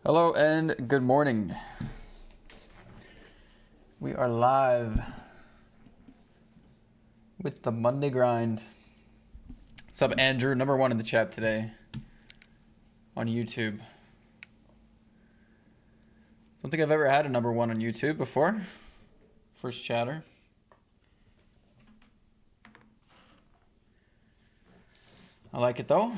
Hello and good morning. We are live with the Monday grind. What's up, Andrew? Number one in the chat today on YouTube. Don't think I've ever had a number one on YouTube before. First chatter. I like it though.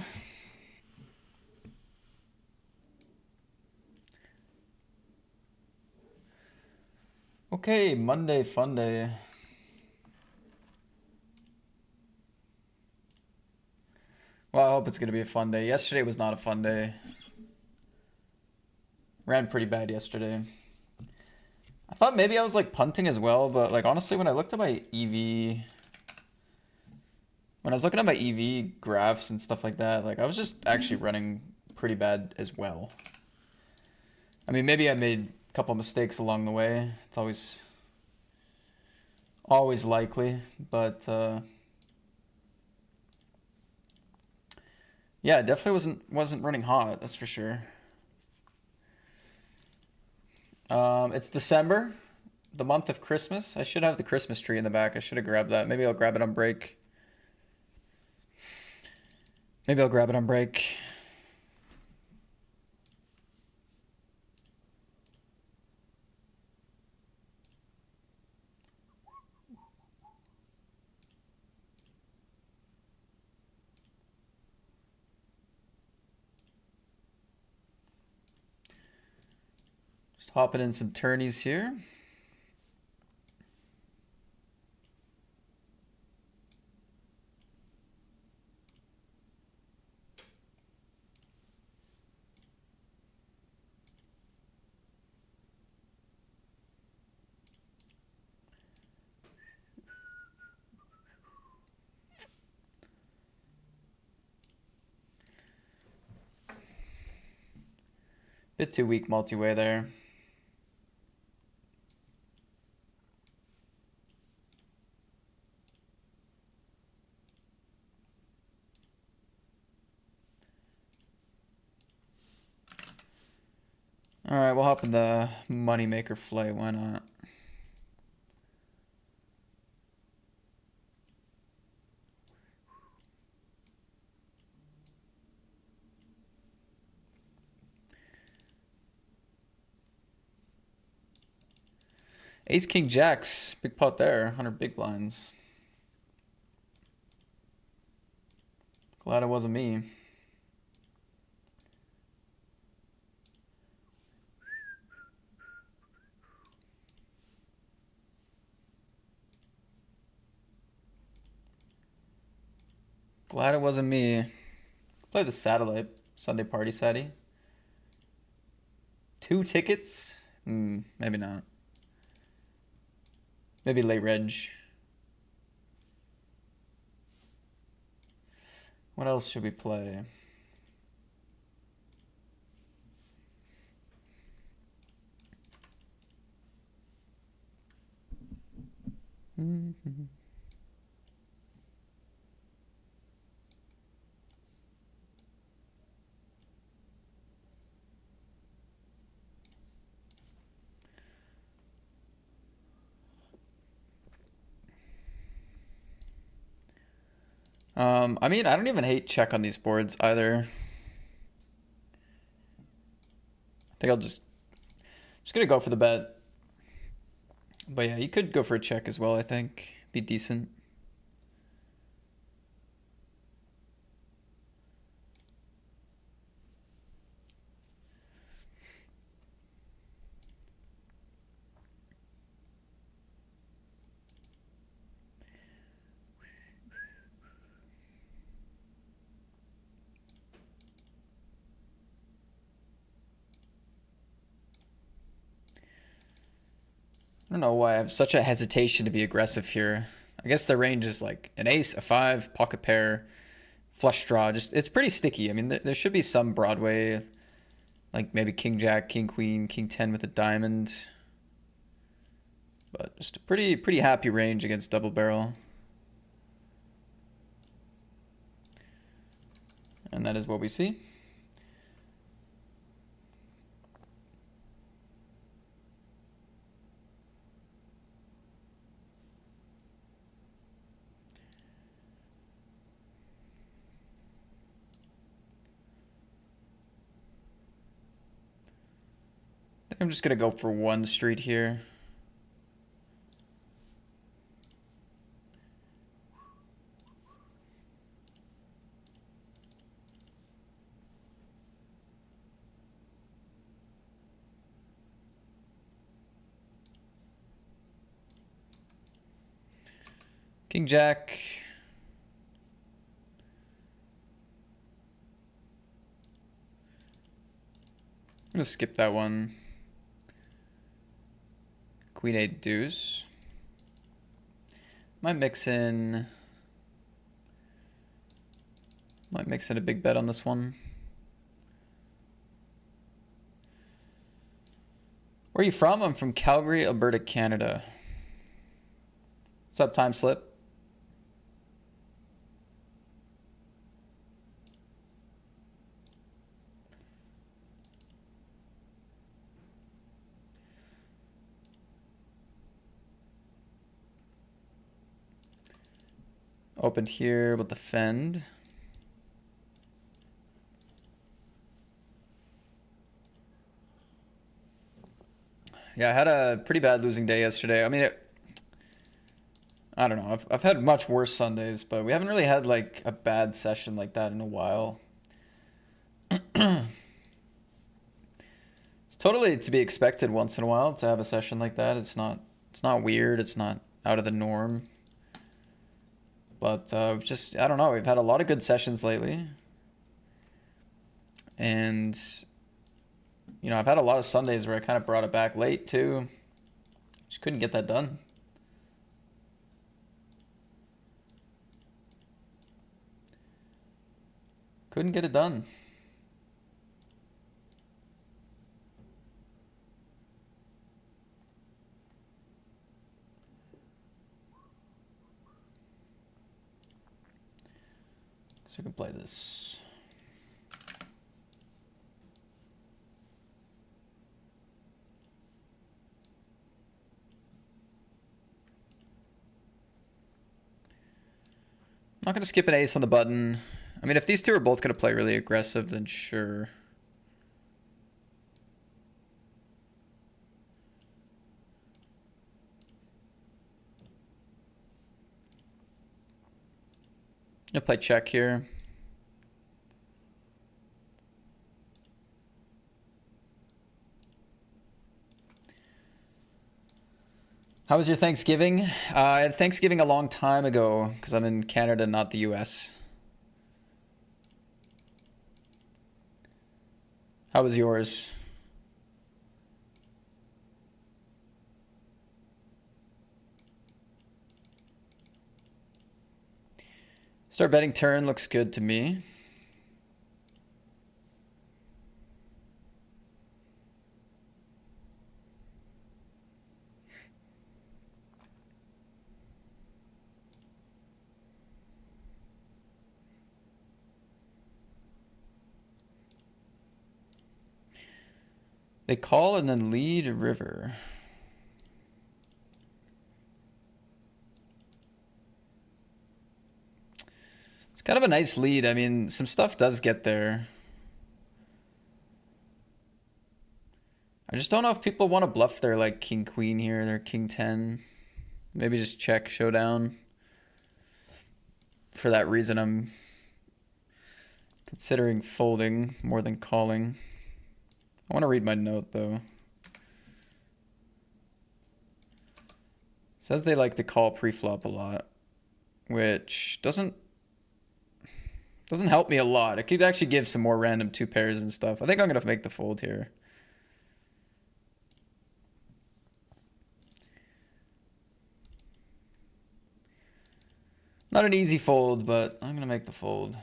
Okay, Monday fun day. Well, I hope it's going to be a fun day. Yesterday was not a fun day. Ran pretty bad yesterday. I thought maybe I was like punting as well, but like honestly when I looked at my EV, when I was looking at my EV graphs and stuff like that, like I was just actually running pretty bad as well. I mean, maybe I made a couple mistakes along the way. It's always likely, but yeah, it definitely wasn't running hot, that's for sure. It's December, the month of Christmas. I should have the Christmas tree in the back. I should have grabbed that. Maybe I'll grab it on break. Just hopping in some tourneys here. Bit too weak multi-way there. All right, we'll hop in the moneymaker flight. Why not? Ace King Jacks, big pot there. 100 big blinds. Glad it wasn't me. Glad it wasn't me. Play the satellite. Sunday party satty. 2 tickets? Maybe not. Maybe late reg. What else should we play? I mean, I don't even hate check on these boards either. I think I'll just gonna go for the bet. But yeah, you could go for a check as well, I think. Be decent. I don't know why I have such a hesitation to be aggressive here. I guess the range is like an ace, a 5, pocket pair, flush draw. Just it's pretty sticky. I mean, there should be some Broadway, like maybe king jack, king queen, king 10 with a diamond. But just a pretty happy range against double barrel. And that is what we see. I'm just gonna go for one street here. King Jack. I'm gonna skip that one. Queen 8 deuce. Might mix in a big bet on this one. Where are you from? I'm from Calgary, Alberta, Canada. What's up, time slip? Opened here, we'll defend. Yeah, I had a pretty bad losing day yesterday. I mean, I don't know. I've had much worse Sundays, but we haven't really had like a bad session like that in a while. It's totally to be expected once in a while to have a session like that. It's not weird. It's not out of the norm. But I don't know. We've had a lot of good sessions lately. And, you know, I've had a lot of Sundays where I kind of brought it back late too. Just couldn't get that done. Couldn't get it done. So we can play this. I'm not going to skip an ace on the button. I mean, if these two are both going to play really aggressive, then sure. I'll play check here. How was your Thanksgiving? I had Thanksgiving a long time ago because I'm in Canada, not the US. How was yours? Start betting turn looks good to me. They call and then lead river. It's kind of a nice lead. I mean, some stuff does get there. I just don't know if people want to bluff their like king queen here, their king 10. Maybe just check showdown. For that reason, I'm considering folding more than calling. I want to read my note though. It says they like to call pre-flop a lot, which doesn't help me a lot. It could actually give some more random two pairs and stuff. I think I'm gonna make the fold here. Not an easy fold, but I'm gonna make the fold.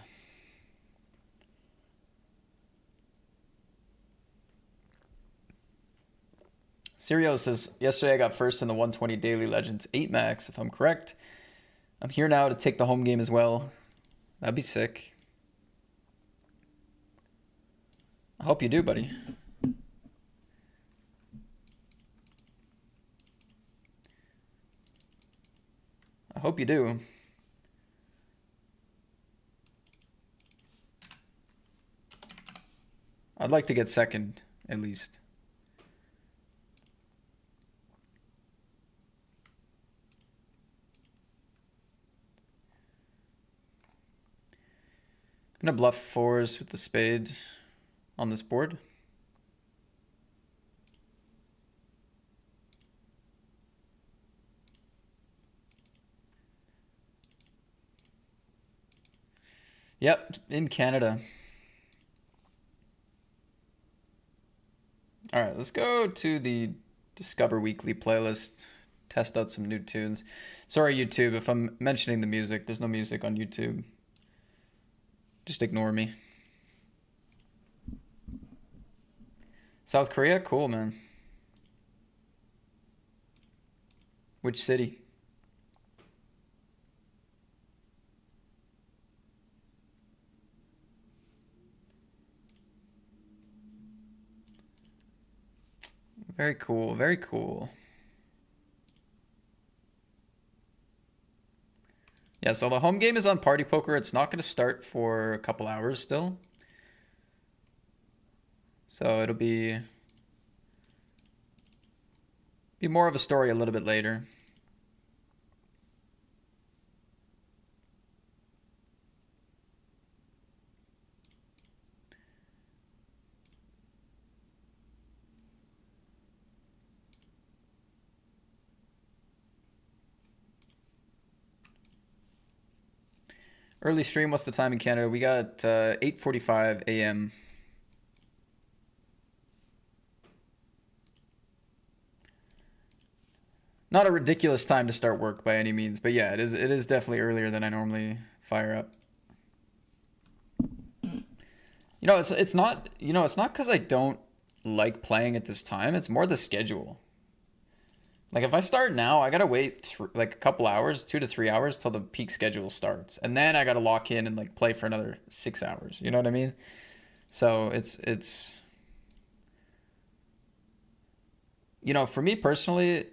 Sirio says, yesterday I got first in the 120 Daily Legends 8 max, if I'm correct. I'm here now to take the home game as well. That'd be sick. I hope you do, buddy. I hope you do. I'd like to get second, at least. Gonna bluff fours with the spade on this board. Yep, in Canada. All right, let's go to the Discover Weekly playlist, test out some new tunes. Sorry, YouTube, if I'm mentioning the music. There's no music on YouTube. Just ignore me. South Korea? Cool, man. Which city? Very cool, very cool. Yeah, so the home game is on Party Poker. It's not going to start for a couple hours still. So it'll be more of a story a little bit later. Early stream, what's the time in Canada? We got 8:45 a.m. Not a ridiculous time to start work by any means, but yeah, it is definitely earlier than I normally fire up. You know, it's not, you know, it's not because I don't like playing at this time. It's more the schedule. Like if I start now, I gotta wait like a couple hours, 2 to 3 hours till the peak schedule starts, and then I gotta lock in and like play for another 6 hours. You know what I mean? So it's you know, for me personally,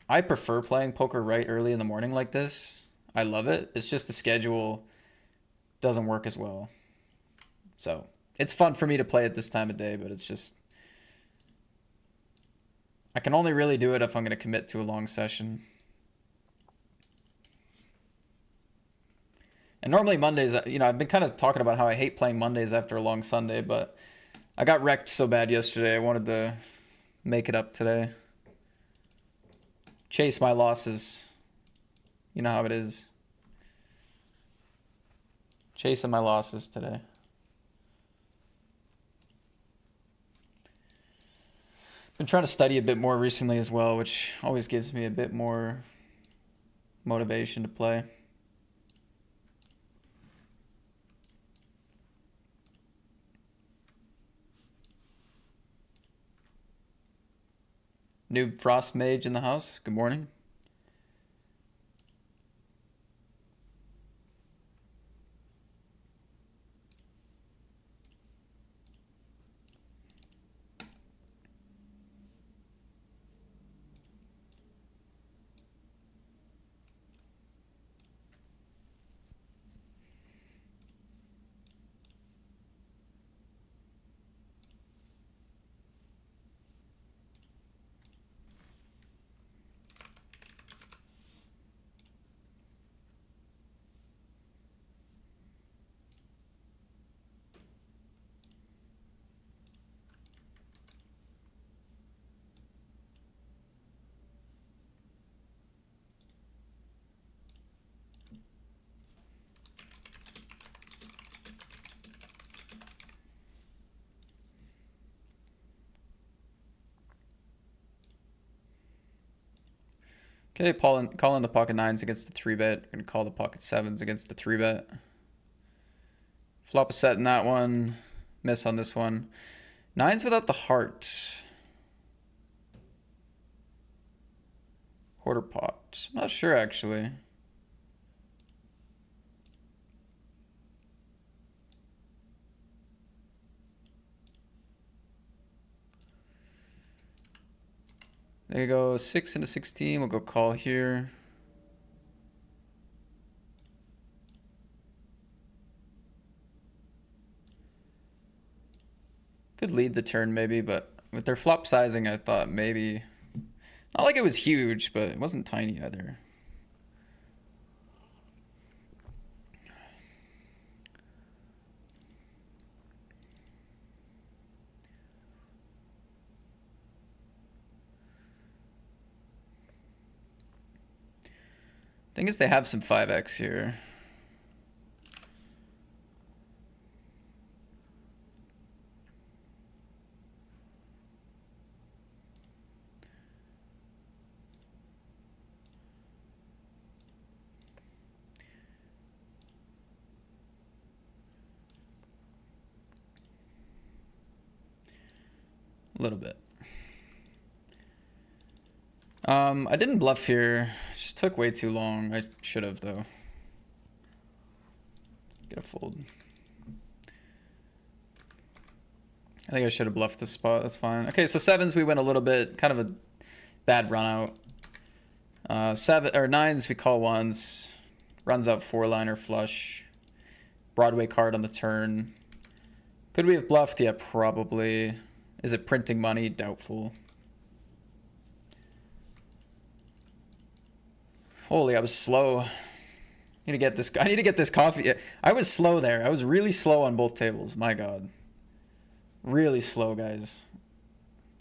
I prefer playing poker right early in the morning like this. I love it. It's just the schedule doesn't work as well. So it's fun for me to play at this time of day, but it's just I can only really do it if I'm going to commit to a long session. And normally Mondays, you know, I've been kind of talking about how I hate playing Mondays after a long Sunday, but I got wrecked so bad yesterday. I wanted to make it up today. Chase my losses. You know how it is. Chasing my losses today. Been trying to study a bit more recently as well, which always gives me a bit more motivation to play. New Frost Mage in the house. Good morning. Okay, calling the pocket nines against the 3-bet. Gonna call the pocket sevens against the 3-bet. Flop a set in that one. Miss on this one. Nines without the heart. Quarter pot. Not sure actually. There you go, 6 into 16. We'll go call here. Could lead the turn maybe, but with their flop sizing, I thought maybe... Not like it was huge, but it wasn't tiny either. Thing is, they have some 5x here. A little bit. I didn't bluff here. It just took way too long. I should have, though. Get a fold. I think I should have bluffed this spot. That's fine. Okay, so sevens, we went a little bit. Kind of a bad run out. Nines, we call ones. Runs out 4-liner flush. Broadway card on the turn. Could we have bluffed? Yeah, probably. Is it printing money? Doubtful. Holy, I was slow. I need to get this coffee. I was slow there. I was really slow on both tables. My God. Really slow, guys.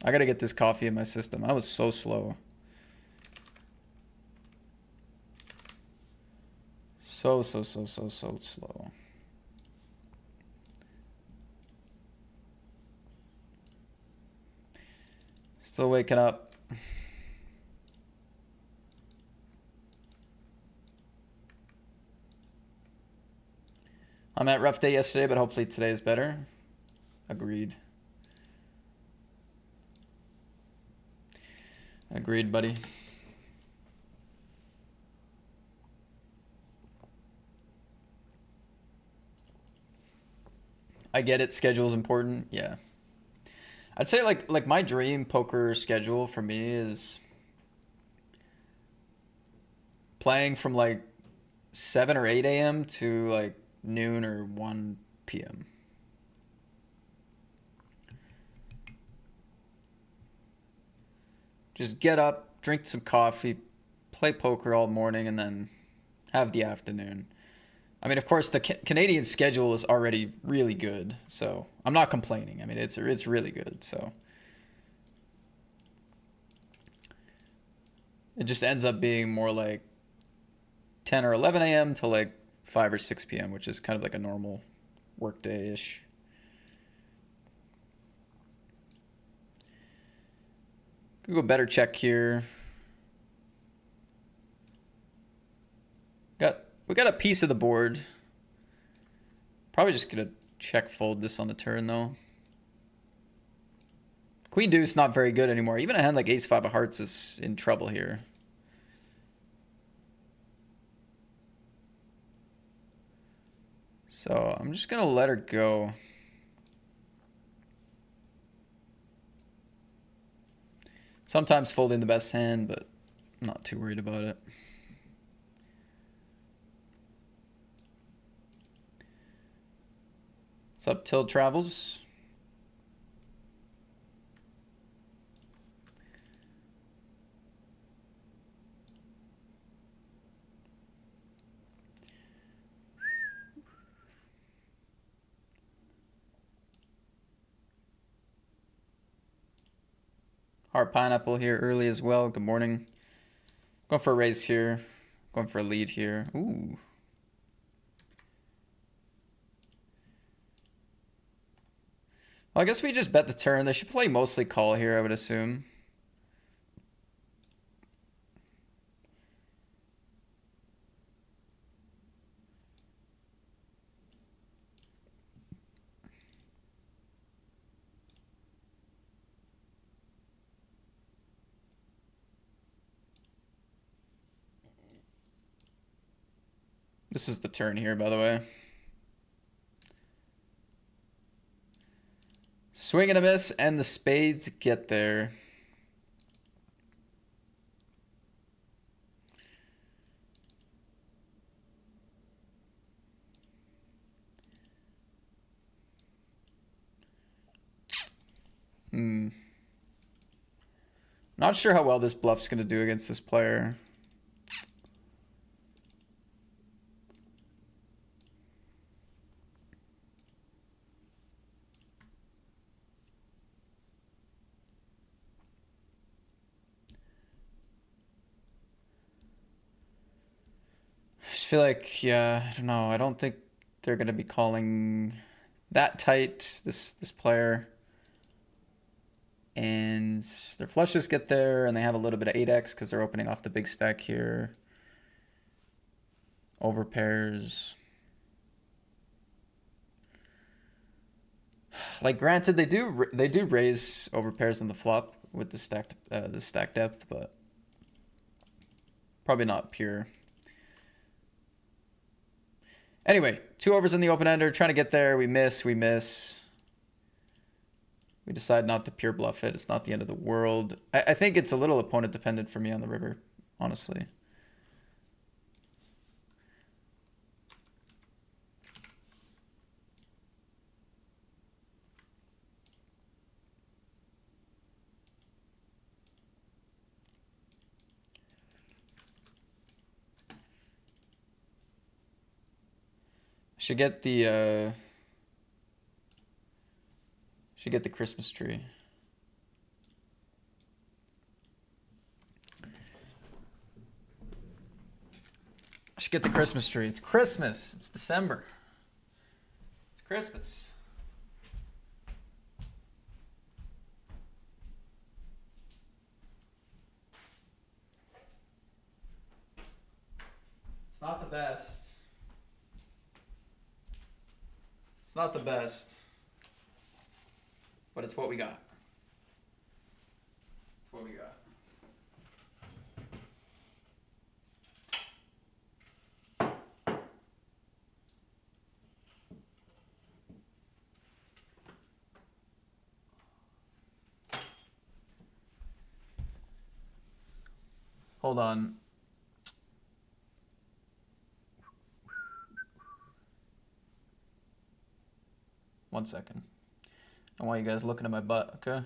I gotta get this coffee in my system. I was so slow. So slow. Still waking up. I'm at rough day yesterday, but hopefully today is better. Agreed. Agreed, buddy. I get it. Schedule is important. Yeah. I'd say like my dream poker schedule for me is playing from like 7 or 8 a.m. to like noon or 1 p.m. Just get up, drink some coffee, play poker all morning, and then have the afternoon. I mean, of course, the Canadian schedule is already really good, so I'm not complaining. I mean, it's really good, so it just ends up being more like 10 or 11 a.m. to like 5 or 6 p.m., which is kind of like a normal work day-ish. Could go better check here. We got a piece of the board. Probably just gonna check fold this on the turn though. Queen deuce not very good anymore. Even a hand like ace 5 of hearts is in trouble here. So I'm just gonna let her go. Sometimes folding the best hand, but I'm not too worried about it. What's up, Till Travels? Hard pineapple here early as well. Good morning. Going for a raise here. Going for a lead here. Ooh. Well, I guess we just bet the turn. They should play mostly call here, I would assume. This is the turn here, by the way. Swing and a miss, and the spades get there. Not sure how well this bluff's going to do against this player. just feel like, yeah, I don't know. I don't think they're gonna be calling that tight, this player. And their flushes get there, and they have a little bit of 8x because they're opening off the big stack here. Over pairs. Like, granted, they do raise over pairs on the flop with the stack depth, but probably not pure. Anyway, 2 overs in the open ender, trying to get there. We miss. We decide not to pure bluff it. It's not the end of the world. I think it's a little opponent dependent for me on the river, honestly. Should get the Christmas tree. Should get the Christmas tree. It's Christmas. It's December. It's Christmas. It's not the best. It's not the best. But it's what we got. It's what we got. Hold on. One second. I want you guys looking at my butt, okay?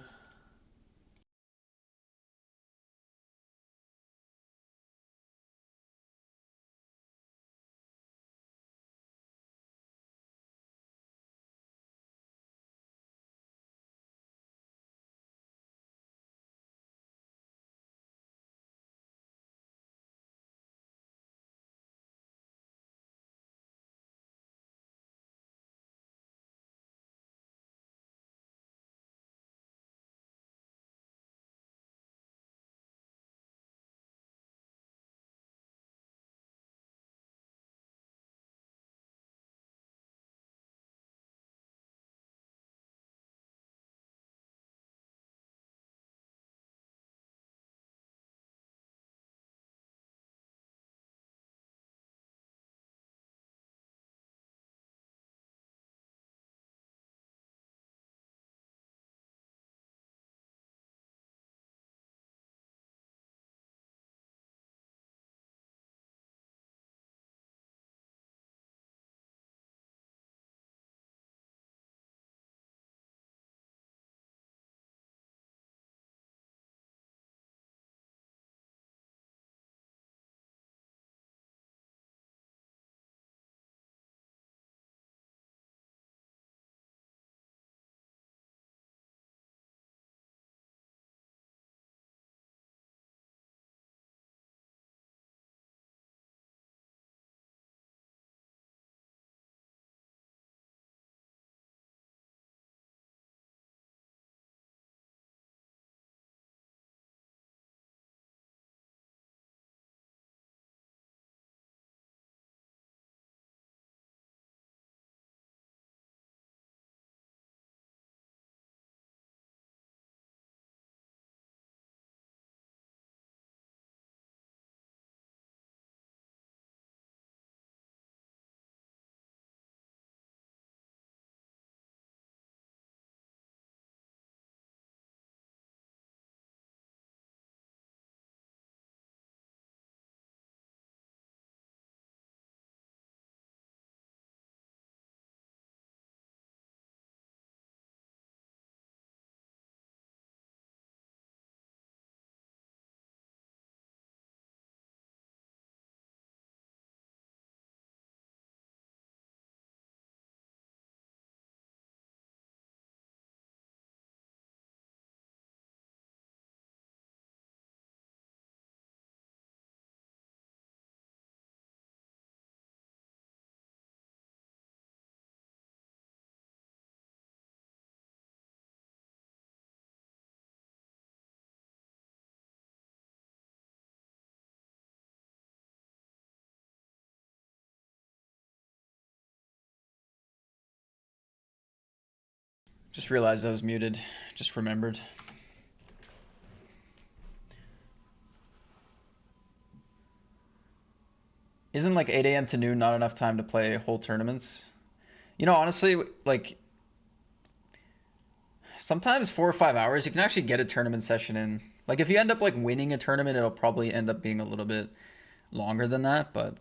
Just realized I was muted. Just remembered. Isn't like 8 a.m. to noon not enough time to play whole tournaments? You know, honestly, like sometimes 4 or 5 hours, you can actually get a tournament session in. Like if you end up like winning a tournament, it'll probably end up being a little bit longer than that. But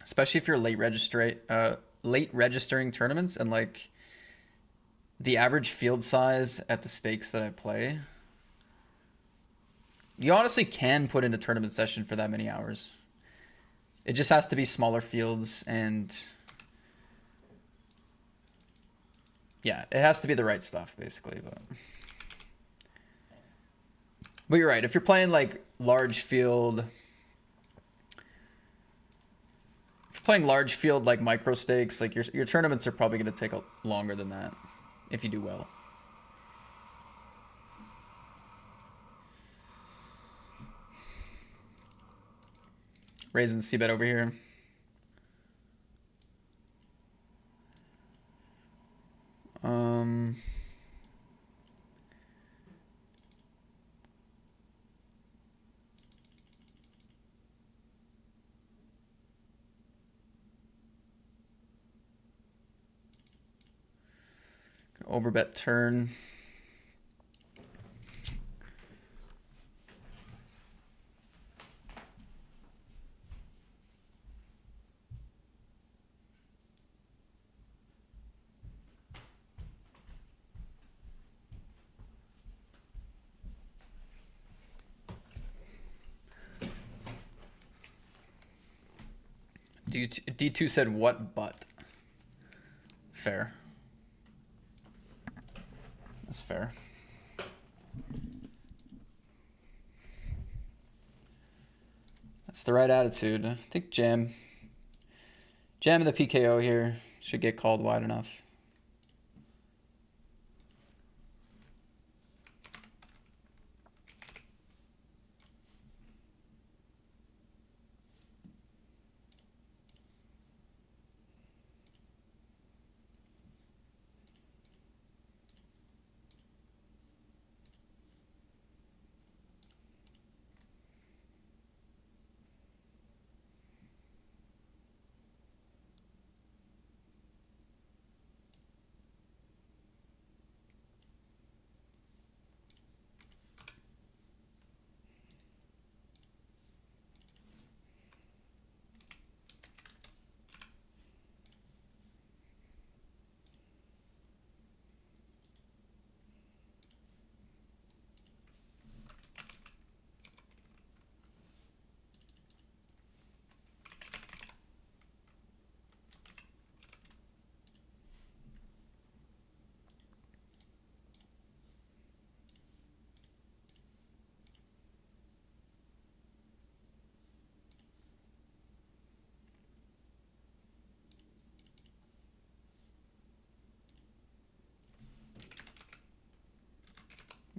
especially if you're late registering tournaments and like the average field size at the stakes that I play, you honestly can put in a tournament session for that many hours. It just has to be smaller fields and yeah, it has to be the right stuff basically. But you're right. If you're playing like large field, like micro stakes, like your tournaments are probably going to take longer than that if you do well. Raising C-bet over here. Overbet turn. D2 said what but? Fair. That's fair. That's the right attitude. I think Jam in the PKO here should get called wide enough.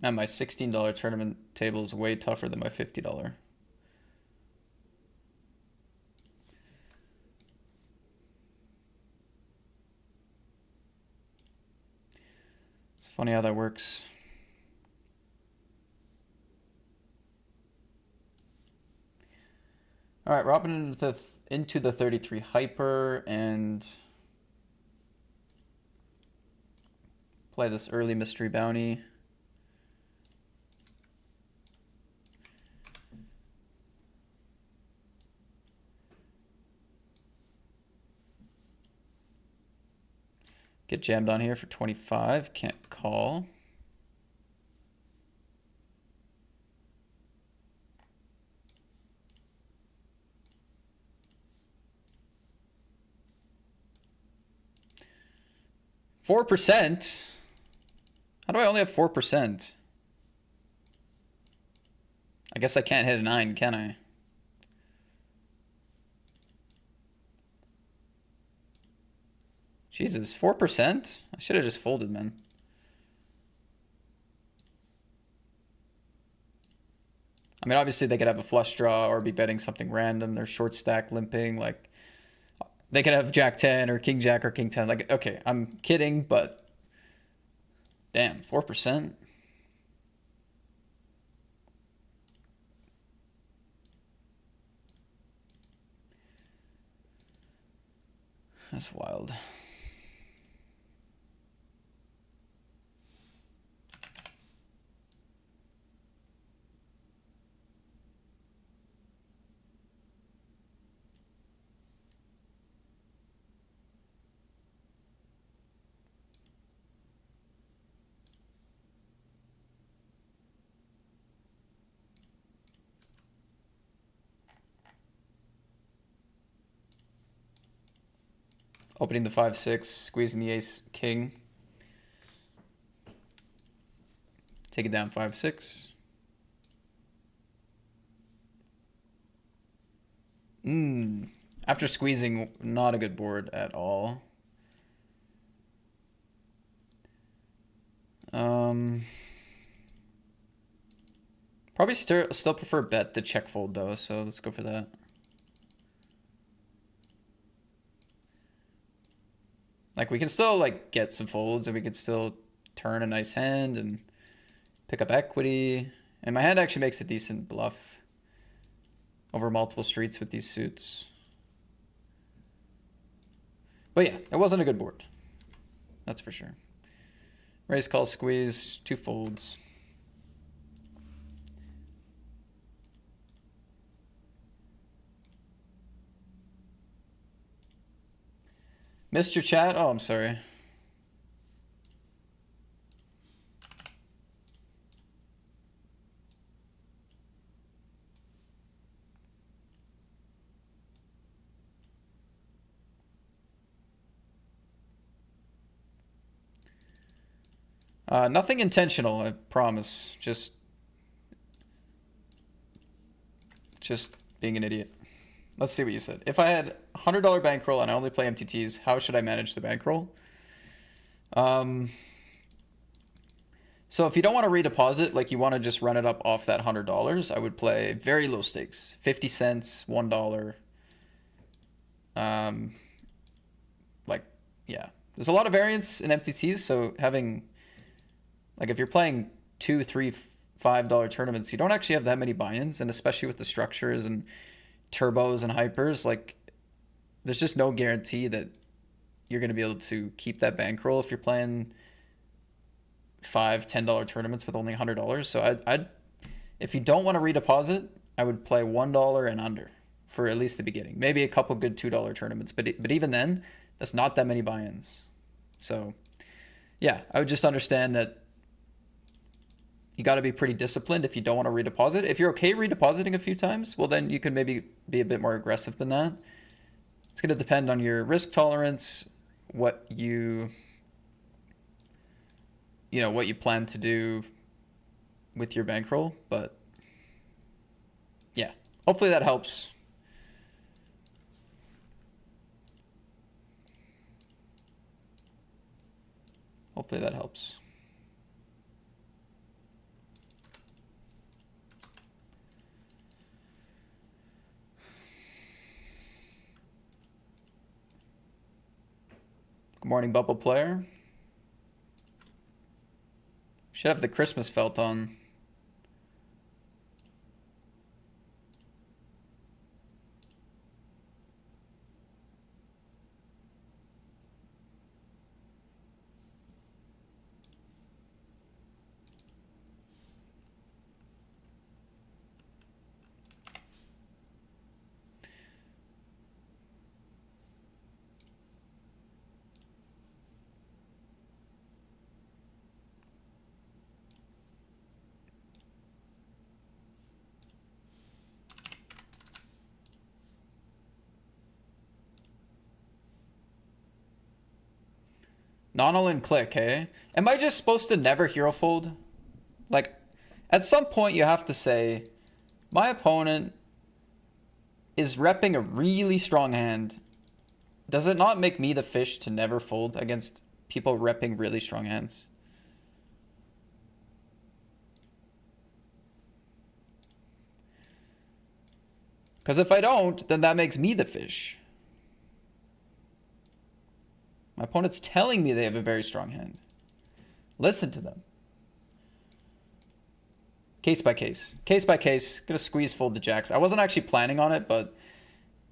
Man, my $16 tournament table is way tougher than my $50. It's funny how that works. All right, Robin into the 33 hyper and play this early mystery bounty. Get jammed on here for 25. Can't call. $4%? How do I only have 4%? I guess I can't hit a 9, can I? Jesus, 4%? I should have just folded, man. I mean, obviously they could have a flush draw or be betting something random. They're short stack limping. Like, they could have Jack 10 or King Jack or King 10. Like, okay, I'm kidding, but Damn, 4%. That's wild. Opening the 5-6, squeezing the ace king. Take it down 5-6. After squeezing, not a good board at all. Probably still prefer bet to check fold though, so let's go for that. Like we can still like get some folds and we could still turn a nice hand and pick up equity. And my hand actually makes a decent bluff over multiple streets with these suits. But yeah, it wasn't a good board. That's for sure. Raise, call, squeeze, 2 folds. Missed your chat? Oh, I'm sorry. Nothing intentional, I promise. Just being an idiot. Let's see what you said. If I had $100 bankroll and I only play MTTs, how should I manage the bankroll? So if you don't want to redeposit, like you want to just run it up off that $100, I would play very low stakes, 50 cents, $1. Like, yeah, there's a lot of variance in MTTs. So having, like, if you're playing $2, $3, $5 tournaments, you don't actually have that many buy-ins, and especially with the structures and turbos and hypers, like there's just no guarantee that you're going to be able to keep that bankroll if you're playing $5, $10 tournaments with only $100. So I'd if you don't want to redeposit, I would play $1 and under for at least the beginning. Maybe a couple good $2 tournaments, but even then, that's not that many buy-ins. So yeah, I would just understand that you got to be pretty disciplined if you don't want to redeposit. If you're okay redepositing a few times, well, then you can maybe be a bit more aggressive than that. It's going to depend on your risk tolerance, what you plan to do with your bankroll. But yeah, hopefully that helps. Hopefully that helps. Good morning, Bubble Player. Should have the Christmas felt on. Non-all-in click, hey? Am I just supposed to never hero fold? Like, at some point you have to say, my opponent is repping a really strong hand. Does it not make me the fish to never fold against people repping really strong hands? Because if I don't, then that makes me the fish. My opponent's telling me they have a very strong hand. Listen to them. Case by case. Case by case. Gonna squeeze fold the jacks. I wasn't actually planning on it, but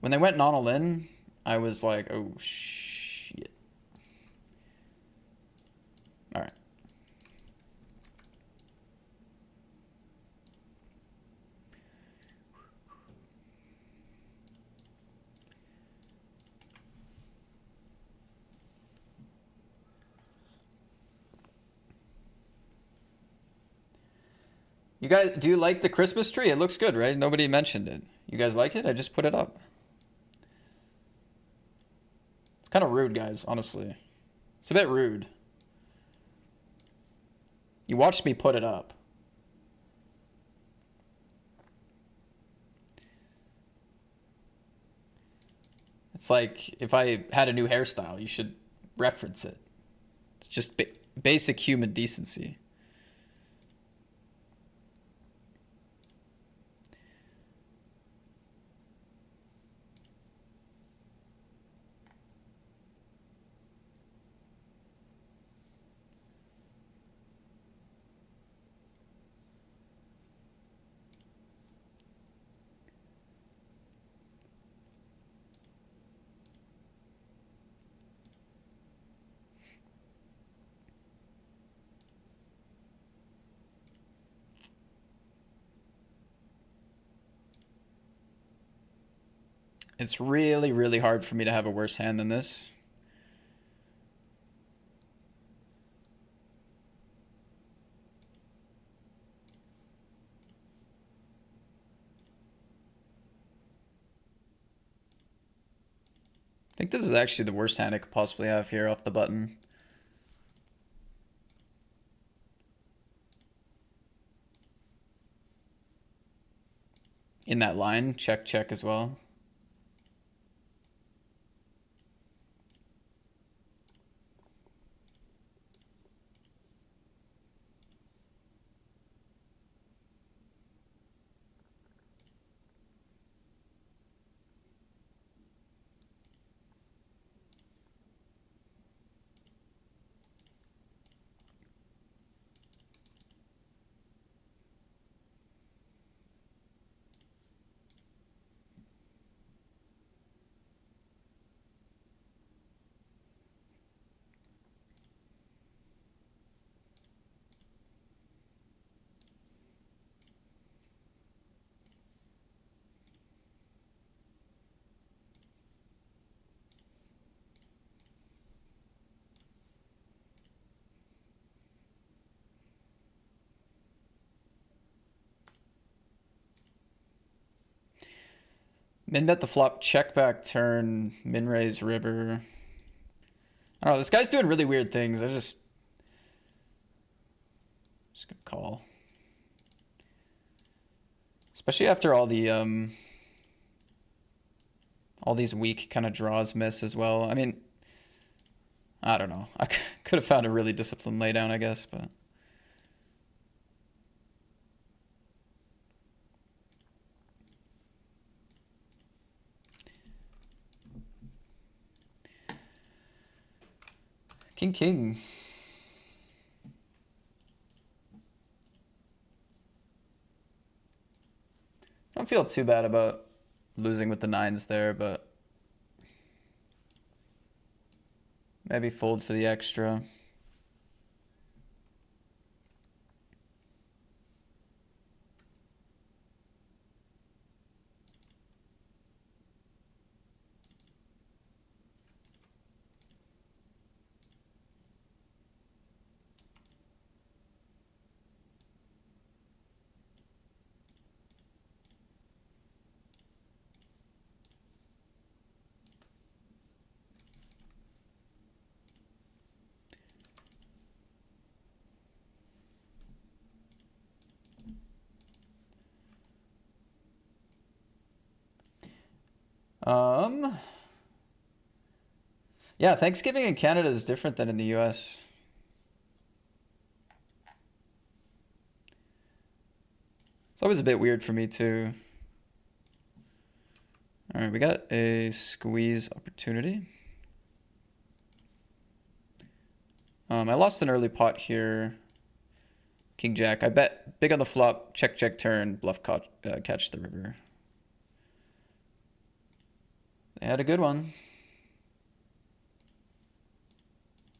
when they went non all in, I was like, oh shit. All right. You guys, do you like the Christmas tree? It looks good, right? Nobody mentioned it. You guys like it? I just put it up. It's kind of rude, guys, honestly. It's a bit rude. You watched me put it up. It's like if I had a new hairstyle, you should reference it. It's just basic human decency. It's really, really hard for me to have a worse hand than this. I think this is actually the worst hand I could possibly have here off the button. In that line, check, check as well. Min bet the flop, check back turn, min raise river. I don't know, this guy's doing really weird things. Just gonna call. Especially after all these weak kind of draws miss as well. I mean, I don't know. I could have found a really disciplined laydown, I guess, but King, king. I don't feel too bad about losing with the nines there, but maybe fold for the extra. Yeah, Thanksgiving in Canada is different than in the US. It's always a bit weird for me too. All right, we got a squeeze opportunity. I lost an early pot here. King Jack. I bet big on the flop. Check, check, turn. Bluff catch the river. They had a good one.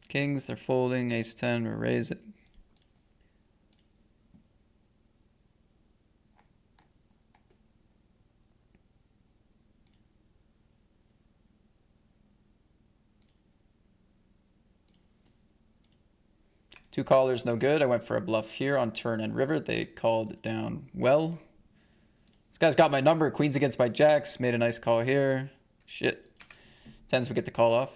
Kings, they're folding. Ace 10, we're raising. Two callers, no good. I went for a bluff here on turn and river. They called it down well. This guy's got my number. Queens against my jacks. Made a nice call here. Shit. Tens we get the call off.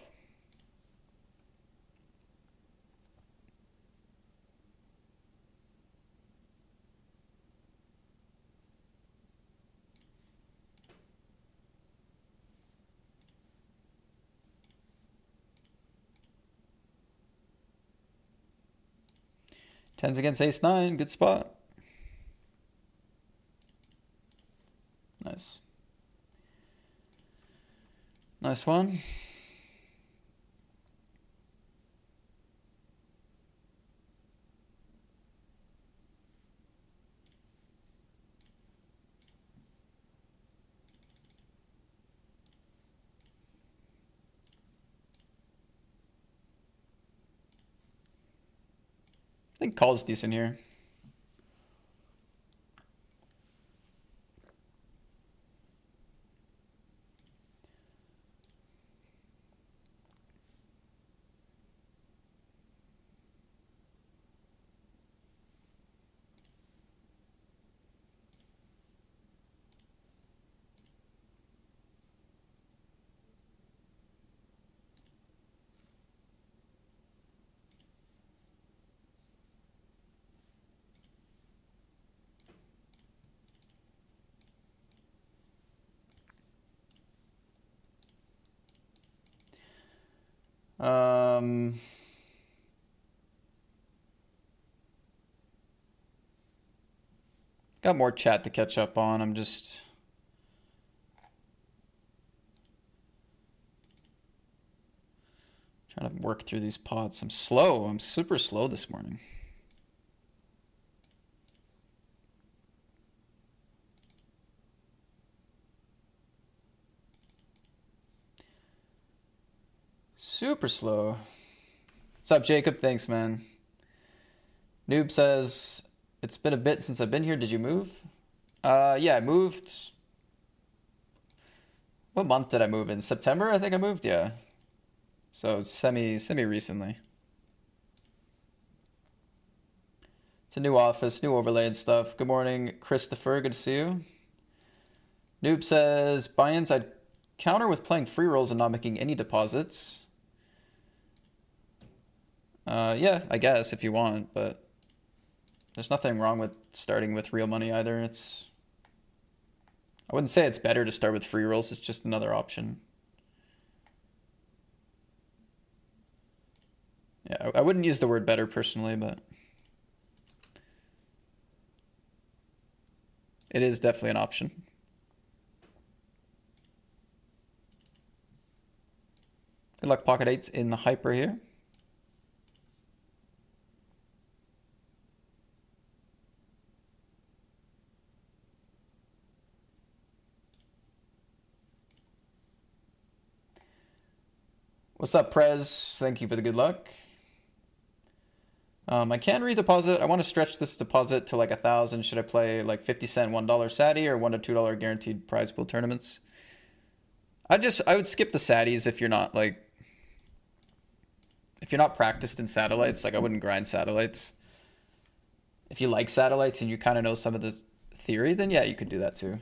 Tens against ace 9. Good spot. Nice. Nice one. I think call's decent here. Got more chat to catch up on. I'm just trying to work through these pots. I'm slow. I'm super slow this morning. Super slow. What's up, Jacob? Thanks, man. Noob says, it's been a bit since I've been here. Did you move? Yeah, I moved. What month did I move in? September, I think I moved, yeah. So semi recently. It's a new office, new overlay and stuff. Good morning, Christopher. Good to see you. Noob says, buy-ins, I'd counter with playing free rolls and not making any deposits. Yeah, I guess if you want, but there's nothing wrong with starting with real money either. I wouldn't say it's better to start with free rolls. It's just another option. Yeah, I wouldn't use the word better personally, but it is definitely an option. Good luck, pocket eights in the hyper here. What's up, Prez? Thank you for the good luck. I can redeposit. I want to stretch this deposit to like 1,000. Should I play like 50-cent $1 Sadie or $1 to $2 guaranteed prize pool tournaments? I would skip the Saddies if you're not practiced in satellites. Like I wouldn't grind satellites. If you like satellites and you kind of know some of the theory, then yeah, you could do that too.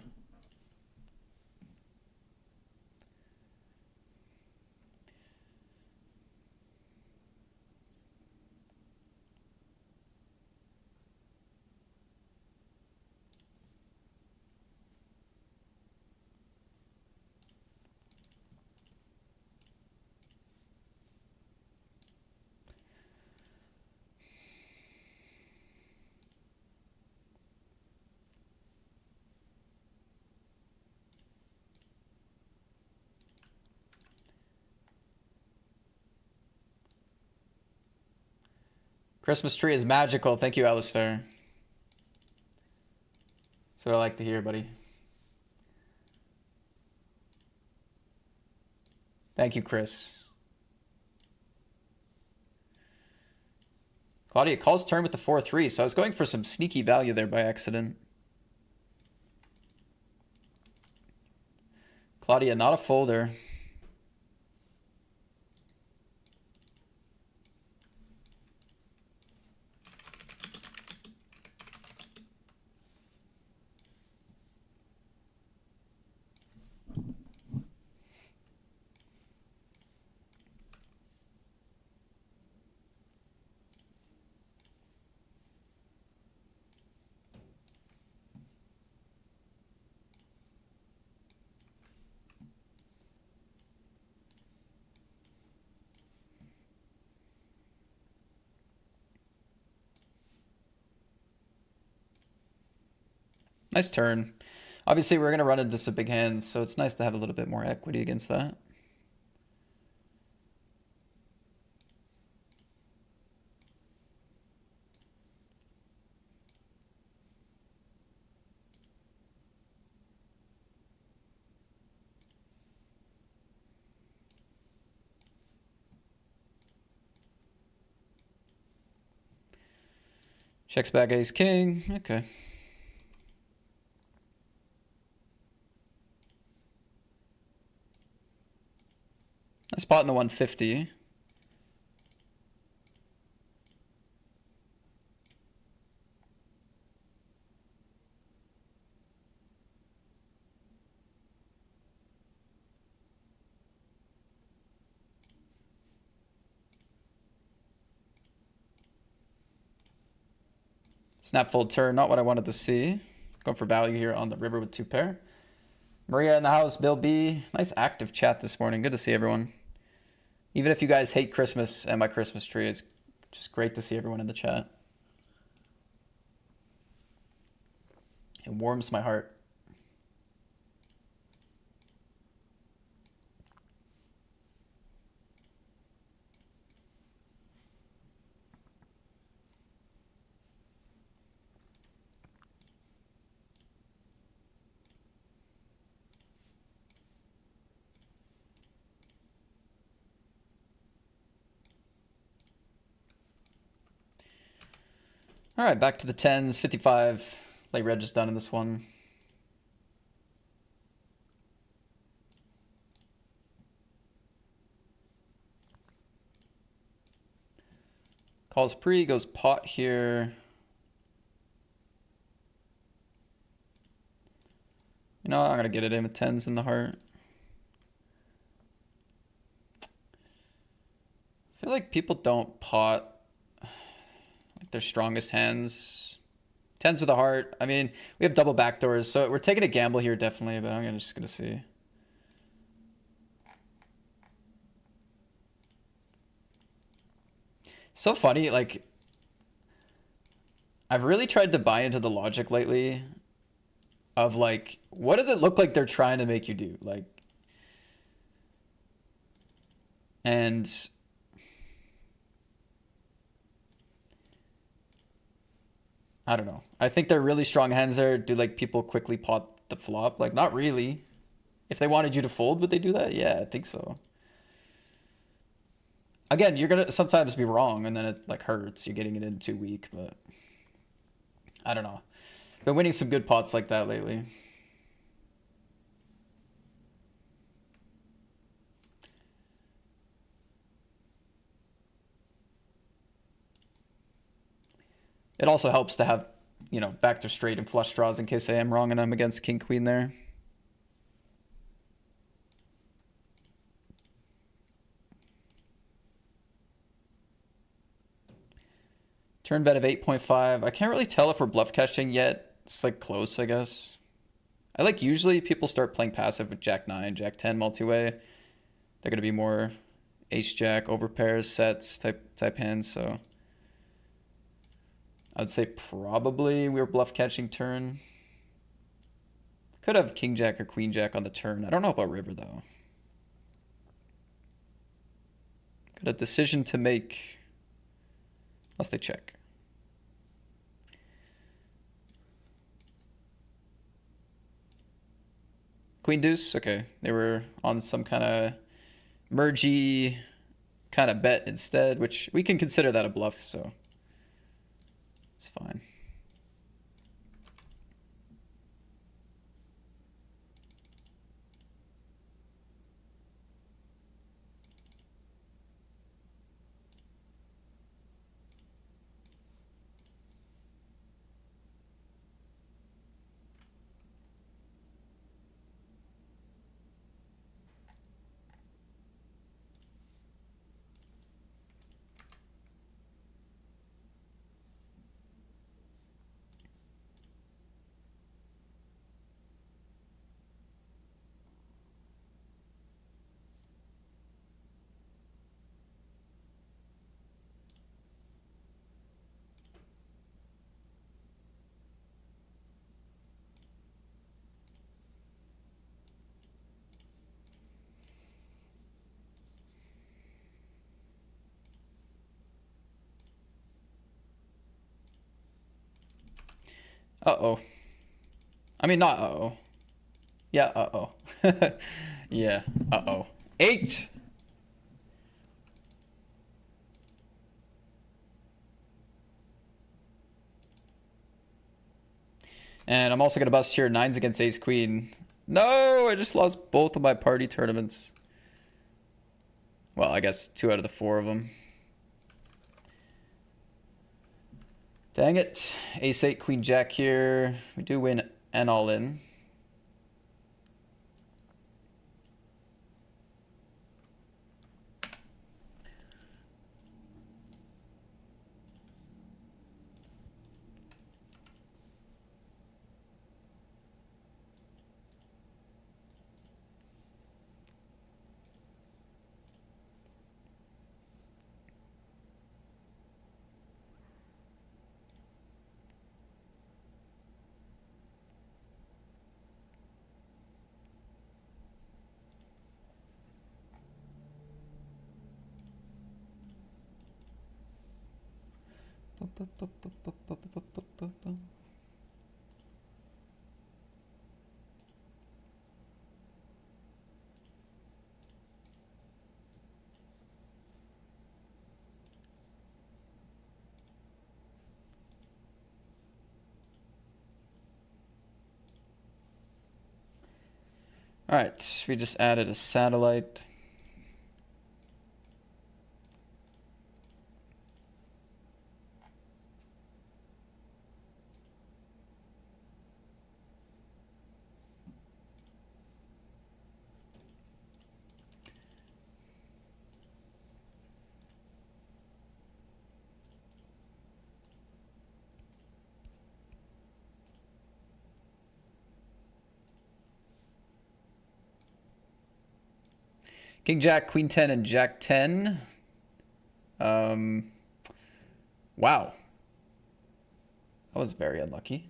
Christmas tree is magical. Thank you, Alistair. That's what I like to hear, buddy. Thank you, Chris. Claudia calls turn with the 4-3, so I was going for some sneaky value there by accident. Claudia, not a folder. Nice turn. Obviously, we're going to run into some big hands, so it's nice to have a little bit more equity against that. Checks back ace king. Okay. Nice spot in the 150. Snap fold turn, not what I wanted to see. Going for value here on the river with 2 pair. Maria in the house, Bill B. Nice active chat this morning. Good to see everyone. Even if you guys hate Christmas and my Christmas tree, it's just great to see everyone in the chat. It warms my heart. All right, back to the 10s, 55. Late red just done in this one. Calls pre, goes pot here. You know, I'm going to get it in with 10s in the heart. I feel like people don't pot like their strongest hands. 10s with a heart. I mean, we have double backdoors, so we're taking a gamble here definitely, but I'm just going to see. So funny, like, I've really tried to buy into the logic lately of like, what does it look like they're trying to make you do? Like, and I don't know. I think they're really strong hands there. Do like people quickly pot the flop? Like, not really. If they wanted you to fold, would they do that? Yeah, I think so. Again, you're gonna sometimes be wrong, and then it like hurts. You're getting it in too weak, but I don't know. Been winning some good pots like that lately. It also helps to have, you know, back to straight and flush draws in case I am wrong and I'm against king queen there. Turn bet of 8.5. I can't really tell if we're bluff catching yet. It's like close, I guess. I like usually people start playing passive with Jack 9, Jack 10 multi-way. They're gonna be more ace jack over pairs sets type hands, so I'd say probably we were bluff catching turn. Could have king jack or queen jack on the turn. I don't know about river though. Got a decision to make. Unless they check. Queen deuce? Okay. They were on some kind of mergy kind of bet instead, which we can consider that a bluff, so it's fine. Uh-oh. I mean, not uh-oh. Yeah, uh-oh. Yeah, uh-oh. 8! And I'm also going to bust here 9s against ace queen. No, I just lost both of my party tournaments. Well, I guess 2 out of the 4 of them. Dang it. Ace 8, queen jack here. We do win and all in. All right, we just added a satellite. King jack, queen 10, and jack 10. Wow. That was very unlucky.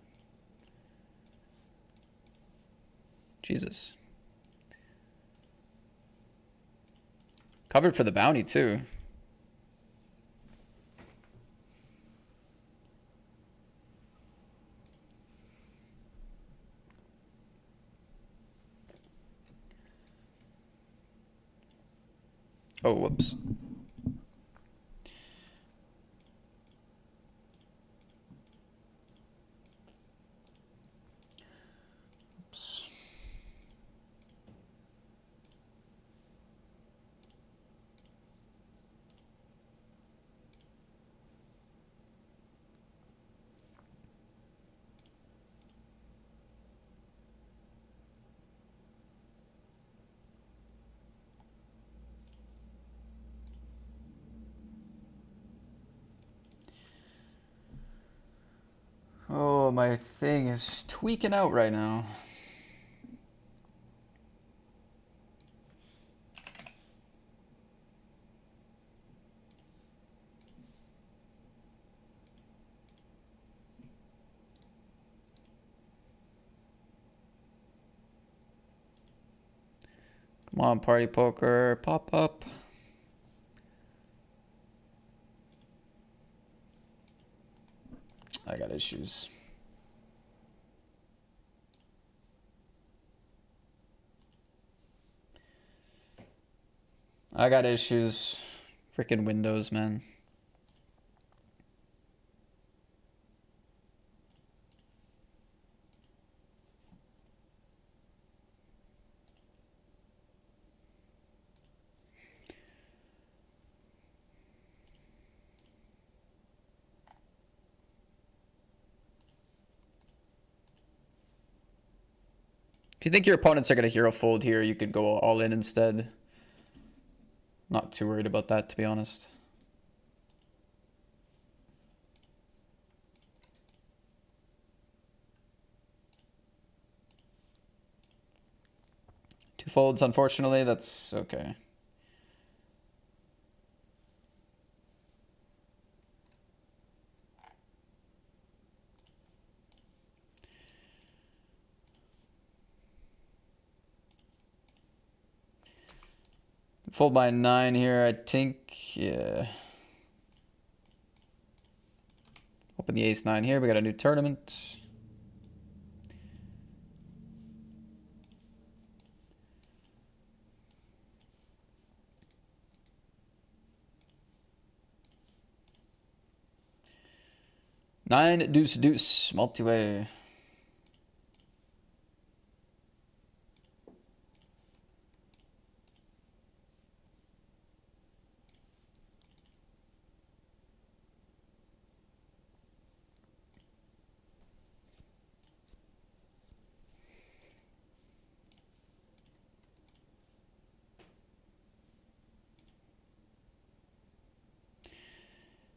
Jesus. Covered for the bounty, too. Oh, whoops. Oops. Oh, my thing is tweaking out right now. Come on, party poker, pop up. I got issues. I got issues. Freaking Windows, man. If you think your opponents are going to hero fold here, you could go all in instead. Not too worried about that, to be honest. Two folds, unfortunately. That's okay. Fold by 9 here, I think. Yeah. Open the ace-9 here. We got a new tournament. Nine, deuce, deuce, multi-way.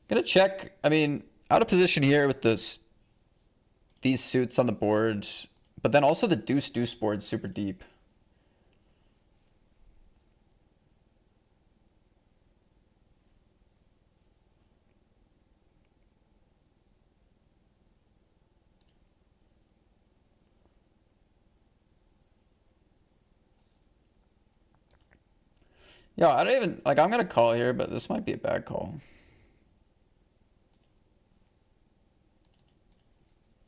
Gonna check. I mean, out of position here with these suits on the board, but then also the deuce deuce board super deep. Yo, I don't even like. I'm gonna call here, but this might be a bad call.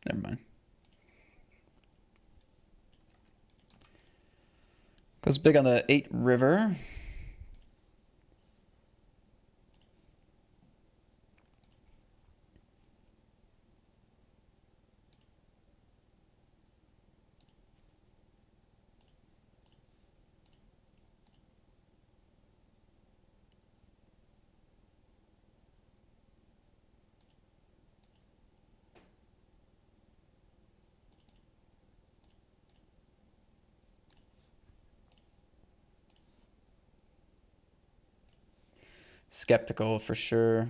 Never mind. Goes big on the 8 river. Skeptical for sure.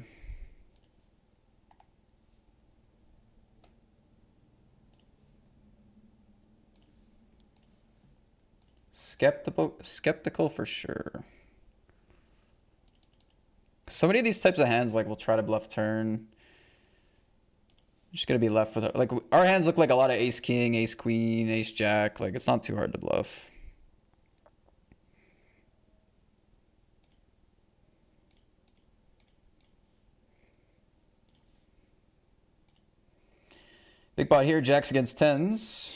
Skeptical for sure. So many of these types of hands, like, will try to bluff turn. Just gonna be left with, like, our hands look like a lot of ace king, ace queen, ace jack. Like, it's not too hard to bluff. Big pot here, jacks against tens.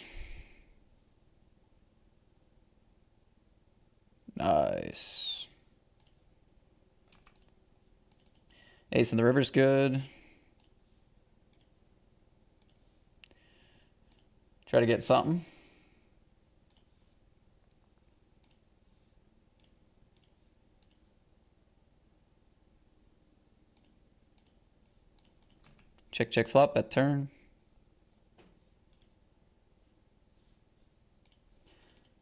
Nice. Ace in the river's good. Try to get something. Check, check, flop at turn.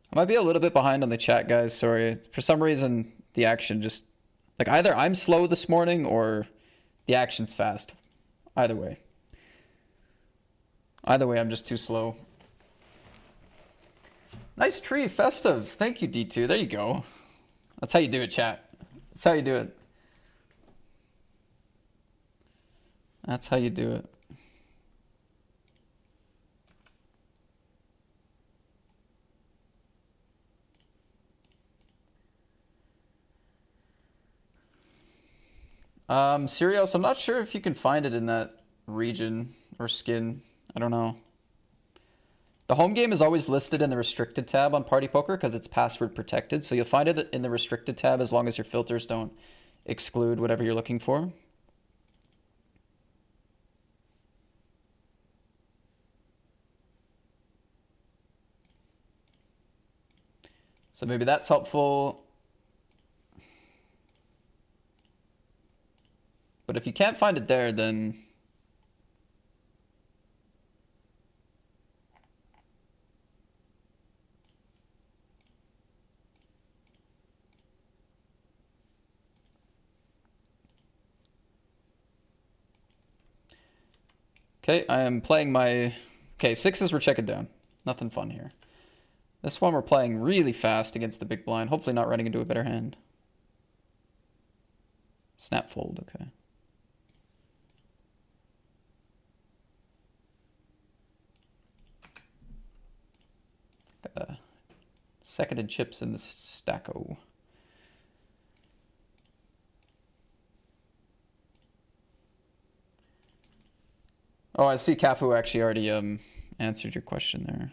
I might be a little bit behind on the chat, guys. Sorry. For some reason, the action just... Like, either I'm slow this morning or the action's fast. Either way. Either way, I'm just too slow. Nice tree, festive. Thank you, D2. There you go. That's how you do it, chat. That's how you do it. That's how you do it. Sirius, I'm not sure if you can find it in that region. or skin. I don't know. The home game is always listed in the restricted tab on Party Poker because it's password protected. So you'll find it in the restricted tab as long as your filters don't exclude whatever you're looking for. So maybe that's helpful. But if you can't find it there, then okay, I am playing my... Okay, sixes we're checking down. Nothing fun here. This one we're playing really fast against the big blind. Hopefully not running into a better hand. Snap fold, okay. Seconded chips in the stacko. Oh, I see Cafu actually already answered your question there.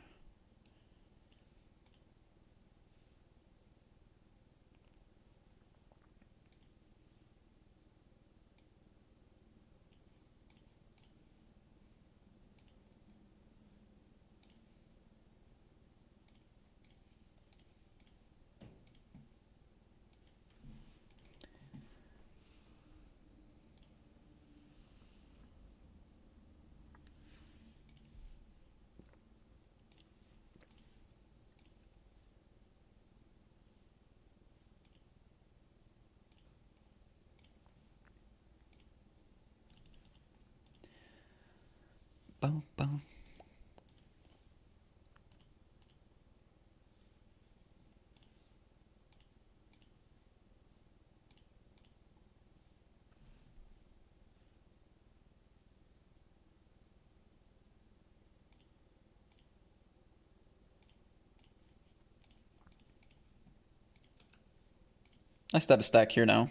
Boom, boom. Nice to have a stack here now.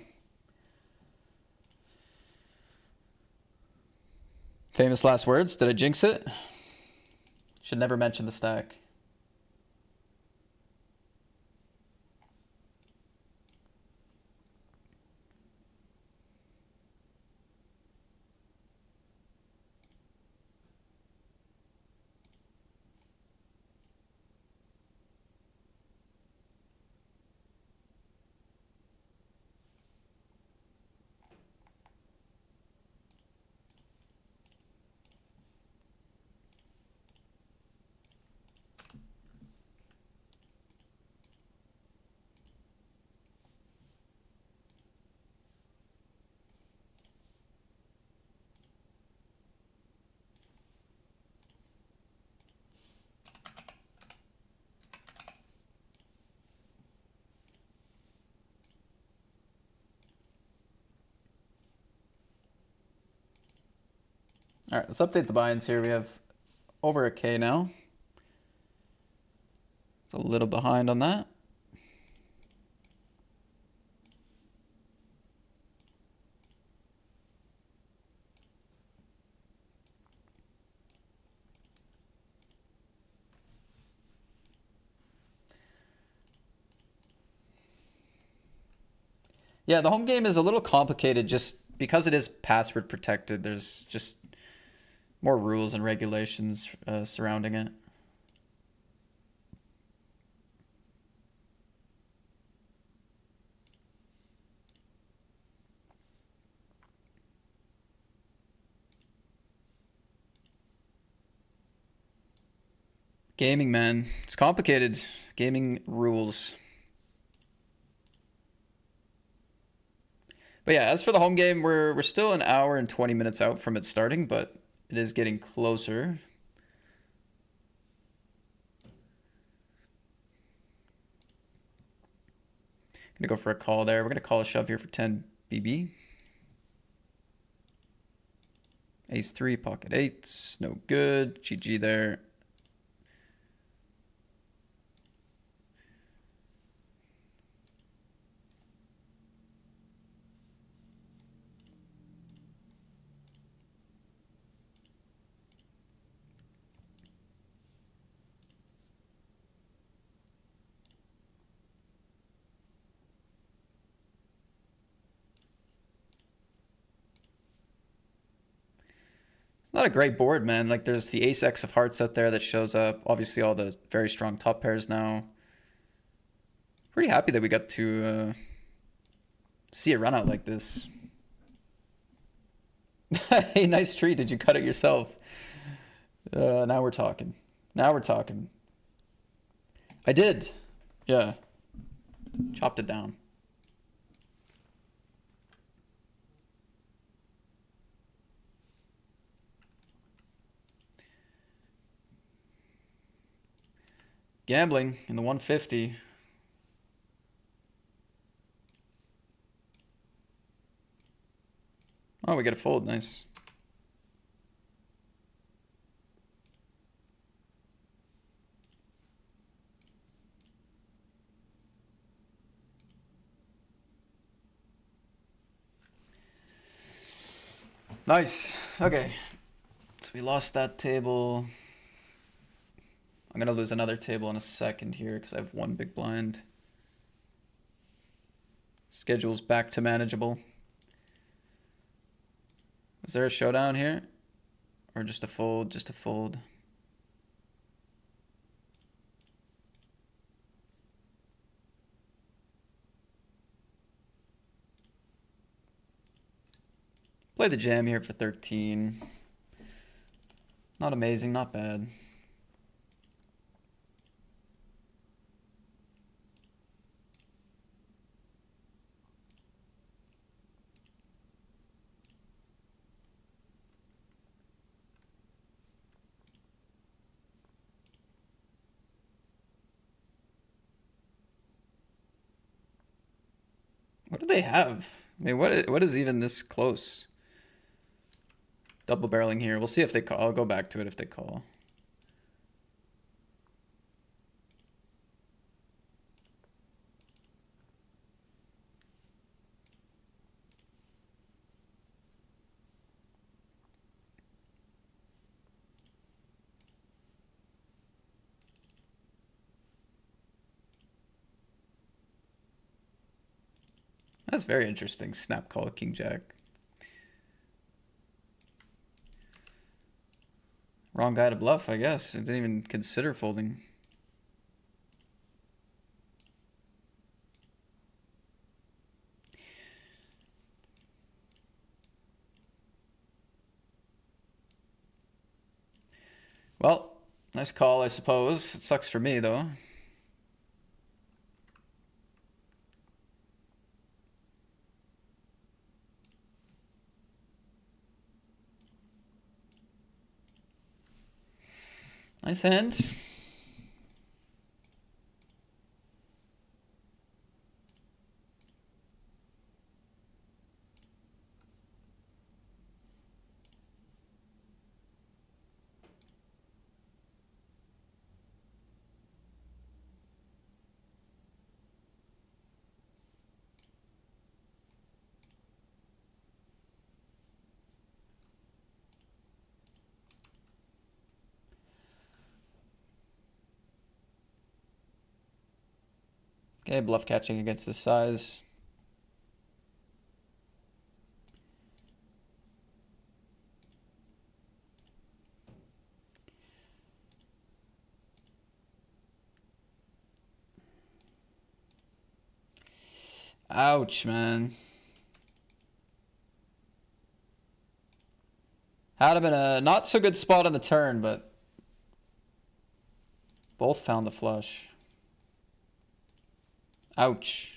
Famous last words. Did I jinx it? Should never mention the stack. All right, let's update the buy-ins here. We have over a K now. It's a little behind on that. Yeah, the home game is a little complicated just because it is password protected. There's just more rules and regulations surrounding it. Gaming, man. It's complicated. Gaming rules. But yeah, as for the home game, we're still an hour and 20 minutes out from it starting, but it is getting closer. Gonna go for a call there. We're gonna call a shove here for 10 BB. Ace 3, pocket 8s, no good. GG there. Not a great board, man. Like there's the ace X of hearts out there that shows up. Obviously all the very strong top pairs now. Pretty happy that we got to see a run out like this. Hey, nice tree. Did you cut it yourself? Now we're talking. Now we're talking. I did. Yeah. Chopped it down. Gambling in the 150. Oh, we got a fold. Nice. Nice. Okay. So we lost that table. I'm going to lose another table in a second here because I have one big blind. Schedule's back to manageable. Is there a showdown here? Or just a fold? Just a fold. Play the jam here for 13. Not amazing, not bad. What do they have? I mean, what is even this close? Double barreling here. We'll see if they call. I'll go back to it if they call. That's very interesting. Snap call, king jack. Wrong guy to bluff, I guess. I didn't even consider folding. Well, nice call, I suppose. It sucks for me, though. Nice hand. Okay, bluff catching against this size. Ouch, man. Had him in a not so good spot on the turn, but both found the flush. Ouch.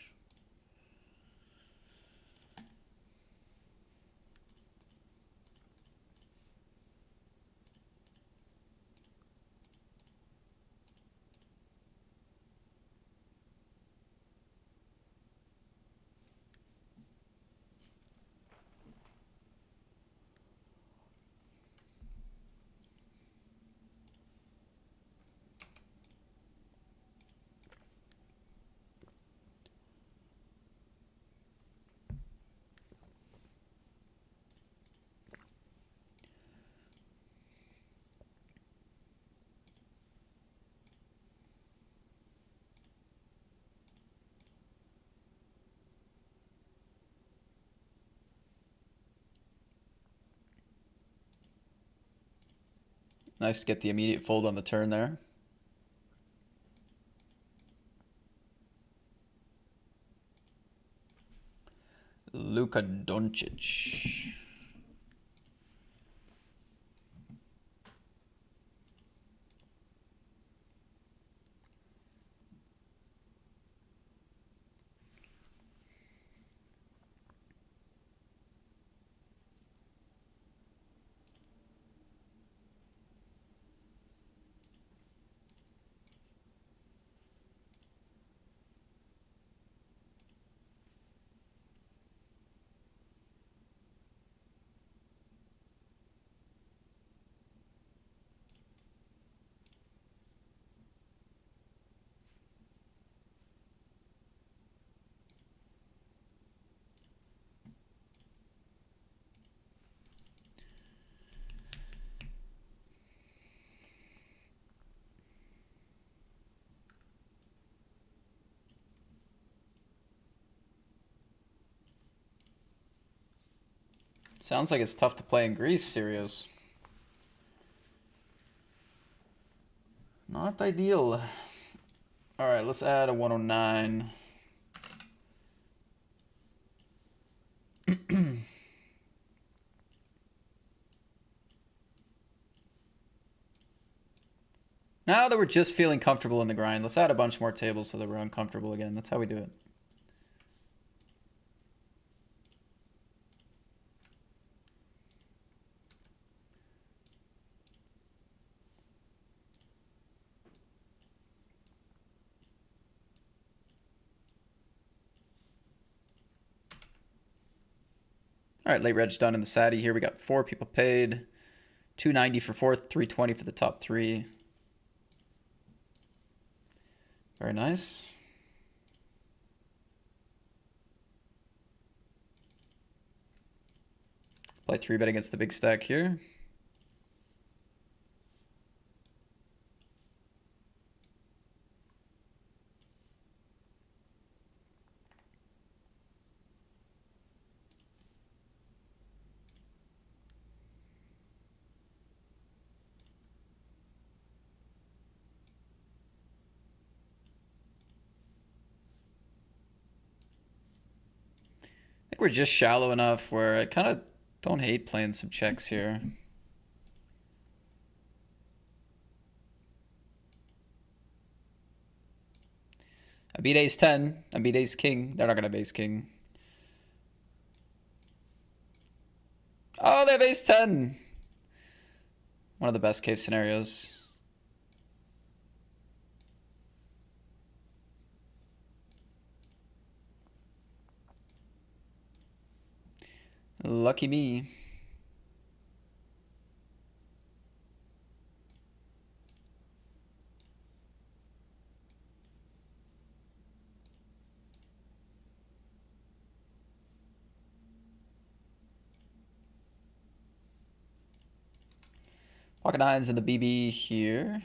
Nice to get the immediate fold on the turn there. Luka Doncic. Sounds like it's tough to play in Greece, Sirius. Not ideal. All right, let's add a 109. Now that we're just feeling comfortable in the grind, let's add a bunch more tables so that we're uncomfortable again. That's how we do it. All right, late reg done in the Sadie here. We got 4 people paid. 290 for fourth, 320 for the top 3. Very nice. Play 3-bet against the big stack here. I think we're just shallow enough where I kind of don't hate playing some checks here. I beat ace 10. I beat ace king. They're not going to have ace king. Oh, they have ace 10. One of the best case scenarios. Lucky me. Pocket nines in the BB here.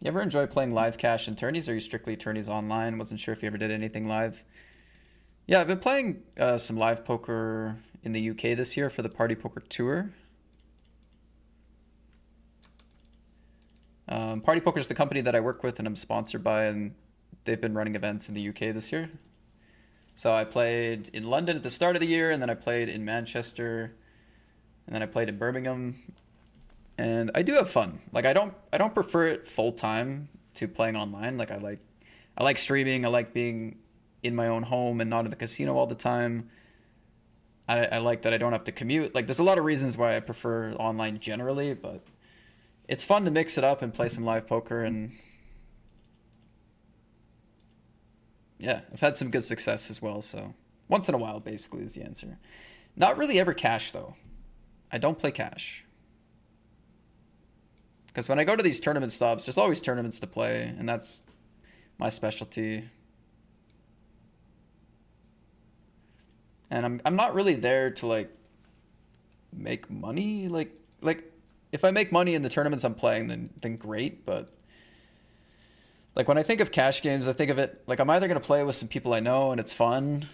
You ever enjoy playing live cash and tourneys, or are you strictly tourneys online? Wasn't sure if you ever did anything live. Yeah, I've been playing some live poker in the UK this year for the Party Poker Tour. Party Poker is the company that I work with and I'm sponsored by, and they've been running events in the UK this year. So I played in London at the start of the year, and then I played in Manchester, and then I played in Birmingham. And I do have fun. Like I don't prefer it full time to playing online. Like I like streaming. I like being in my own home and not in the casino all the time. I like that I don't have to commute. Like there's a lot of reasons why I prefer online generally, but it's fun to mix it up and play some live poker. And yeah, I've had some good success as well. So once in a while basically is the answer. Not really ever cash though. I don't play cash. Because when I go to these tournament stops, there's always tournaments to play, and that's my specialty. And I'm not really there to like make money. Like if I make money in the tournaments I'm playing, then great. But like when I think of cash games, I think of it like I'm either gonna play with some people I know and it's fun.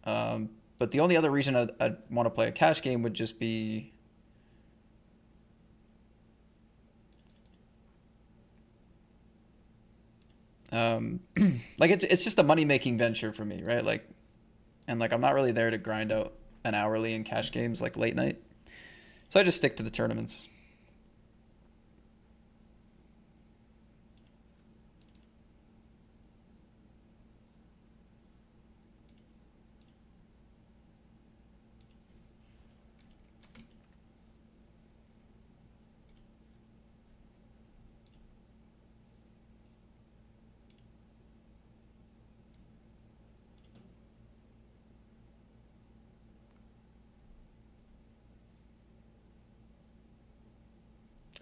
But the only other reason I'd want to play a cash game would just be like it's just a money making venture for me, right? Like, and like I'm not really there to grind out an hourly in cash games like late night, so I just stick to the tournaments.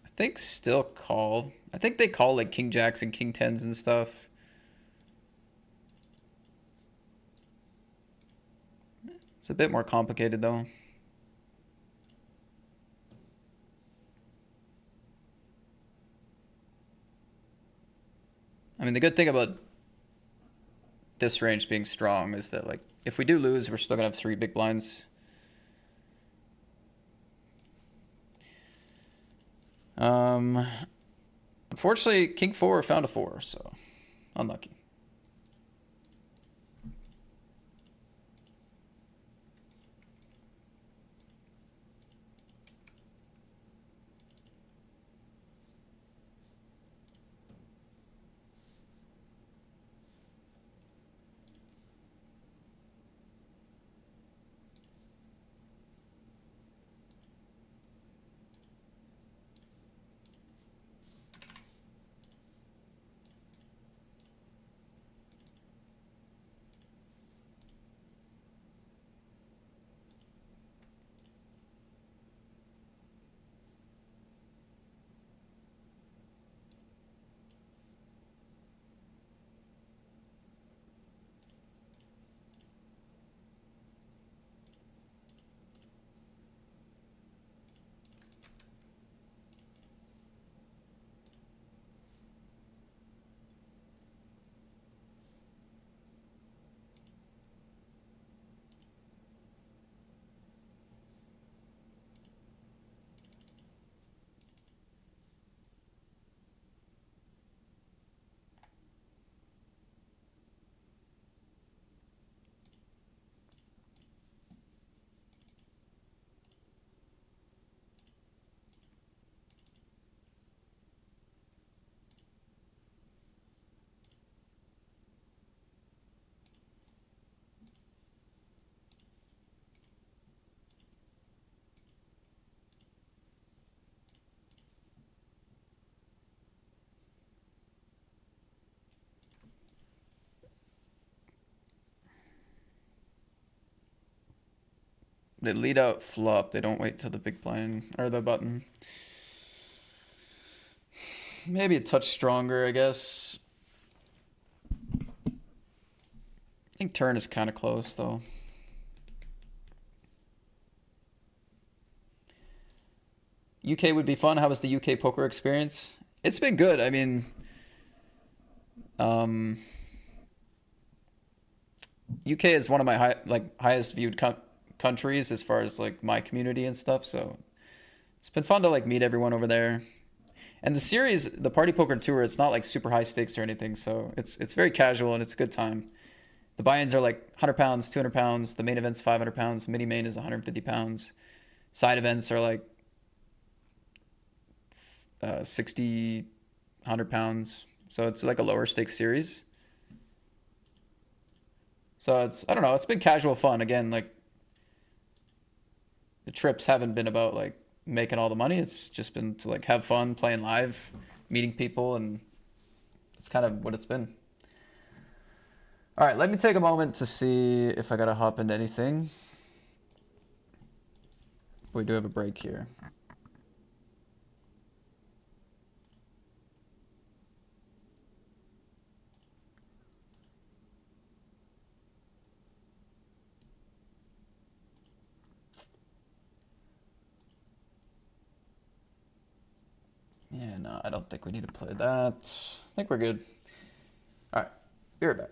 I think still call. I think they call like king jacks and king tens and stuff. It's a bit more complicated though. I mean, the good thing about this range being strong is that like if we do lose, we're still gonna have 3 big blinds. Unfortunately, king 4 found a 4, so unlucky. They lead out flop. They don't wait till the big blind or the button. Maybe a touch stronger, I guess. I think turn is kind of close though. UK would be fun. How was the UK poker experience? It's been good. I mean, UK is one of my highest viewed countries as far as like my community and stuff. So it's been fun to like meet everyone over there. And the series, the Party Poker Tour, it's not like super high stakes or anything. So it's very casual and it's a good time. The buy-ins are like 100 pounds, 200 pounds. The main event's 500 pounds. Mini main is 150 pounds. Side events are like 60, 100 pounds. So it's like a lower stakes series. So I don't know, it's been casual fun. Again, like the trips haven't been about like making all the money. It's just been to like have fun, playing live, meeting people, and it's kind of what it's been. All right, let me take a moment to see if I gotta hop into anything. We do have a break here. no, I don't think we need to play that. I think we're good. All right, be right back.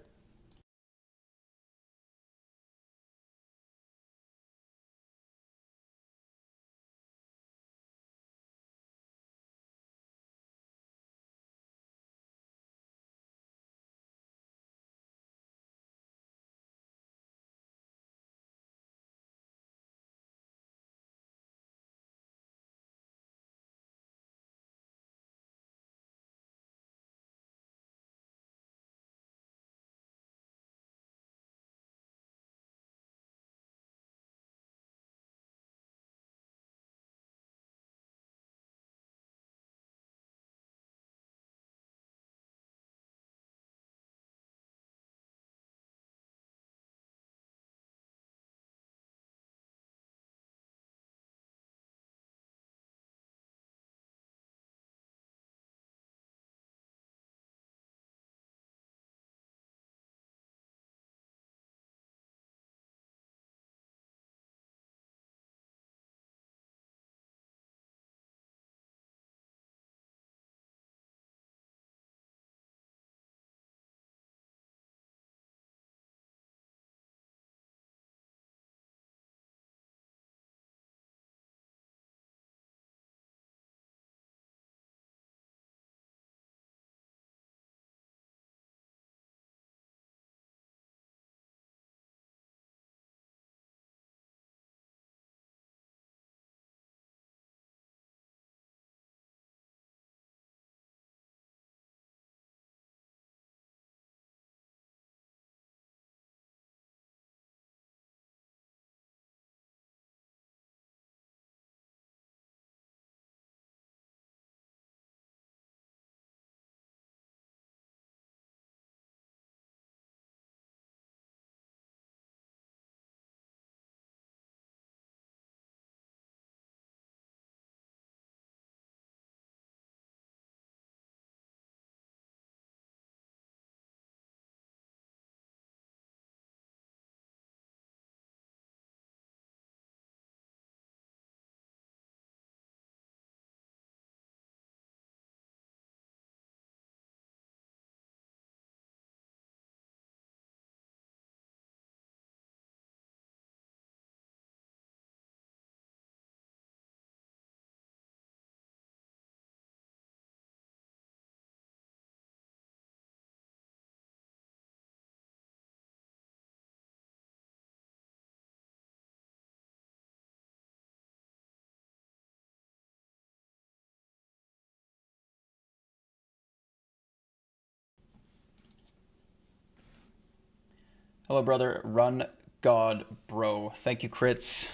Hello, brother. Run God, bro. Thank you, crits.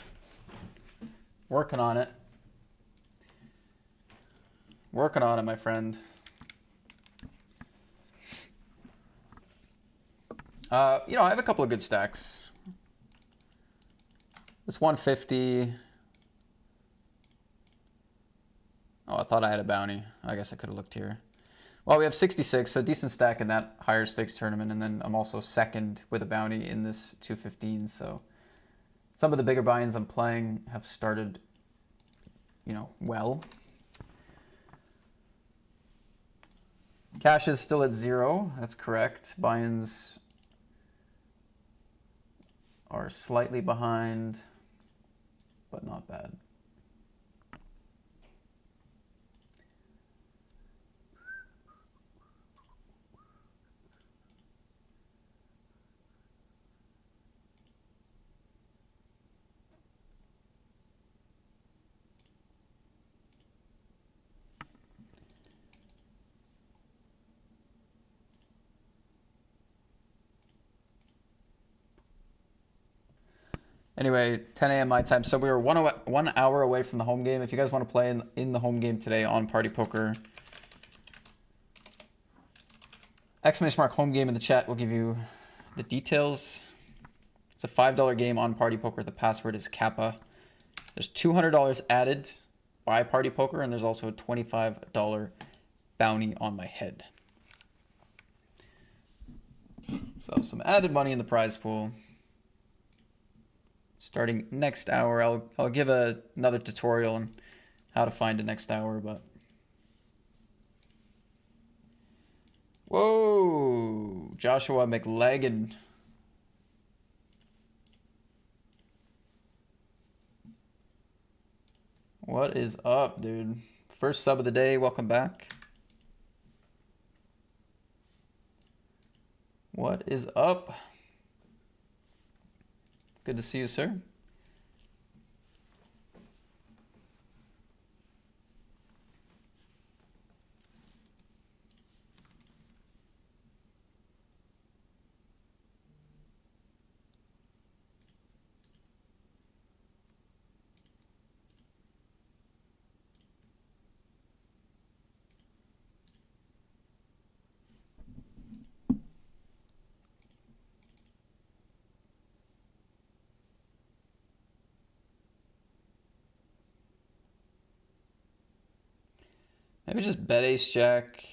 Working on it. Working on it, my friend. I have a couple of good stacks. This 150. Oh, I thought I had a bounty. I guess I could have looked here. Well, we have 66, so decent stack in that higher stakes tournament, and then I'm also second with a bounty in this 215, so some of the bigger buy-ins I'm playing have started, well. Cash is still at 0, that's correct. Buy-ins are slightly behind, but not bad. Anyway, 10 a.m. my time. So we were 1 hour away from the home game. If you guys want to play in the home game today on Party Poker, !mark home game in the chat will give you the details. It's a $5 game on Party Poker. The password is Kappa. There's $200 added by Party Poker, and there's also a $25 bounty on my head. So some added money in the prize pool. Starting next hour, I'll give another tutorial on how to find a next hour, but Joshua McLagan. What is up, dude? First sub of the day. Welcome back. What is up? Good to see you, sir. Maybe just bet ace jack.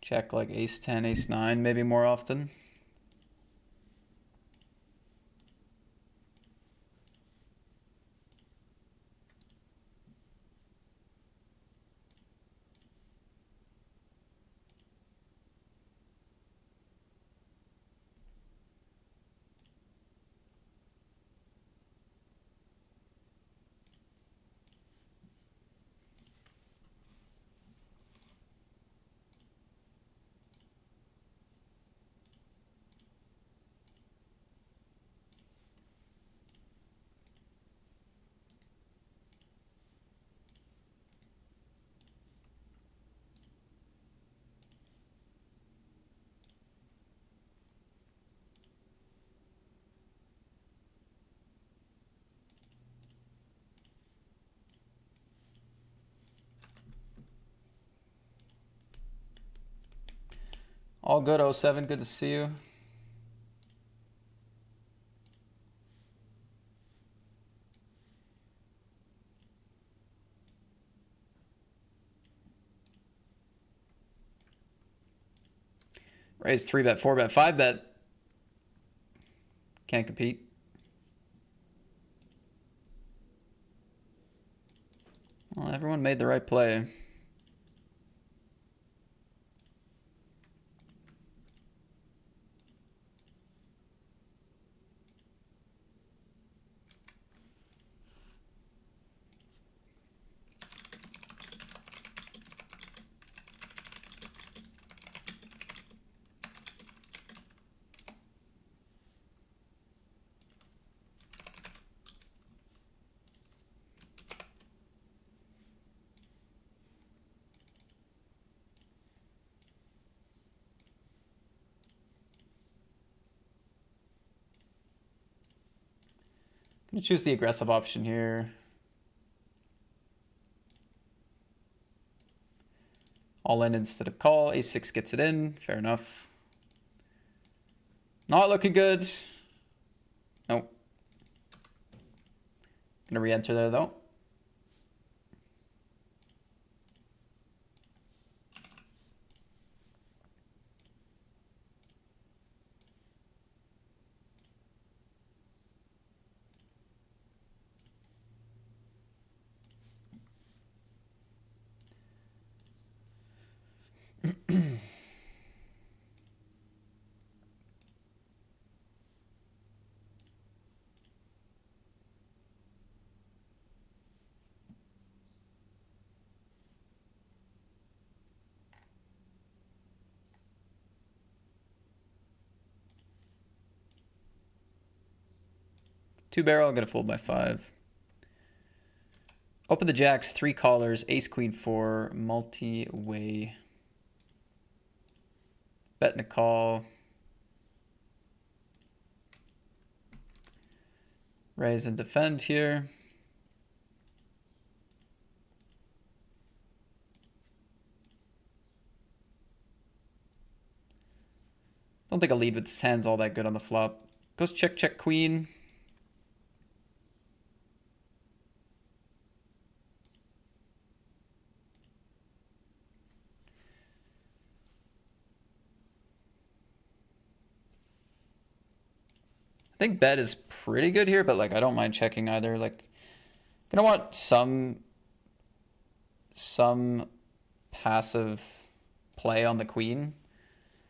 Check like ace 10, ace 9 maybe more often. All good, 07. Good to see you. Raise 3-bet, 4-bet, 5-bet. Can't compete. Well, everyone made the right play. I'm gonna choose the aggressive option here. All in instead of call. Ace 6 gets it in. Fair enough. Not looking good. Nope. Gonna re-enter there though. Two barrel, gonna fold by 5. Open the jacks, 3 callers, ace, queen, 4, multi-way. Bet and a call. Raise and defend here. Don't think a lead with his hand's all that good on the flop. Goes check, check, queen. I think bet is pretty good here, but like I don't mind checking either. Like, gonna want some passive play on the queen.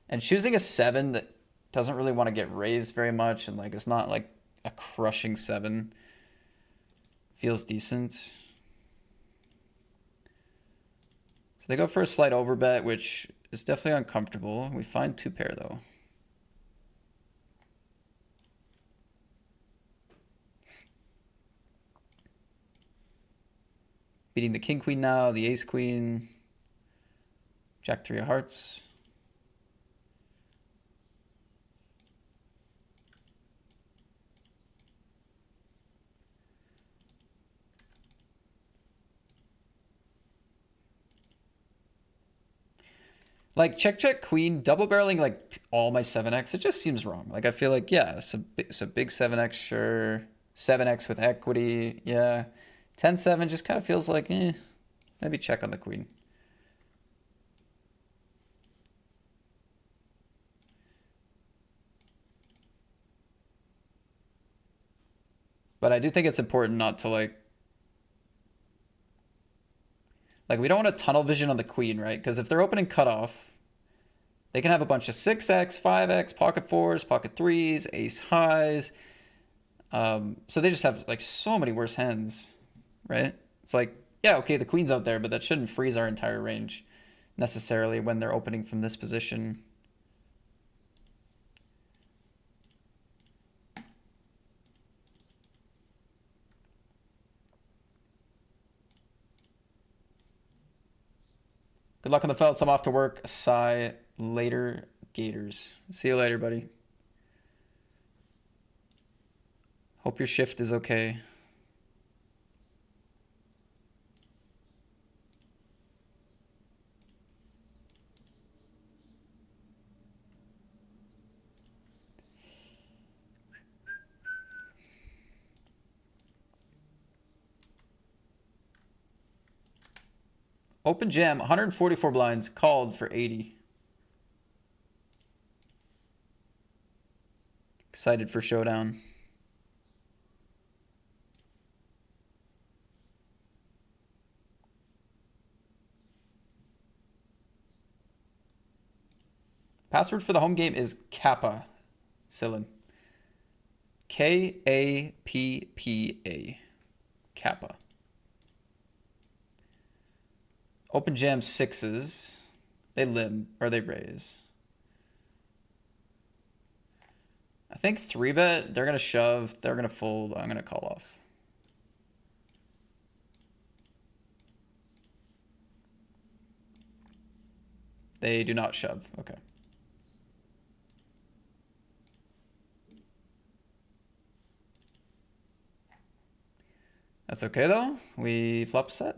And choosing a 7 that doesn't really want to get raised very much and like it's not like a crushing 7 feels decent. So they go for a slight overbet, which is definitely uncomfortable. We find 2 pair though. Beating the king queen now, the ace queen, jack 3 of hearts. Like check queen, double barreling like all my 7x, it just seems wrong. Like I feel like, yeah, so big 7x, sure. 7x with equity, yeah. 10-7 just kind of feels like, maybe check on the queen. But I do think it's important not to like we don't want to tunnel vision on the queen, right? Because if they're opening cutoff, they can have a bunch of 6x, 5x, pocket 4s, pocket 3s, ace highs. So they just have like so many worse hands, right? It's like, yeah, okay, the queen's out there, but that shouldn't freeze our entire range necessarily when they're opening from this position. Good luck on the felts. I'm off to work. Sigh later, Gators. See you later, buddy. Hope your shift is okay. Open jam, 144 blinds, called for 80. Excited for showdown. Password for the home game is Kappa, Cyllin. Kappa. Kappa. Open jam 6s. They limp, or they raise. I think 3-bet, they're going to shove, they're going to fold, I'm going to call off. They do not shove, okay. That's okay though, we flop set.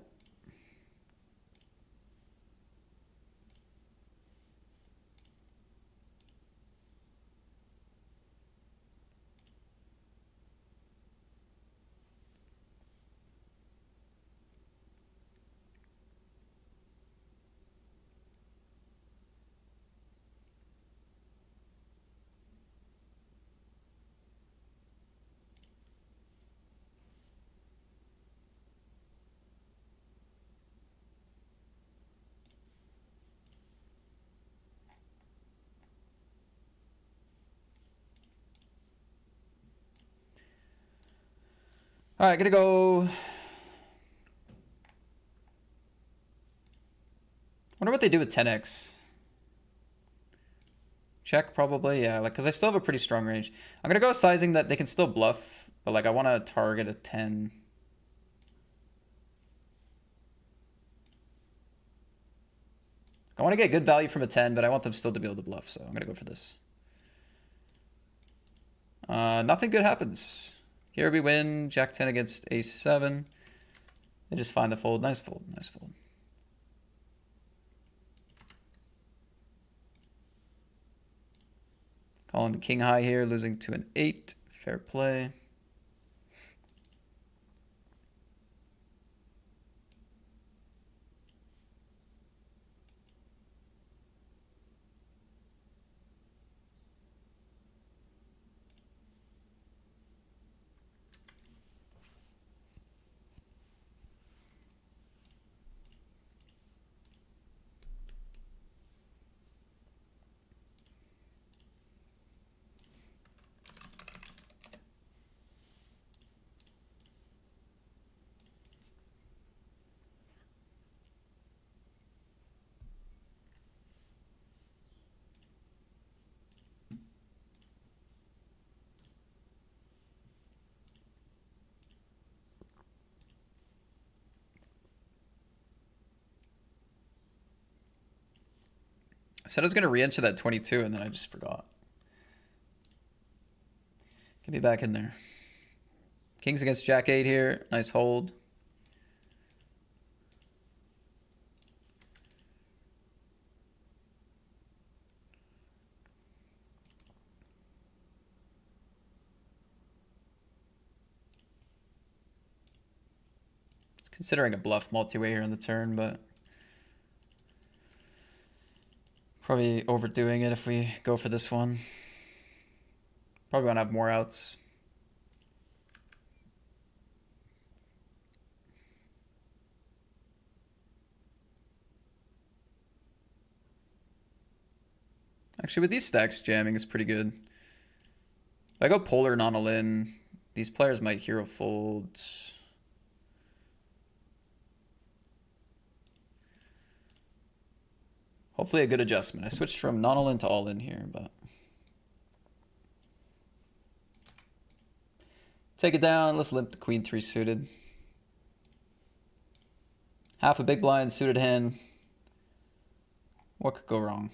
All right, gonna go. Wonder what they do with 10x. Check probably, yeah, like because I still have a pretty strong range. I'm gonna go sizing that they can still bluff, but like I want to target a 10. I want to get good value from a 10, but I want them still to be able to bluff, so I'm gonna go for this. Nothing good happens. Here we win, Jack 10 against Ace 7. They just find the fold. Nice fold, nice fold. Calling the king high here, losing to an 8. Fair play. said I was going to re-enter that 22 and then I just forgot. Get me back in there. Kings against Jack 8 here. Nice hold. Considering a bluff multi-way here on the turn, but probably overdoing it if we go for this one. Probably want to have more outs. Actually, with these stacks, jamming is pretty good. If I go polar non all-in, these players might hero fold. Hopefully a good adjustment. I switched from non all-in to all-in here, but take it down. Let's limp the queen 3 suited. Half a big blind, suited hand. What could go wrong?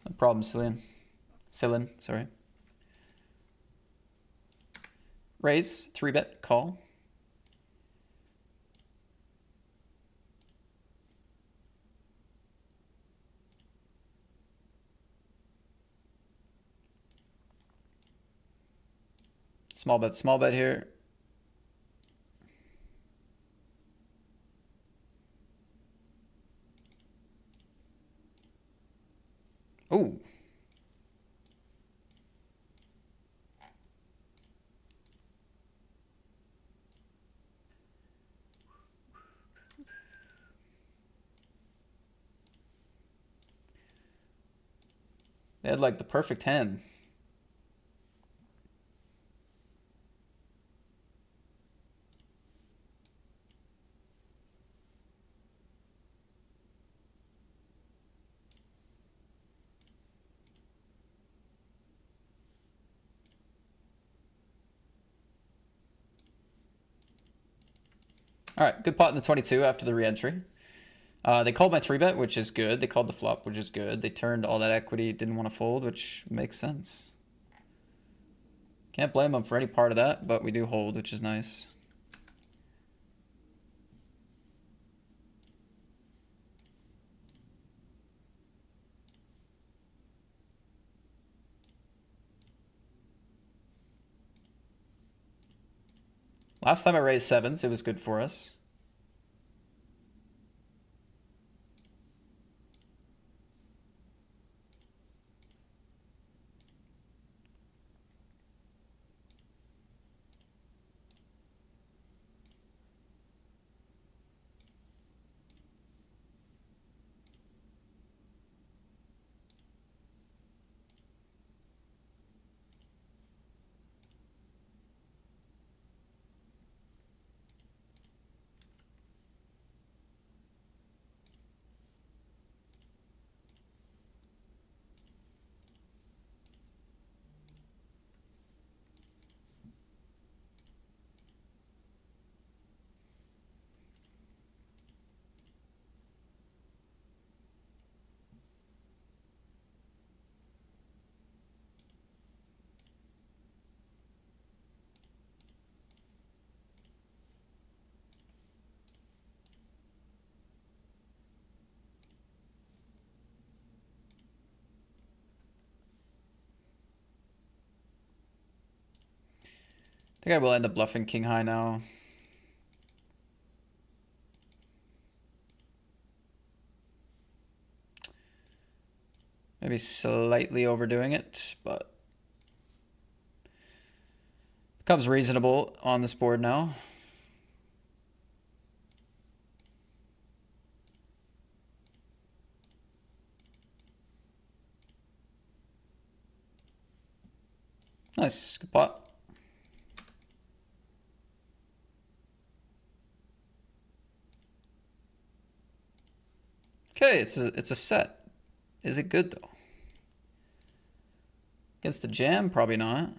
No problem, Cylin, sorry. Raise, 3-bet, call. Small bet here. Ooh. They had like the perfect hand. All right, good pot in the 22 after the re-entry. They called my 3-bet, which is good. They called the flop, which is good. They turned all that equity, didn't want to fold, which makes sense. Can't blame them for any part of that, but we do hold, which is nice. Last time I raised 7s, it was good for us. I think I will end up bluffing king high now. Maybe slightly overdoing it, but becomes reasonable on this board now. Nice, good pot. Okay, it's a set. Is it good though? Against the jam, probably not.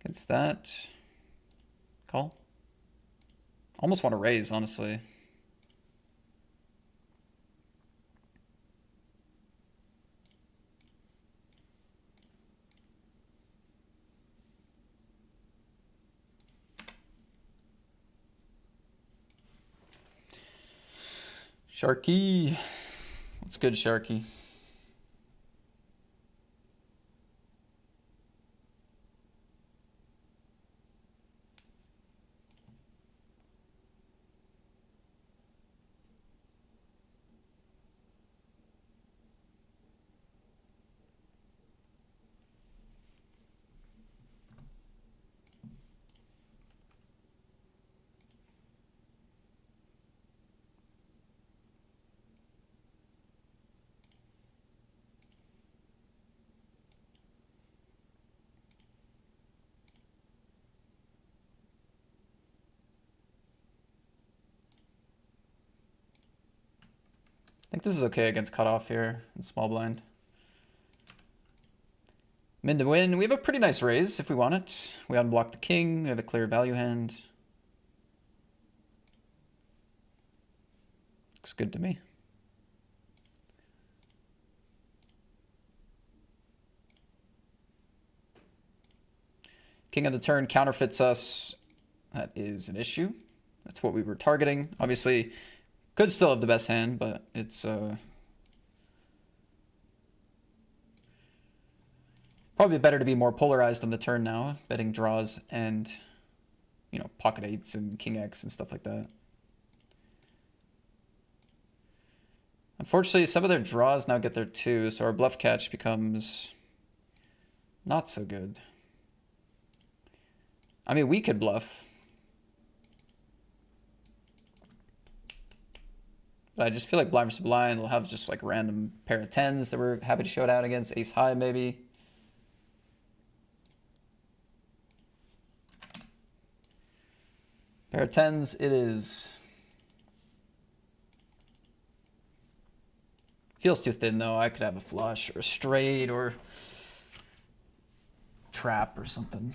Against that. Call. Almost want to raise, honestly. Sharky. What's good, Sharky? I think this is okay against cutoff here in small blind. Min to win. We have a pretty nice raise if we want it. We unblock the king. We have a clear value hand. Looks good to me. King of the turn counterfeits us. That is an issue. That's what we were targeting. Obviously, could still have the best hand, but it's probably better to be more polarized on the turn now, betting draws and, you know, pocket eights and king X and stuff like that. Unfortunately, some of their draws now get there too, so our bluff catch becomes not so good. I mean, we could bluff. But I just feel like blind versus blind will have just like random pair of tens that we're happy to show it out against. Ace high, maybe. Pair of tens, it is. Feels too thin though. I could have a flush or a straight or trap or something.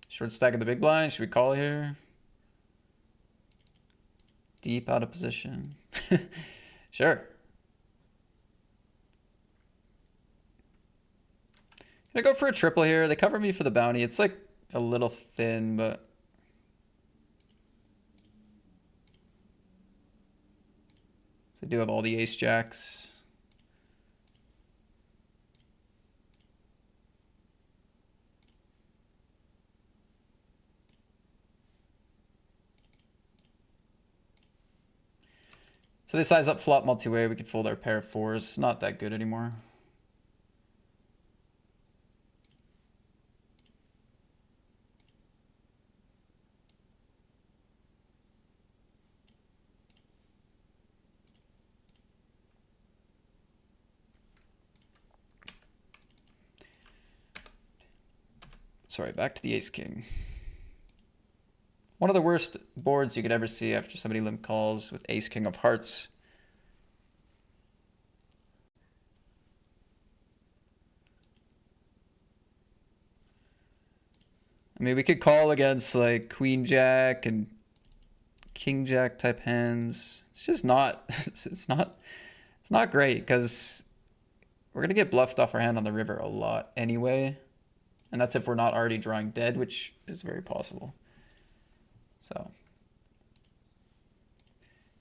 Short stack of the big blind. Should we call here? Deep out of position. Sure. Gonna go for a triple here. They cover me for the bounty. It's like a little thin, but they do have all the ace jacks. So they size up flop multi-way. We could fold our pair of fours. It's not that good anymore. Sorry, back to the ace king. One of the worst boards you could ever see after somebody limp calls with ace king of hearts. I mean, we could call against like queen jack and king jack type hands. It's just not, it's not great because we're gonna get bluffed off our hand on the river a lot anyway. And that's if we're not already drawing dead, which is very possible. So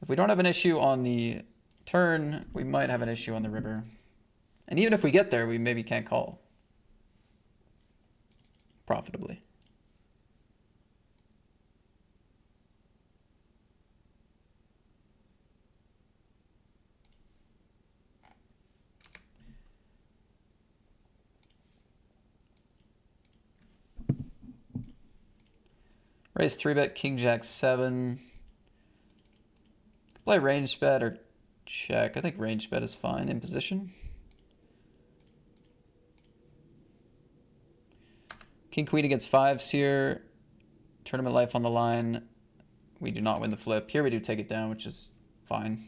if we don't have an issue on the turn, we might have an issue on the river. And even if we get there, we maybe can't call profitably. Raise 3-bet, king jack 7. Play range bet or Check. I think range bet is fine in position. King queen against fives here. Tournament life on the line. We do not win the flip. Here we do take it down, which is fine.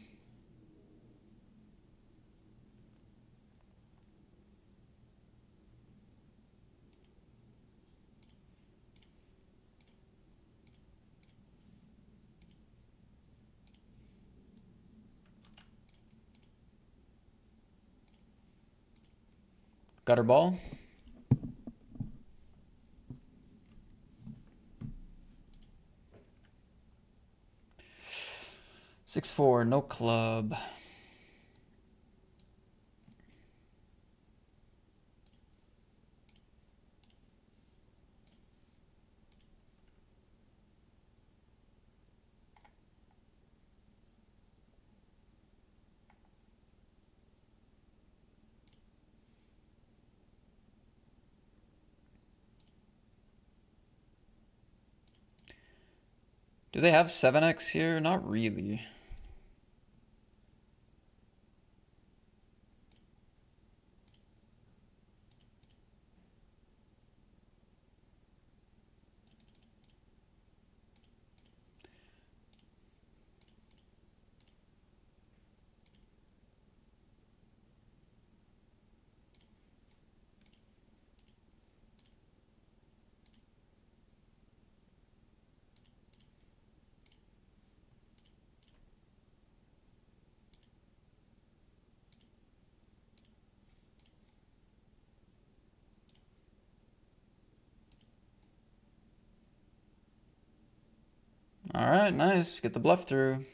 Gutter ball. Six four, no club. Do they have 7x here? Not really. All right, nice. Get the bluff through. I'm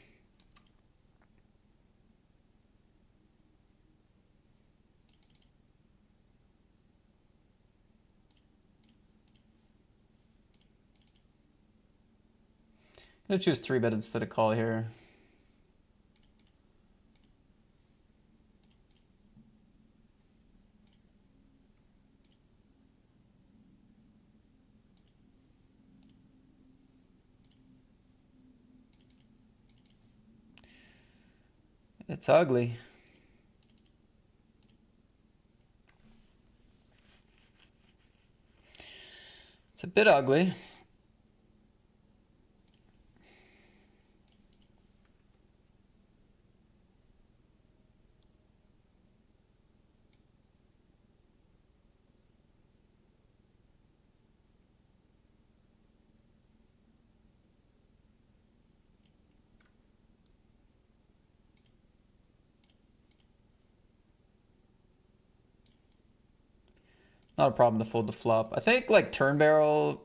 gonna choose 3-bet instead of call here. It's ugly. It's a bit ugly. Not a problem to fold the flop. I think like turn barrel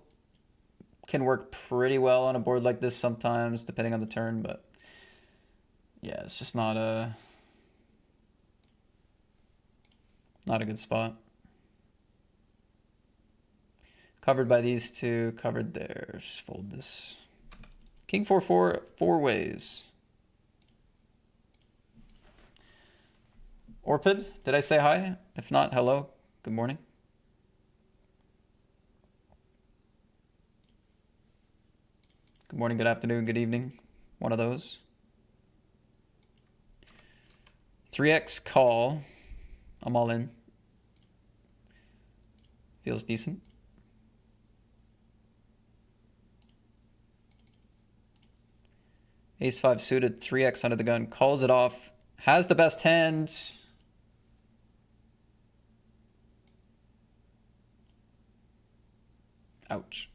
can work pretty well on a board like this sometimes, depending on the turn, but yeah, it's just not a good spot. Covered by these two, covered there. Just fold this. King 4-4, four ways. Orpid, did I say hi? If not, hello. Good morning. Good morning, good afternoon, good evening. One of those. 3x call. I'm all in. Feels decent. Ace 5 suited, 3x under the gun, calls it off. Has the best hand. Ouch.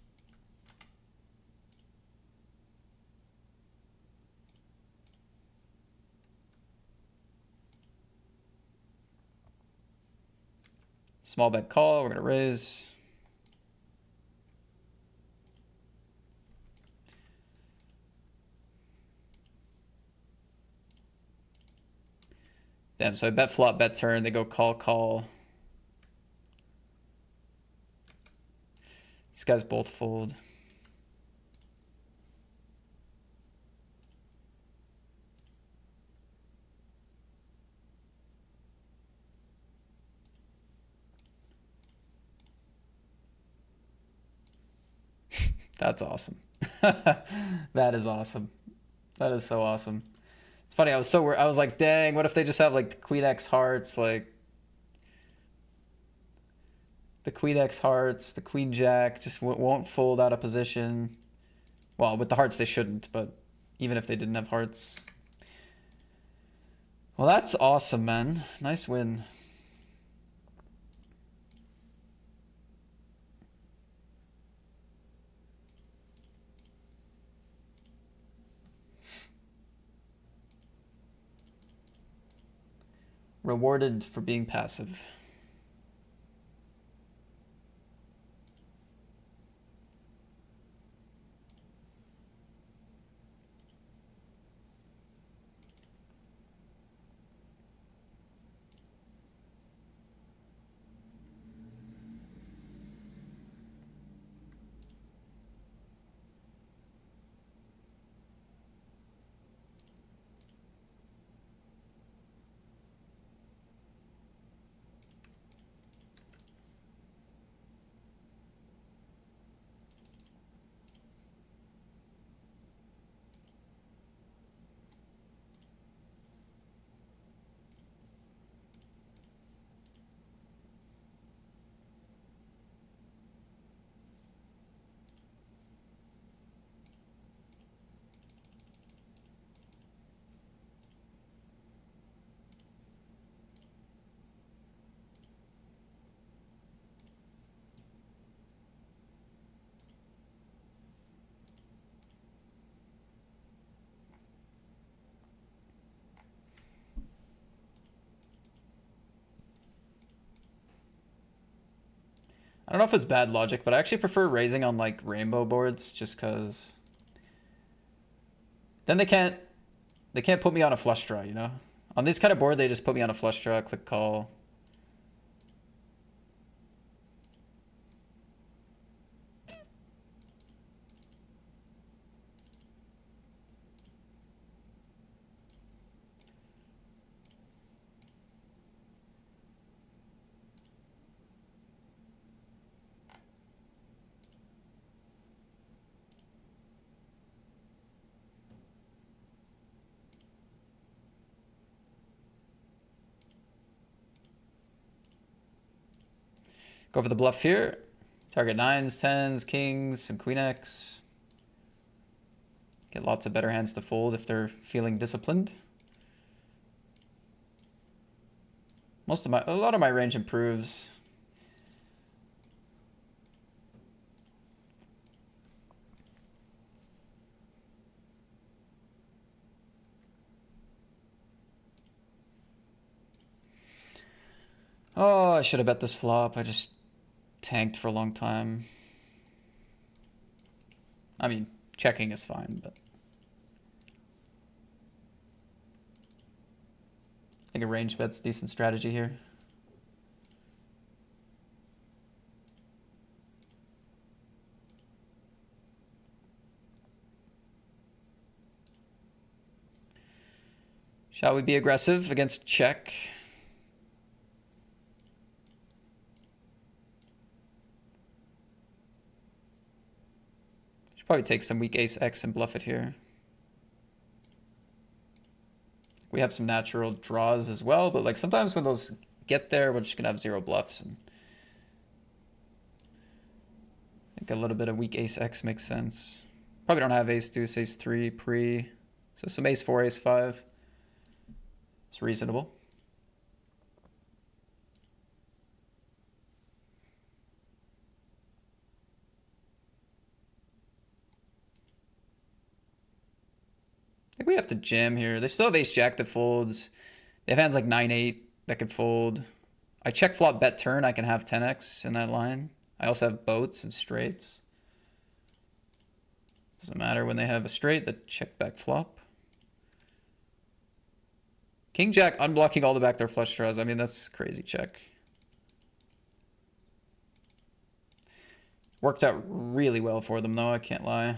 Small bet call, we're gonna raise. Damn, so I bet flop, bet turn, they go call, call. These guys both fold. That's awesome. That is awesome. That is so awesome. It's funny. I was like, dang, what if they just have like the Queen X hearts, like the Queen X hearts, the Queen Jack just won't fold out of position. Well, with the hearts they shouldn't, but even if they didn't have hearts. Well, that's awesome, man. Nice win. Rewarded for being passive. I don't know if it's bad logic, but I actually prefer raising on like rainbow boards just because then they can't put me on a flush draw, you know? On this kind of board, they just put me on a flush draw, click call. Go for the bluff here. Target 9s, 10s, kings, some queen X. Get lots of better hands to fold if they're feeling disciplined. A lot of my range improves. Oh, I should have bet this flop. I just tanked for a long time. I mean, checking is fine, but I think a range bet's a decent strategy here. Shall we be aggressive against check? Should probably take some weak ace X and bluff it here. We have some natural draws as well, but like sometimes when those get there, we're just gonna have zero bluffs. And I think a little bit of weak ace X makes sense. Probably don't have ace deuce, ace three pre. So some ace four, ace five. It's reasonable. I think we have to jam here. They still have ace jack that folds. They have hands like 9-8 that could fold. I check flop bet turn. I can have 10x in that line. I also have boats and straights. Doesn't matter when they have a straight, the check back flop. King jack unblocking all the backdoor flush draws. I mean, that's crazy check. Worked out really well for them though, I can't lie.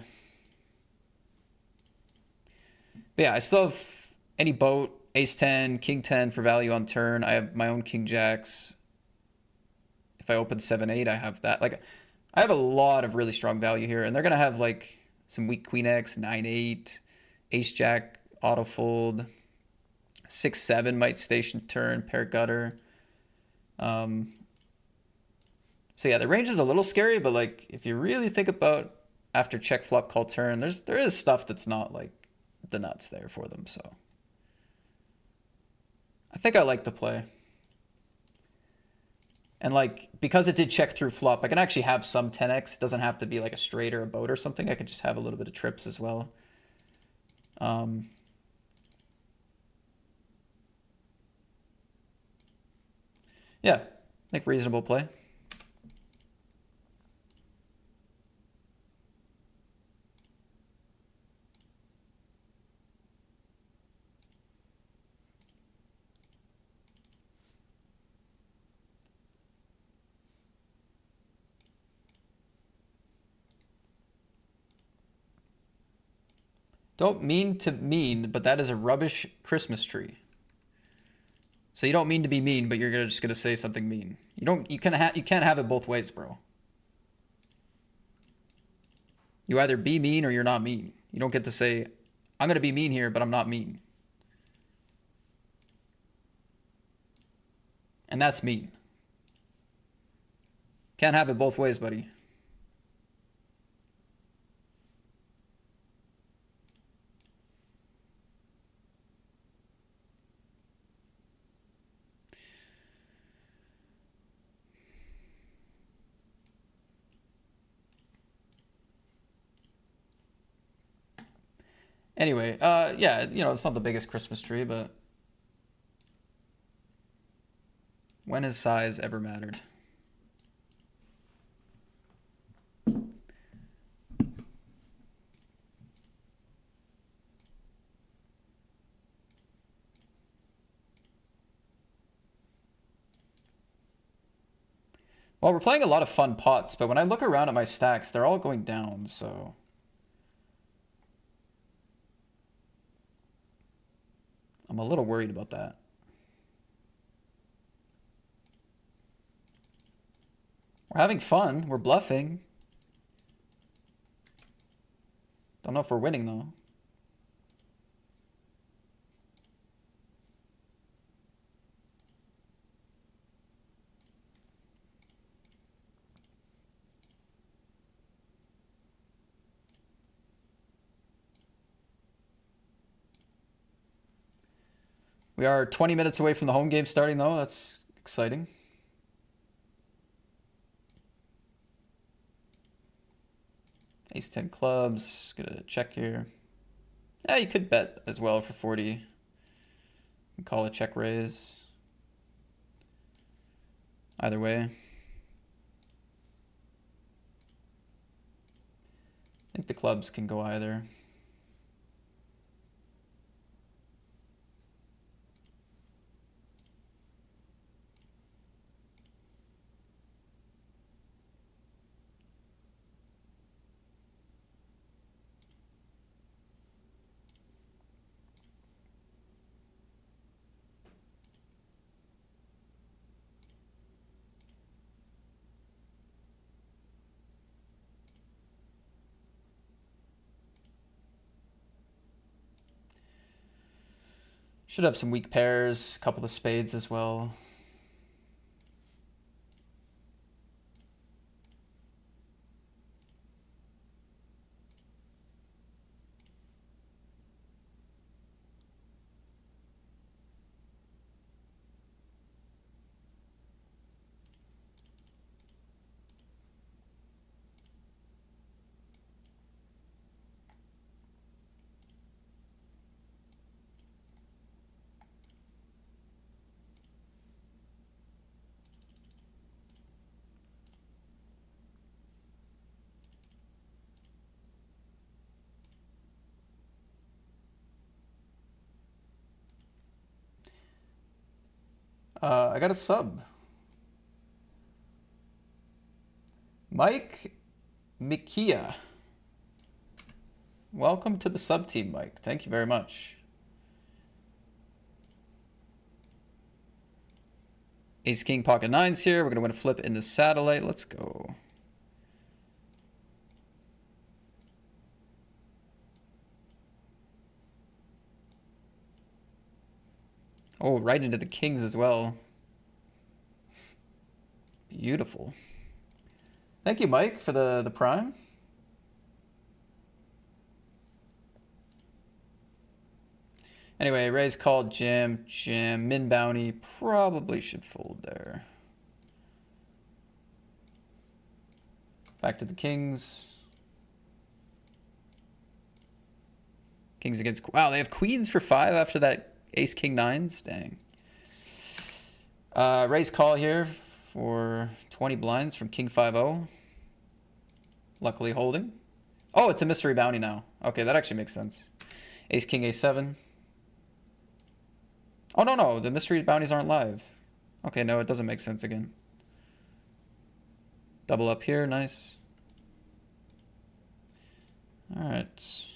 But yeah, I still have any boat, ace 10, king 10 for value on turn. I have my own king jacks. If I open 7-8, I have that. Like, I have a lot of really strong value here, and they're gonna have like some weak queen X, 9-8, ace jack auto fold. 6-7 might station turn, pair gutter. So yeah, the range is a little scary, but like if you really think about after check flop call turn, there is stuff that's not like the nuts there for them. So I think I like the play. And like, because it did check through flop, I can actually have some 10x. It doesn't have to be like a straight or a boat or something. I could just have a little bit of trips as well. Yeah, I think reasonable play. Don't mean to mean, but that is a rubbish Christmas tree. So you don't mean to be mean, but you're just gonna say something mean. You can't have it both ways, bro. You either be mean or you're not mean. You don't get to say, I'm gonna be mean here, but I'm not mean. And that's mean. Can't have it both ways, buddy. Anyway, yeah, you know, it's not the biggest Christmas tree, but when has size ever mattered? Well, we're playing a lot of fun pots, but when I look around at my stacks, they're all going down, so I'm a little worried about that. We're having fun. We're bluffing. Don't know if we're winning, though. We are 20 minutes away from the home game starting, though. That's exciting. Ace 10 clubs. Gonna check here. Yeah, you could bet as well for 40. And call a check raise. Either way. I think the clubs can go either. Should have some weak pairs, a couple of spades as well. I got a sub. Mike Mikia. Welcome to the sub team, Mike. Thank you very much. Ace King pocket nines here. We're gonna win a flip in the satellite. Let's go. Oh, right into the kings as well. Beautiful. Thank you, Mike, for the prime. Anyway, raise call, jam, min bounty. Probably should fold there. Back to the kings. Kings against... Wow, they have queens for 5 after that ace, king, 9s. Dang. Raise call here for 20 blinds from king 5-0. Luckily holding. Oh, it's a mystery bounty now. Okay, that actually makes sense. Ace, king, a7. Oh, no. The mystery bounties aren't live. Okay, no, it doesn't make sense again. Double up here. Nice. All right.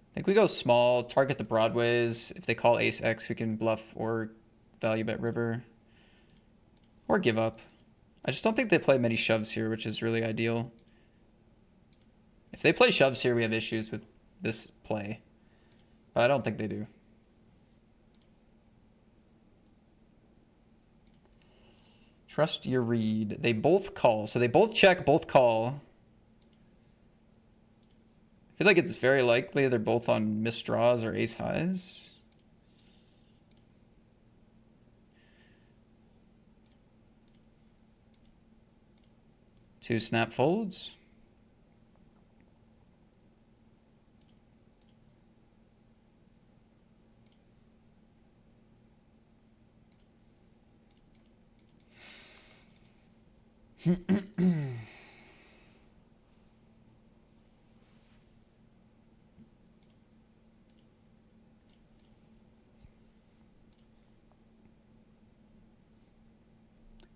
I think we go small, target the broadways. If they call ace X, we can bluff or value bet river. Or give up. I just don't think they play many shoves here, which is really ideal. If they play shoves here, we have issues with this play. But I don't think they do. Trust your read. They both call. So they both check, both call. I feel like it's very likely they're both on missed draws or ace highs. Two snap folds.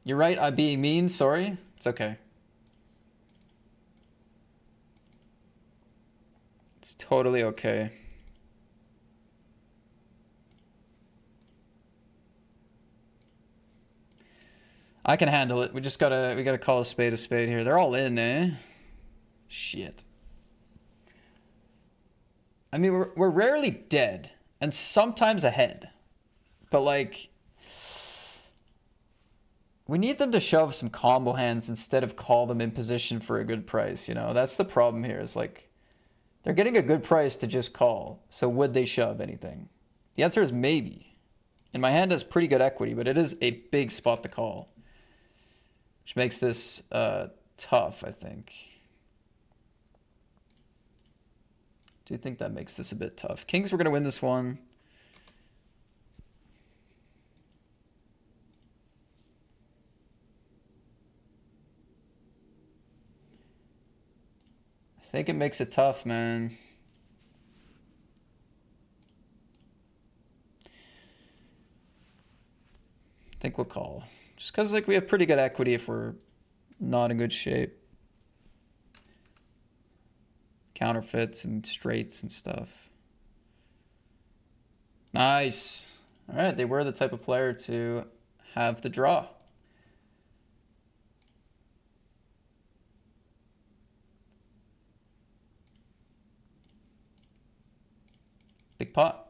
You're right, I'm being mean, sorry. It's okay. It's totally okay. I can handle it. We gotta call a spade here. They're all in, eh? Shit. I mean, we're rarely dead and sometimes ahead. But like, we need them to shove some combo hands instead of call them in position for a good price, you know? That's the problem here, is like, they're getting a good price to just call. So would they shove anything? The answer is maybe. And my hand has pretty good equity, but it is a big spot to call. Which makes this tough, I think. Do you think that makes this a bit tough? Kings, we're going to win this one. I think it makes it tough, man. I think we'll call. Just because like we have pretty good equity if we're not in good shape. Counterfeits and straights and stuff. Nice. All right, they were the type of player to have the draw. Big pot.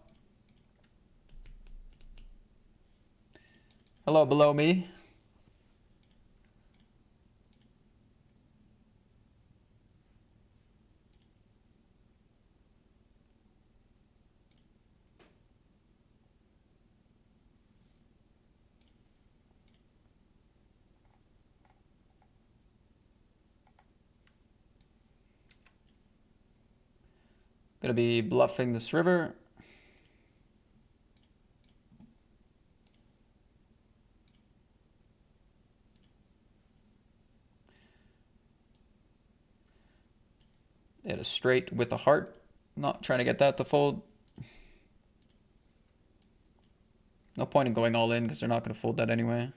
Hello, below me. Gonna be bluffing this river. They had a straight with a heart. Not trying to get that to fold. No point in going all in because they're not going to fold that anyway.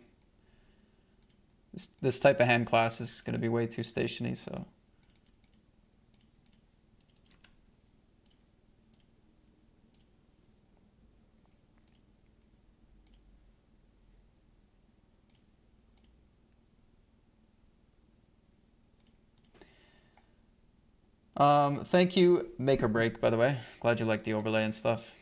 This type of hand class is going to be way too stationy, so. Thank you, Make or Break, by the way. Glad you like the overlay and stuff.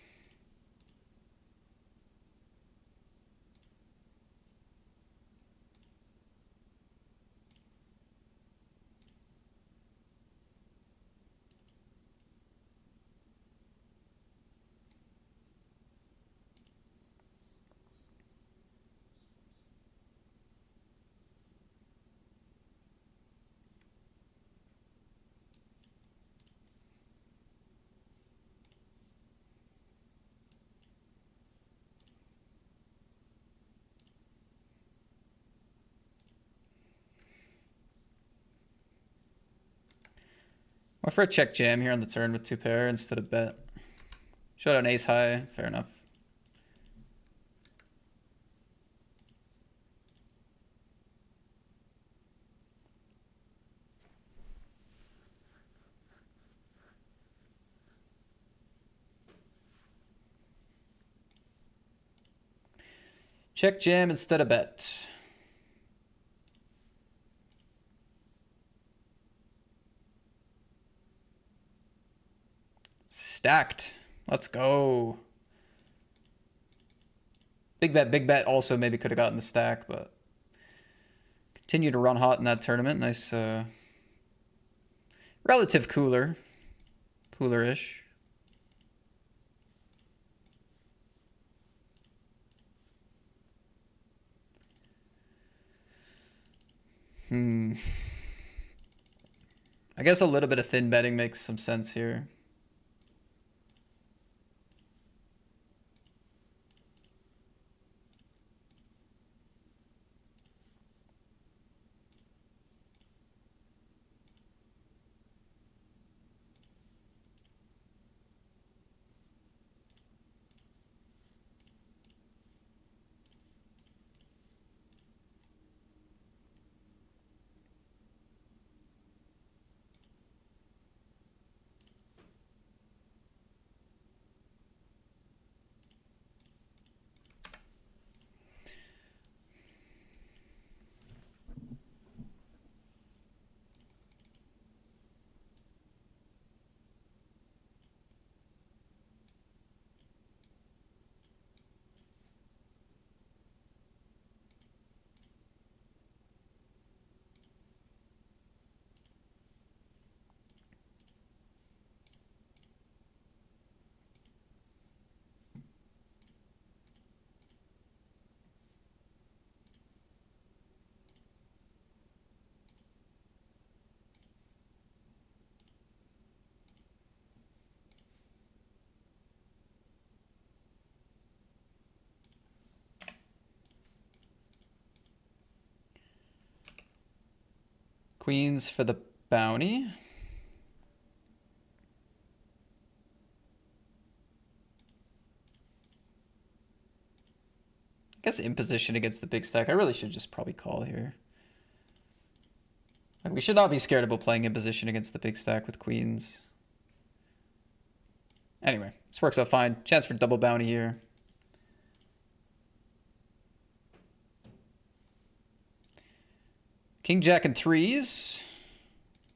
Went for a check jam here on the turn with 2 pair instead of bet. Showed an ace high, fair enough. Check jam instead of bet. Stacked. Let's go. Big bet also maybe could have gotten the stack, but continue to run hot in that tournament. Nice relative cooler-ish. I guess a little bit of thin betting makes some sense here. Queens for the bounty. I guess imposition against the big stack. I really should just probably call here. Like, we should not be scared about playing imposition against the big stack with queens. Anyway, this works out fine. Chance for double bounty here. King, jack, and threes.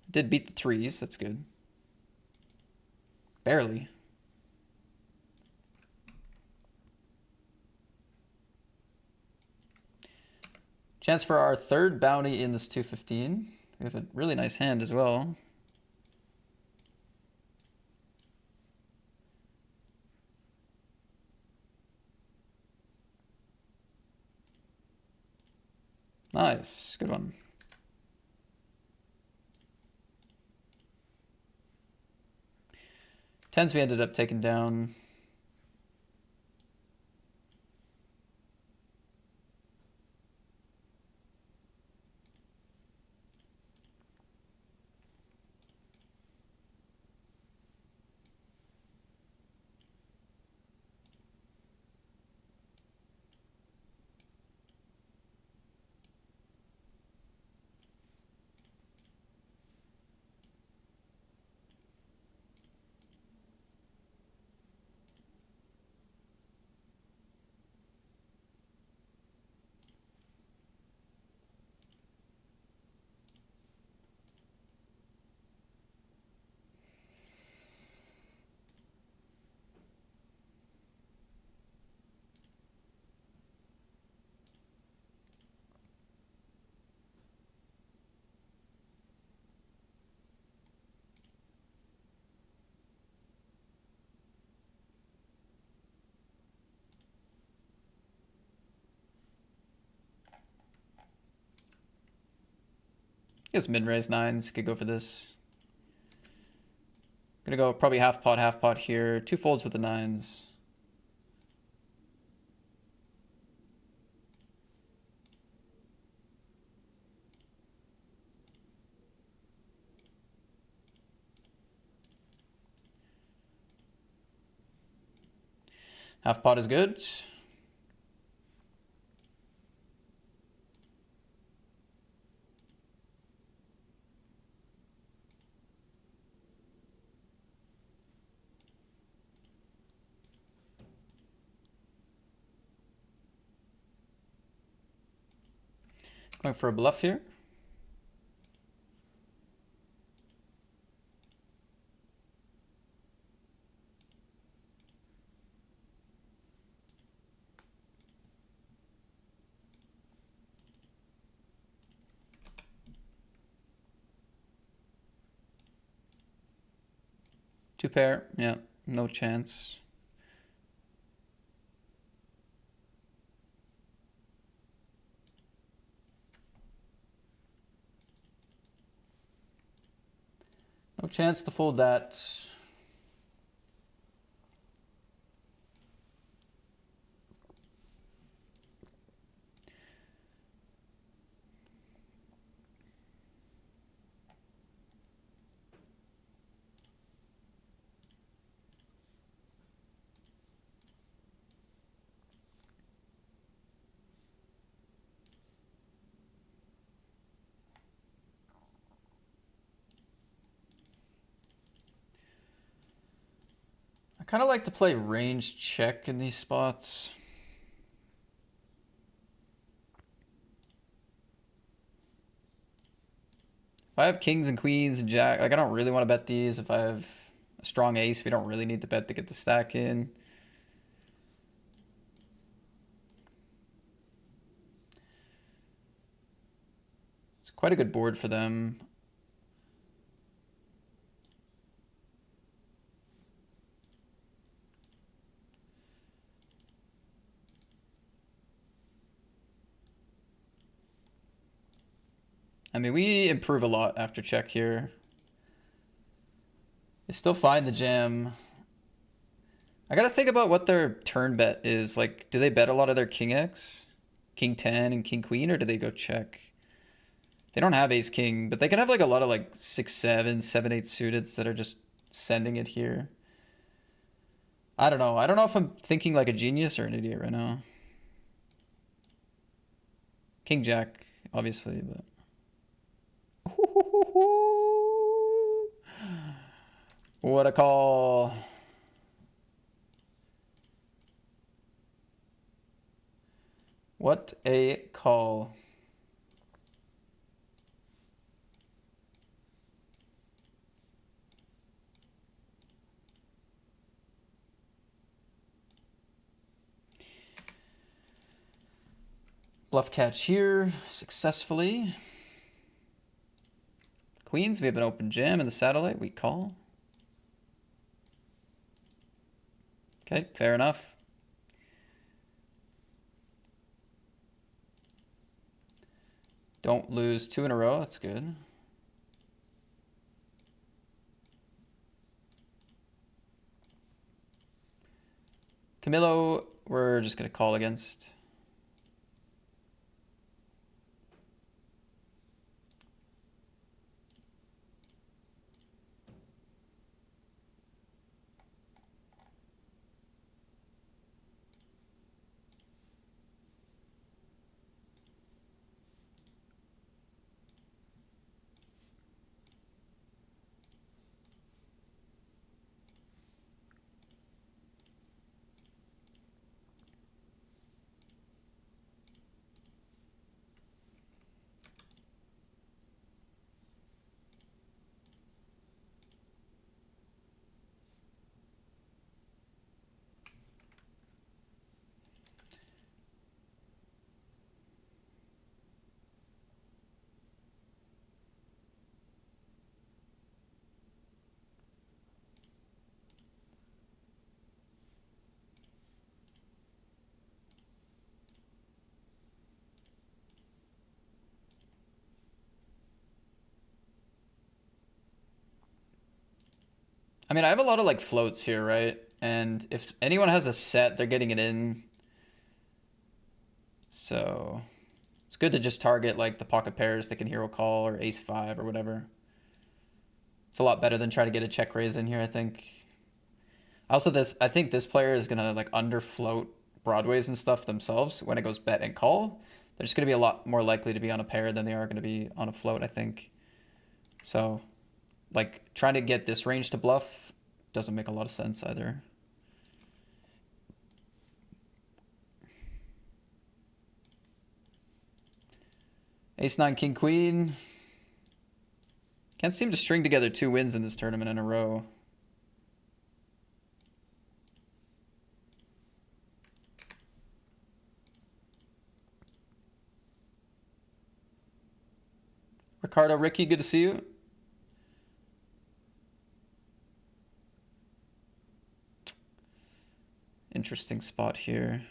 Did beat the threes. That's good. Barely. Chance for our third bounty in this 215. We have a really nice hand as well. Nice. Good one. Tens we ended up taking down. I guess mid-raise nines could go for this. Gonna go probably half pot here. Two folds with the nines. Half pot is good. Going for a bluff here. Two pair, yeah, no chance. No chance to fold that. I kind of like to play range check in these spots. If I have kings and queens and jack, like I don't really want to bet these. If I have a strong ace, we don't really need to bet to get the stack in. It's quite a good board for them. I mean, we improve a lot after check here. They still find the jam. I gotta think about what their turn bet is. Like, do they bet a lot of their king X, king 10, and king queen, or do they go check? They don't have ace king, but they can have like a lot of like 6-7, 7-8 suiteds that are just sending it here. I don't know. I don't know if I'm thinking like a genius or an idiot right now. King jack, obviously, but. What a call. What a call. Bluff catch here successfully. Queens, we have an open jam in the satellite. We call. Okay, fair enough. Don't lose two in a row. That's good. Camilo, we're just going to call against. I mean, I have a lot of like floats here, right? And if anyone has a set, they're getting it in. So it's good to just target like the pocket pairs that can hero call or ace five or whatever. It's a lot better than trying to get a check raise in here, I think. Also, I think this player is gonna like underfloat broadways and stuff themselves when it goes bet and call. They're just gonna be a lot more likely to be on a pair than they are gonna be on a float, I think. So, like trying to get this range to bluff doesn't make a lot of sense either. Ace nine king queen. Can't seem to string together 2 wins in this tournament in a row. Ricardo, Ricky, good to see you. Interesting spot here.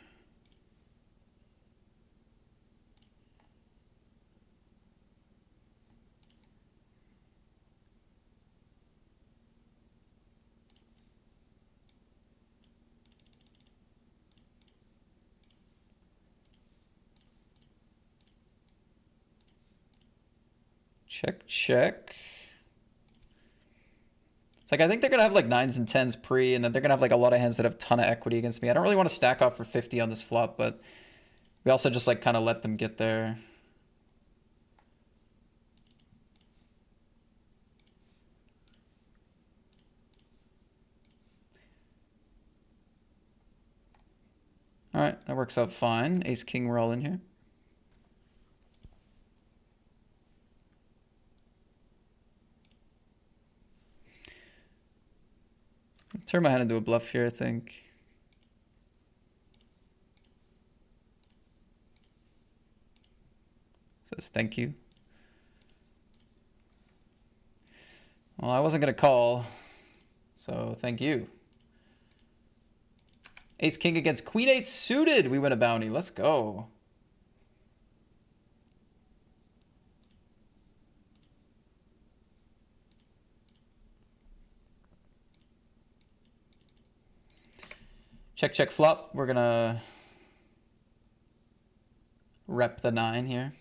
Check, check. It's like, I think they're going to have like 9s and 10s pre, and then they're going to have like a lot of hands that have a ton of equity against me. I don't really want to stack off for 50 on this flop, but we also just like kind of let them get there. All right, that works out fine. Ace, king, we're all in here. Turn my hand into a bluff here, I think. Says thank you. Well, I wasn't going to call, so thank you. Ace king against queen 8 suited. We win a bounty. Let's go. Check, check, flop. We're going to rep the 9 here.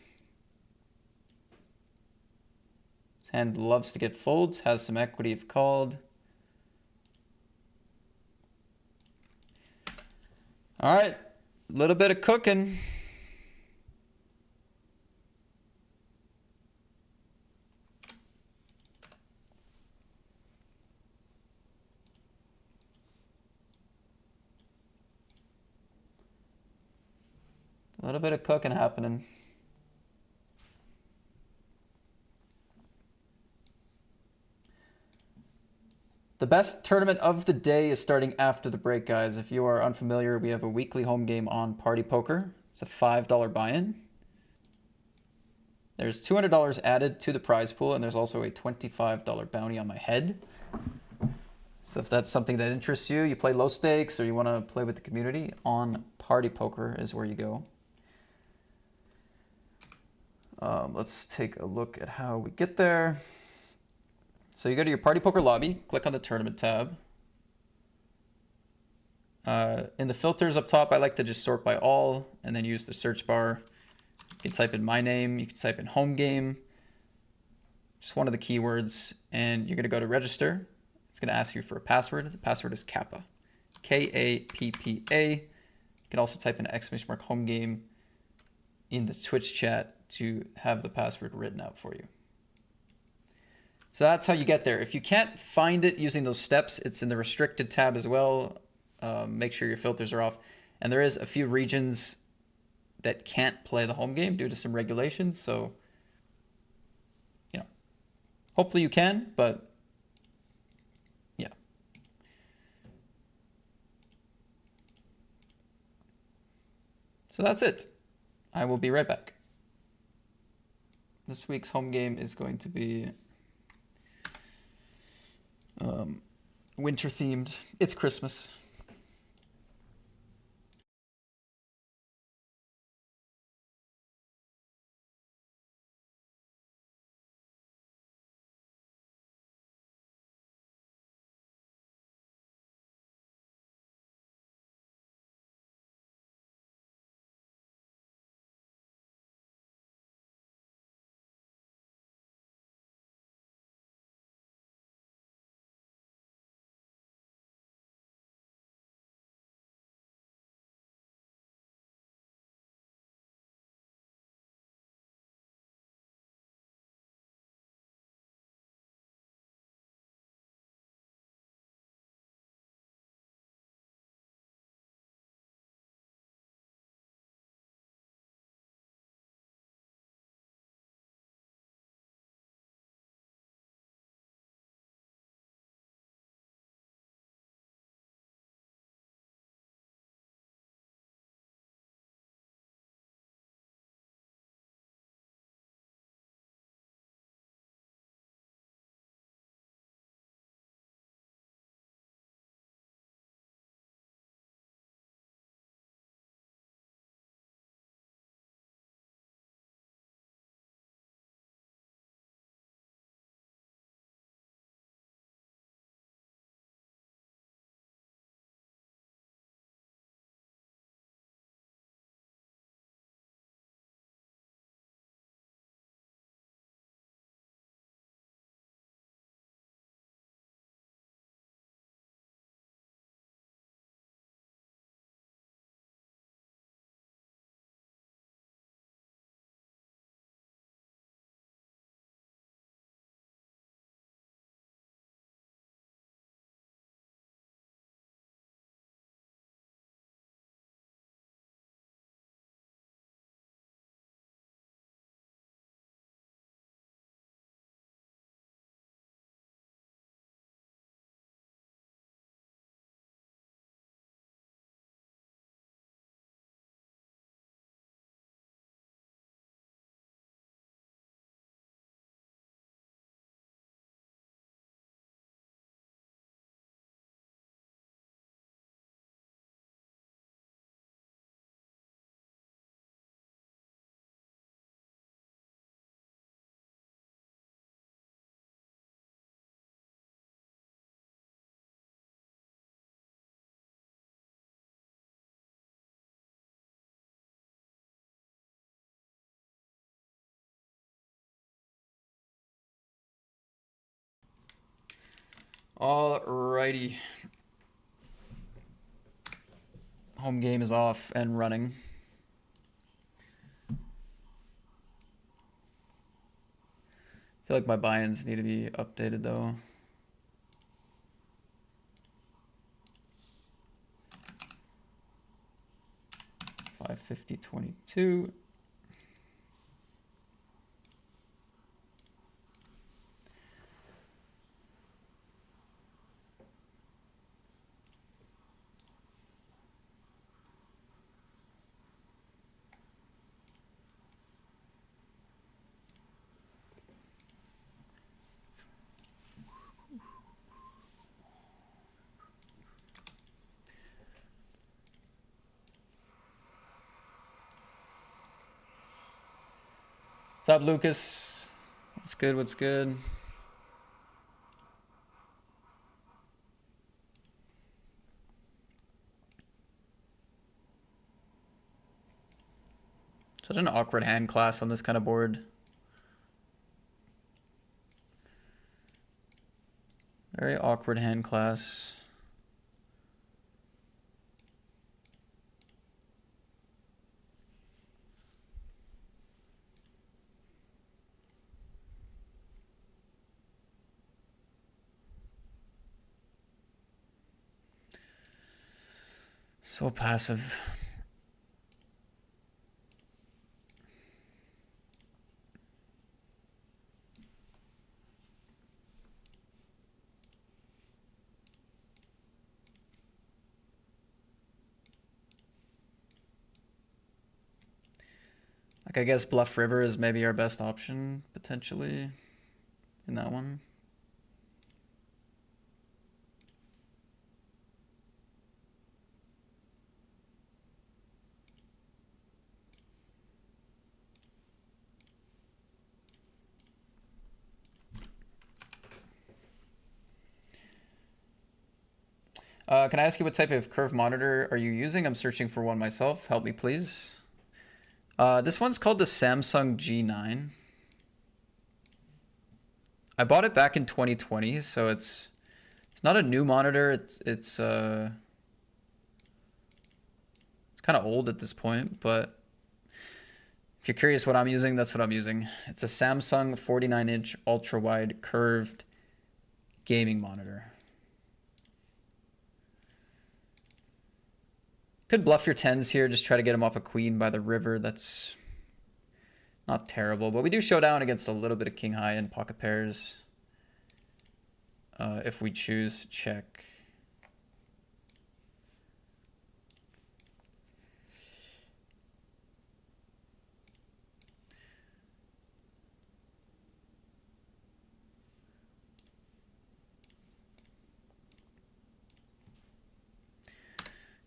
His hand loves to get folds, has some equity if called. All right, a little bit of cooking. A little bit of cooking happening. The best tournament of the day is starting after the break, guys. If you are unfamiliar, we have a weekly home game on Party Poker. It's a $5 buy-in. There's $200 added to the prize pool, and there's also a $25 bounty on my head. So if that's something that interests you, you play low stakes, or you want to play with the community, on Party Poker is where you go. Let's take a look at how we get there. So you go to your Party Poker lobby, click on the tournament tab. In the filters up top, I like to just sort by all and then use the search bar. You can type in my name, you can type in home game, just one of the keywords, and you're going to go to register. It's going to ask you for a password. The password is Kappa, K-A-P-P-A. You can also type in !@ home game in the Twitch chat to have the password written out for you. So that's how you get there. If you can't find it using those steps, it's in the restricted tab as well. Make sure your filters are off. And there is a few regions that can't play the home game due to some regulations. So, you know, hopefully you can, but yeah. So that's it. I will be right back. This week's home game is going to be winter themed. It's Christmas. Alrighty. Home game is off and running. I feel like my buy-ins need to be updated though. $550.22. What's up, Lucas? What's good? What's good? Such an awkward hand class on this kind of board. Very awkward hand class. So passive. Like, I guess Bluff River is maybe our best option, potentially, in that one. Can I ask you what type of curve monitor are you using? I'm searching for one myself. Help me, please. This one's called the Samsung G9. I bought it back in 2020, so it's not a new monitor. It's kind of old at this point, but if you're curious what I'm using, that's what I'm using. It's a Samsung 49-inch ultra-wide curved gaming monitor. Could bluff your 10s here, just try to get him off a queen by the river. That's not terrible, but we do show down against a little bit of king high and pocket pairs. If we choose check.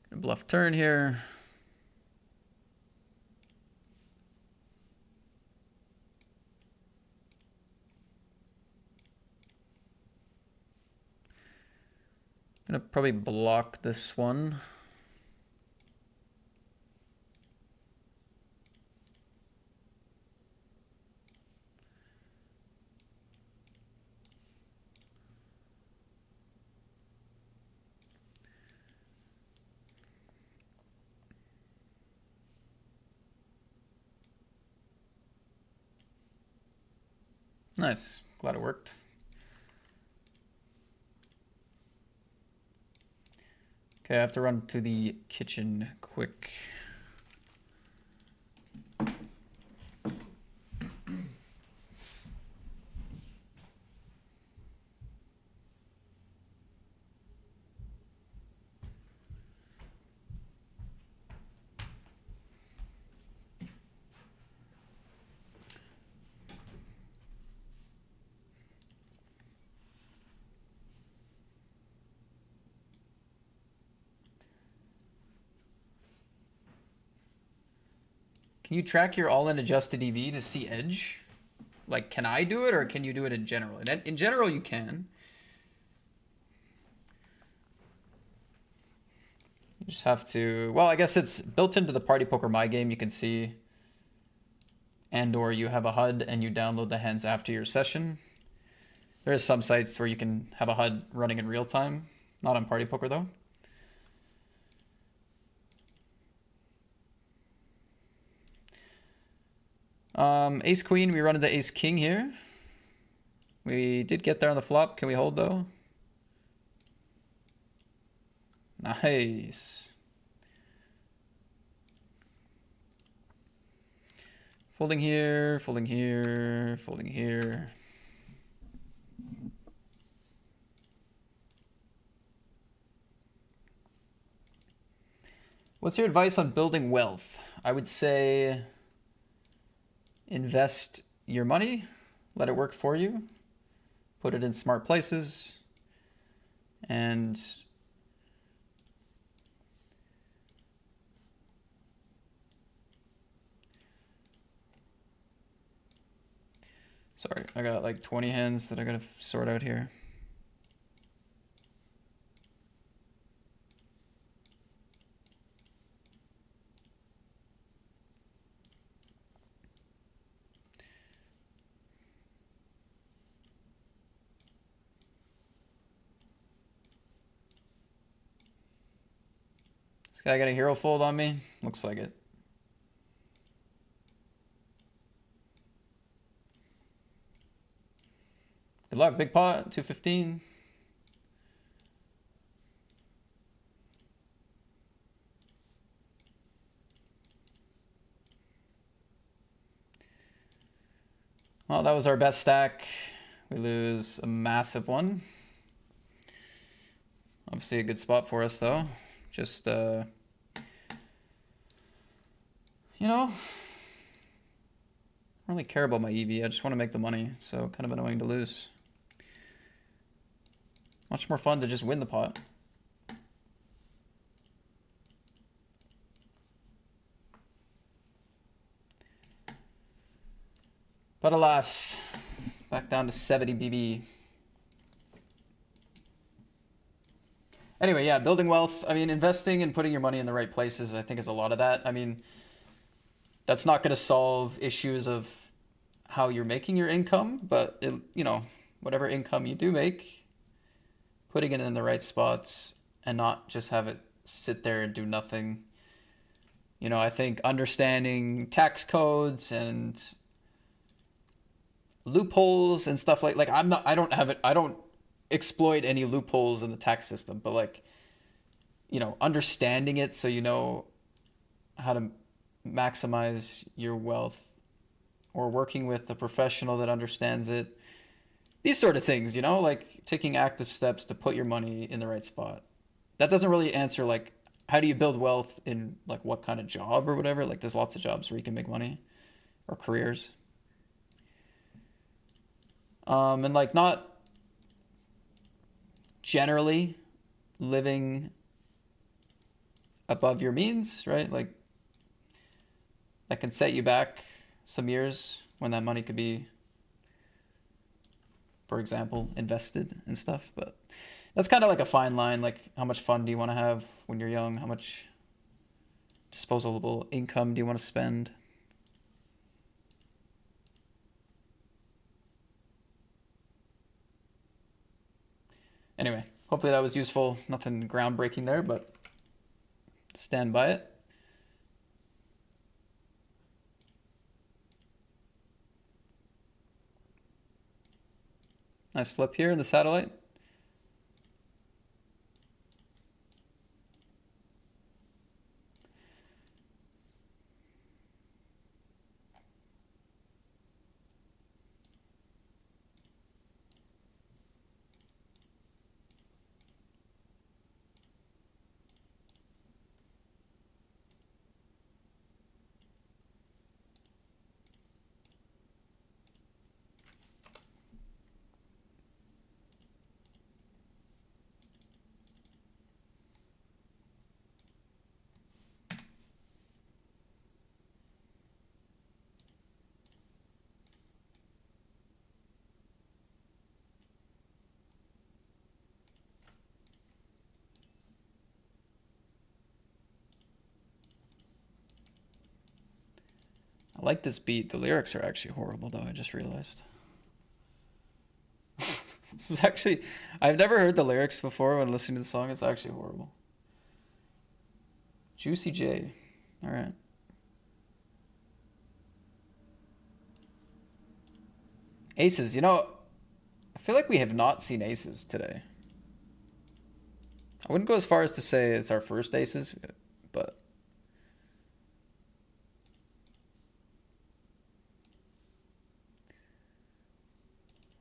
Gonna bluff turn here. Gonna probably block this one. Nice. Glad it worked. Okay, I have to run to the kitchen quick. Can you track your all-in adjusted EV to see edge? Like, can I do it, or can you do it in general? In general, you can. You just have to... Well, I guess it's built into the Party Poker My Game. You can see... And or you have a HUD and you download the hands after your session. There is some sites where you can have a HUD running in real time. Not on Party Poker, though. Ace Queen, we run into Ace King here. We did get there on the flop. Can we hold though? Nice. Folding here, folding here, folding here. What's your advice on building wealth? I would say... invest your money, let it work for you, put it in smart places, and sorry, I got like 20 hands that I gotta sort out here. This guy got a hero fold on me? Looks like it. Good luck, big pot, 215. Well, that was our best stack. We lose a massive one. Obviously a good spot for us though. Just, you know, I don't really care about my EV. I just want to make the money. So kind of annoying to lose. Much more fun to just win the pot. But alas, back down to 70 BB. Anyway, yeah, building wealth. I mean, investing and putting your money in the right places, I think is a lot of that. I mean, that's not going to solve issues of how you're making your income, but it, you know, whatever income you do make, putting it in the right spots and not just have it sit there and do nothing. You know, I think understanding tax codes and loopholes and stuff like I don't exploit any loopholes in the tax system, but like, you know, understanding it so you know how to maximize your wealth, or working with a professional that understands it. These sort of things, you know, like taking active steps to put your money in the right spot. That doesn't really answer like how do you build wealth in like what kind of job or whatever. Like there's lots of jobs where you can make money, or careers. And like not generally living above your means, right? Like that can set you back some years when that money could be, for example, invested and stuff. But that's kind of like a fine line. Like how much fun do you want to have when you're young? How much disposable income do you want to spend? Anyway, hopefully that was useful. Nothing groundbreaking there, but stand by it. Nice flip here in the satellite. I like this beat. The lyrics are actually horrible, though. I just realized. This is actually... I've never heard the lyrics before when listening to the song. It's actually horrible. Juicy J. All right. Aces. You know, I feel like we have not seen aces today. I wouldn't go as far as to say it's our first aces, but...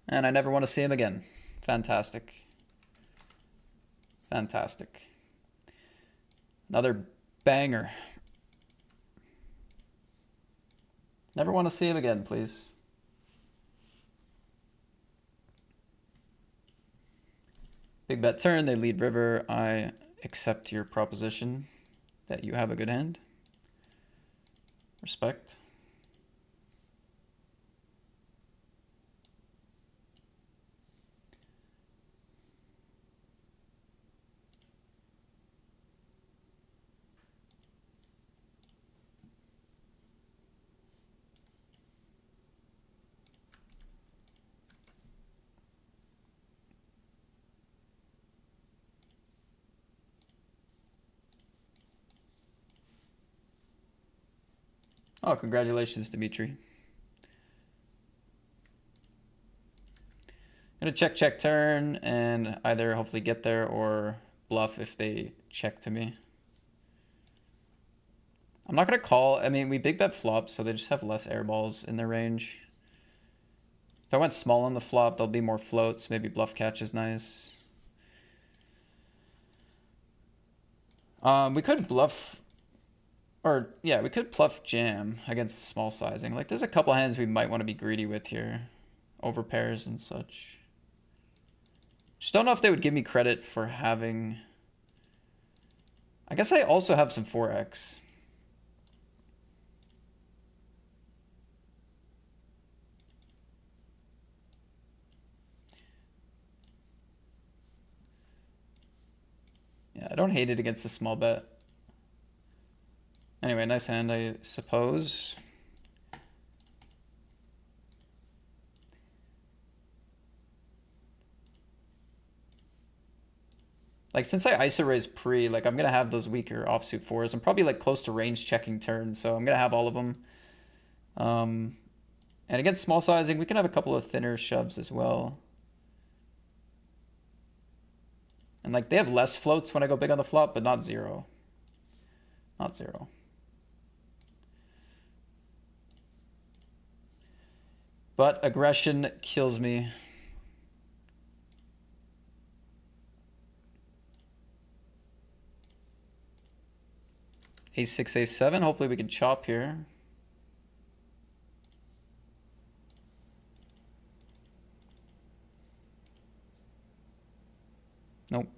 And I never want to see him again. Fantastic. Fantastic. Another banger. Never want to see him again, please. Big bet turn, they lead river. I accept your proposition that you have a good hand. Respect. Oh, congratulations, Dimitri. Gonna check turn and either hopefully get there or bluff if they check to me. I'm not gonna call. I mean, we big bet flop, so they just have less air balls in their range. If I went small on the flop, there'll be more floats. Maybe bluff catch is nice. We could bluff, or yeah, we could bluff jam against the small sizing. Like, there's a couple hands we might want to be greedy with here, over pairs and such. Just don't know if they would give me credit for having. I guess I also have some 4x. Yeah, I don't hate it against the small bet. Anyway, nice hand, I suppose. Like, since I ISO raise pre, like, I'm gonna have those weaker offsuit fours. I'm probably like close to range checking turns, so I'm gonna have all of them. And against small sizing, we can have a couple of thinner shoves as well. And like, they have less floats when I go big on the flop, but not zero. Not zero. But aggression kills me. A6, A7. Hopefully we can chop here. Nope.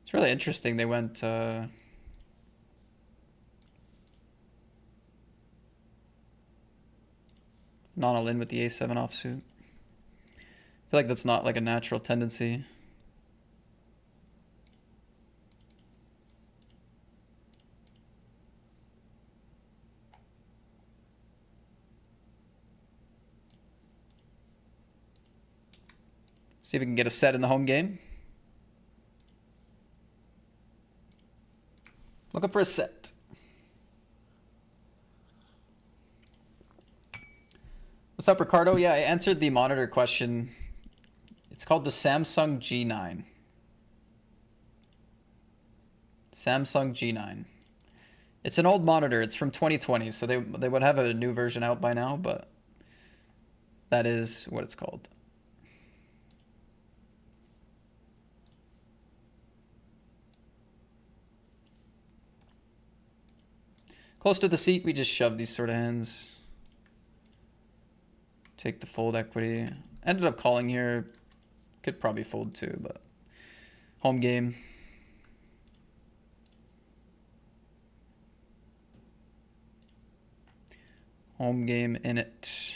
It's really interesting. They went not all in with the A7 offsuit. I feel like that's not like a natural tendency. See if we can get a set in the home game. Looking for a set. What's up, Ricardo? Yeah, I answered the monitor question. It's called the Samsung G9. Samsung G9. It's an old monitor. It's from 2020, so they would have a new version out by now, but that is what it's called. Close to the seat, we just shove these sort of hands. Take the fold equity. Ended up calling here. Could probably fold too, but home game. Home game in it.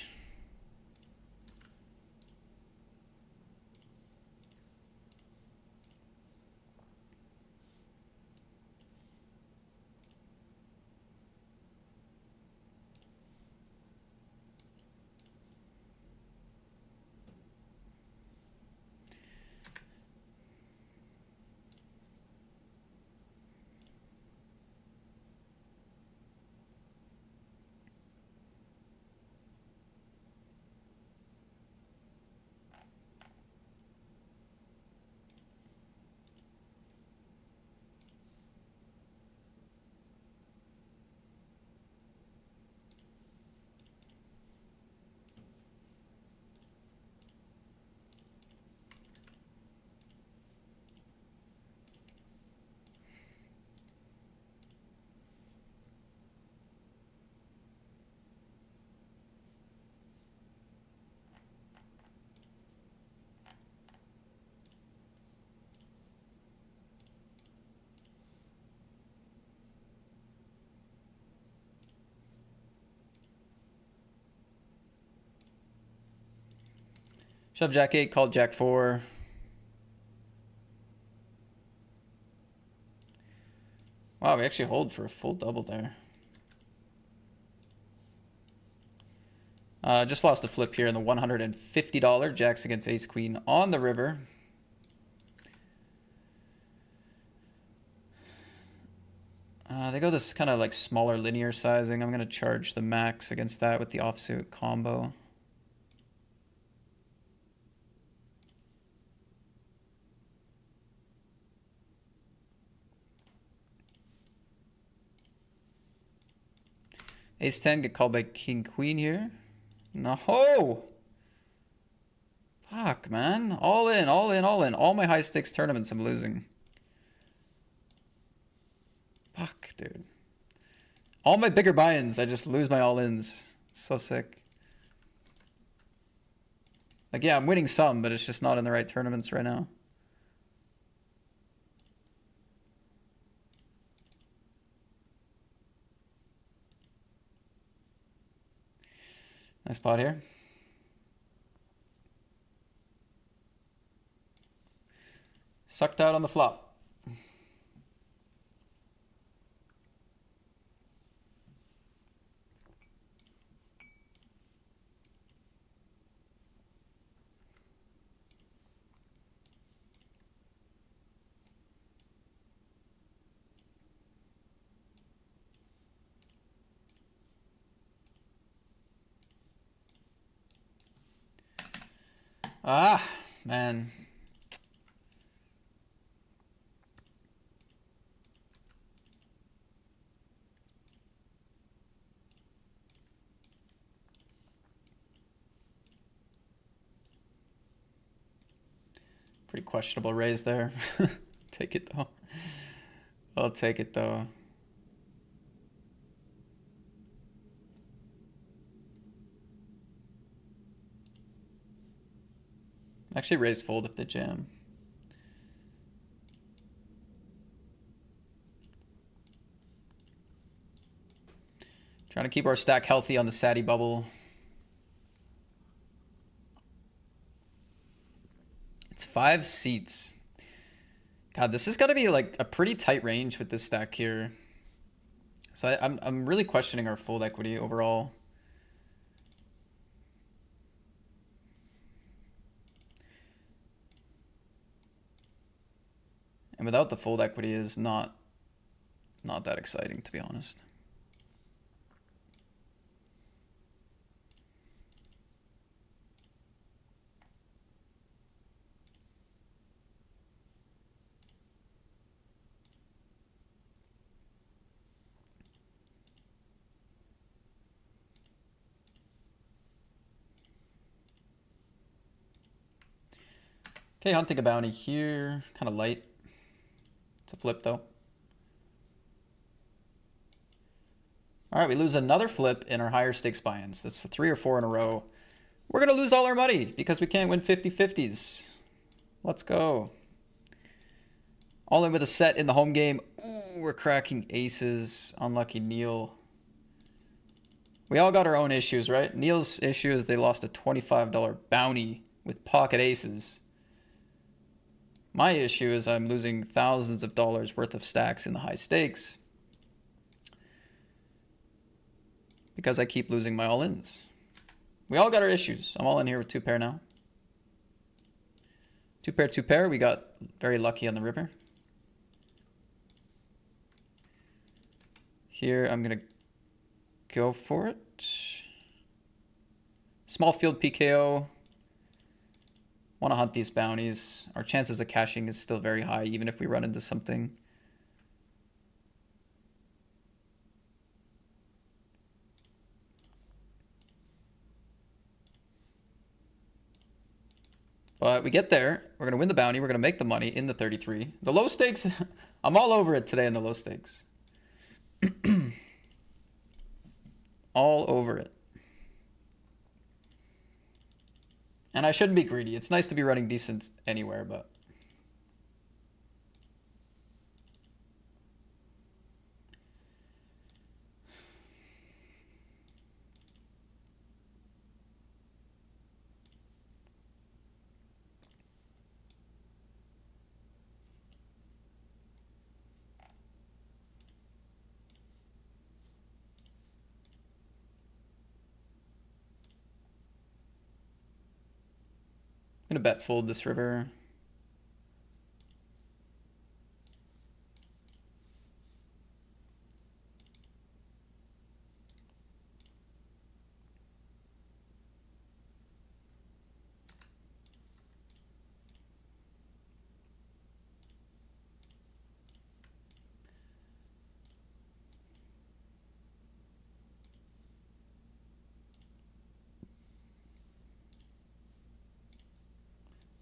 Shove Jack 8, called Jack 4. Wow, we actually hold for a full double there. Just lost a flip here in the $150. Jacks against ace queen on the river. They go this kind of like smaller linear sizing. I'm going to charge the max against that with the offsuit combo. Ace 10 get called by king queen here. No! Fuck, man. All in, all in, all in. All my high stakes tournaments I'm losing. Fuck, dude. All my bigger buy-ins, I just lose my all-ins. So sick. Like, yeah, I'm winning some, but it's just not in the right tournaments right now. Nice spot here. Sucked out on the flop. Ah, man. Pretty questionable raise there. Take it though. I'll take it though. Actually raise fold if they jam. Trying to keep our stack healthy on the Sadie bubble. It's 5 seats. God, this has got to be like a pretty tight range with this stack here. So I'm really questioning our fold equity overall. And without the fold equity is not that exciting, to be honest. Okay, hunting a bounty here, kind of light. It's a flip though. All right, we lose another flip in our higher stakes buy-ins. That's 3 or 4 in a row. We're gonna lose all our money because we can't win 50-50s. Let's go. All in with a set in the home game. Ooh, we're cracking aces. Unlucky Neil. We all got our own issues, right? Neil's issue is they lost a $25 bounty with pocket aces. My issue is I'm losing thousands of dollars worth of stacks in the high stakes because I keep losing my all-ins. We all got our issues. I'm all in here with 2 pair now. 2 pair, 2 pair. We got very lucky on the river. Here, I'm going to go for it. Small field PKO. Want to hunt these bounties. Our chances of cashing is still very high, even if we run into something. But we get there. We're going to win the bounty. We're going to make the money in the 33. The low stakes, I'm all over it today in the low stakes. All over it. And I shouldn't be greedy. It's nice to be running decent anywhere, but... gonna bet fold this river.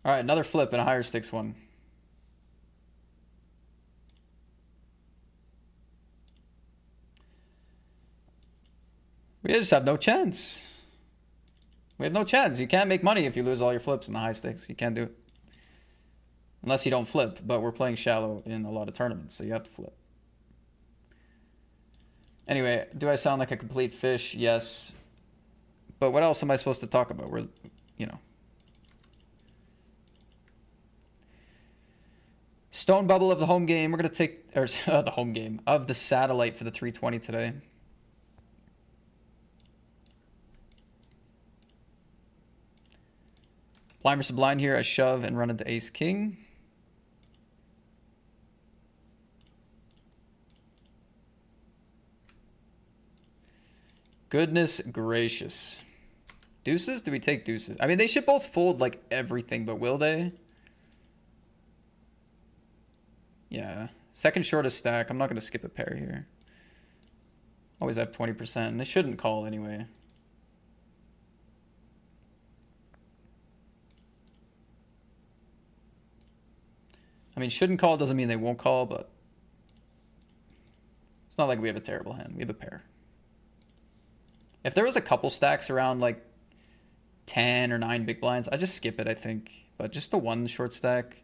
All right, another flip and a higher stakes one. We just have no chance. We have no chance. You can't make money if you lose all your flips in the high stakes. You can't do it. Unless you don't flip, but we're playing shallow in a lot of tournaments, so you have to flip. Anyway, do I sound like a complete fish? Yes. But what else am I supposed to talk about? We're, you know. Stone bubble of the home game. We're going to take, or the home game, of the satellite for the 320 today. Blind versus blind here. I shove and run into ace king. Goodness gracious. Deuces? Do we take deuces? I mean, they should both fold like everything, but will they? Yeah. Second shortest stack. I'm not going to skip a pair here. Always have 20%. They shouldn't call anyway. I mean, shouldn't call doesn't mean they won't call, but it's not like we have a terrible hand. We have a pair. If there was a couple stacks around like 10 or 9 big blinds, I'd just skip it, I think. But just the one short stack,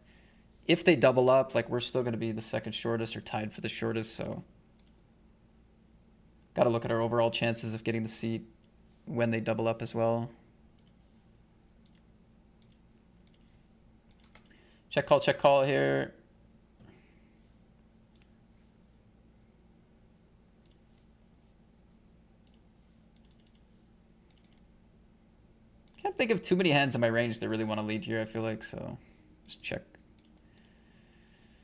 if they double up, like we're still going to be the second shortest or tied for the shortest, so got to look at our overall chances of getting the seat when they double up as well. Check call here. Can't think of too many hands in my range that really want to lead here, I feel like, so just check.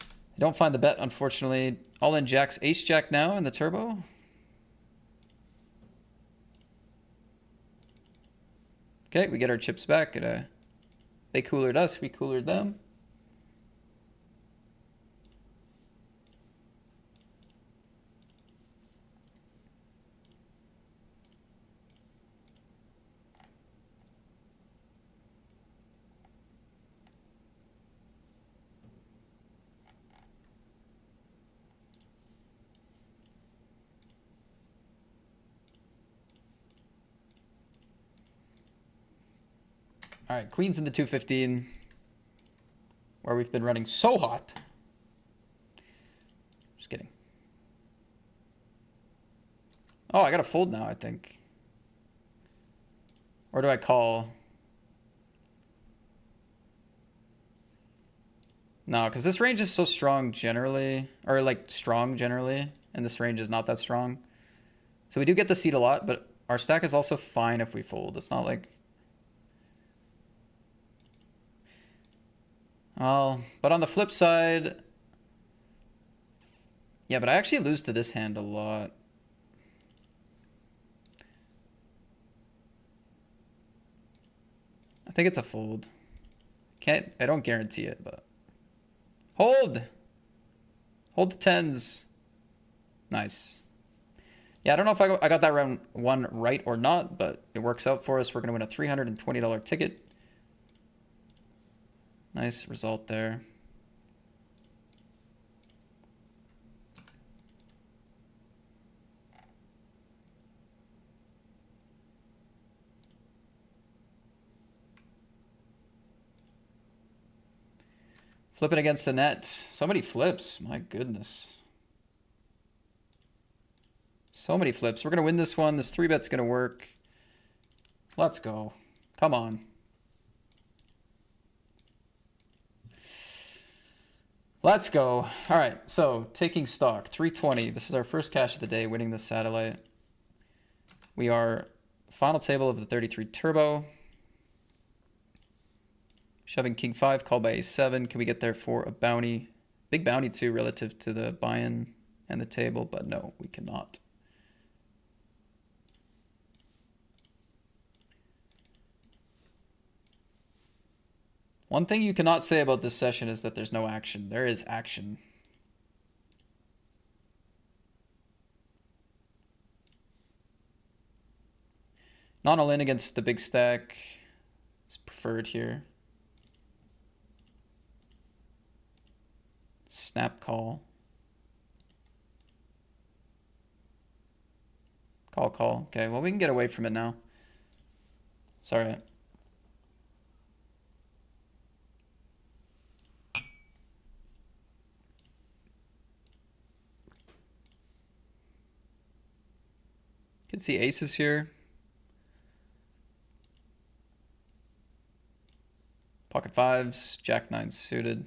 I don't find the bet, unfortunately. All in jacks, ace jack now in the turbo. Okay, we get our chips back. They coolered us, we coolered them. All right, queens in the 215, where we've been running so hot. Just kidding. Oh, I got to fold now, I think. Or do I call? No, because this range is so strong generally, or like strong generally, and this range is not that strong. So we do get the seat a lot, but our stack is also fine if we fold. It's not like... Oh, but on the flip side... Yeah, but I actually lose to this hand a lot. I think it's a fold. I don't guarantee it, but... Hold! Hold the tens. Nice. Yeah, I don't know if I got that round one right or not, but it works out for us. We're going to win a $320 ticket. Nice result there. Flipping against the net. So many flips. My goodness. So many flips. We're going to win this one. This 3-bet's going to work. Let's go. Come on. Let's go. All right, so taking stock, 320. This is our first cash of the day, winning the satellite. We are final table of the 33 turbo. Shoving king 5, call by a7. Can we get there for a bounty? Big bounty too relative to the buy-in and the table, but no, we cannot. One thing you cannot say about this session is that there's no action. There is action. Not all in against the big stack is preferred here. Snap call. Call. Okay, well, we can get away from it now. It's all right. You can see aces here. Pocket 5s, Jack 9 suited.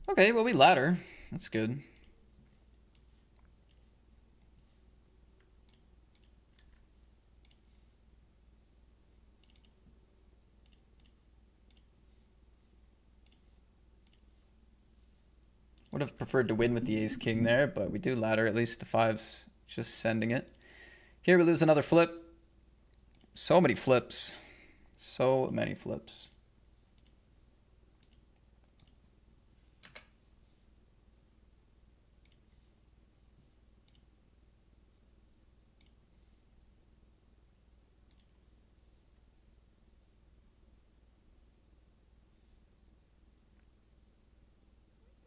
Okay, well, we ladder. That's good. Would have preferred to win with the ace-king there, but we do ladder. At least the 5's just sending it. Here we lose another flip. So many flips. So many flips.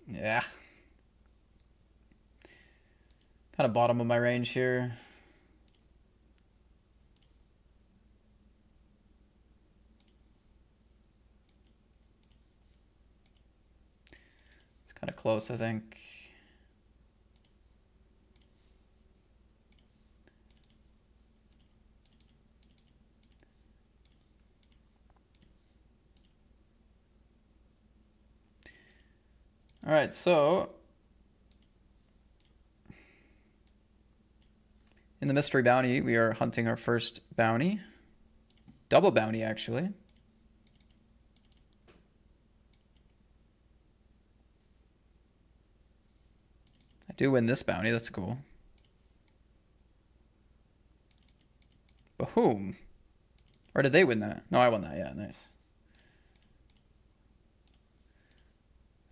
Yeah. Kind of bottom of my range here. It's kind of close, I think. All right, so in the mystery bounty, we are hunting our first bounty. Double bounty, actually. I do win this bounty, that's cool. But whom? Or did they win that? No, I won that, yeah, nice.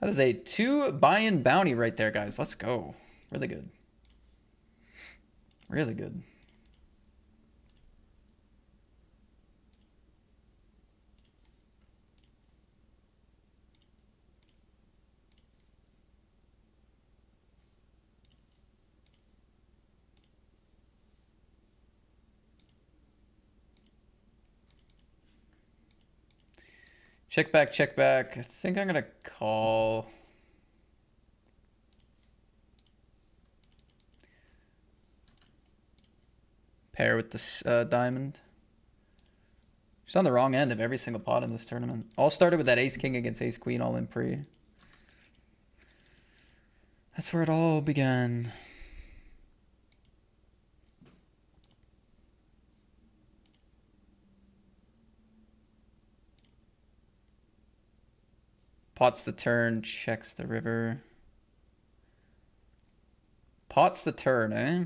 That is a 2 buy-in bounty right there, guys. Let's go. Really good. Really good. Check back, check back. I think I'm going to call. Pair with this diamond. She's on the wrong end of every single pot in this tournament. All started with that ace-king against ace-queen all in pre. That's where it all began. Pots the turn, checks the river. Pots the turn, eh?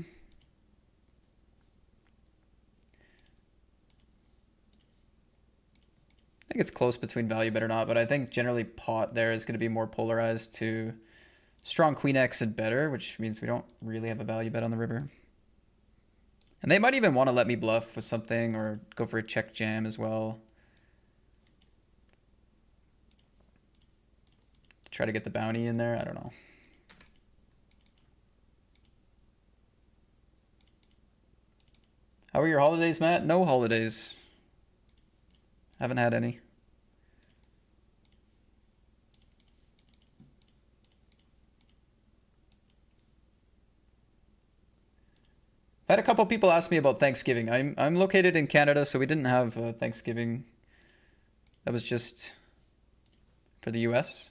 I think it's close between value bet or not, but I think generally pot there is going to be more polarized to strong queen X and better, which means we don't really have a value bet on the river. And they might even want to let me bluff with something or go for a check jam as well. Try to get the bounty in there. I don't know. How are your holidays, Matt? No holidays. Haven't had any. I had a couple people ask me about Thanksgiving. I'm located in Canada, so we didn't have Thanksgiving That was just for the US.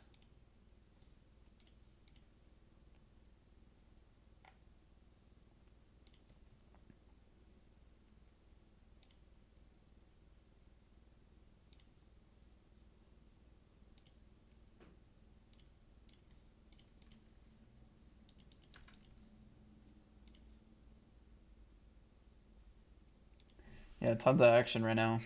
Yeah, tons of action right now.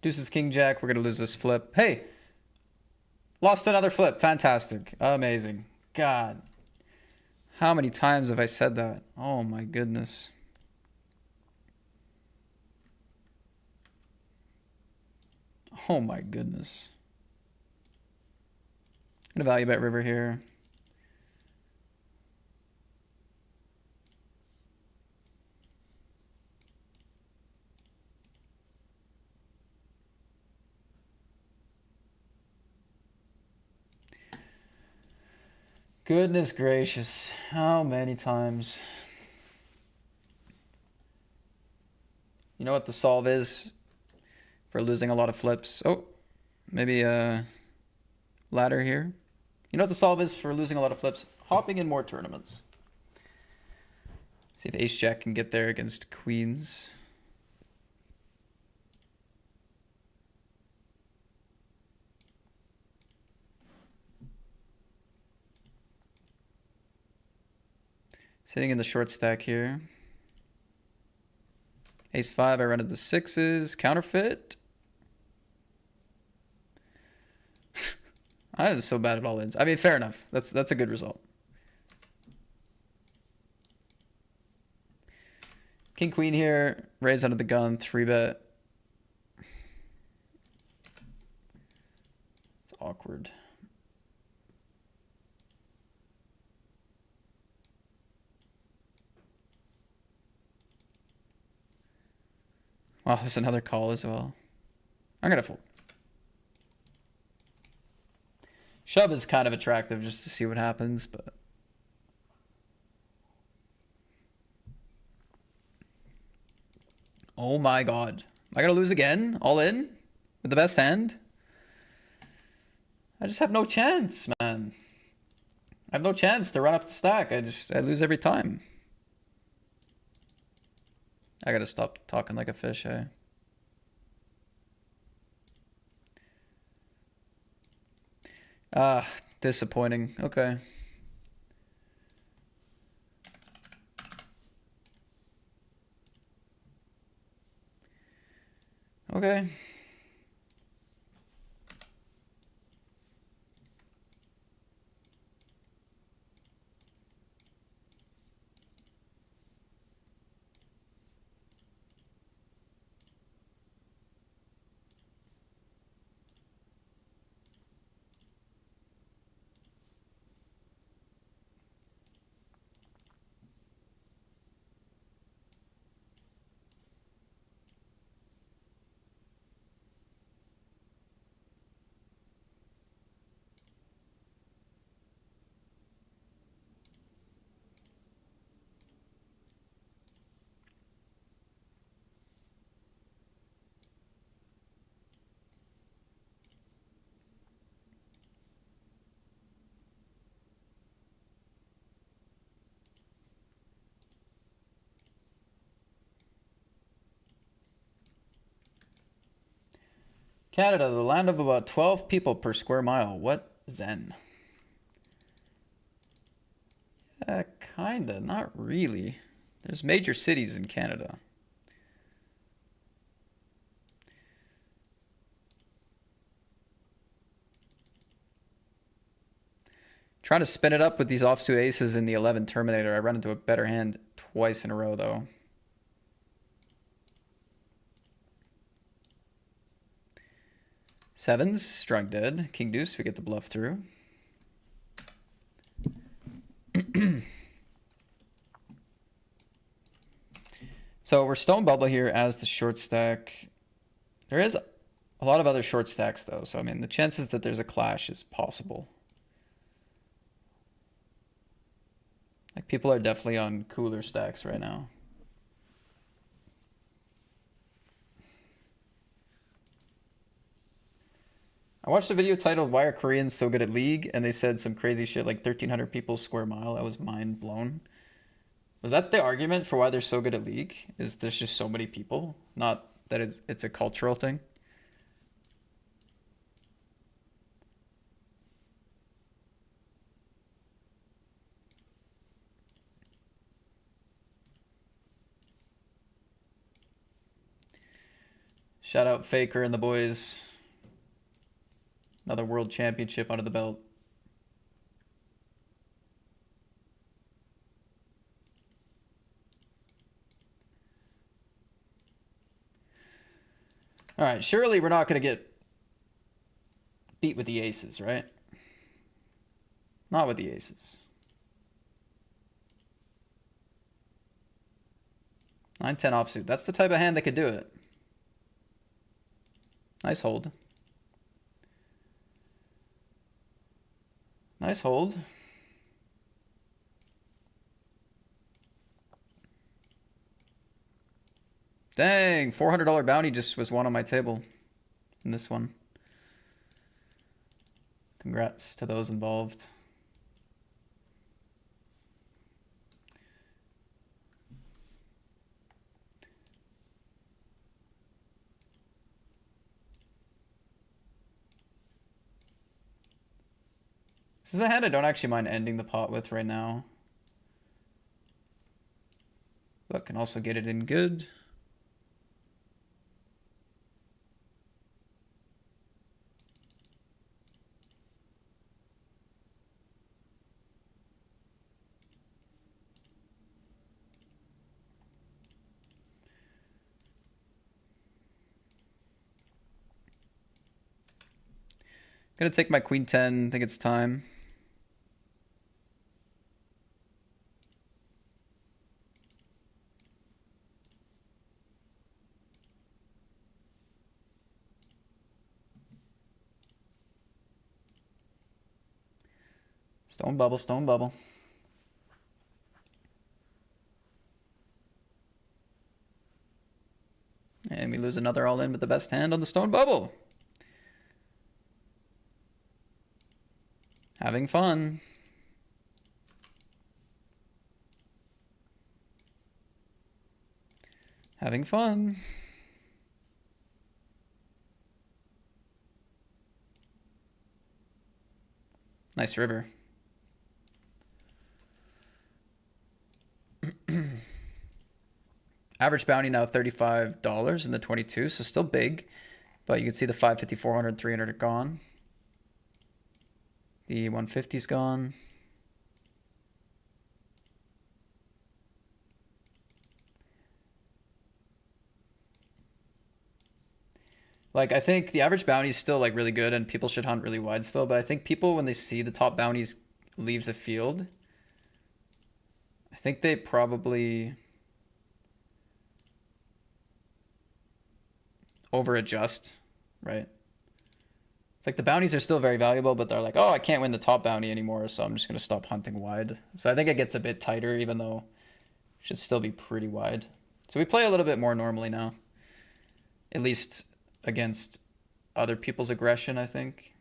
Deuces King Jack. We're gonna lose this flip. Hey, lost another flip. Fantastic. Amazing. God. How many times have I said that? Oh my goodness. Oh my goodness. I'm gonna value bet river here. Goodness gracious. How many times? You know what the solve is for losing a lot of flips? Oh, maybe a ladder here. You know what the solve is for losing a lot of flips? Hopping in more tournaments. See if ace jack can get there against queens. Sitting in the short stack here. Ace 5, I run into the 6s. Counterfeit. I was so bad at all ins. I mean, fair enough. That's a good result. King queen here. Raise under the gun. 3-bet. It's awkward. Wow, there's another call as well. I'm gonna fold. Shove is kind of attractive just to see what happens, but oh my god. Am I gonna lose again? All in? With the best hand? I just have no chance, man. I have no chance to run up the stack. I lose every time. I gotta stop talking like a fish, eh? Ah, disappointing. Okay. Okay. Canada, the land of about 12 people per square mile. What zen? Kinda, not really. There's major cities in Canada. Trying to spin it up with these offsuit aces in the 11 Terminator. I run into a better hand twice in a row, though. Sevens, strung dead. King deuce, we get the bluff through. So we're stone bubble here as the short stack. There is a lot of other short stacks, though. So, I mean, the chances that there's a clash is possible. Like, people are definitely on cooler stacks right now. I watched a video titled "Why Are Koreans So Good at League?" and they said some crazy shit like 1,300 people square mile. I was mind blown. Was that the argument for why they're so good at League? Is there's just so many people? Not that it's a cultural thing? Shout out Faker and the boys. Another world championship under the belt. All right, surely we're not going to get beat with the aces, right? Not with the aces. 9-10 offsuit. That's the type of hand that could do it. Nice hold. Nice hold. Dang, $400 bounty just was won on my table in this one. Congrats to those involved. This is a hand I don't actually mind ending the pot with right now. But can also get it in good. Gonna take my queen 10. I think it's time. Stone bubble, stone bubble. And we lose another all in with the best hand on the stone bubble. Having fun. Having fun. Nice river. Average bounty now $35 in the 22, so still big. But you can see the 550, 400, 300 are gone. The 150's gone. Like, I think the average bounty is still like really good and people should hunt really wide still, but I think people, when they see the top bounties leave the field, I think they probably over adjust, right? It's like the bounties are still very valuable, but they're like, oh, I can't win the top bounty anymore, so I'm just going to stop hunting wide. So I think it gets a bit tighter, even though it should still be pretty wide. So we play a little bit more normally now, at least against other people's aggression, I think.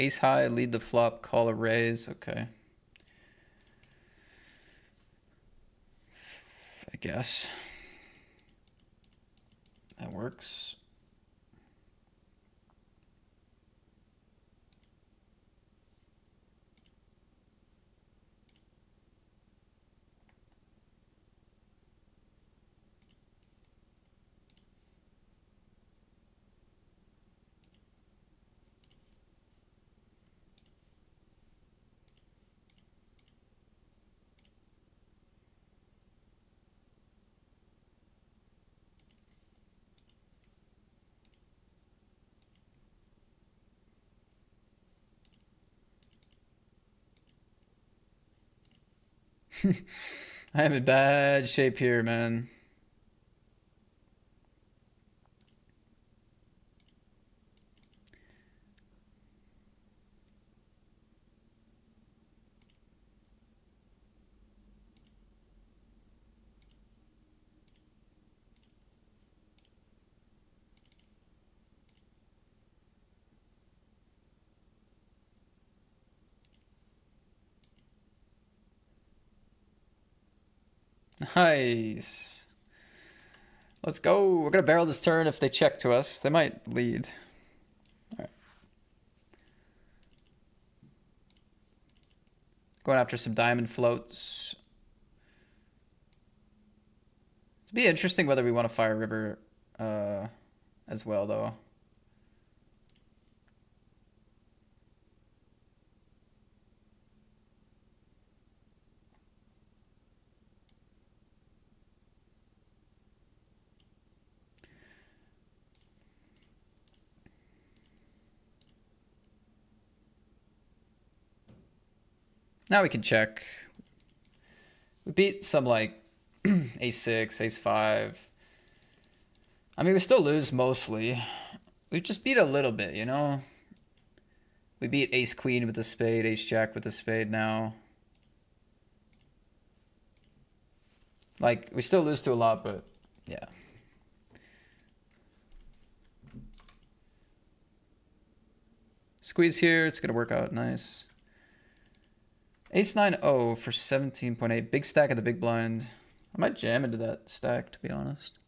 Ace high, lead the flop, call a raise. Okay. I guess. That works. I am in bad shape here, man. Nice. Let's go. We're gonna barrel this turn. If they check to us, they might lead. All right. Going after some diamond floats. It'd be interesting whether we want to fire river as well, though. Now we can check. We beat some like ace-6, ace-5. I mean, we still lose mostly. We just beat a little bit, you know? We beat ace-queen with the spade, ace-jack with the spade now. Like, we still lose to a lot, but yeah. Squeeze here, it's gonna work out nice. Ace-9-0 for 17.8. Big stack of the big blind. I might jam into that stack, to be honest.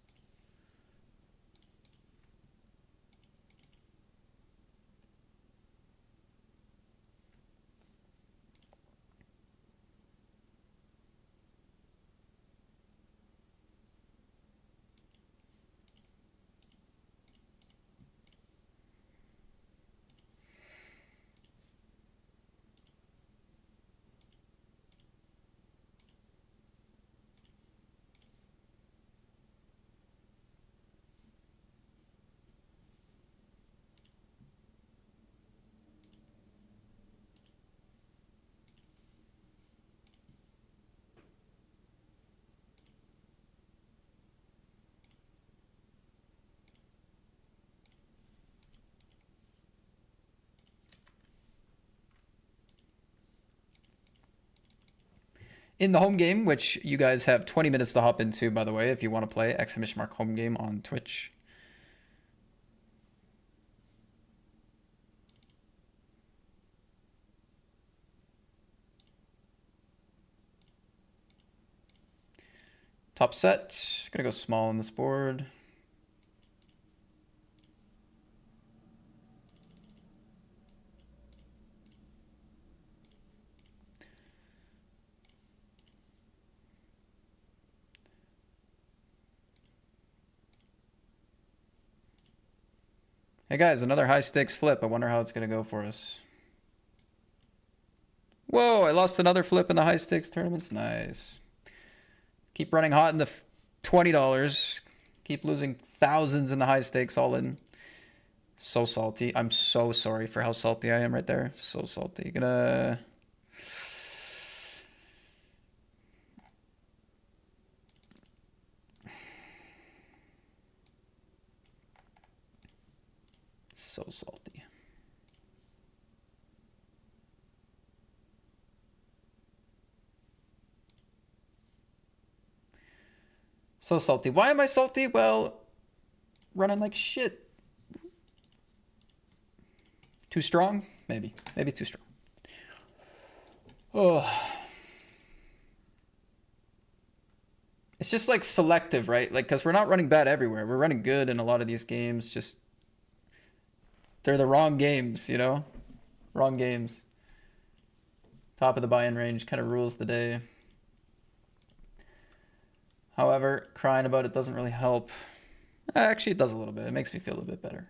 In the home game, which you guys have 20 minutes to hop into, by the way, if you want to play !home game on Twitch. Top set, gonna go small on this board. Hey guys, another high stakes flip. I wonder how it's gonna go for us. Whoa, I lost another flip in the high stakes tournaments. Nice. Keep running hot in the $20. Keep losing thousands in the high stakes all in. So salty. I'm so sorry for how salty I am right there. So salty. Gonna... So salty. So salty. Why am I salty? Well, running like shit. Too strong? Maybe too strong. Oh. It's just like selective, right? Like, because we're not running bad everywhere. We're running good in a lot of these games. Just, they're the wrong games, you know? Wrong games. Top of the buy-in range kind of rules the day. However, crying about it doesn't really help. Actually, it does a little bit. It makes me feel a bit better.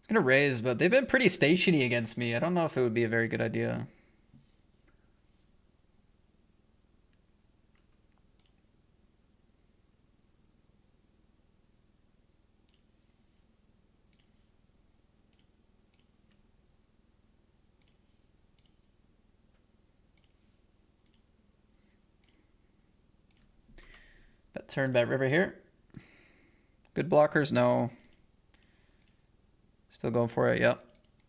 Gonna raise, but they've been pretty stationy against me. I don't know if it would be a very good idea. Bet turn, bet river here. Good blockers, no. Still going for it, yep.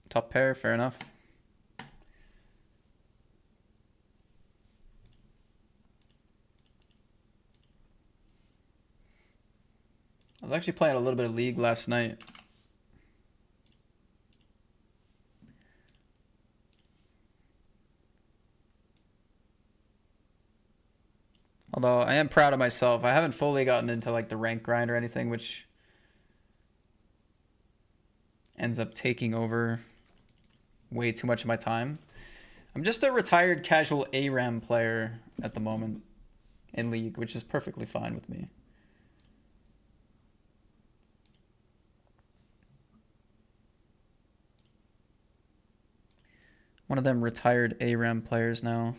Top pair, fair enough. I was actually playing a little bit of League last night. Although I am proud of myself. I haven't fully gotten into like the rank grind or anything, which ends up taking over way too much of my time. I'm just a retired casual ARAM player at the moment in League, which is perfectly fine with me. One of them retired ARAM players now.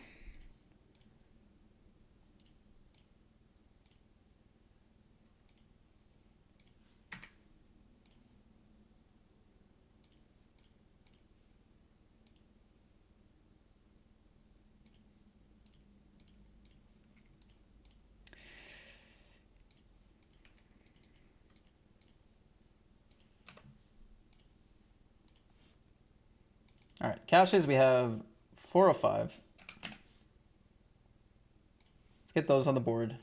All right, caches, we have 4 of 5. Let's get those on the board.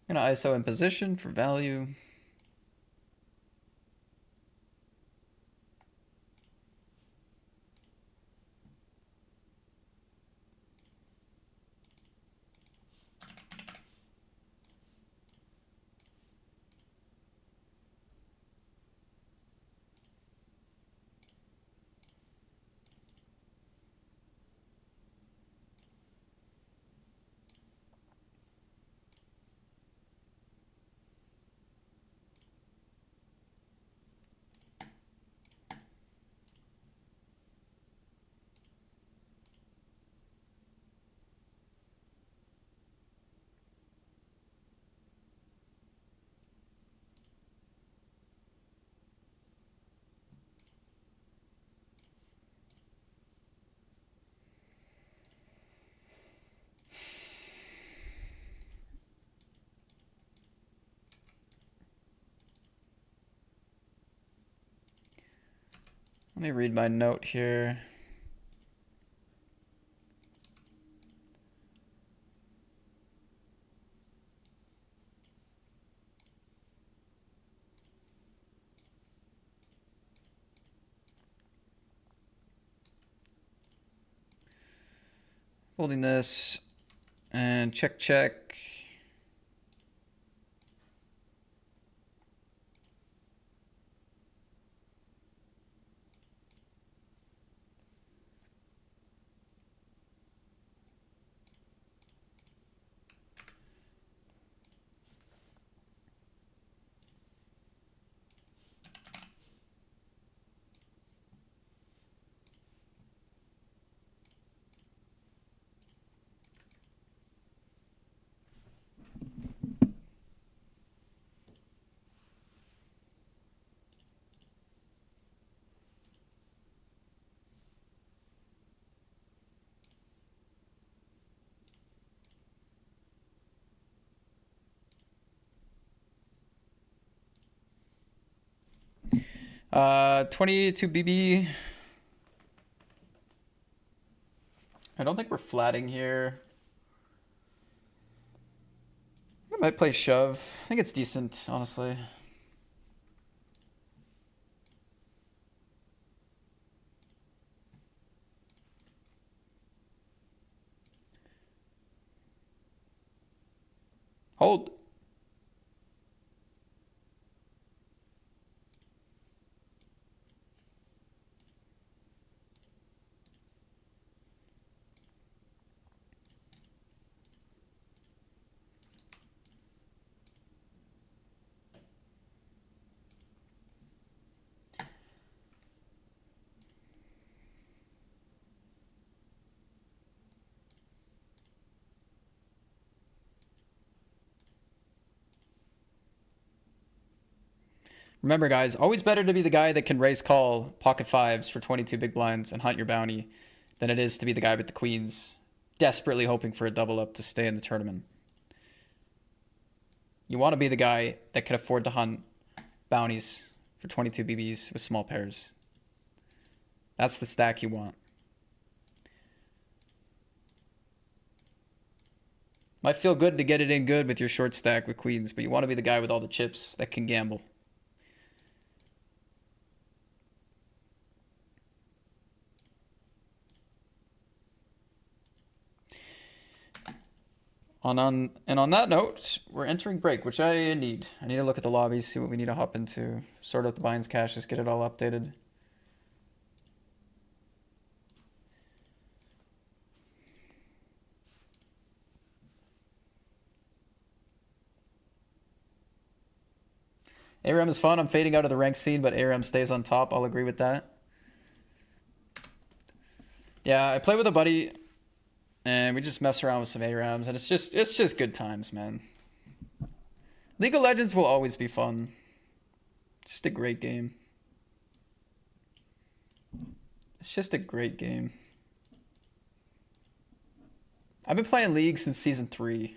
I'm gonna ISO in position for value. Let me read my note here. Holding this and check, check. 22 BB. I don't think we're flatting here. I might play shove. I think it's decent, honestly. Hold. Remember, guys, always better to be the guy that can raise call pocket fives for 22 big blinds and hunt your bounty than it is to be the guy with the queens, desperately hoping for a double up to stay in the tournament. You want to be the guy that can afford to hunt bounties for 22 BBs with small pairs. That's the stack you want. Might feel good to get it in good with your short stack with queens, but you want to be the guy with all the chips that can gamble. And on that note, we're entering break, which I need. I need to look at the lobbies, see what we need to hop into, sort out the binds caches, get it all updated. ARAM is fun. I'm fading out of the rank scene, but ARAM stays on top. I'll agree with that. Yeah, I play with a buddy, and we just mess around with some ARAMs, and it's just good times, man. League of Legends will always be fun. Just a great game. It's just a great game. I've been playing League since Season 3.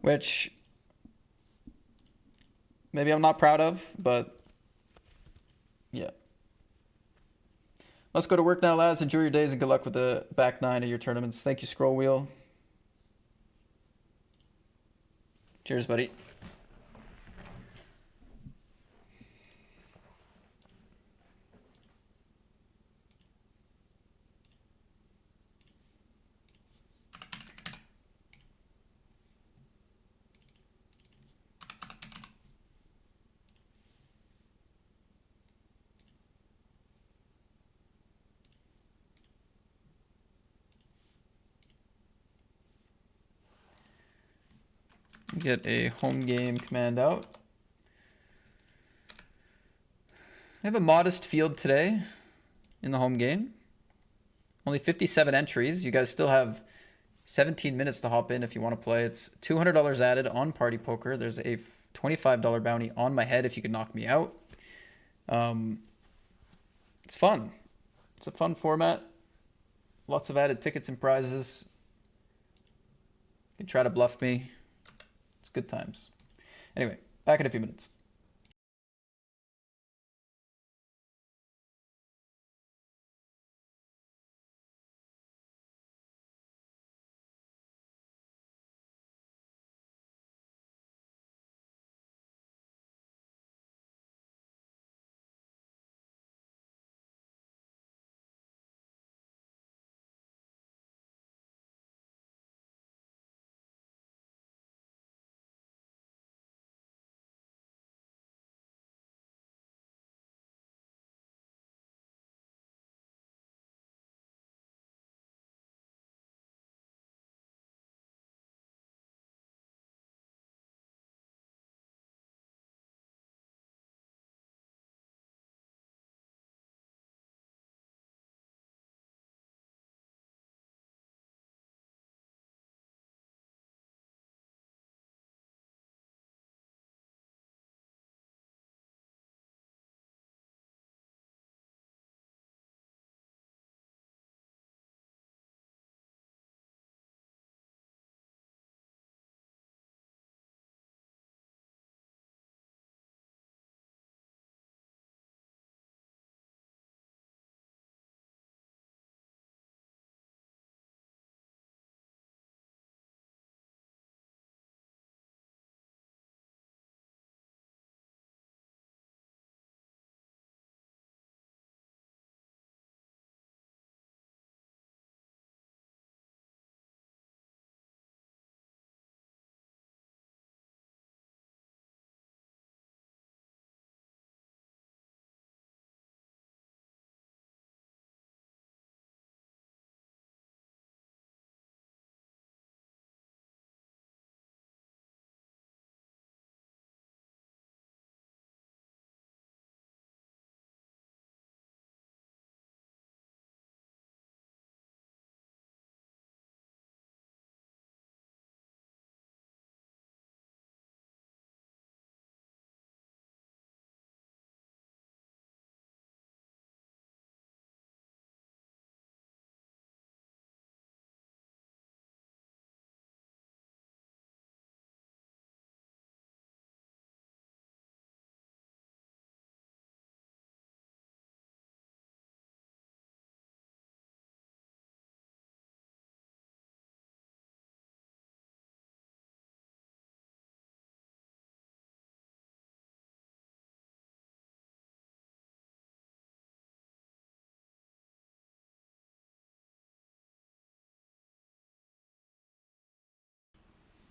Which maybe I'm not proud of, but yeah. Let's go to work now, lads. Enjoy your days and good luck with the back nine of your tournaments. Thank you, Scroll Wheel. Cheers, buddy. Get a home game command out. I have a modest field today in the home game. Only 57 entries. You guys still have 17 minutes to hop in if you want to play. It's $200 added on Party Poker. There's a $25 bounty on my head if you can knock me out. It's fun. It's a fun format. Lots of added tickets and prizes. You can try to bluff me. It's good times. Anyway, back in a few minutes.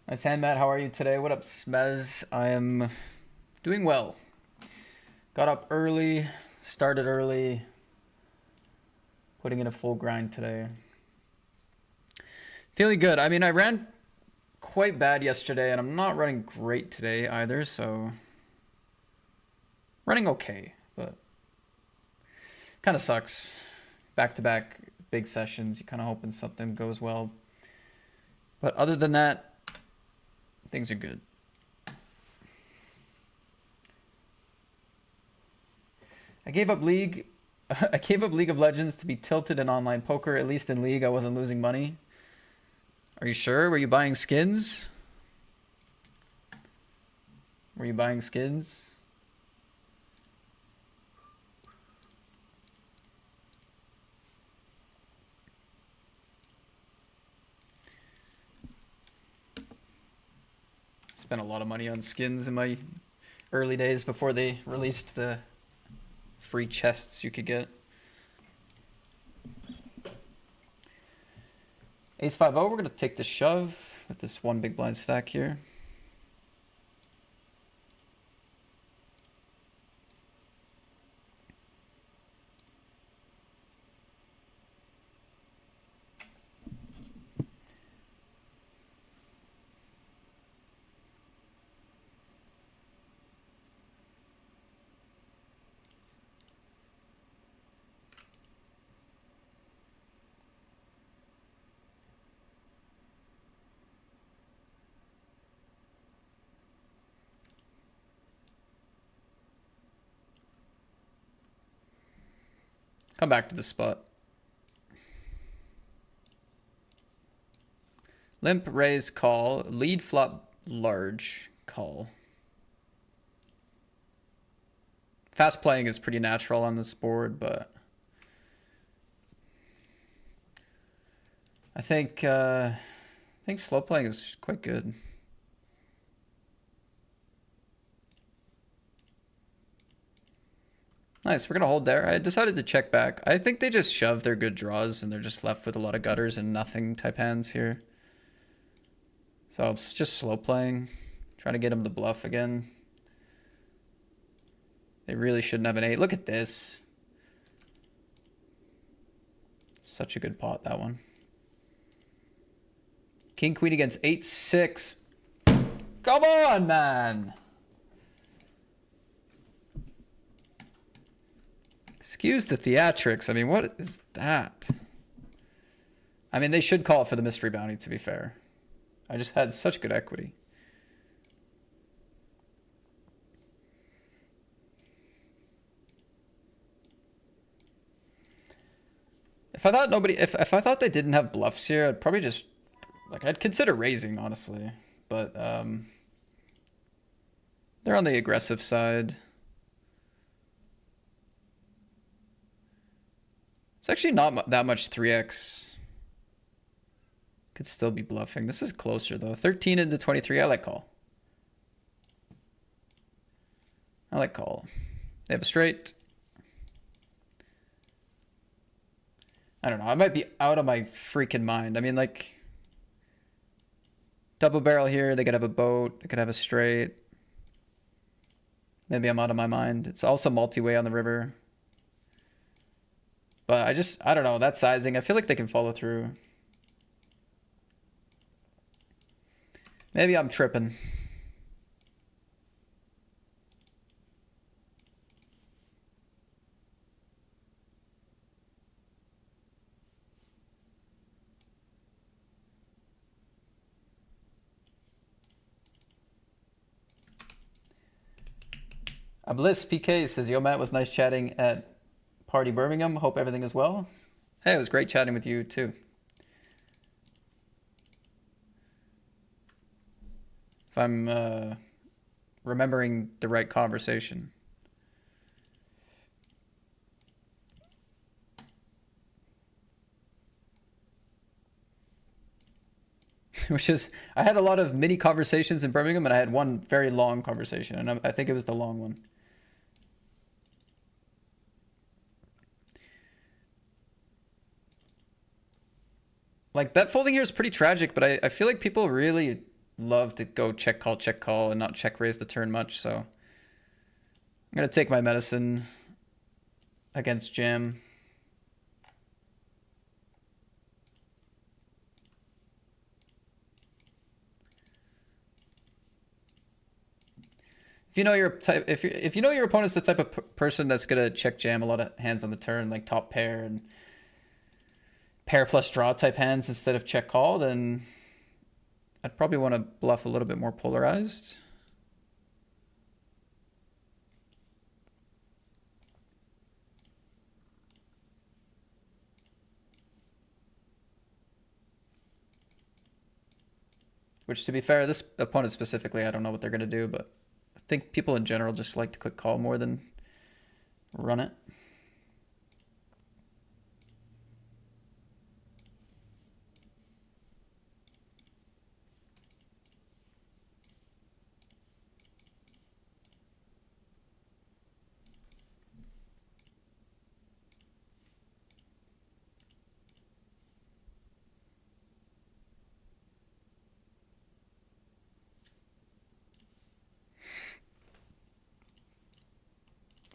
Nice hand, Matt. How are you today? What up, Smez? I am doing well. Got up early, started early, putting in a full grind today. Feeling good. I mean, I ran quite bad yesterday, and I'm not running great today either, so running okay, but kind of sucks. Back-to-back big sessions, you kind of hoping something goes well. But other than that, things are good. I gave up League. I gave up League of Legends to be tilted in online poker. At least in League, I wasn't losing money. Are you sure? Were you buying skins? Were you buying skins? Spent a lot of money on skins in my early days before they released the free chests you could get. Ace 5-0, we're going to take the shove with this one big blind stack here. Come back to the spot. Limp, raise, call. Lead, flop, large, call. Fast playing is pretty natural on this board, but I think slow playing is quite good. Nice, we're gonna hold there. I decided to check back. I think they just shove their good draws and they're just left with a lot of gutters and nothing type hands here. So it's just slow playing, trying to get them to bluff again. They really shouldn't have an 8. Look at this. Such a good pot, that one. King, queen against 8-6. Come on, man. Excuse the theatrics. I mean, what is that? I mean, they should call for the mystery bounty, to be fair. I just had such good equity. If I thought they didn't have bluffs here, I'd probably just, like, I'd consider raising, honestly. But, they're on the aggressive side. It's actually not that much 3x. Could still be bluffing. This is closer, though. 13 into 23. I like call. I like call. They have a straight. I don't know. I might be out of my freaking mind. I mean, like, double barrel here. They could have a boat. They could have a straight. Maybe I'm out of my mind. It's also multi-way on the river. But I don't know, that sizing, I feel like they can follow through. Maybe I'm tripping. Bliss PK says, yo, Matt, was nice chatting at Party Birmingham. Hope everything is well. Hey, it was great chatting with you too. If I'm remembering the right conversation. Which is, I had a lot of mini conversations in Birmingham, and I had one very long conversation, and I think it was the long one. Like, bet folding here is pretty tragic, but I feel like people really love to go check call, and not check raise the turn much. So I'm gonna take my medicine against jam. If you know your type, if you know your opponent's the type of person that's gonna check jam a lot of hands on the turn, like top pair and pair plus draw type hands instead of check call, then I'd probably want to bluff a little bit more polarized. Which, to be fair, this opponent specifically, I don't know what they're gonna do, but I think people in general just like to click call more than run it.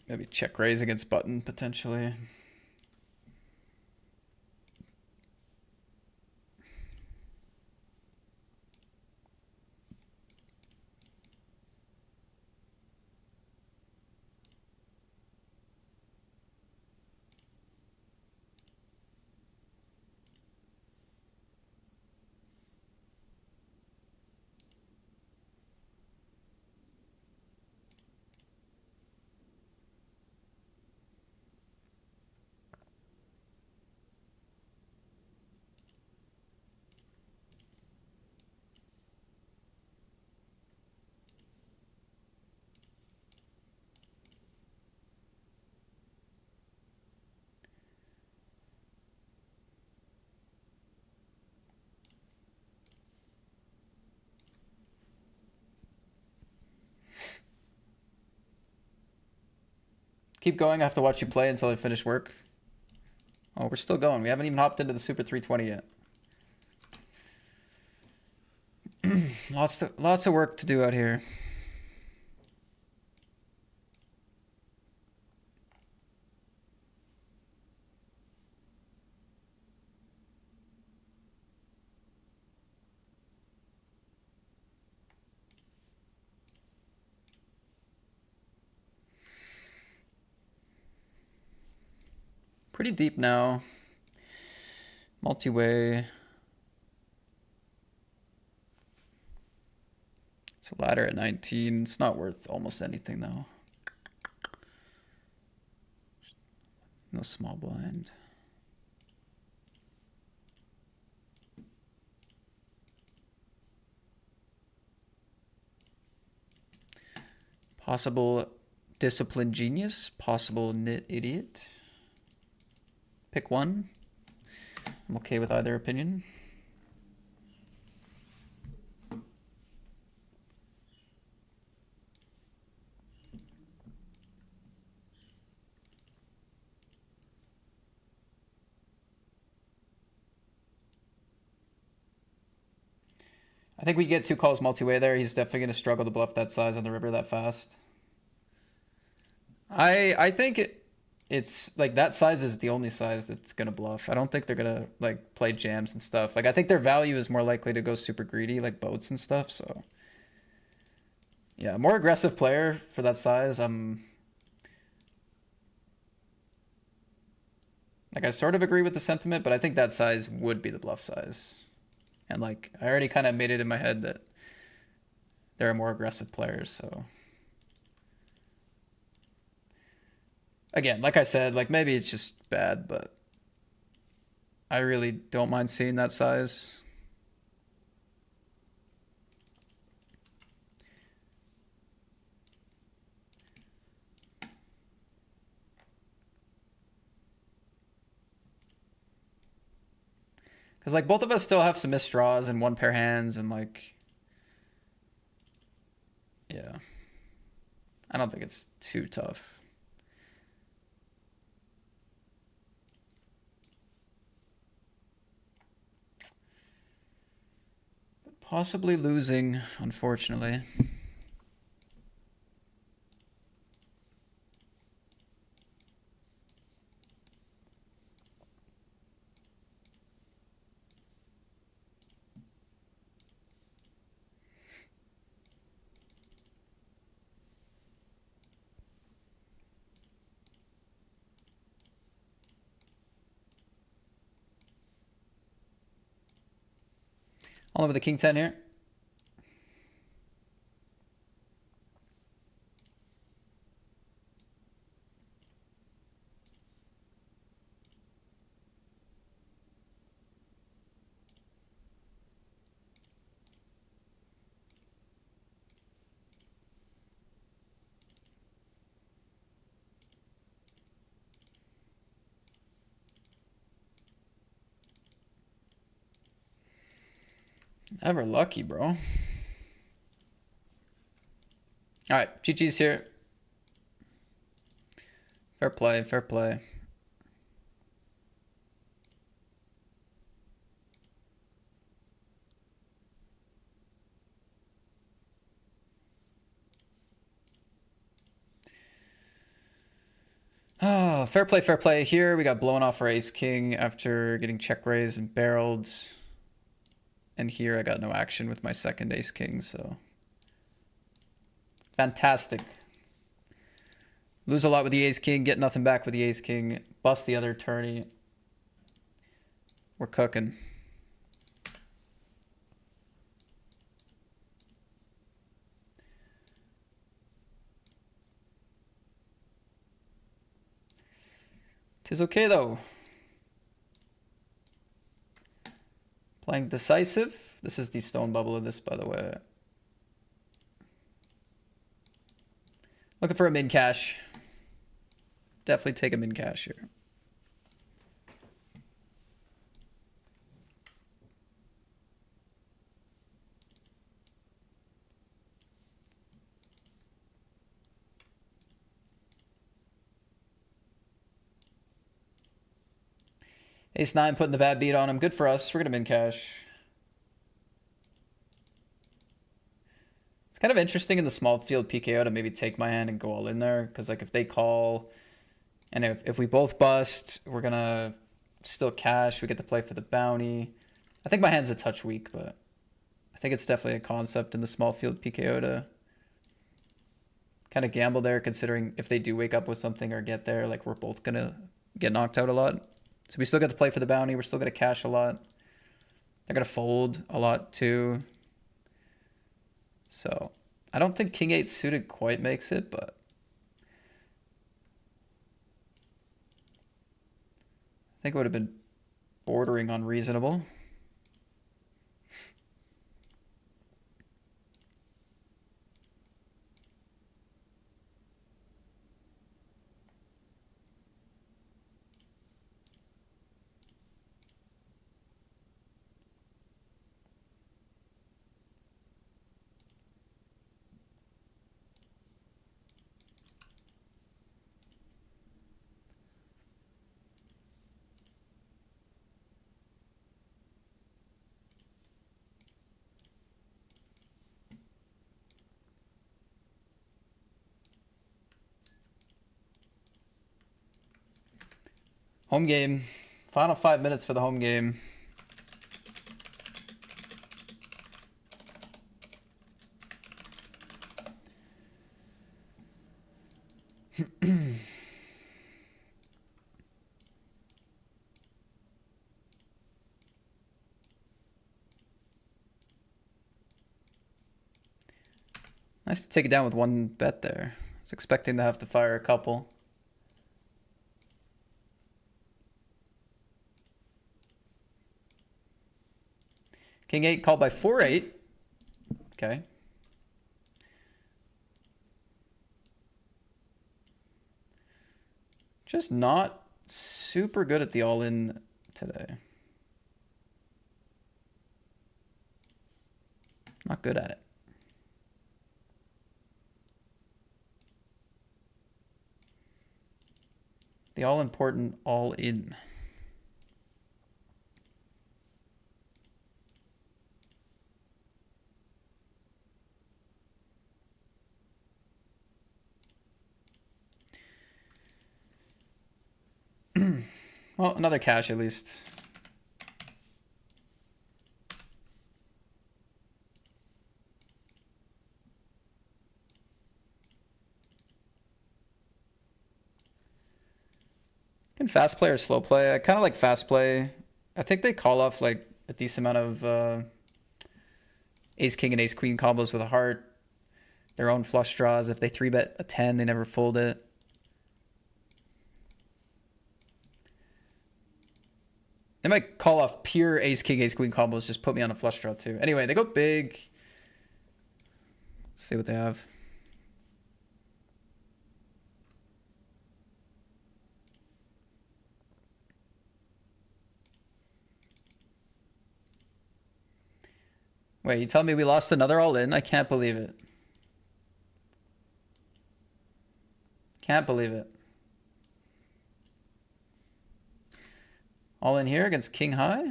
Maybe check raise against button, potentially. Keep going. I have to watch you play until I finish work. Oh, we're still going. We haven't even hopped into the Super 320 yet. Lots of work to do out here. Pretty deep now. Multi-way. So ladder at 19. It's not worth almost anything though. No small blind. Possible disciplined genius. Possible nit idiot. Pick one. I'm okay with either opinion. I think we get two calls multi-way there. He's definitely going to struggle to bluff that size on the river that fast. I think it's like that size is the only size that's going to bluff. I don't think they're going to like play jams and stuff. Like I think their value is more likely to go super greedy like boats and stuff. So yeah, more aggressive player for that size. Like I sort of agree with the sentiment, but I think that size would be the bluff size. And like I already kind of made it in my head that there are more aggressive players, so again, like I said, like maybe it's just bad, but I really don't mind seeing that size. Because like both of us still have some missed draws and one pair hands and like, yeah, I don't think it's too tough. Possibly losing, unfortunately. All over the king 10 here. Ever lucky, bro. All right, GG's here. Fair play, fair play. Oh, fair play, fair play. Here we got blown off our ace-king after getting check raised and barreled. And here I got no action with my second ace-king, so... Fantastic. Lose a lot with the ace-king, get nothing back with the ace-king. Bust the other tourney. We're cooking. Tis okay, though. Playing decisive. This is the stone bubble of this, by the way. Looking for a min cash. Definitely take a min cash here. Ace-9 putting the bad beat on him. Good for us. We're going to min cash. It's kind of interesting in the small field PKO to maybe take my hand and go all in there. Because like if they call and if we both bust, we're going to still cash. We get to play for the bounty. I think my hand's a touch weak, but I think it's definitely a concept in the small field PKO to kind of gamble there, considering if they do wake up with something or get there, like we're both going to get knocked out a lot. So we still get to play for the bounty. We're still going to cash a lot. They're going to fold a lot too. So I don't think King 8 suited quite makes it, but I think it would have been bordering on reasonable. Home game. Final 5 minutes for the home game. Nice to take it down with one bet there. I was expecting to have to fire a couple. King 8 called by 4-8. Okay. Just not super good at the all-in today. Not good at it. The all-important all-in. Well, another cash at least. Can fast play or slow play? I kind of like fast play. I think they call off like a decent amount of ace king and ace queen combos with a heart. Their own flush draws. If they 3-bet a 10, they never fold it. They might call off pure ace king, ace queen combos, just put me on a flush draw too. Anyway, they go big. Let's see what they have. Wait, you tell me we lost another all-in? I can't believe it. Can't believe it. All in here against king high.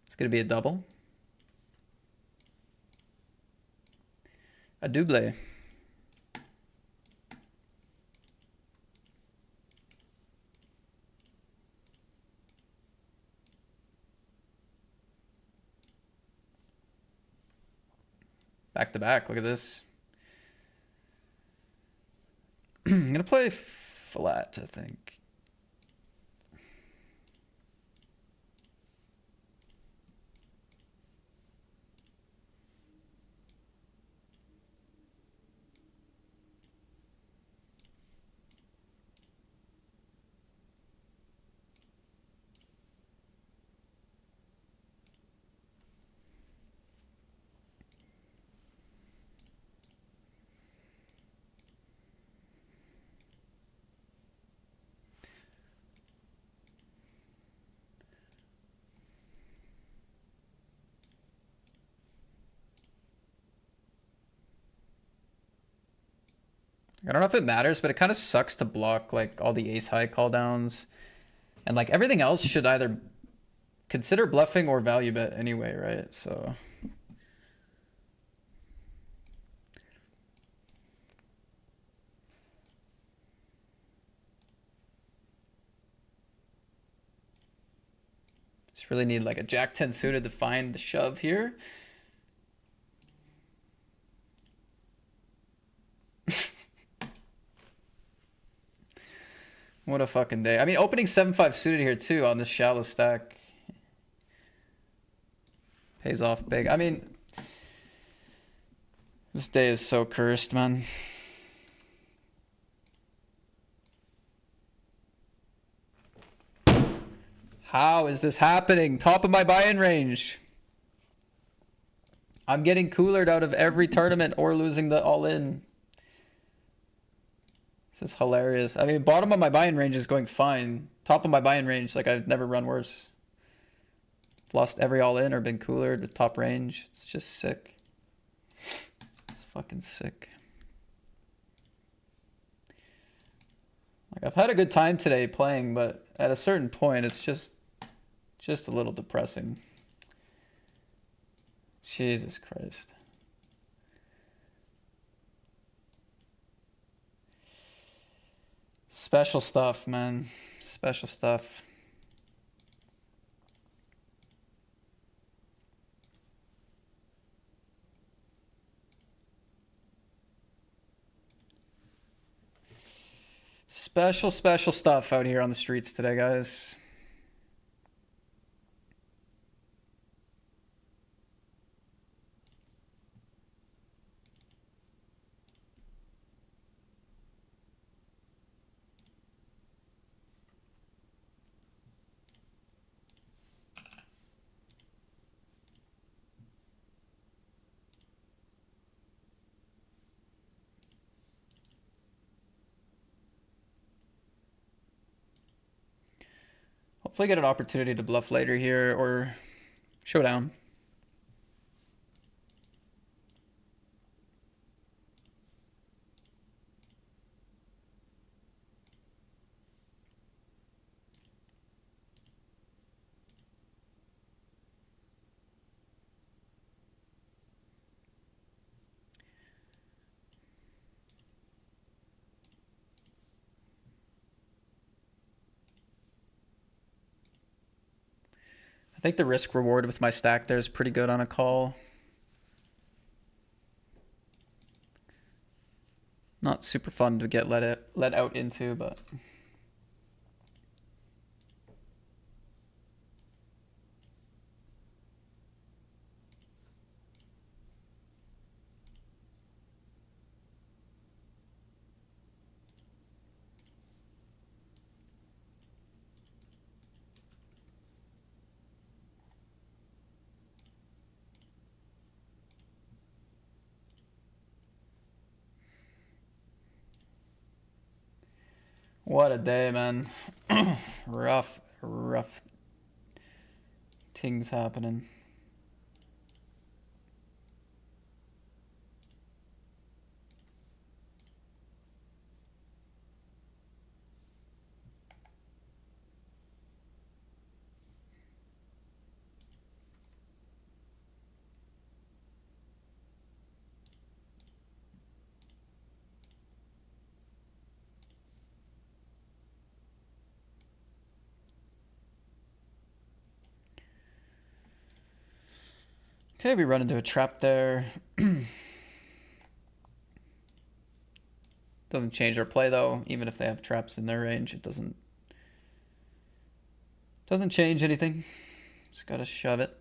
It's going to be a double. A double. Back to back. Look at this. I'm going to play flat, I think. I don't know if it matters, but it kind of sucks to block like all the ace high call downs. And like everything else should either consider bluffing or value bet anyway, right? So just really need like a jack 10 suited to find the shove here. What a fucking day. I mean, opening 7-5 suited here too on this shallow stack pays off big. I mean, this day is so cursed, man. How is this happening? Top of my buy-in range. I'm getting coolered out of every tournament or losing the all-in. This is hilarious. I mean, bottom of my buy-in range is going fine. Top of my buy-in range, like I've never run worse. Lost every all-in or been coolered with top range. It's just sick. It's fucking sick. Like I've had a good time today playing, but at a certain point, it's just a little depressing. Jesus Christ. Special stuff, man. Special stuff. Special stuff out here on the streets today, guys. Hopefully get an opportunity to bluff later here or showdown. think the risk reward with my stack there is pretty good on a call. Not super fun to get let out into, but what a day, man. rough things happening. Okay, we run into a trap there. Doesn't change our play though, even if they have traps in their range. It doesn't change anything. Just gotta shove it.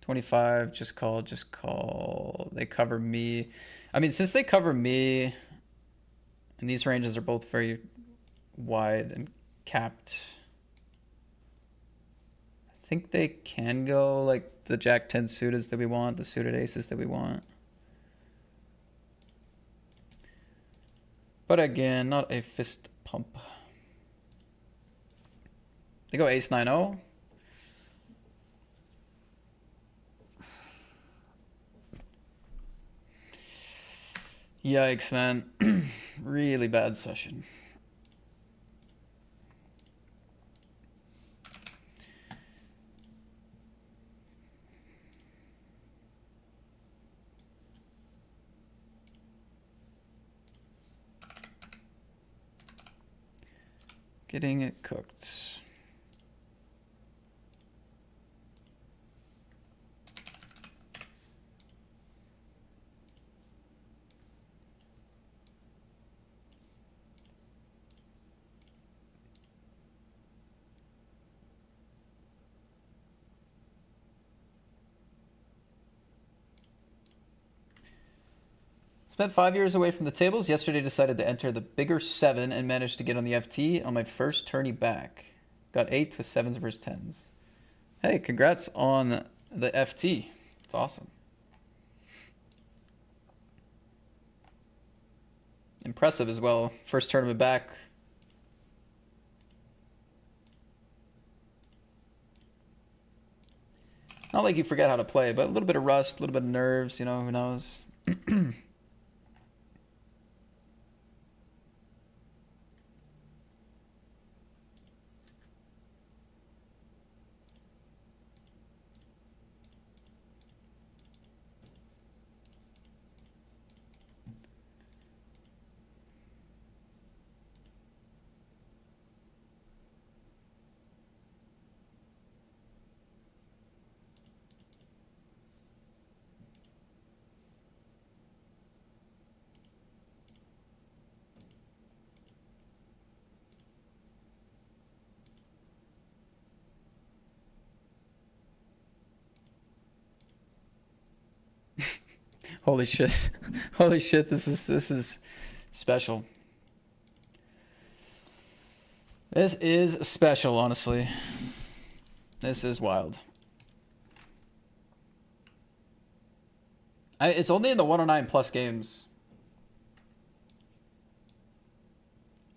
$25, just call. They cover me. I mean, since they cover me, and these ranges are both very wide and capped, I think they can go like the Jack 10 suited that we want, the suited aces that we want. But again, not a fist pump. They go ace 9-0. Yikes, man. Really bad session. Getting it cooked. Spent 5 years away from the tables. Yesterday decided to enter the bigger 7 and managed to get on the FT on my first tourney back. Got 8th with 7s versus 10s. Hey, congrats on the FT. It's awesome. Impressive as well. First tournament back. Not like you forget how to play, but a little bit of rust, a little bit of nerves, you know, who knows. Holy shit. Holy shit, this is special. This is special, honestly. This is wild. It's only in the 109 plus games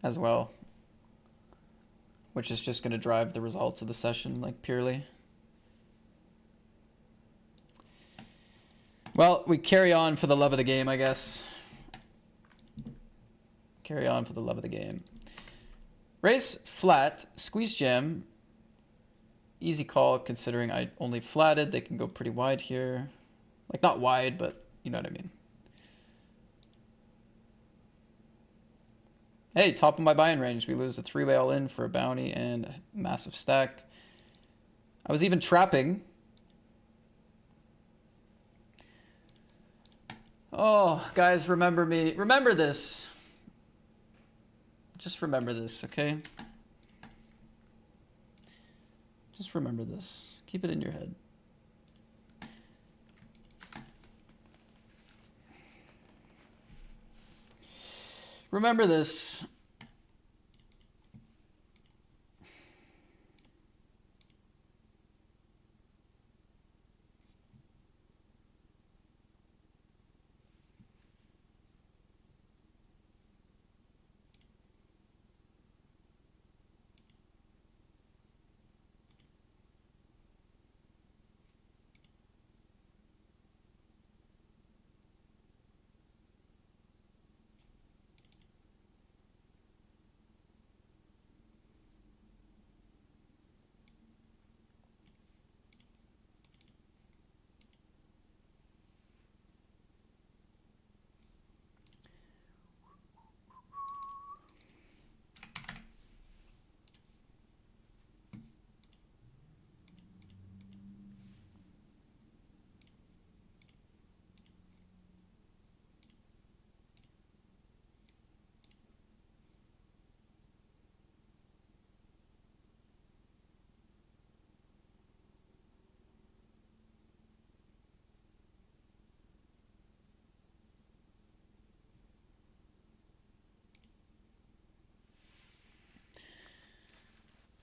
as well, which is just going to drive the results of the session, like, purely. Well, we carry on for the love of the game, I guess. Carry on for the love of the game. Raise flat, squeeze jam. Easy call considering I only flatted. They can go pretty wide here. Like, not wide, but you know what I mean. Hey, top of my buy-in range. We lose a three-way all-in for a bounty and a massive stack. I was even trapping. Oh, guys, remember me. Remember this. Just remember this, okay? Just remember this. Keep it in your head. Remember this.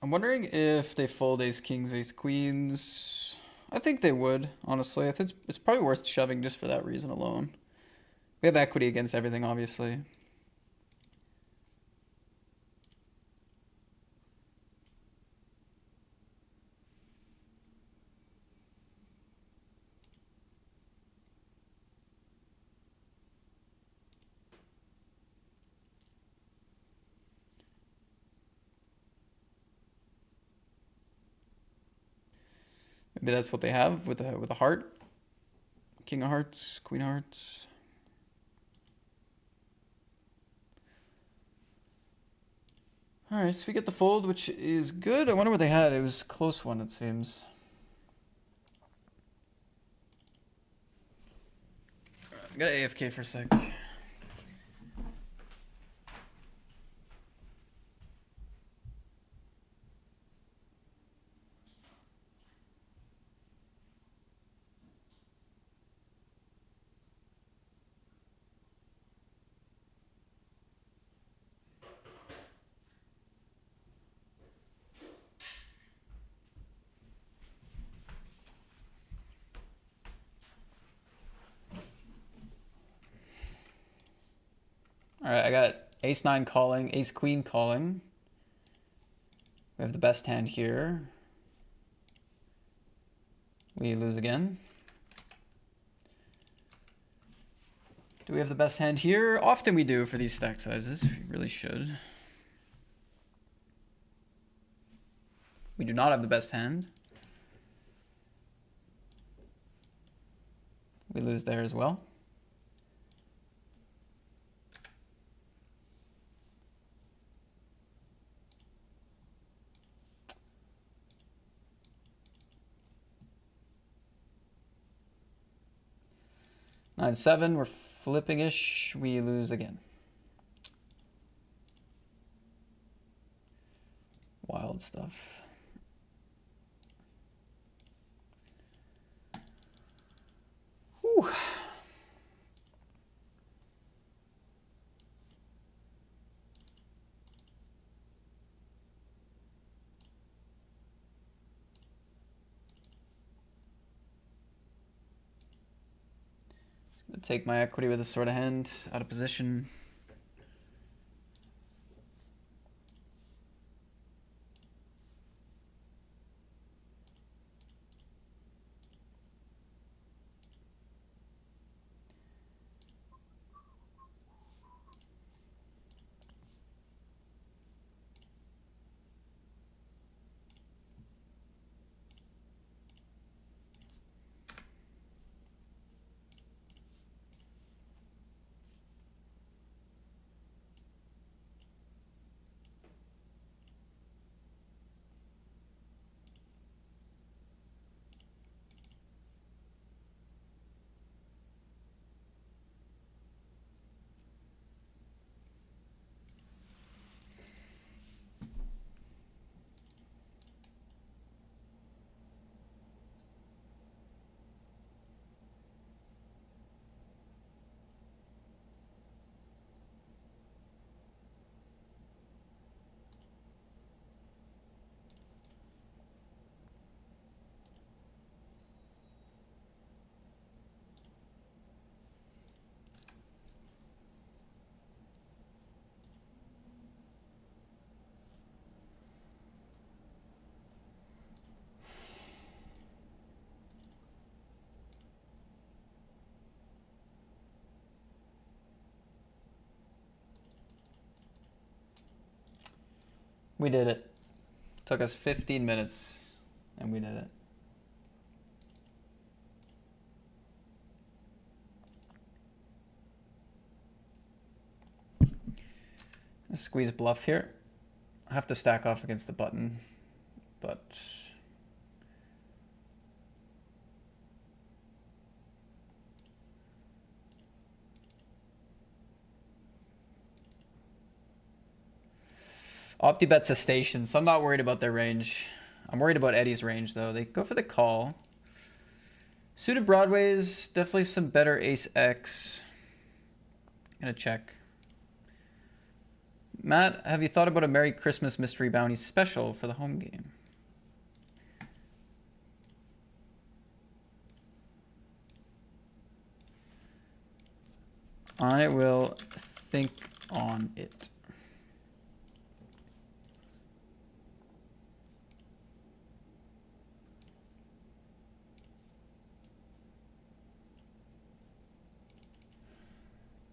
I'm wondering if they fold ace kings, ace queens. I think they would, honestly. I think it's probably worth shoving just for that reason alone. We have equity against everything, obviously. Maybe that's what they have with a heart. King of hearts, queen of hearts. All right, so we get the fold, which is good. I wonder what they had. It was a close one, it seems. I got AFK for a sec. All right, I got ace-9 calling, ace-queen calling. We have the best hand here. We lose again. Do we have the best hand here? Often we do for these stack sizes. We really should. We do not have the best hand. We lose there as well. Nine, 7, we're flipping-ish. We lose again. Wild stuff. Whew. Take my equity with a sort of hand out of position. We did it. Took us 15 minutes, and we did it. Squeeze bluff here. I have to stack off against the button, but Opti bets a station, so I'm not worried about their range. I'm worried about Eddie's range though. They go for the call. Suited broadways, definitely some better ace X. Gonna check. Matt, have you thought about a Merry Christmas Mystery Bounty special for the home game? I will think on it.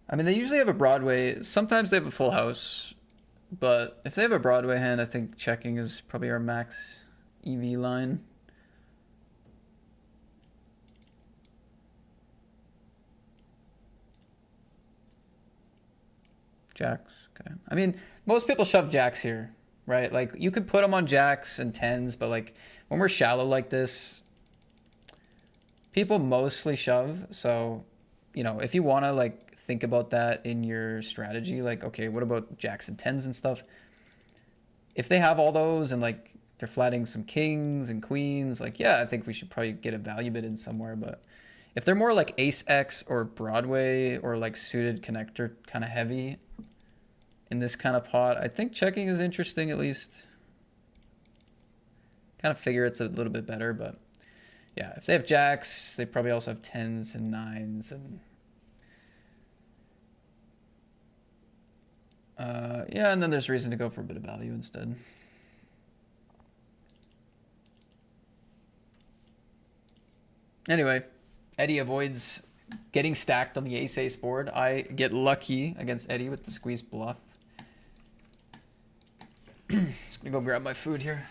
I mean, they usually have a Broadway. Sometimes they have a full house. But if they have a Broadway hand, I think checking is probably our max EV line. Jacks, okay. I mean, most people shove jacks here, right? Like, you could put them on jacks and tens, but like, when we're shallow like this, people mostly shove. So, you know, if you want to like think about that in your strategy, like, okay, what about jacks and tens and stuff? If they have all those and like they're flatting some kings and queens, like, yeah, I think we should probably get a value bid in somewhere. But if they're more like ace X or Broadway or like suited connector kind of heavy in this kind of pot, I think checking is interesting at least. Kind of figure it's a little bit better, but yeah, if they have jacks, they probably also have tens and nines and yeah, and then there's reason to go for a bit of value instead. Anyway, Eddie avoids getting stacked on the ace-ace board. I get lucky against Eddie with the squeeze bluff. Just gonna go grab my food here.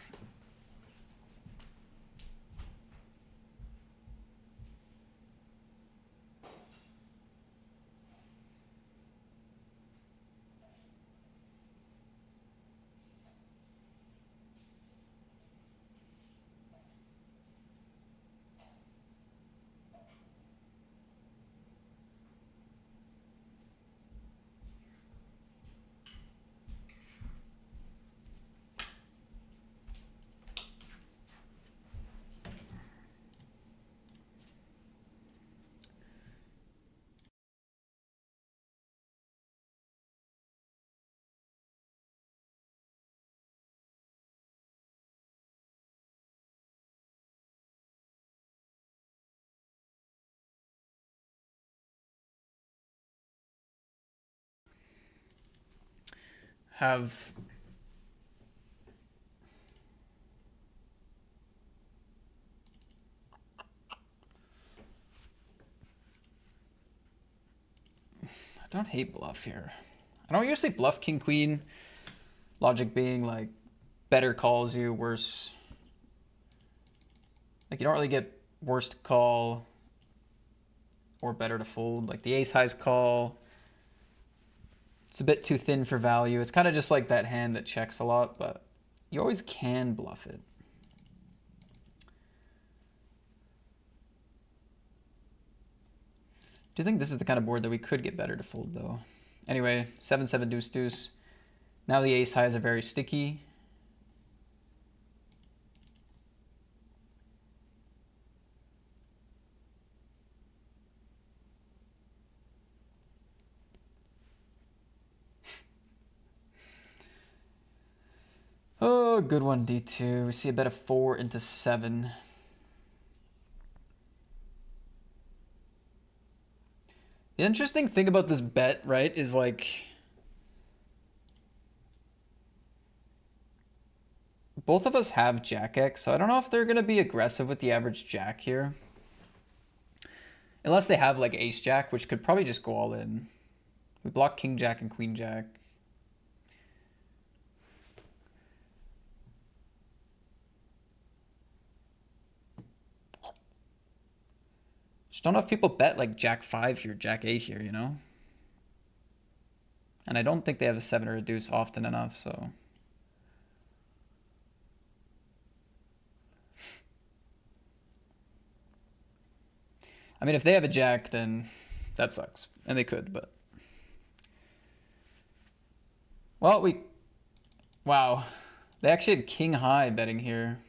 Have I don't hate bluff here. I don't usually bluff king queen. Logic being like better calls you, worse. Like you don't really get worse to call or better to fold. Like the ace highs call. It's a bit too thin for value. It's kind of just like that hand that checks a lot, but you always can bluff it. Do you think this is the kind of board that we could get better to fold though? Anyway, 7-7 deuce deuce. Now the ace highs are very sticky. Oh, good one, D2. We see a bet of 4 into 7. The interesting thing about this bet, right, is like both of us have Jack X, so I don't know if they're going to be aggressive with the average Jack here. Unless they have like Ace Jack, which could probably just go all in. We block King Jack and Queen Jack. Just don't have people bet like Jack 5 here, Jack 8 here, you know? And I don't think they have a 7 or a deuce often enough, so. I mean, if they have a jack, then that sucks. And they could, but. Well, wow. They actually had king high betting here.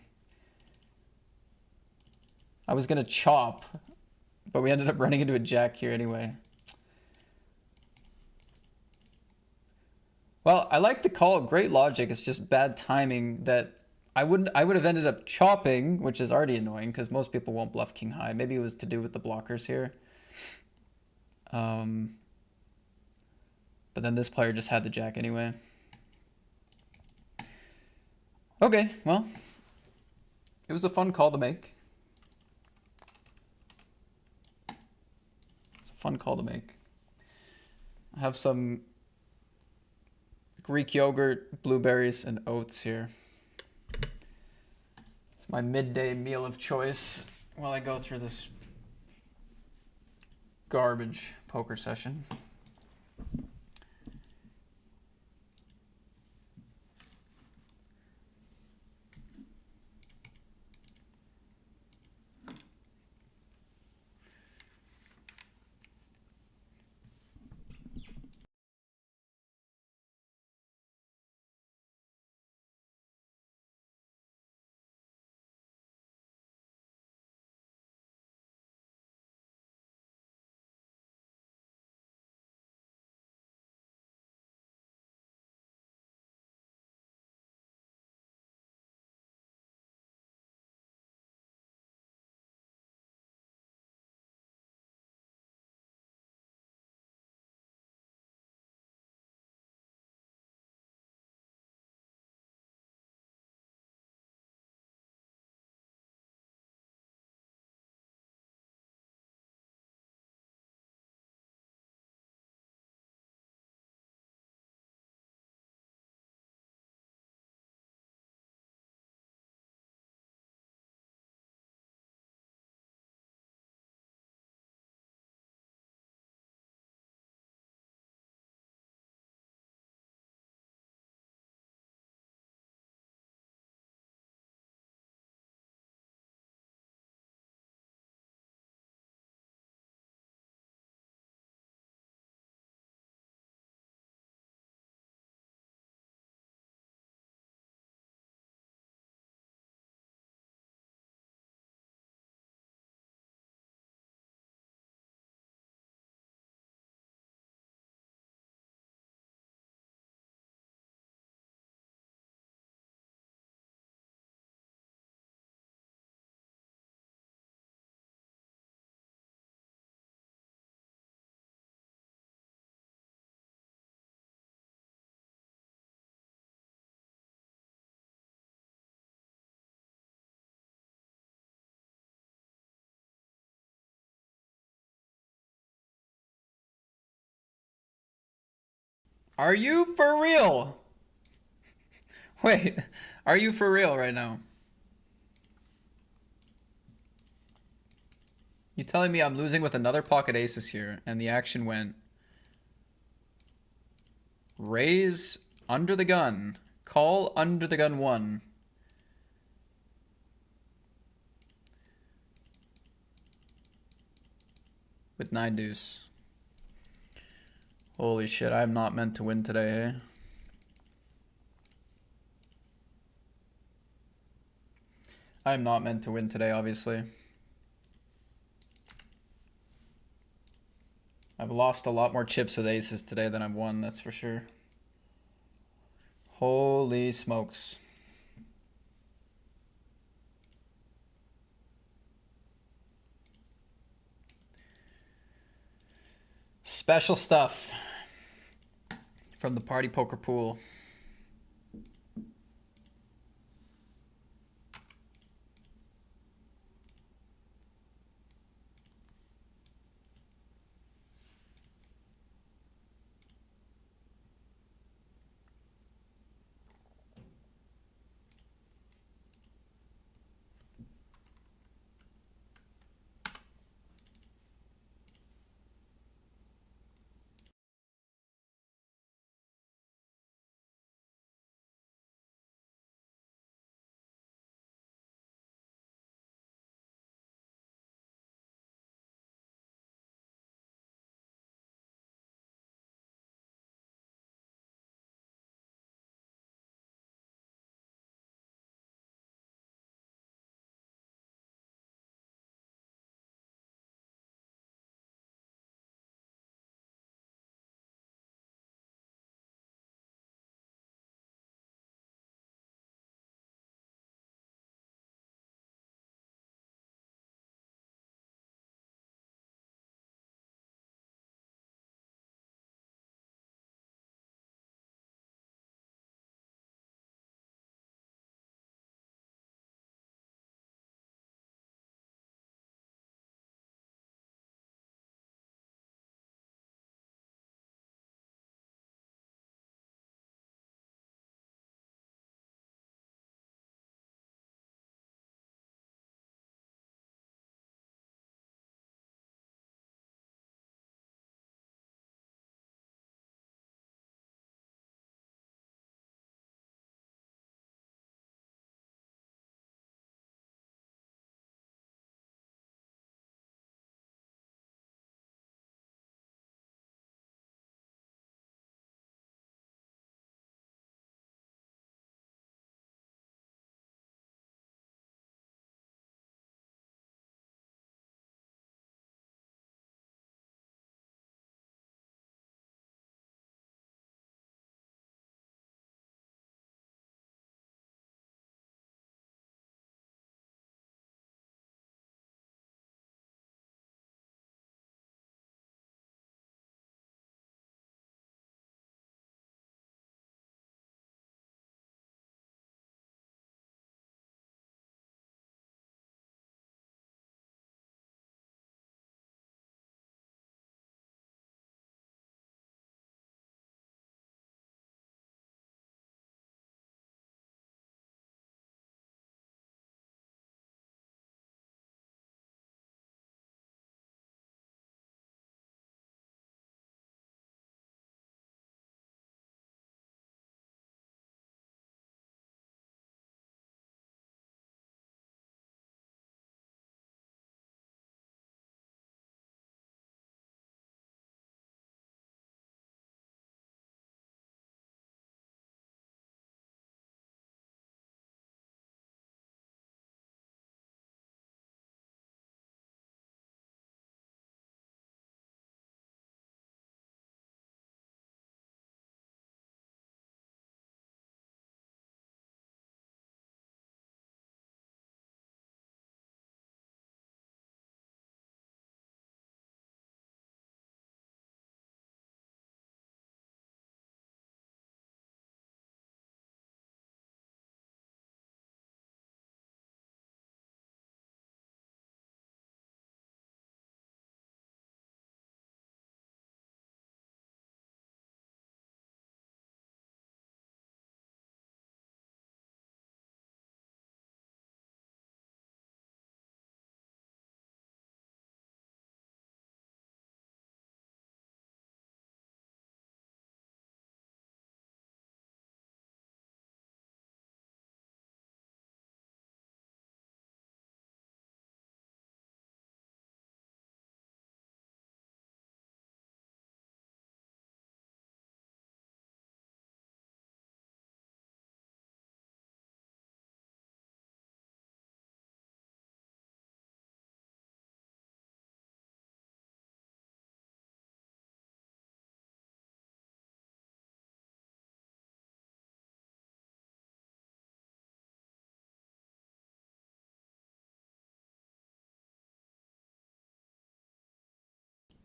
I was going to chop, but we ended up running into a jack here anyway. Well, I like the call. Great logic. It's just bad timing that I would have ended up chopping, which is already annoying because most people won't bluff king high. Maybe it was to do with the blockers here. But then this player just had the jack anyway. Okay, well, it was a fun call to make. It's a fun call to make. I have some Greek yogurt, blueberries, and oats here. It's my midday meal of choice while I go through this garbage poker session. Are you for real? Wait, are you for real right now? You telling me I'm losing with another pocket aces here, and the action went raise under the gun, call under the gun 1. With 9 deuce. Holy shit, I'm not meant to win today, hey? I'm not meant to win today, obviously. I've lost a lot more chips with aces today than I've won, that's for sure. Holy smokes. Special stuff from the party poker pool.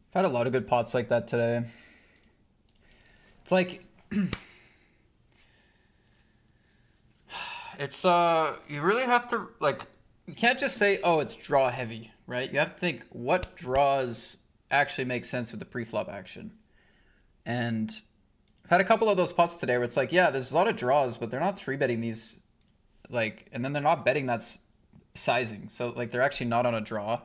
I've had a lot of good pots like that today. It's like it's you really have to like you can't just say, oh, it's draw heavy, right? You have to think what draws actually make sense with the pre-flop action. And I've had a couple of those pots today where it's like, yeah, there's a lot of draws, but they're not three betting these like, and then they're not betting that's sizing. So like they're actually not on a draw.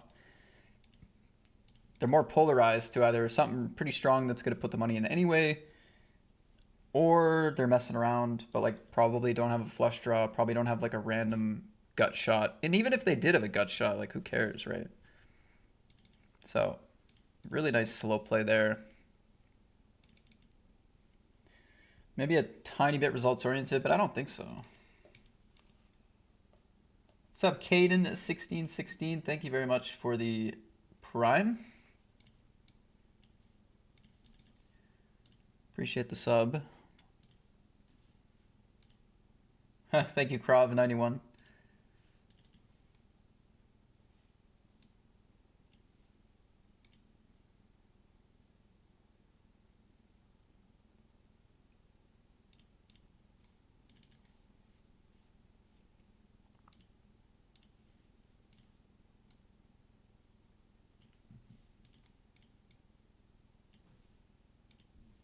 They're more polarized to either something pretty strong that's going to put the money in anyway, or they're messing around, but like probably don't have a flush draw, probably don't have like a random gut shot. And even if they did have a gut shot, like who cares, right? So really nice slow play there. Maybe a tiny bit results oriented, but I don't think so. What's up, Caden1616? Thank you very much for the Prime. Appreciate the sub. Thank you, Krav91.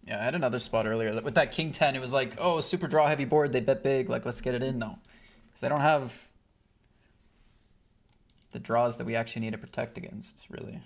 Yeah, I had another spot earlier. With that King 10, it was like, oh, super draw heavy board. They bet big. Like, let's get it in, though. Because they don't have the draws that we actually need to protect against, really.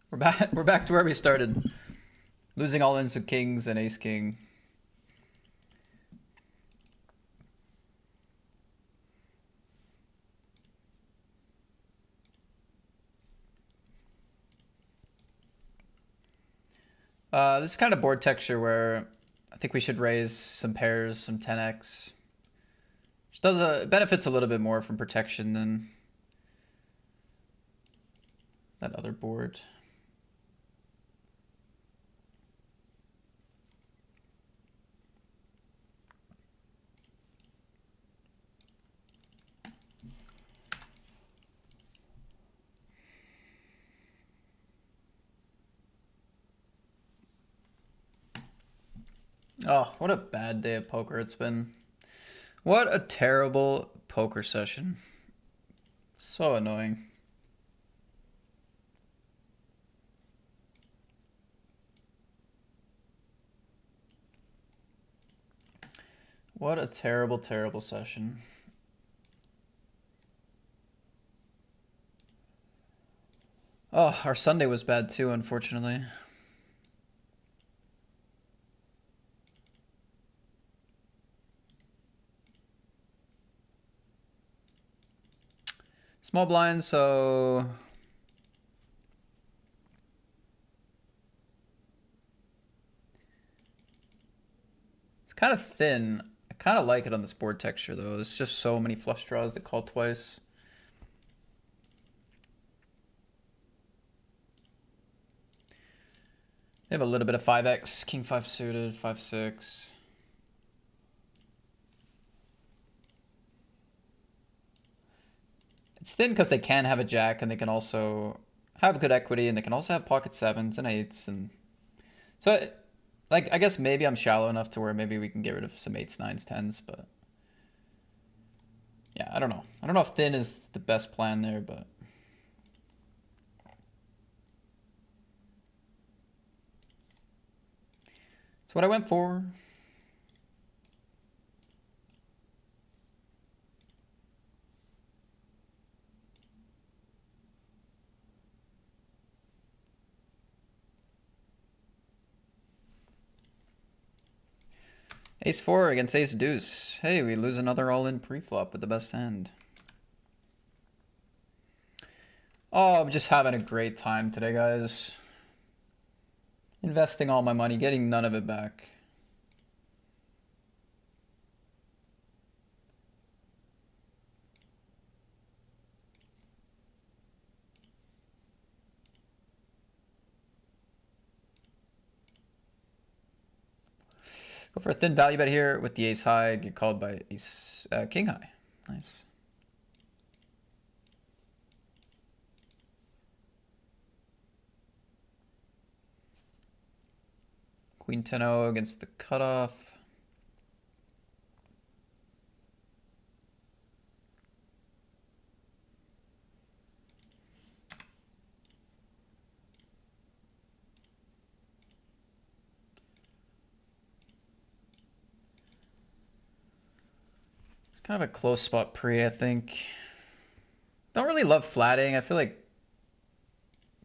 We're back to where we started. Losing all ins with kings and ace king. This is kind of board texture where I think we should raise some pairs, some 10x. Which benefits a little bit more from protection than that other board. Oh, what a bad day of poker it's been. What a terrible poker session. So annoying. What a terrible, terrible session. Oh, our Sunday was bad too, unfortunately. Small blind, so it's kind of thin. I kind of like it on this board texture though. There's just so many flush draws that call twice. They have a little bit of 5x, king 5 suited, 5-6. It's thin because they can have a jack and they can also have good equity and they can also have pocket sevens and eights, and so Like, I guess maybe I'm shallow enough to where maybe we can get rid of some 8s, 9s, 10s, but yeah, I don't know. I don't know if thin is the best plan there, but it's what I went for. Ace 4 against Ace Deuce. Hey, we lose another all-in pre-flop with the best hand. Oh, I'm just having a great time today, guys. Investing all my money, getting none of it back. Go for a thin value bet here with the ace high. Get called by ace king high. Nice. Queen 10-0 against the cutoff. It's kind of a close spot pre, I think. Don't really love flatting. I feel like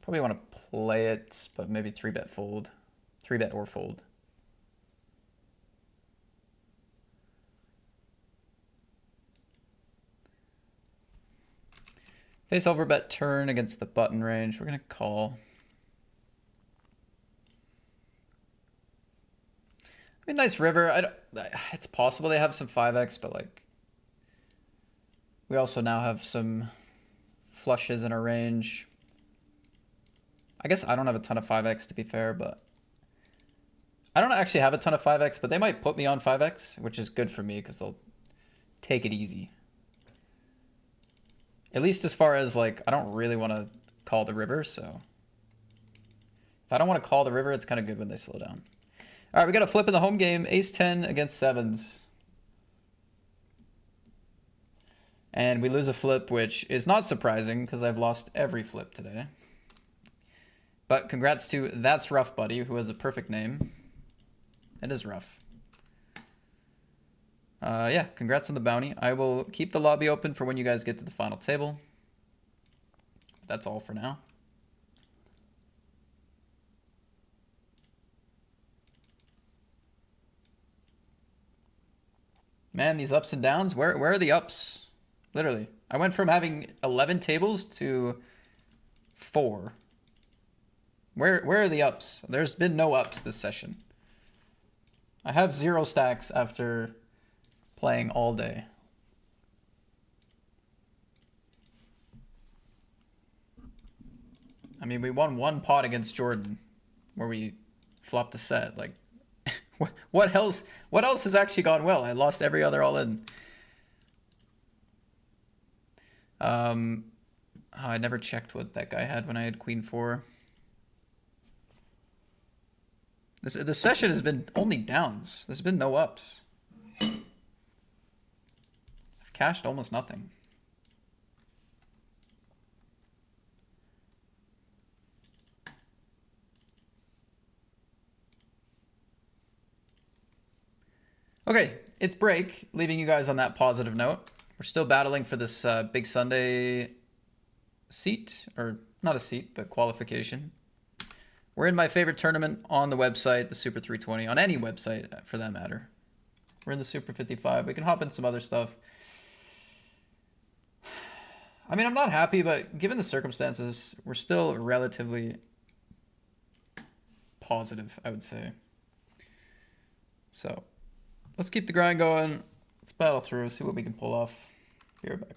probably want to play it, but maybe 3-bet fold. 3-bet or fold. Face over bet turn against the button range. We're going to call. I mean, nice river. It's possible they have some 5x, but like we also now have some flushes in our range. I guess I don't have a ton of 5x to be fair, but I don't actually have a ton of 5x, but they might put me on 5x, which is good for me because they'll take it easy. At least as far as like, I don't really want to call the river, so if I don't want to call the river, it's kind of good when they slow down. All right, we got a flip in the home game, ace 10 against 7s. And we lose a flip, which is not surprising because I've lost every flip today. But congrats to That's Rough Buddy, who has a perfect name. It is rough. Yeah, congrats on the bounty. I will keep the lobby open for when you guys get to the final table. That's all for now. Man, these ups and downs, where are the ups? Literally. I went from having 11 tables to 4. Where are the ups? There's been no ups this session. I have 0 stacks after playing all day. I mean, we won 1 pot against Jordan where we flopped the set. Like, what else has actually gone well? I lost every other all in. I never checked what that guy had when I had Queen 4. The session has been only downs. There's been no ups. I've cashed almost nothing. Okay, it's break, leaving you guys on that positive note. We're still battling for this Big Sunday seat, or not a seat, but qualification. We're in my favorite tournament on the website, the Super 320, on any website for that matter. We're in the Super 55. We can hop in some other stuff. I mean, I'm not happy, but given the circumstances, we're still relatively positive, I would say. So let's keep the grind going. Let's battle through, see what we can pull off. Be right back.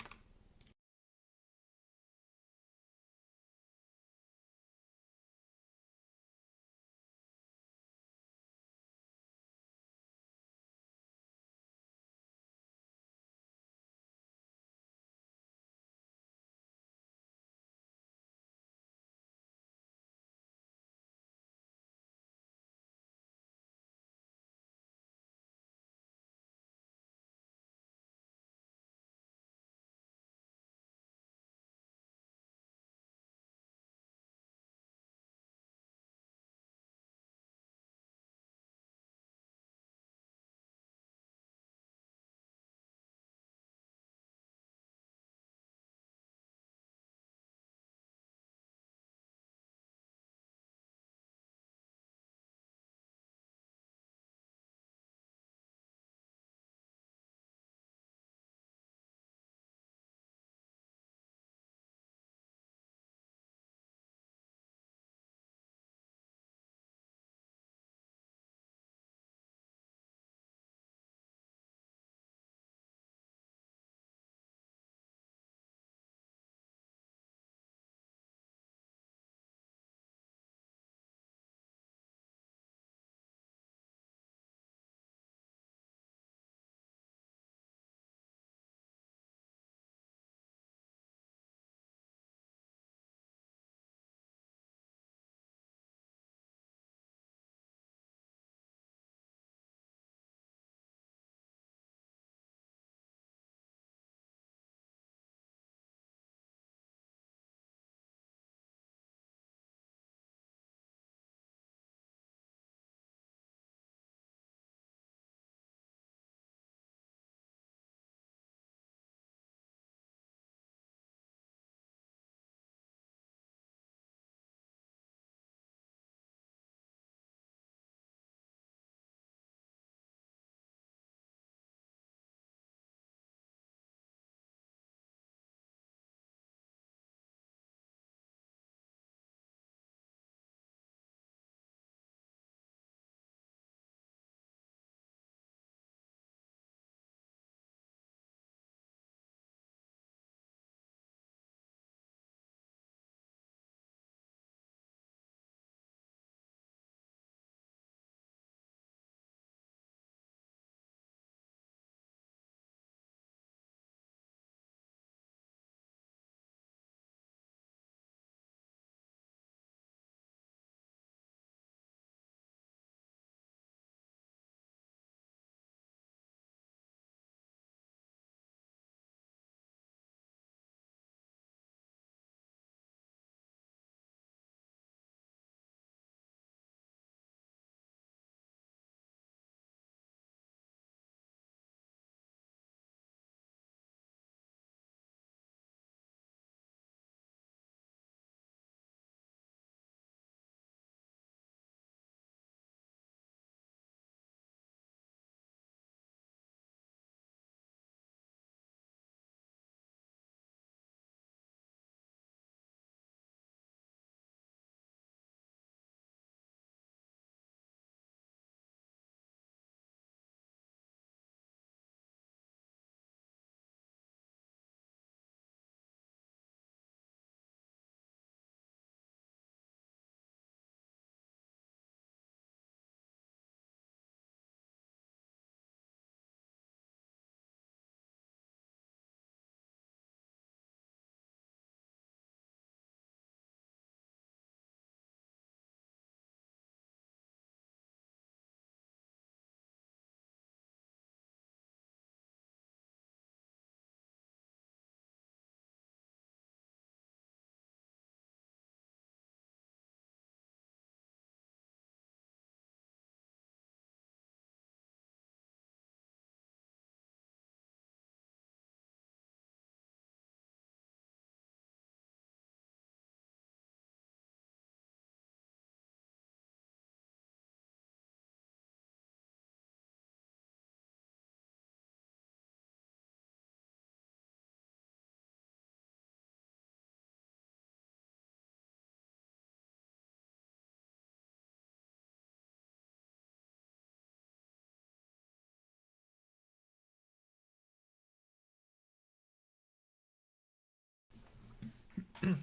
All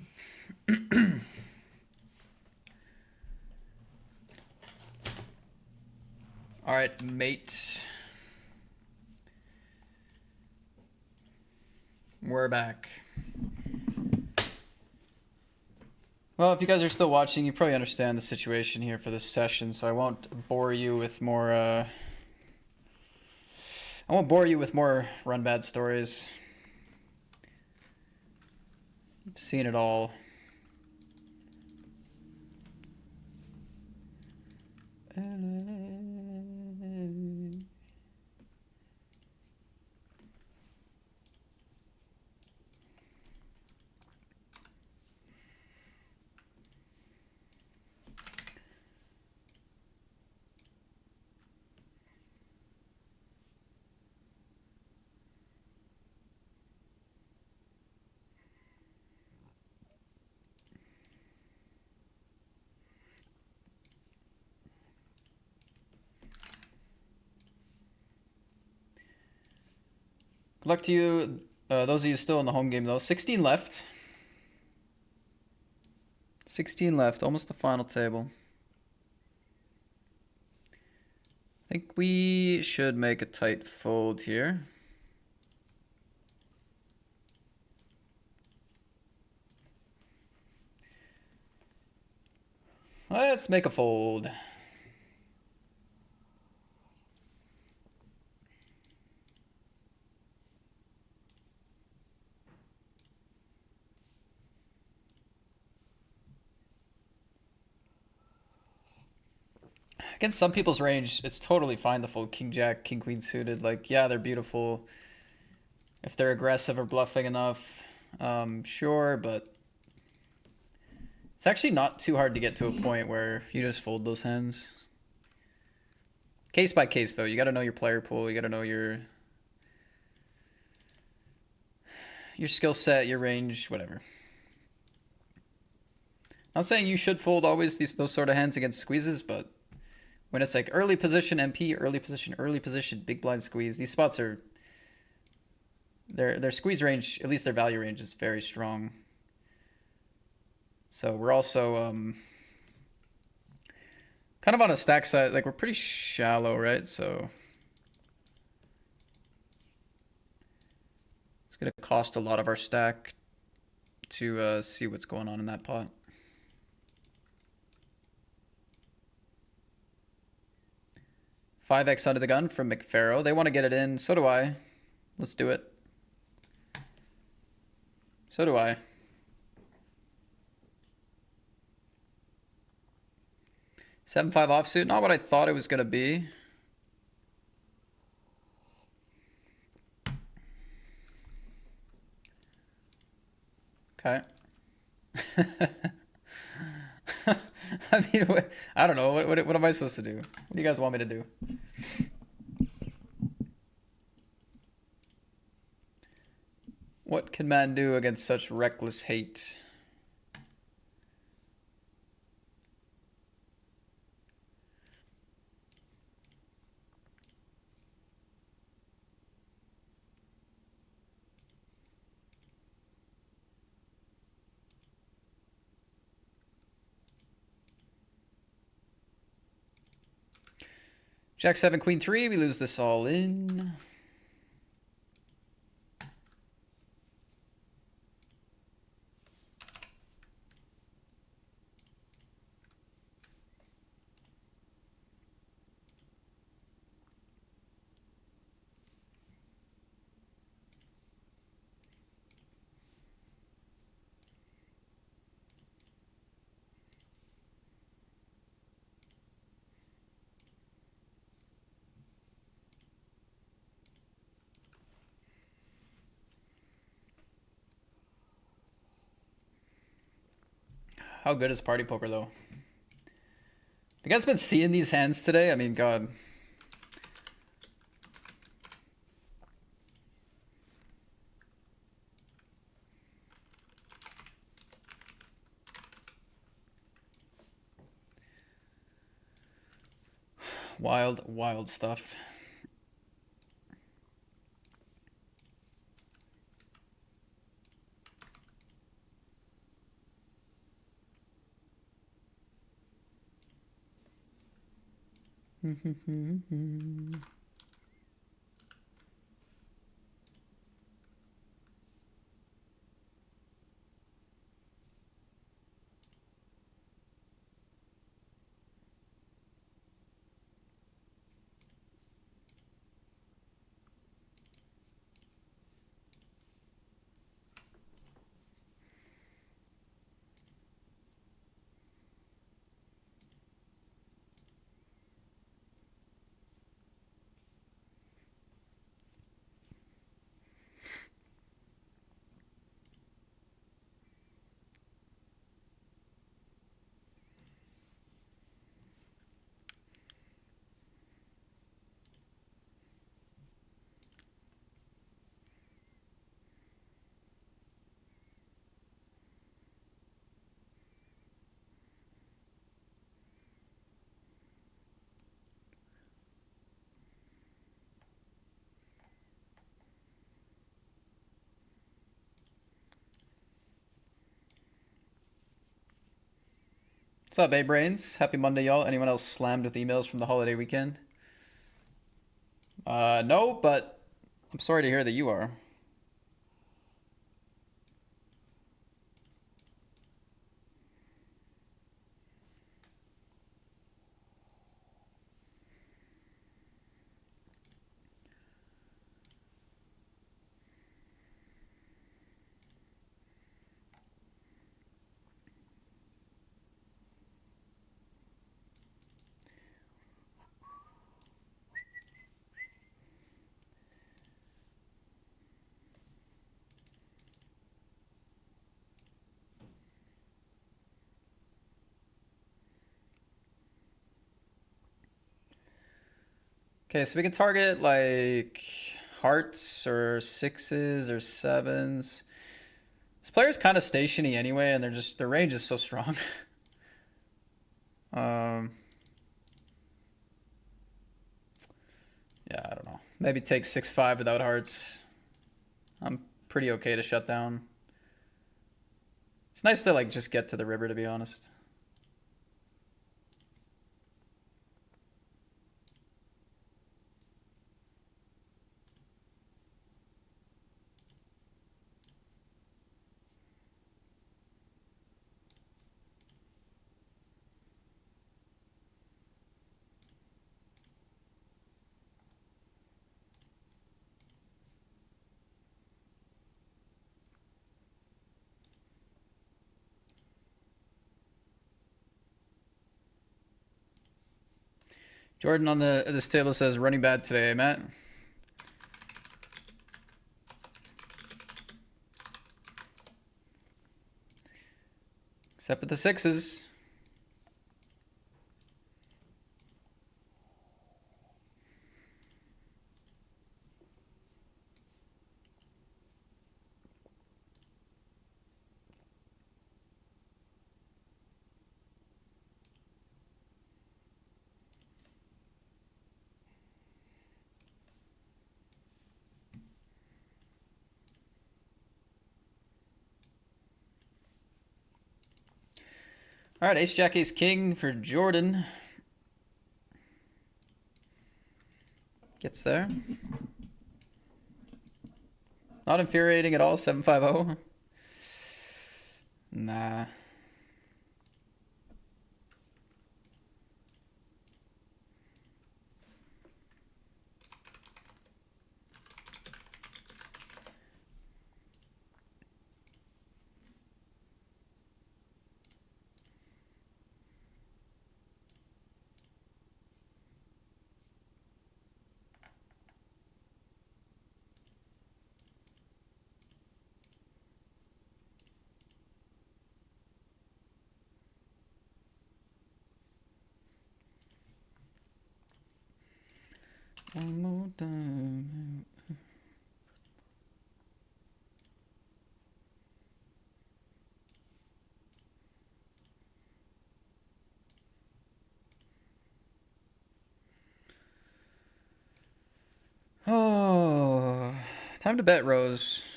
right, mate. We're back. Well, if you guys are still watching, you probably understand the situation here for this session, so I won't bore you with more. I won't bore you with more run bad stories. I've seen it all. Good luck to you, those of you still in the home game, though. 16 left. 16 left, almost the final table. I think we should make a tight fold here. Let's make a fold. Against some people's range, it's totally fine to fold King Jack, King Queen suited. Like, yeah, they're beautiful. If they're aggressive or bluffing enough, sure, but it's actually not too hard to get to a point where you just fold those hands. Case by case, though. You got to know your player pool. You got to know your skill set, your range, whatever. Not saying you should fold always those sort of hands against squeezes, but when it's like early position MP, early position, big blind squeeze, these spots are their squeeze range, at least their value range, is very strong. So we're also kind of on a stack size, like we're pretty shallow, right? So it's gonna cost a lot of our stack to see what's going on in that pot. $5X under the gun from McFarrow. They want to get it in. So do I. Let's do it. So do I. $7-5 offsuit. Not what I thought it was going to be. Okay. I mean, I don't know. What am I supposed to do? What do you guys want me to do? What can man do against such reckless hate? Jack 7, Queen 3. We lose this all in. How good is party poker, though? You guys been seeing these hands today? I mean, God. Wild, wild stuff. What's up, A-Brains? Happy Monday, y'all. Anyone else slammed with emails from the holiday weekend? No, but I'm sorry to hear that you are. Okay, so we can target like hearts or sixes or sevens. This player's kind of stationy anyway, and their range is so strong. um, yeah, I don't know. Maybe take 6-5 without hearts. I'm pretty okay to shut down. It's nice to like just get to the river, to be honest. Jordan on this table says running bad today, Matt. Except with the sixes. All right, ace jack ace king for Jordan. Gets there. Not infuriating at all, 750. Nah. One more time. Oh, time to bet, Rose.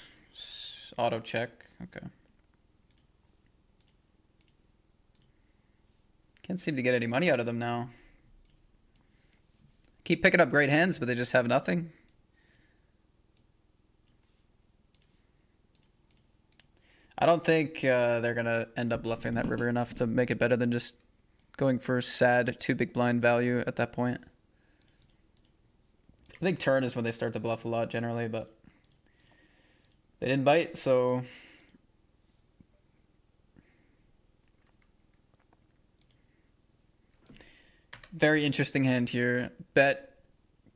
Auto check. Okay. Can't seem to get any money out of them now. Keep picking up great hands, but they just have nothing. I don't think they're going to end up bluffing that river enough to make it better than just going for sad 2 big blind value at that point. I think turn is when they start to bluff a lot generally, but they didn't bite, so... Very interesting hand here. Bet,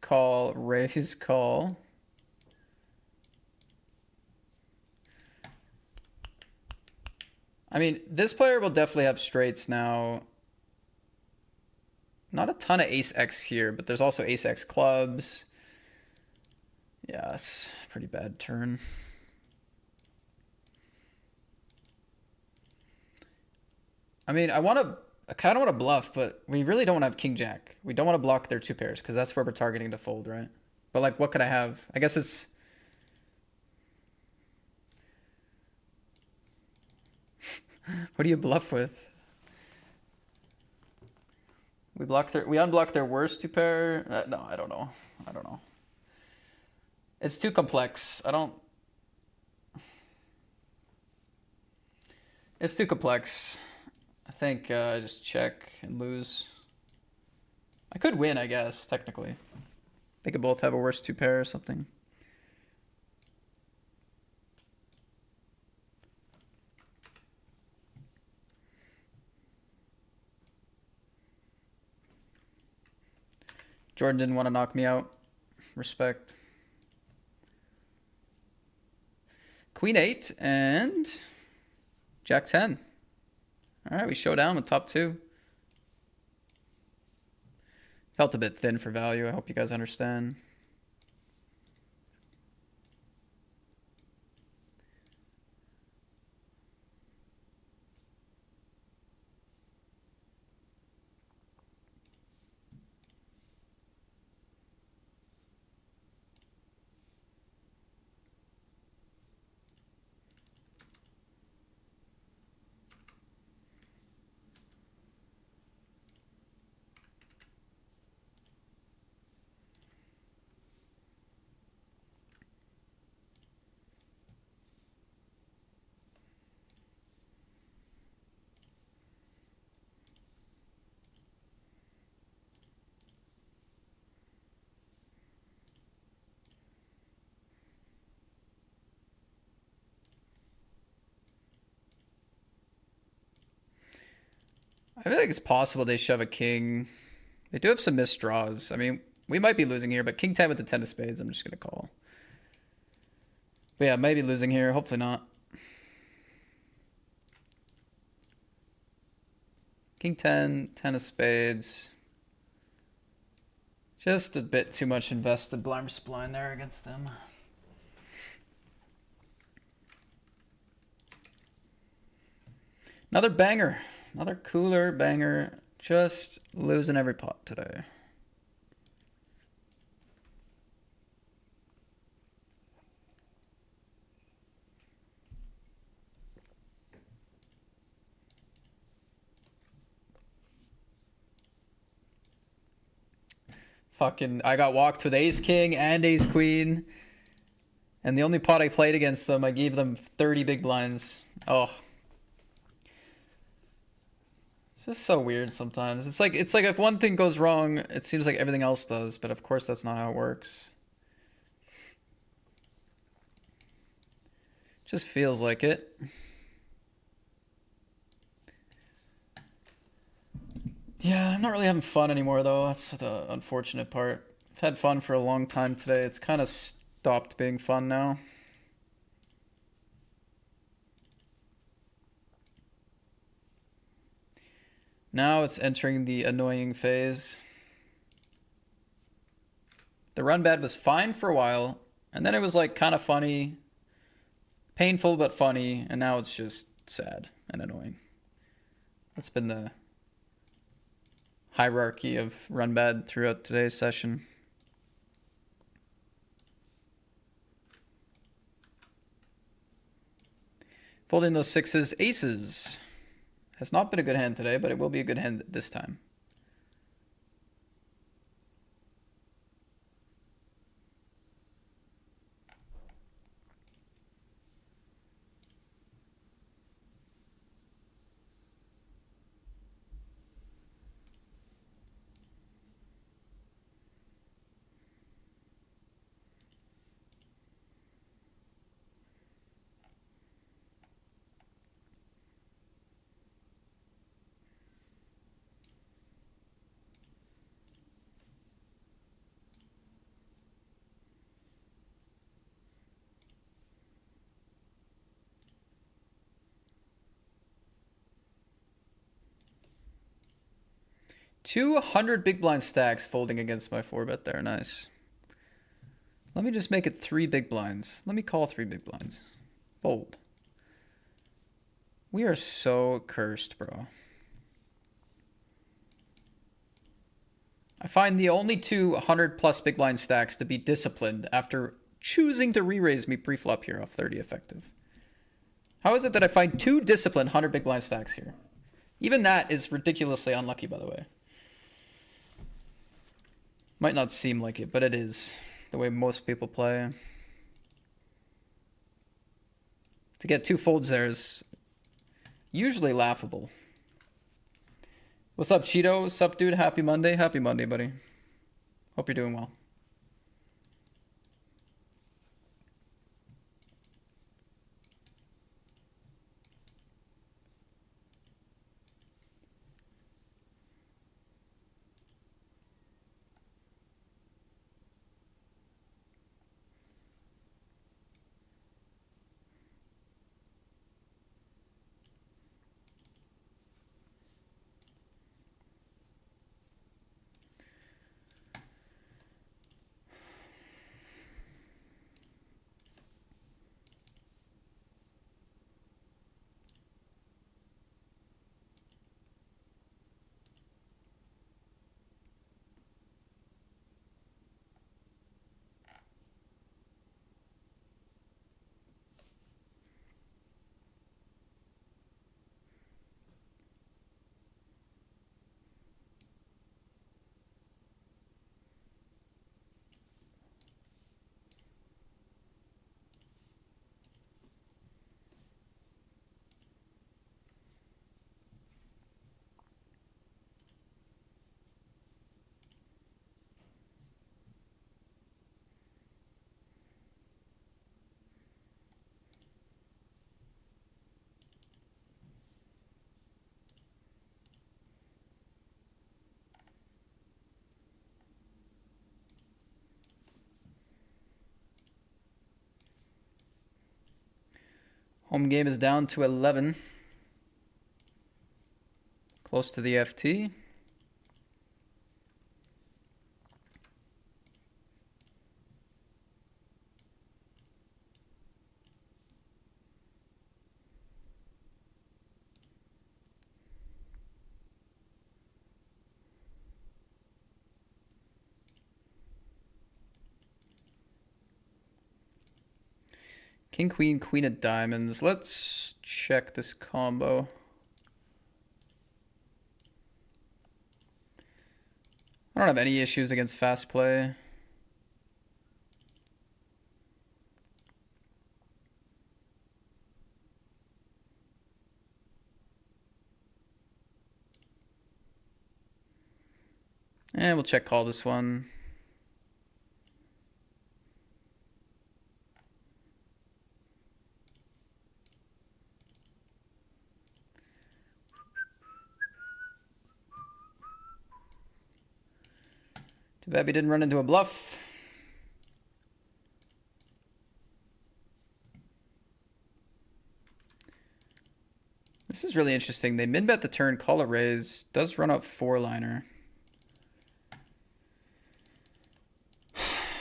call, raise, call. I mean, this player will definitely have straights now. Not a ton of ace-x here, but there's also ace-x clubs. Yeah, it's a pretty bad turn. I mean, I kind of want to bluff, but we really don't want to have king-jack. We don't want to block their 2 pairs, because that's where we're targeting to fold, right? But, like, what could I have? I guess it's... What do you bluff with? We unblock their worst 2 pair. No, I don't know. It's too complex. It's too complex. I think just check and lose. I could win, I guess, technically. They could both have a worst 2 pair or something. Jordan didn't want to knock me out. Respect. Queen 8 and Jack 10. All right, we show down with top 2. Felt a bit thin for value. I hope you guys understand. I feel like it's possible they shove a king. They do have some missed draws. I mean, we might be losing here, but king 10 with the 10 of spades, I'm just going to call. But yeah, maybe losing here. Hopefully not. King 10, 10 of spades. Just a bit too much invested blind blind there against them. Another banger. Another cooler banger. Just losing every pot today. Fucking, I got walked with ace king and ace queen. And the only pot I played against them, I gave them 30 big blinds. Oh. It's just so weird sometimes. It's like if one thing goes wrong, it seems like everything else does, but of course that's not how it works. Just feels like it. Yeah, I'm not really having fun anymore though. That's the unfortunate part. I've had fun for a long time today. It's kind of stopped being fun now. Now it's entering the annoying phase. The run bad was fine for a while, and then it was like kind of funny, painful but funny, and now it's just sad and annoying. That's been the hierarchy of run bad throughout today's session. Folding those sixes, aces. Has not been a good hand today, but it will be a good hand this time. 200 big blind stacks folding against my 4-bet there. Nice. Let me just make it 3 big blinds. Let me call 3 big blinds. Fold. We are so cursed, bro. I find the only 200 plus big blind stacks to be disciplined after choosing to re-raise me pre-flop here off 30 effective. How is it that I find 2 disciplined 100 big blind stacks here? Even that is ridiculously unlucky, by the way. Might not seem like it, but it is. The way most people play. To get 2 folds there is usually laughable. What's up, Cheeto? What's up, dude? Happy Monday. Happy Monday, buddy. Hope you're doing well. Home game is down to 11. Close to the FT. King, queen, queen of diamonds. Let's check this combo. I don't have any issues against fast play. And we'll check call this one. Too bad we didn't run into a bluff. This is really interesting. They min-bet the turn, call a raise. Does run up 4-liner.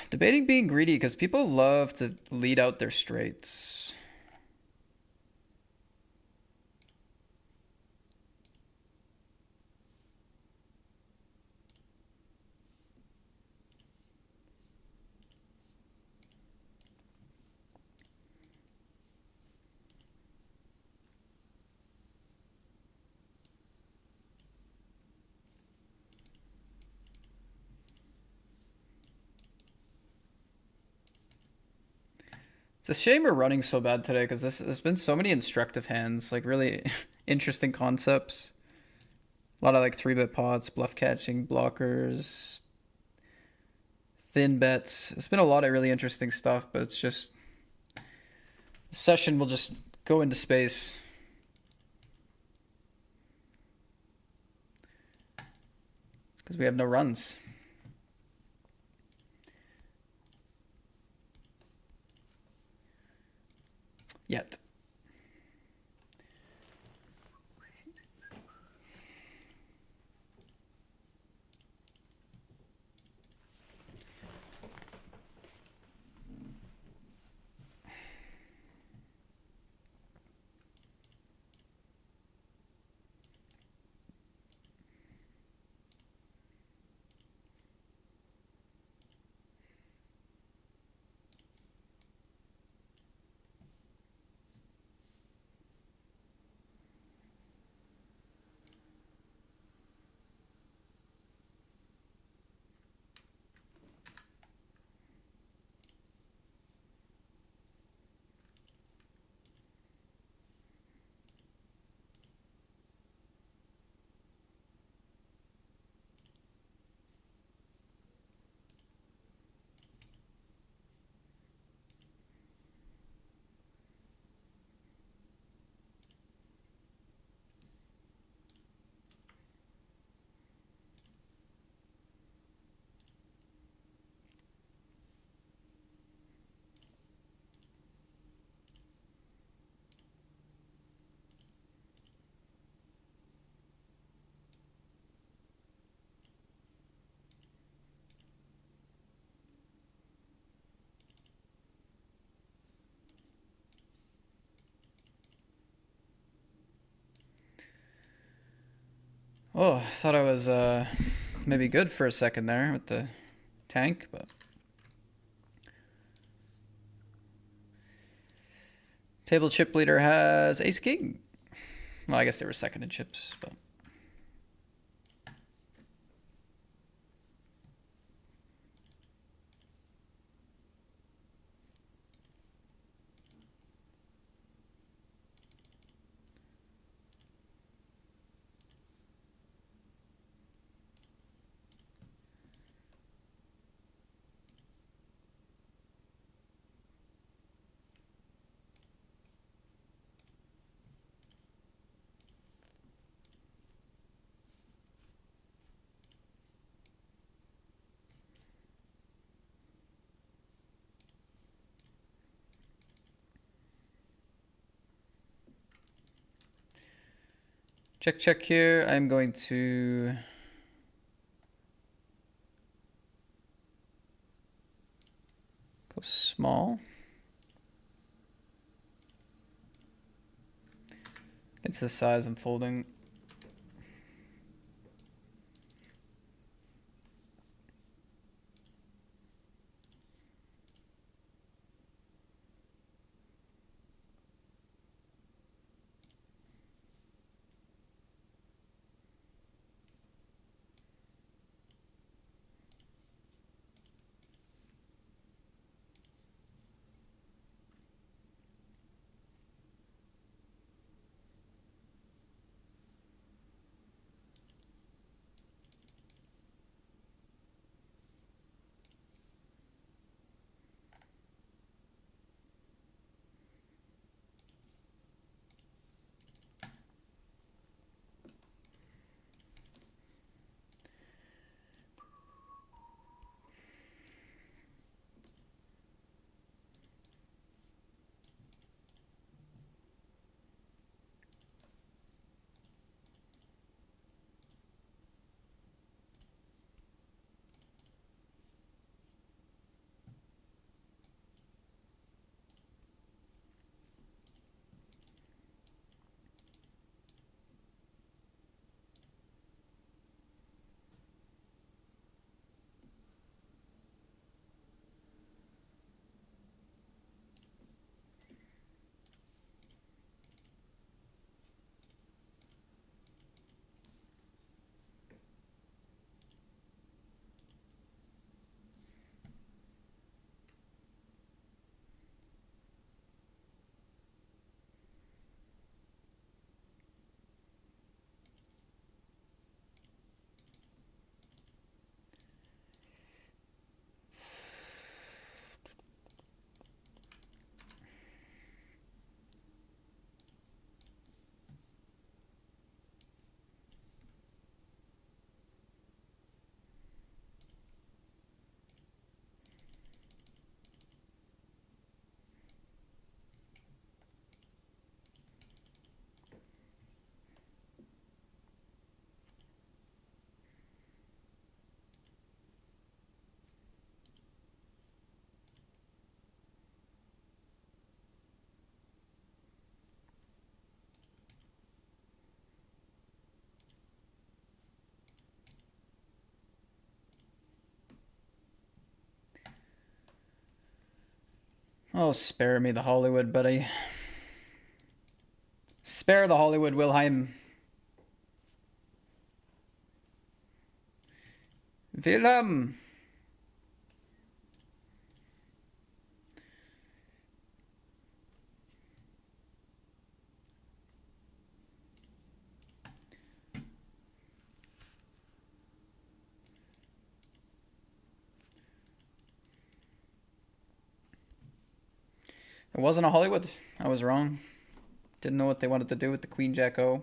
Debating being greedy because people love to lead out their straights. It's a shame we're running so bad today because there's been so many instructive hands, like really interesting concepts. A lot of like 3-bet pots, bluff catching, blockers, thin bets. It's been a lot of really interesting stuff, but it's just the session will just go into space. Because we have no runs. Yet. Oh, I thought I was maybe good for a second there with the tank, but table chip leader has ace king. Well, I guess they were second in chips, but. Check, check here. I'm going to go small. It's the size I'm folding. Oh, spare me the Hollywood, buddy. Spare the Hollywood, Wilhelm. Willem. It wasn't a Hollywood. I was wrong. Didn't know what they wanted to do with the Queen Jack O.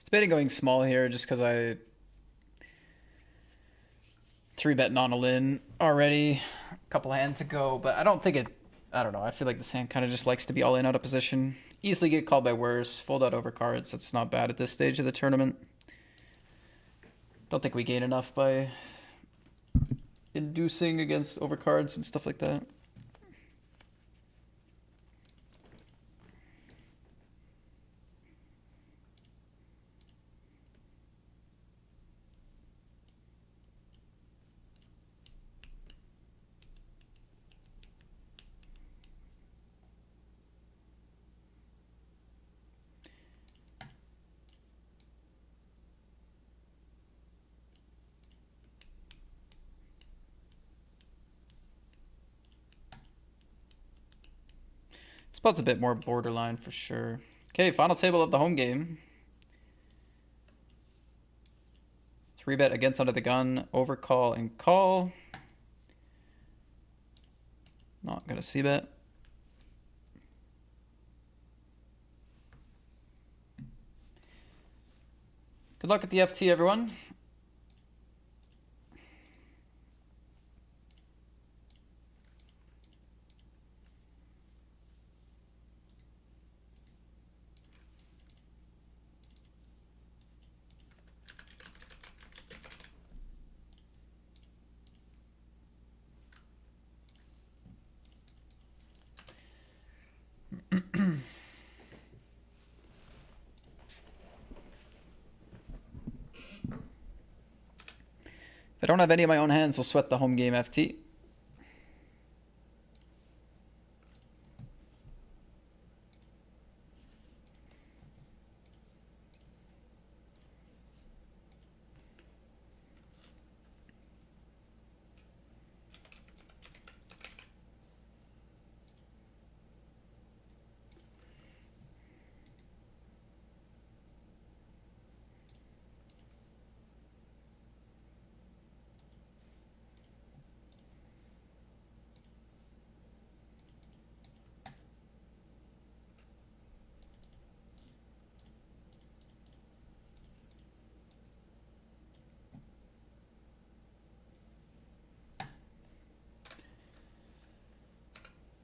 Debating going small here just because I 3-bet non-all-in already a couple hands ago, but I don't think it... I don't know. I feel like this hand kind of just likes to be all in out of position. Easily get called by worse. Fold out over cards. That's not bad at this stage of the tournament. Don't think we gain enough by inducing against overcards and stuff like that. Spot's a bit more borderline for sure. Okay, final table of the home game. 3-bet against under the gun, overcall and call. Not gonna c-bet. Good luck at the FT, everyone. If I don't have any of my own hands, we'll sweat the home game FT.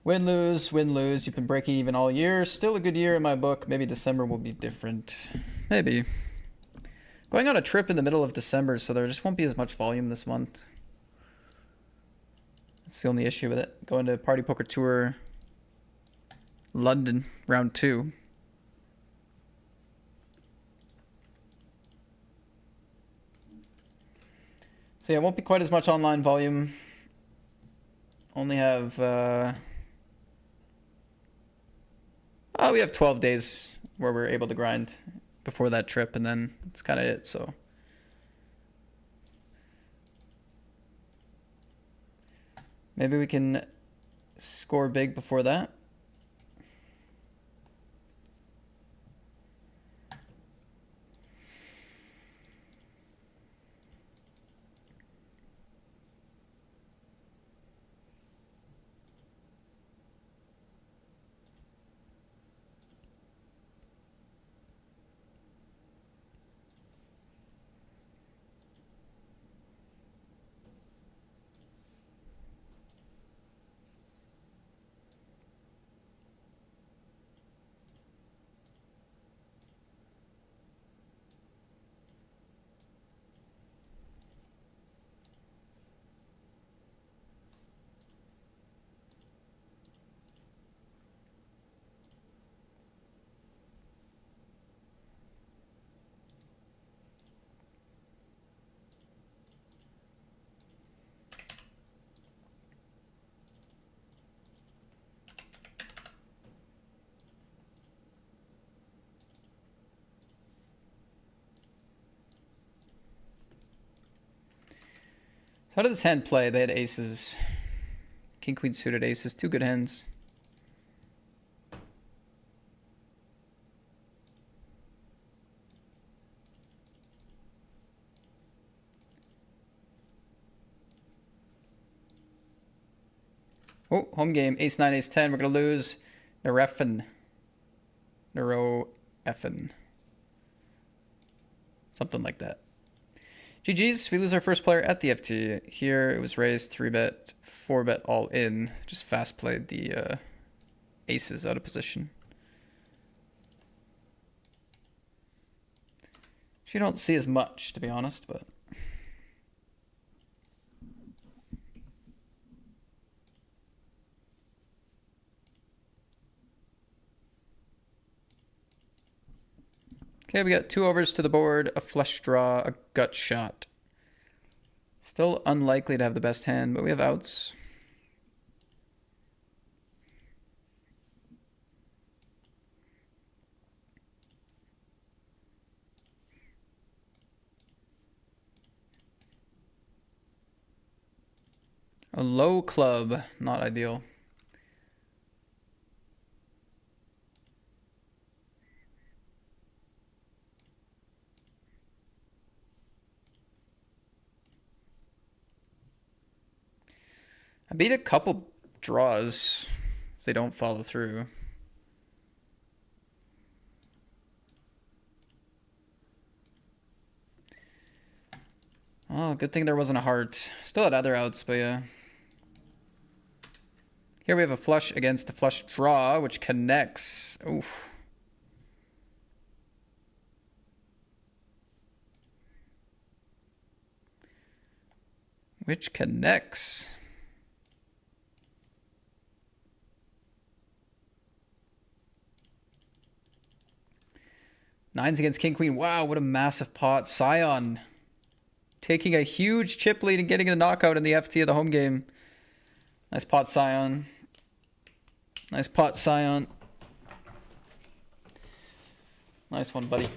Win, lose, win, lose. You've been breaking even all year. Still a good year in my book. Maybe December will be different. Maybe. Going on a trip in the middle of December, so there just won't be as much volume this month. That's the only issue with it. Going to Party Poker Tour London, round 2. So yeah, it won't be quite as much online volume. Only have... we have 12 days where we're able to grind before that trip, and then it's kind of it, so. Maybe we can score big before that. How did this hand play? They had aces. King, queen suited aces. 2 good hands. Oh, home game. Ace 9, ace 10. We're going to lose. Neuro effin. Something like that. GG's, we lose our first player at the FT. Here it was raised 3-bet, 4-bet all in. Just fast played the aces out of position. You don't see as much, to be honest, but... Okay, we got 2 overs to the board, a flush draw, a gut shot. Still unlikely to have the best hand, but we have outs. A low club, not ideal. I beat a couple draws if they don't follow through. Oh, good thing there wasn't a heart. Still had other outs, but yeah. Here we have a flush against a flush draw, which connects. Oof. Which connects. Nines against king, queen. Wow, what a massive pot. Scion taking a huge chip lead and getting a knockout in the FT of the home game. Nice pot, Scion. Nice pot, Scion. Nice one, buddy.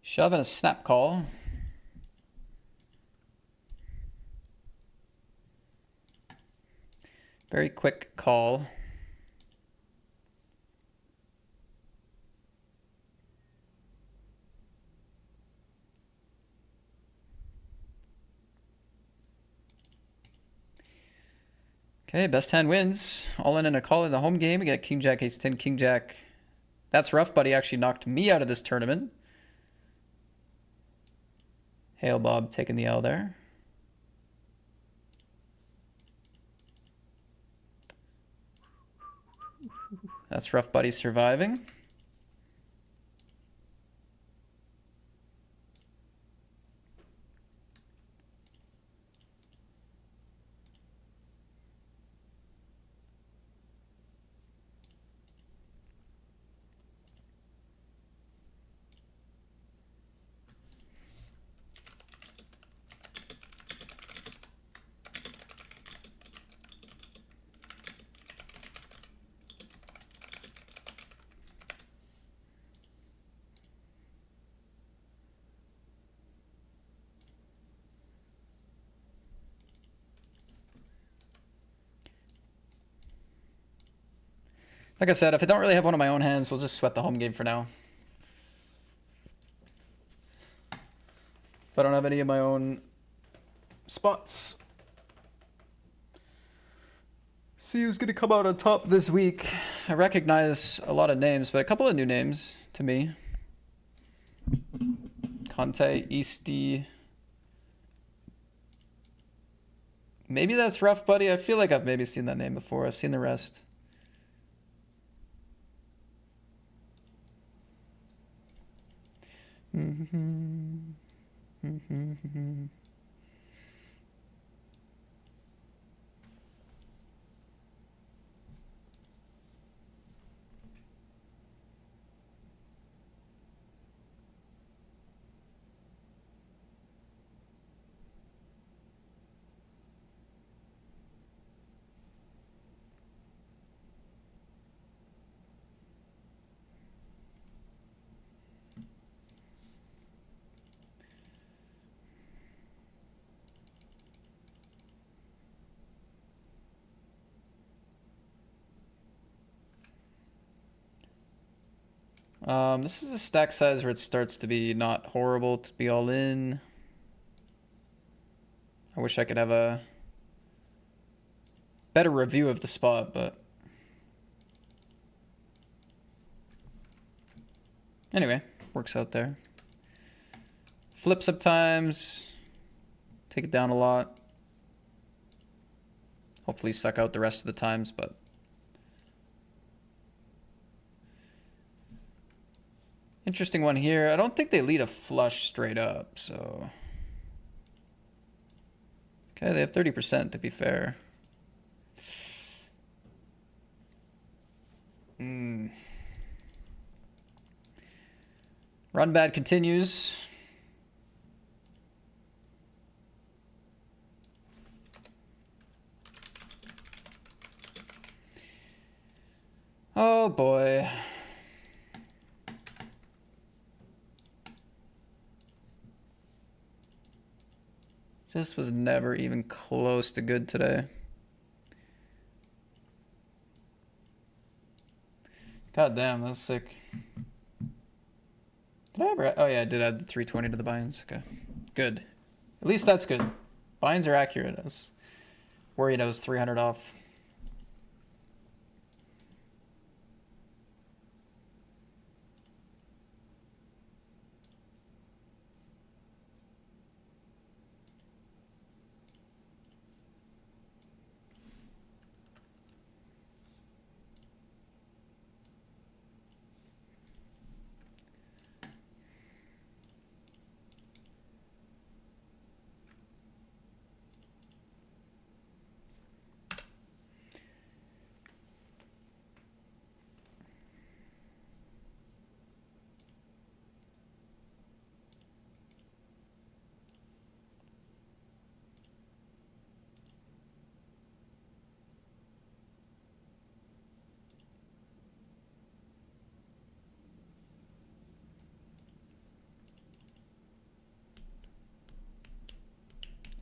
Shove and a snap call. Very quick call. Okay, best hand wins. All in and a call in the home game. We got King Jack, Ace 10, King Jack. That's rough, buddy. Actually knocked me out of this tournament. Hail Bob taking the L there. That's rough, buddy surviving. Like I said, if I don't really have one of my own hands, we'll just sweat the home game for now. If I don't have any of my own spots. See who's going to come out on top this week. I recognize a lot of names, but a couple of new names to me. Conte, Easty. Maybe that's Rough Buddy. I feel like I've maybe seen that name before. I've seen the rest. This is a stack size where it starts to be not horrible to be all in. I wish I could have a better review of the spot, but anyway, works out there. Flip sometimes, take it down a lot. Hopefully suck out the rest of the times, but interesting one here. I don't think they lead a flush straight up, so okay, they have 30% to be fair. Run bad continues. Oh boy. Just was never even close to good today. God damn, that's sick. Did I ever? Oh yeah, I did add the 320 to the binds. Okay, good. At least that's good. Binds are accurate. I was worried I was 300 off.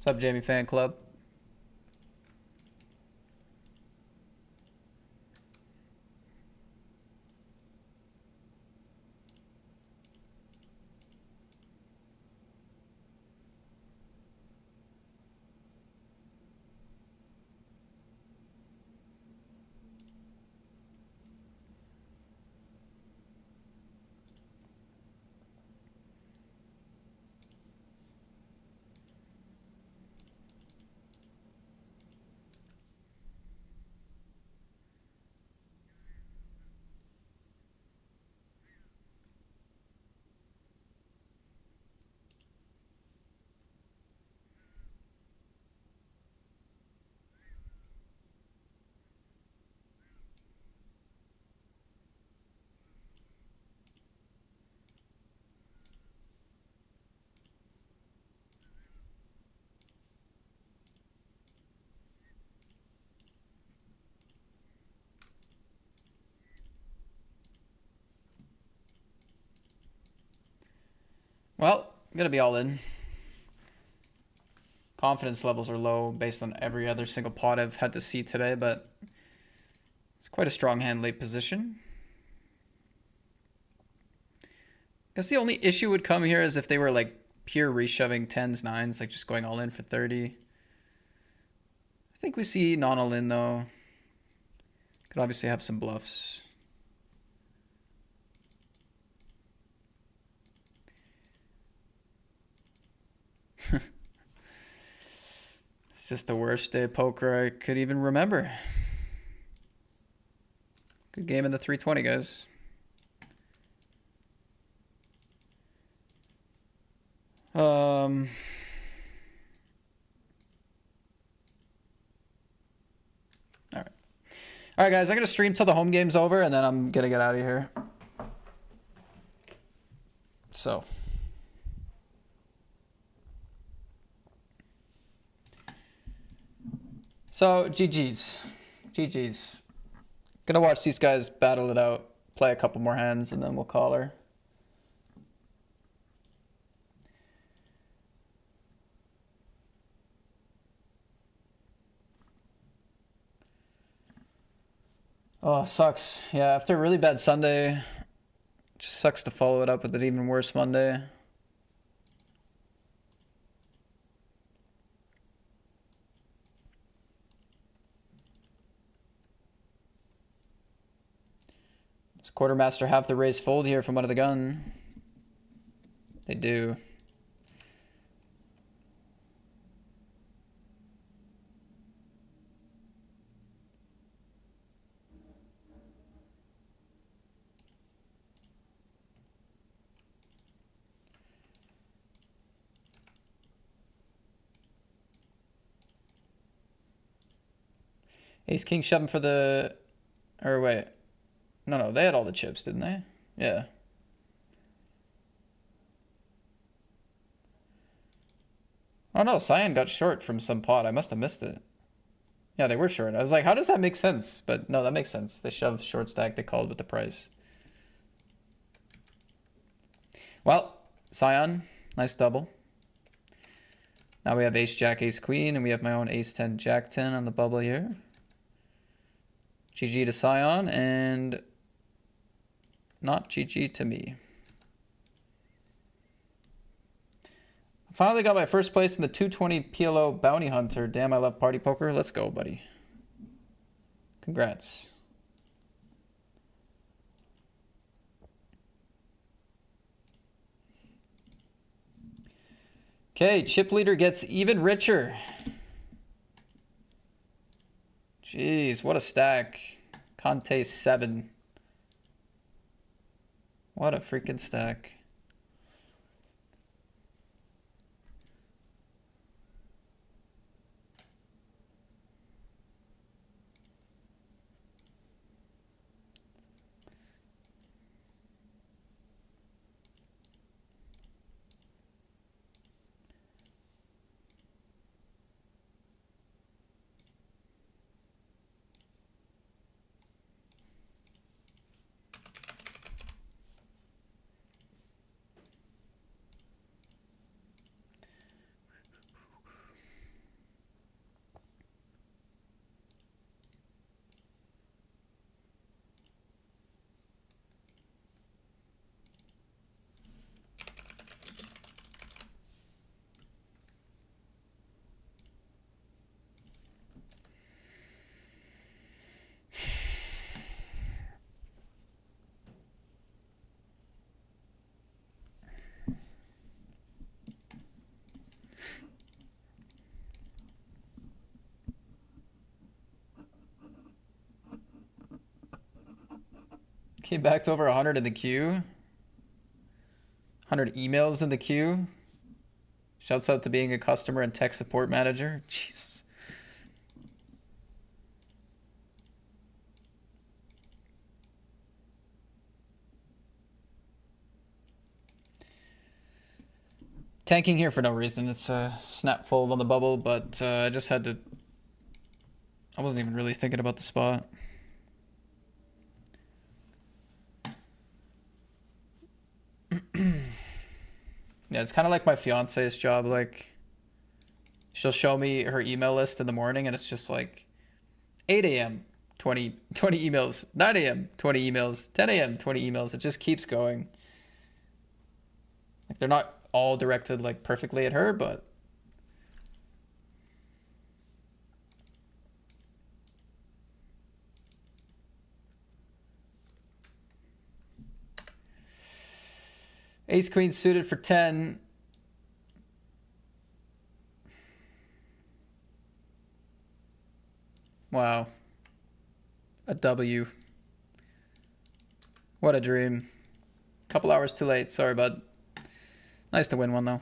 What's up, Jamie Fan Club? Well, I'm gonna be all in. Confidence levels are low based on every other single pot I've had to see today, but It's quite a strong hand late position. I guess the only issue would come here is if they were like pure reshoving 10s, 9s, like just going all in for 30. I think we see non all in though. Could obviously have some bluffs. It's just the worst day of poker I could even remember. Good game in the 320, guys. All right, guys, I'm going to stream till the home game's over, and then I'm going to get out of here. So. GG's. GG's. Gonna watch these guys battle it out, play a couple more hands, and then we'll call her. Oh, sucks. Yeah, after a really bad Sunday, it just sucks to follow it up with an even worse Monday. Does Quartermaster have the raise fold here from under the gun? They do. Ace King shoving for the, or wait, no, they had all the chips, didn't they? Yeah. Oh no, Cyan got short from some pot. I must have missed it. Yeah, they were short. I was like, how does that make sense? But no, that makes sense. They shoved short stack. They called with the price. Well, Cyan, nice double. Now we have ace jack ace queen, and we have my own ace 10 jack 10 on the bubble here. GG to Cyan, and not GG to me. I finally got my first place in the 220 PLO Bounty Hunter. Damn, I love party poker. Let's go, buddy. Congrats. Okay, chip leader gets even richer. Jeez, what a stack. Conte 7. What a freaking stack. Came back to over 100 in the queue. 100 emails in the queue. Shouts out to being a customer and tech support manager. Jesus. Tanking here for no reason. It's a snap fold on the bubble, but I just had to... I wasn't even really thinking about the spot. Yeah, it's kind of like my fiance's job. Like, she'll show me her email list in the morning, and it's just like 8 a.m. 20 emails. 9 a.m., 20 emails. 10 a.m., 20 emails. It just keeps going. Like, they're not all directed like perfectly at her, but ace queen suited for 10. Wow. A W. What a dream. Couple hours too late. Sorry, bud. Nice to win one, though.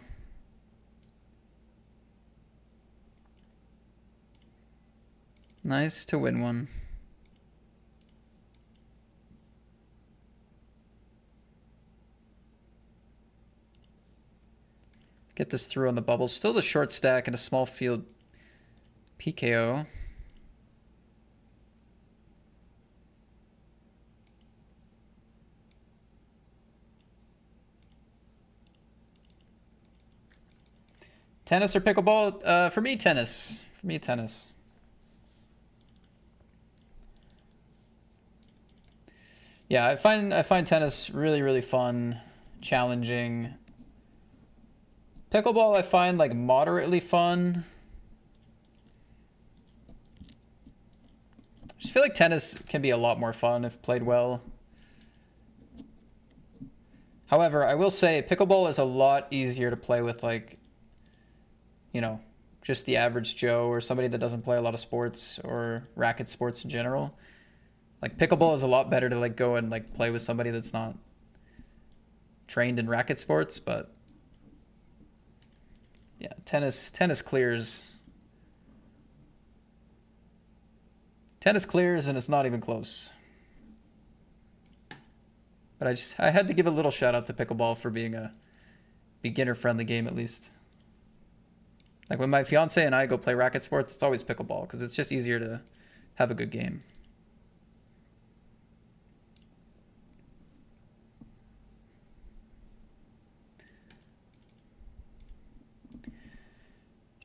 Nice to win one. Get this through on the bubble. Still the short stack and a small field PKO. Tennis or pickleball? For me, tennis. For me, tennis. Yeah, I find tennis really, really fun, challenging. Pickleball I find like moderately fun. I just feel like tennis can be a lot more fun if played well. However, I will say pickleball is a lot easier to play with, like, you know, just the average Joe or somebody that doesn't play a lot of sports or racket sports in general. Like, pickleball is a lot better to like go and like play with somebody that's not trained in racket sports, but yeah, tennis clears. Tennis clears and it's not even close. But I had to give a little shout out to pickleball for being a beginner friendly game at least. Like when my fiance and I go play racket sports, it's always pickleball because it's just easier to have a good game.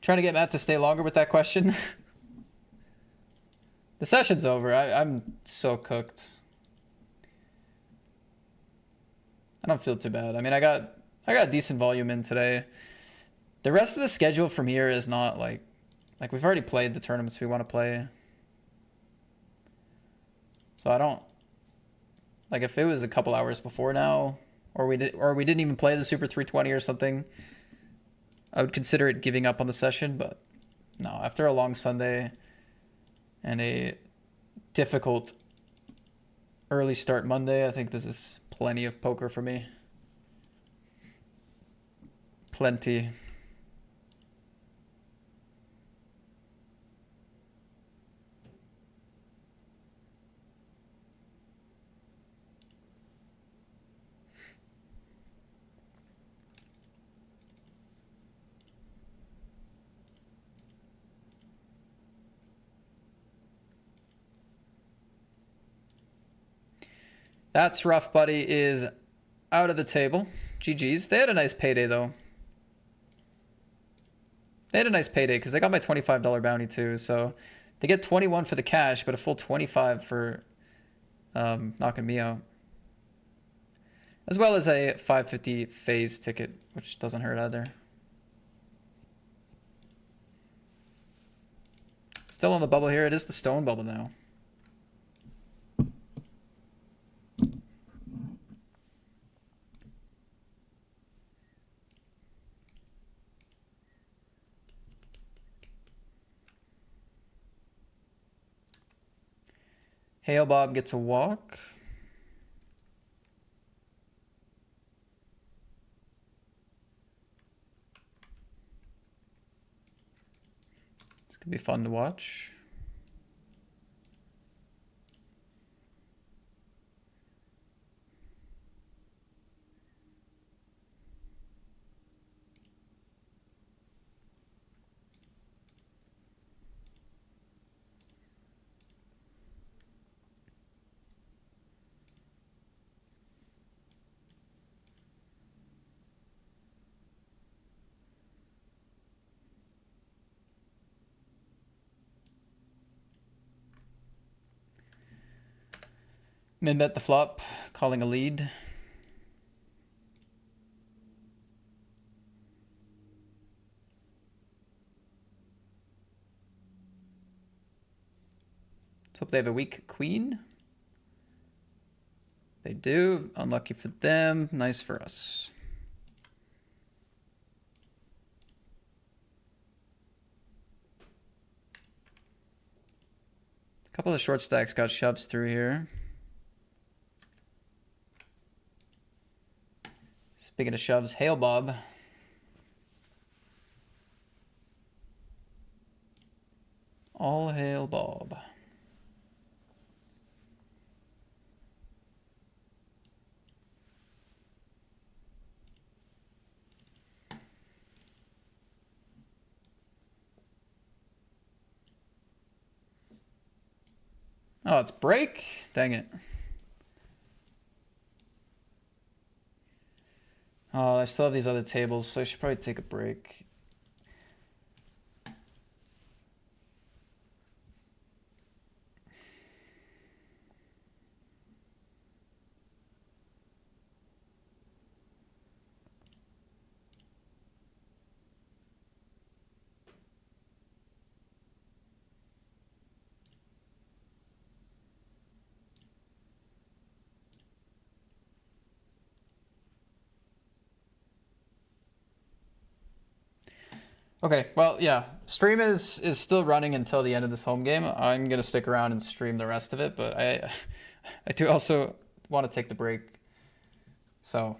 Trying to get Matt to stay longer with that question. The session's over. I'm so cooked. I don't feel too bad. I mean, I got decent volume in today. The rest of the schedule from here is not like we've already played the tournaments we want to play. So I don't like if it was a couple hours before now, or we didn't even play the Super 320 or something, I would consider it giving up on the session, but no, after a long Sunday and a difficult early start Monday, I think this is plenty of poker for me. Plenty. That's rough, buddy, is out of the table. GG's. They had a nice payday, though. They had a nice payday because they got my $25 bounty, too. So they get 21 for the cash, but a full 25 for knocking me out. As well as a 550 phase ticket, which doesn't hurt either. Still on the bubble here. It is the stone bubble now. Hail Bob gets a walk. This could be fun to watch. Min bet the flop, calling a lead. Let's hope they have a weak queen. They do. Unlucky for them. Nice for us. A couple of short stacks got shoves through here. Speaking of shoves, hail Bob. All hail Bob. Oh, it's break? Dang it. Oh, I still have these other tables, so I should probably take a break. Okay, well, yeah, stream is still running until the end of this home game. I'm gonna stick around and stream the rest of it, but I do also want to take the break. So,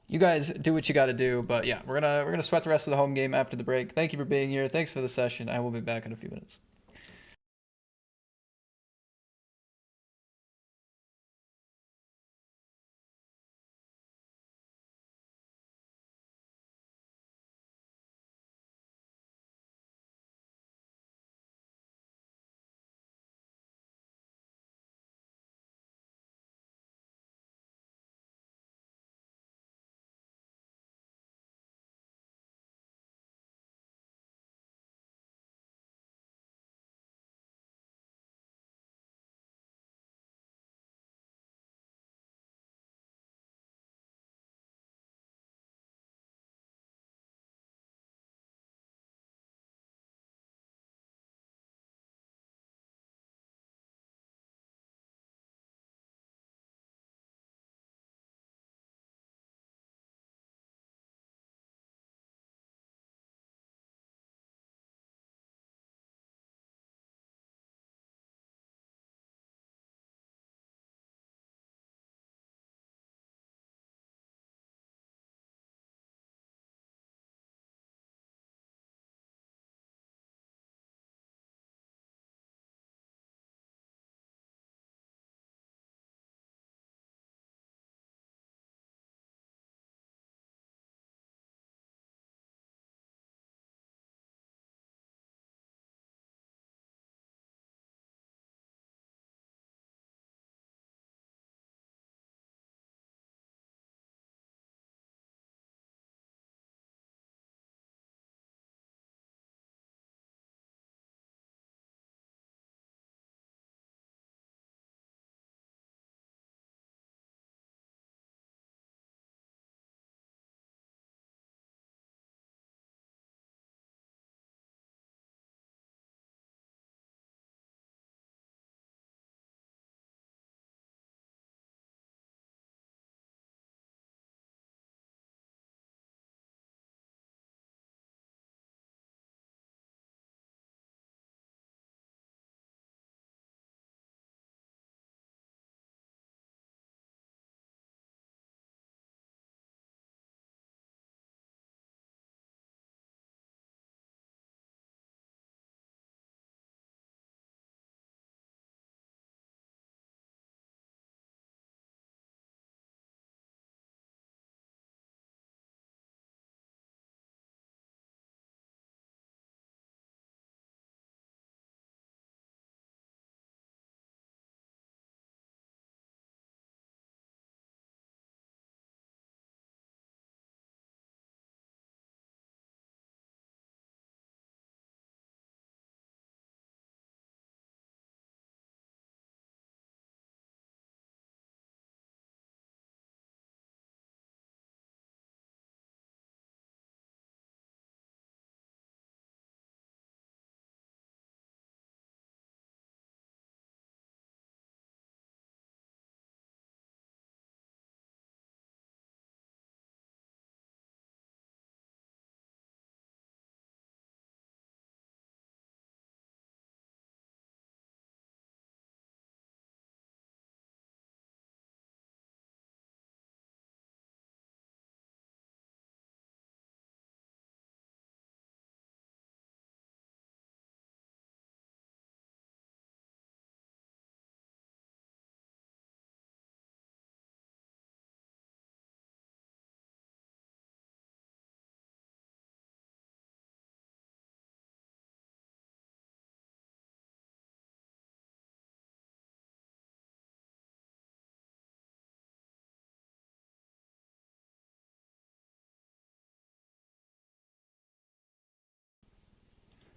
you guys do what you got to do, but yeah, we're gonna sweat the rest of the home game after the break. Thank you for being here. Thanks for the session. I will be back in a few minutes.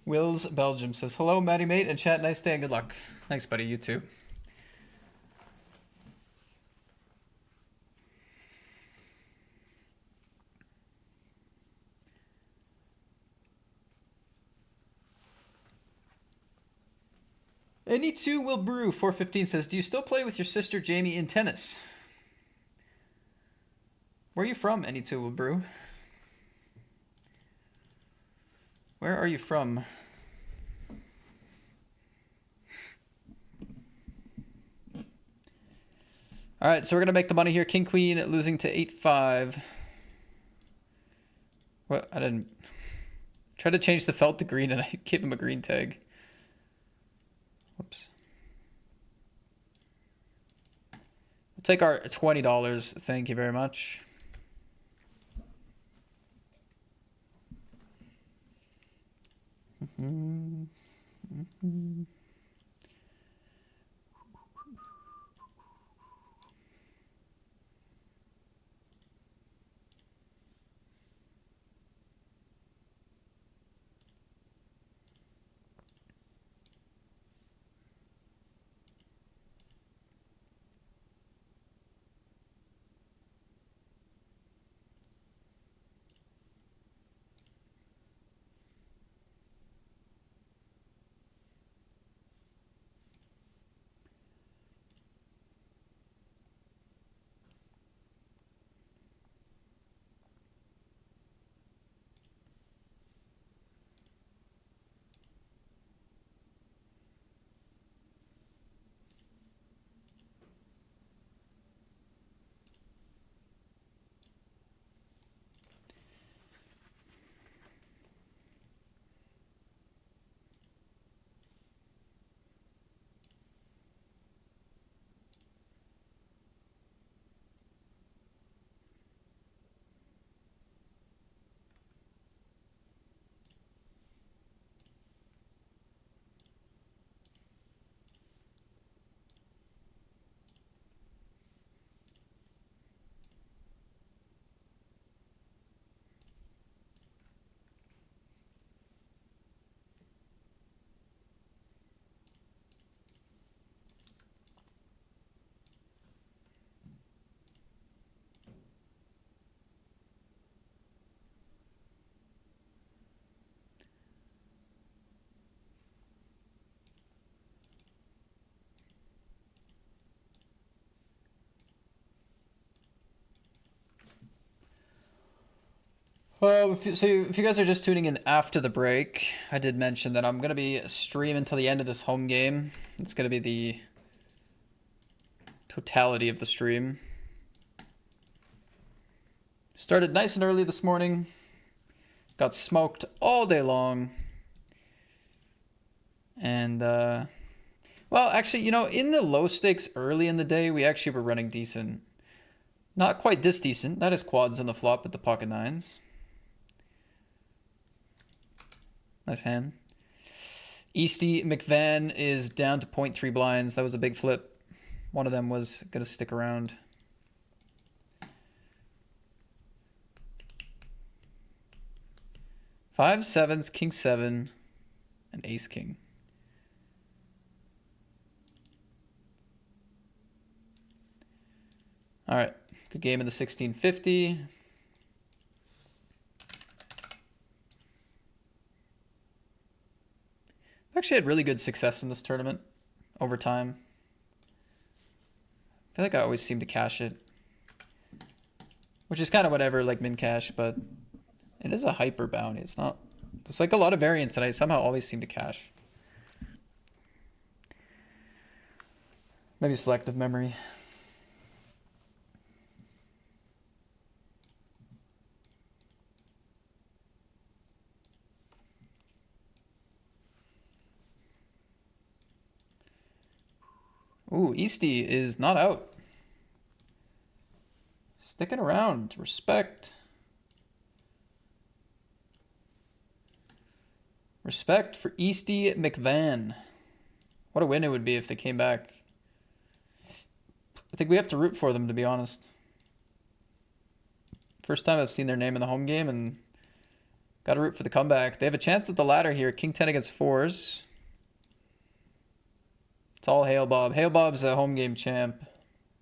Wills Belgium says, hello, Matty Mate, and chat, nice day and good luck. Thanks, buddy. You too. Any2 will brew 415 says, do you still play with your sister Jamie in tennis? Where are you from, Any2 will brew? Where are you from? All right, so we're going to make the money here. King, queen, losing to 8-5. What? I didn't... Try to change the felt to green, and I gave him a green tag. Whoops. We'll take our $20. Thank you very much. So if you guys are just tuning in after the break, I did mention that I'm going to be streaming until the end of this home game. It's going to be the totality of the stream. Started nice and early this morning. Got smoked all day long. And, well, actually, you know, in the low stakes early in the day, we actually were running decent. Not quite this decent. That is quads on the flop with the pocket nines. Nice hand. Easty McVan is down to 0.3 blinds. That was a big flip. One of them was going to stick around. Five sevens, king seven, and ace king. All right, good game in the 1650. I've actually had really good success in this tournament over time. I feel like I always seem to cash it, which is kind of whatever, like min cash, but it is a hyper bounty. It's not, it's like a lot of variance and I somehow always seem to cash. Maybe selective memory. Ooh, Easty is not out. Sticking around. Respect. Respect for Easty McVan. What a win it would be if they came back. I think we have to root for them, to be honest. First time I've seen their name in the home game, and Got to root for the comeback. They have a chance at the ladder here. King 10 against fours. It's all Hail Bob. Hail Bob's a home game champ.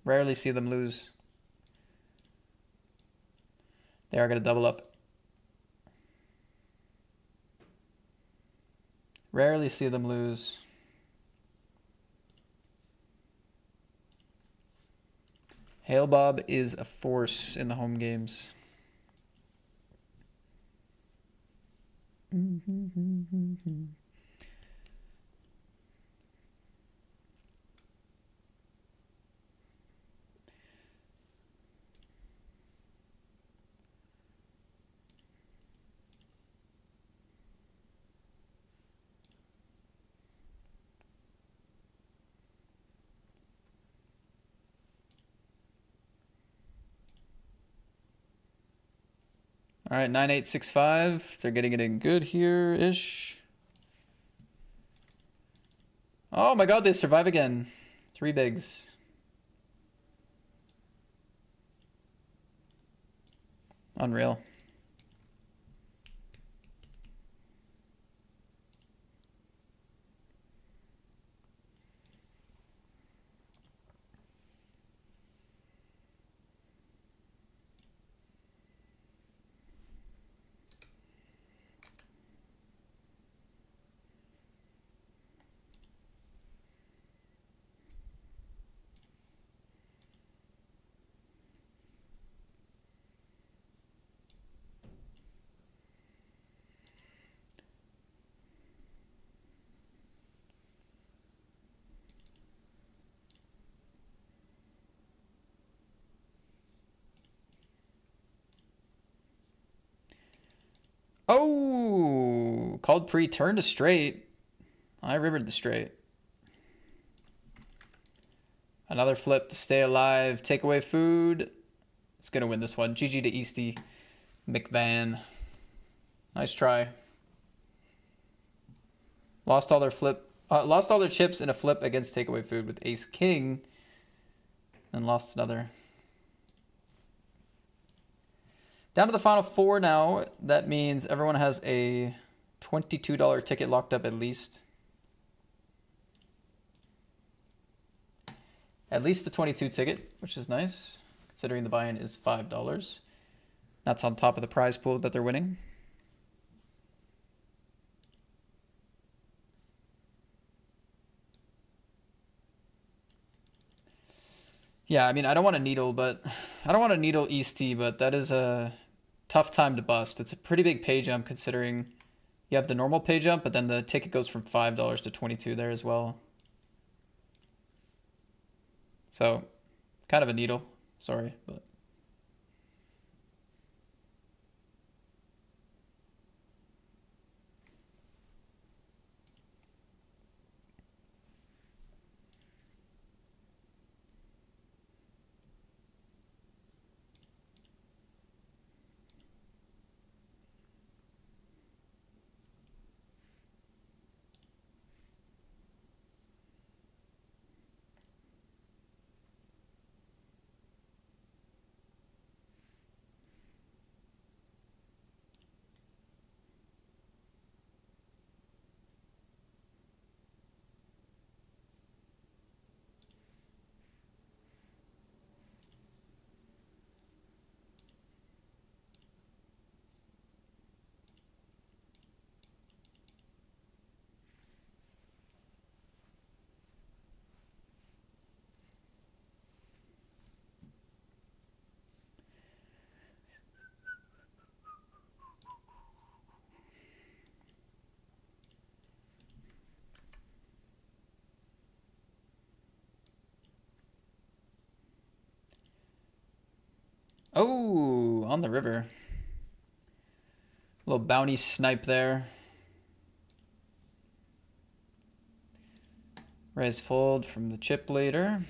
Rarely see them lose. They are going to double up. Rarely see them lose. Hail Bob is a force in the home games. All right, 9865. They're getting it in good here-ish. Oh my god, they survive again. 3 bigs. Unreal. Oh, called pre, turn to straight. I rivered the straight. Another flip to stay alive. Take away food. It's going to win this one. GG to Easty McVan. Nice try. Lost all their chips in a flip against takeaway food with ace king. And lost another. Down to the final 4 now. That means everyone has a $22 ticket locked up at least. At least the 22 ticket, which is nice, considering the buy-in is $5. That's on top of the prize pool that they're winning. Yeah, I mean, I don't want to needle Easty, but that is a tough time to bust. It's a pretty big pay jump considering you have the normal pay jump, but then the ticket goes from $5 to 22 there as well. So, kind of a needle. Sorry, but... Oh, on the river. Little bounty snipe there. Raise fold from the chip later.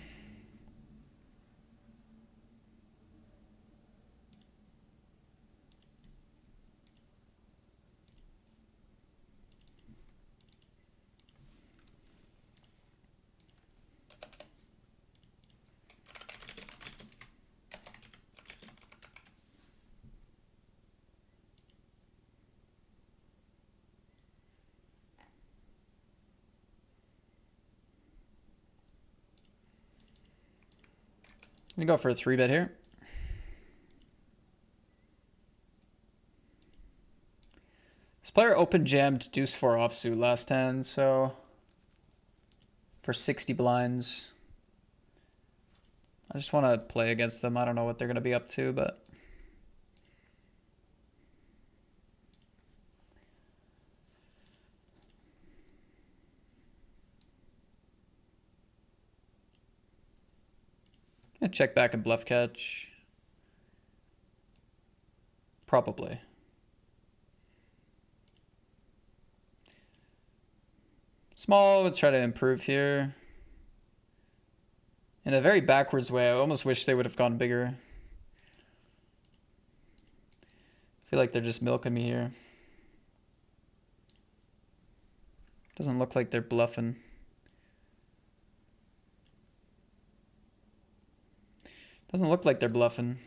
gonna go for a 3-bet here. This player open jammed deuce 4 offsuit last hand, so for 60 blinds. I just want to play against them. I don't know what they're going to be up to, but check back and bluff catch. Probably. Small, we'll try to improve here. In a very backwards way, I almost wish they would have gone bigger. I feel like they're just milking me here. Doesn't look like they're bluffing. Doesn't look like they're bluffing.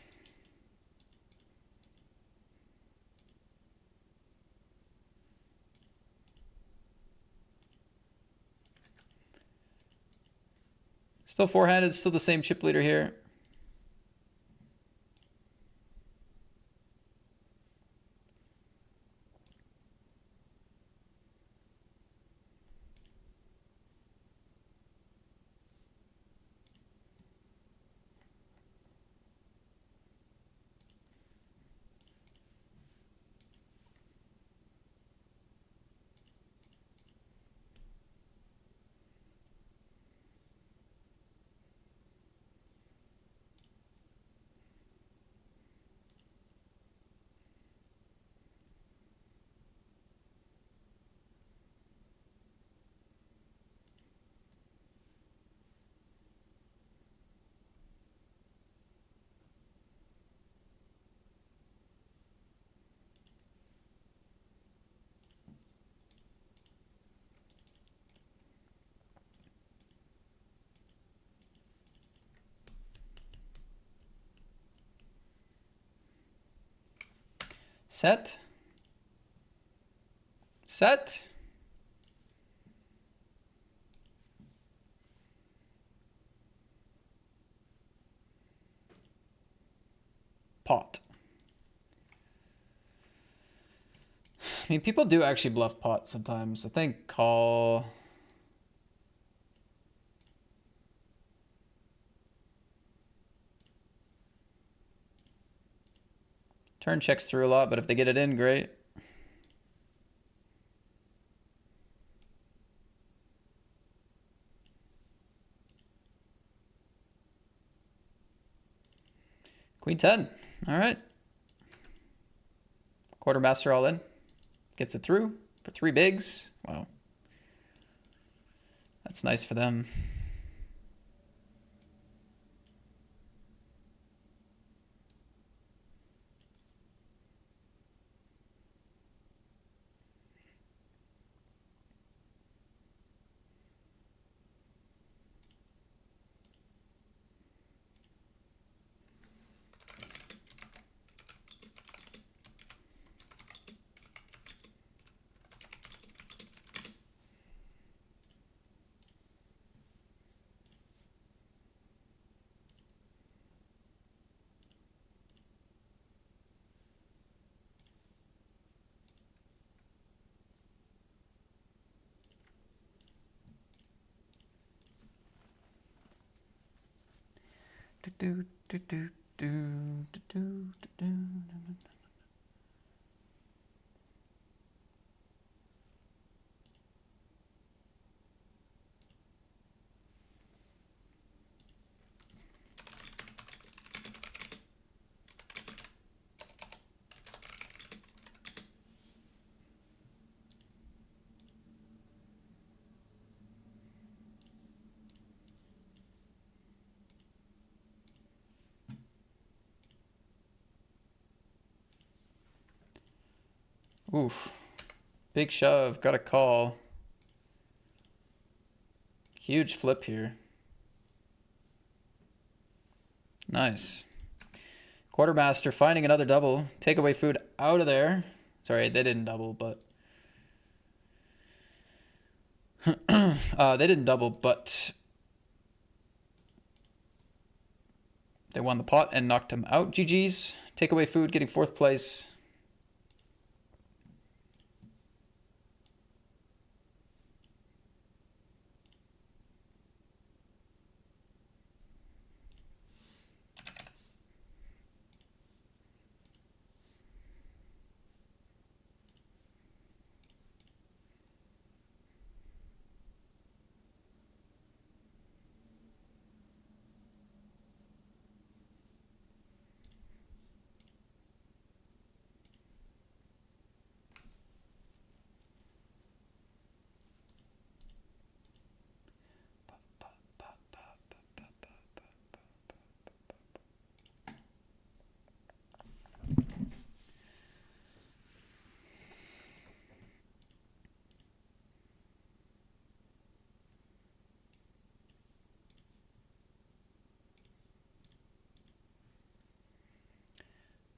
Still four-handed, still the same chip leader here. Set. Set. Pot. I mean, people do actually bluff pot sometimes. I think call. Turn checks through a lot, but if they get it in, great. Queen 10. All right. Quartermaster all in. Gets it through for 3 bigs. Wow. That's nice for them. Oof. Big shove. Got a call. Huge flip here. Nice. Quartermaster finding another double. Takeaway food out of there. Sorry, they didn't double, but... they didn't double, but... They won the pot and knocked him out. GG's. Takeaway food getting 4th place.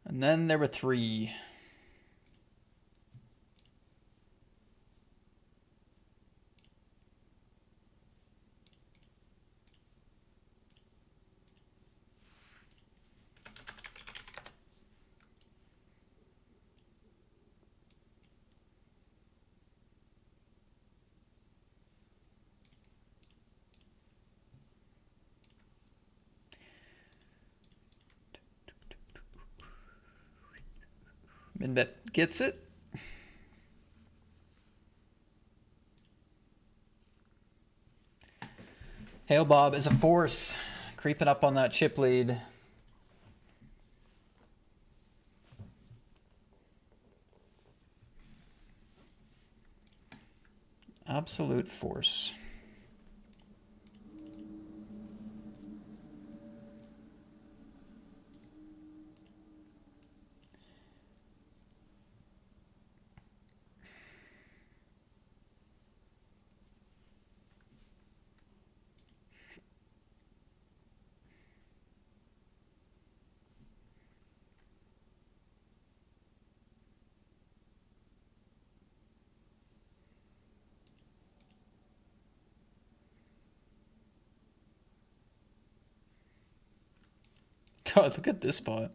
And then there were 3. Minbet gets it. Hail Bob is a force, creeping up on that chip lead. Absolute force. God, look at this spot.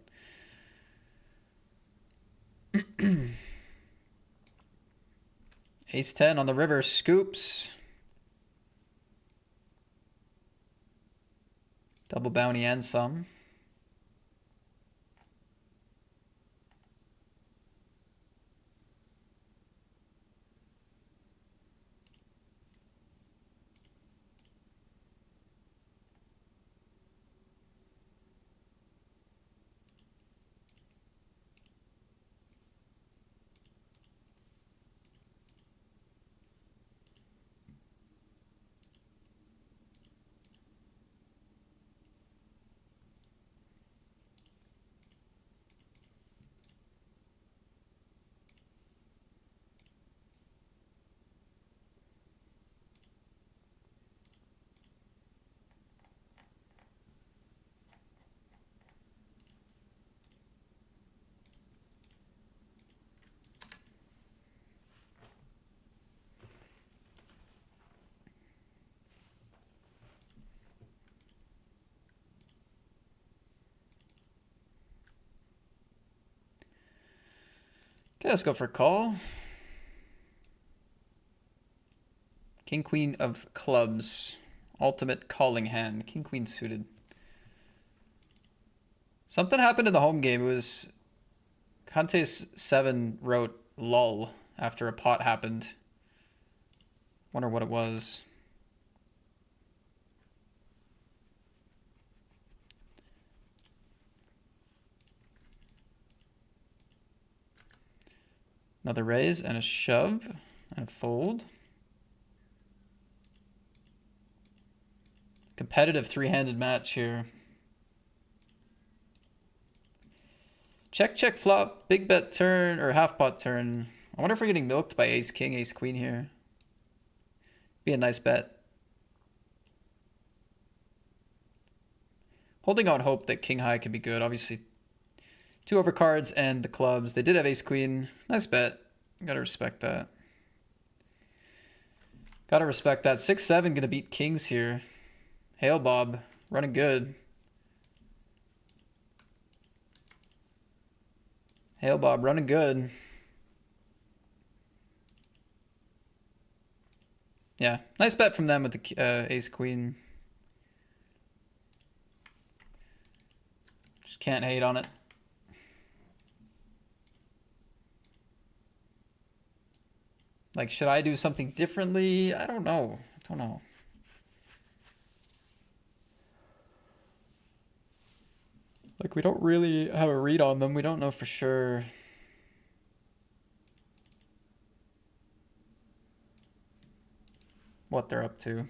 Ace 10 on the river, scoops. Double bounty and some. Okay, let's go for a call. King, queen of clubs. Ultimate calling hand. King, queen suited. Something happened in the home game. It was Kante's 7 wrote lull after a pot happened. Wonder what it was. Another raise and a shove and a fold. Competitive 3-handed match here. Check, check, flop. Big bet turn or half pot turn. I wonder if we're getting milked by ace king, ace queen here. Be a nice bet. Holding on hope that king high can be good. Obviously, 2 overcards and the clubs. They did have ace queen. Nice bet. Gotta respect that. Gotta respect that. 6-7 gonna beat kings here. Hail Bob. Running good. Hail Bob running good. Yeah, nice bet from them with the ace queen. Just can't hate on it. Like, should I do something differently? I don't know. I don't know. Like, we don't really have a read on them. We don't know for sure what they're up to.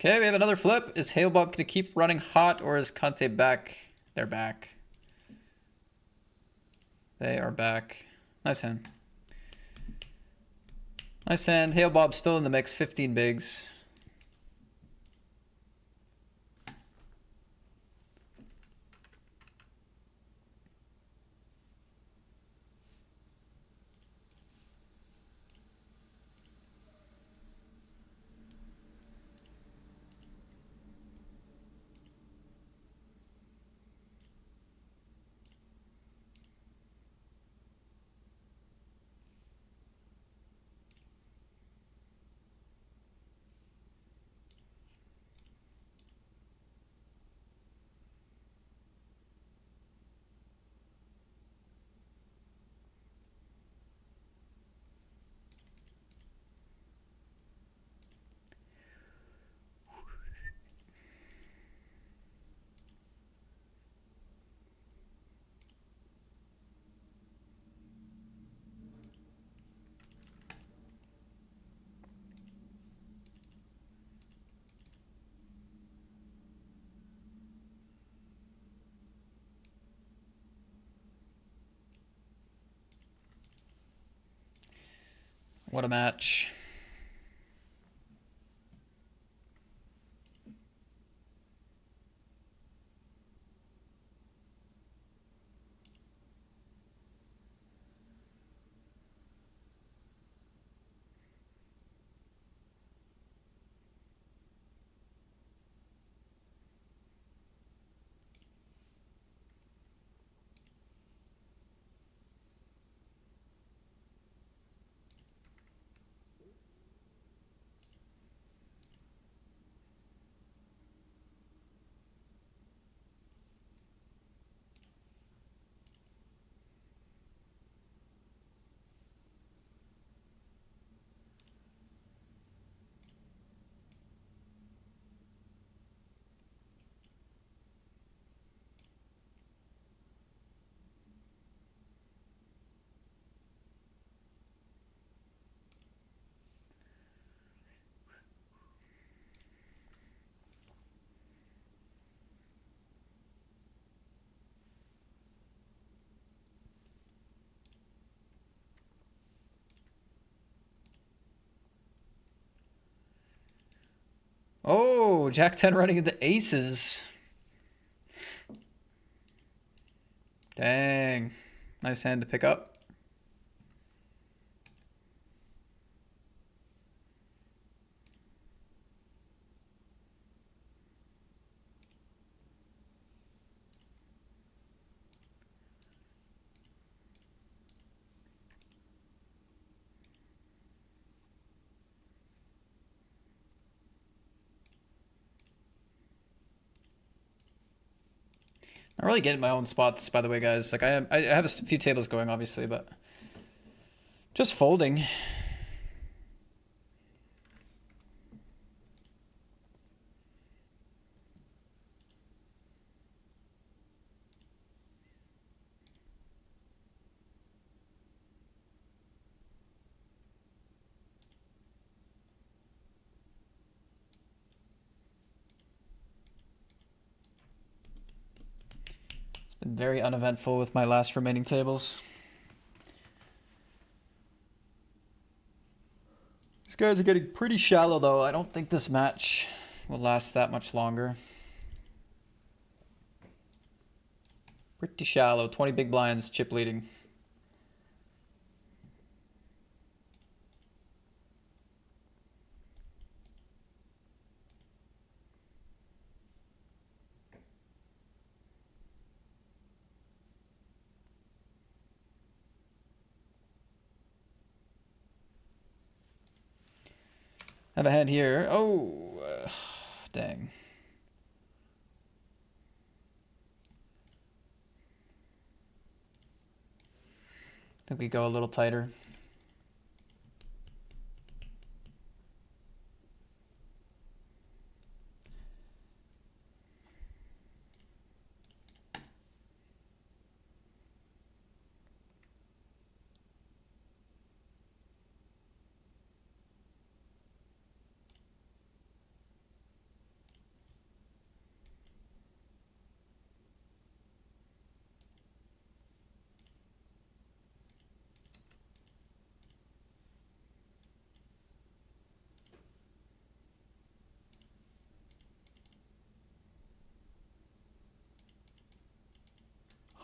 Okay, we have another flip. Is Hail Bob going to keep running hot, or is Conte back? They're back. They are back. Nice hand. Nice hand. Hail Bob's still in the mix. 15 bigs. What a match. Oh, Jack 10 running into aces. Dang. Nice hand to pick up. I'm really getting my own spots, by the way, guys. Like, I have a few tables going, obviously, but just folding. Been very uneventful with my last remaining tables. These guys are getting pretty shallow though. I don't think this match will last that much longer. Pretty shallow. 20 big blinds, chip leading. Have a hand here. Oh, dang. I think we go a little tighter.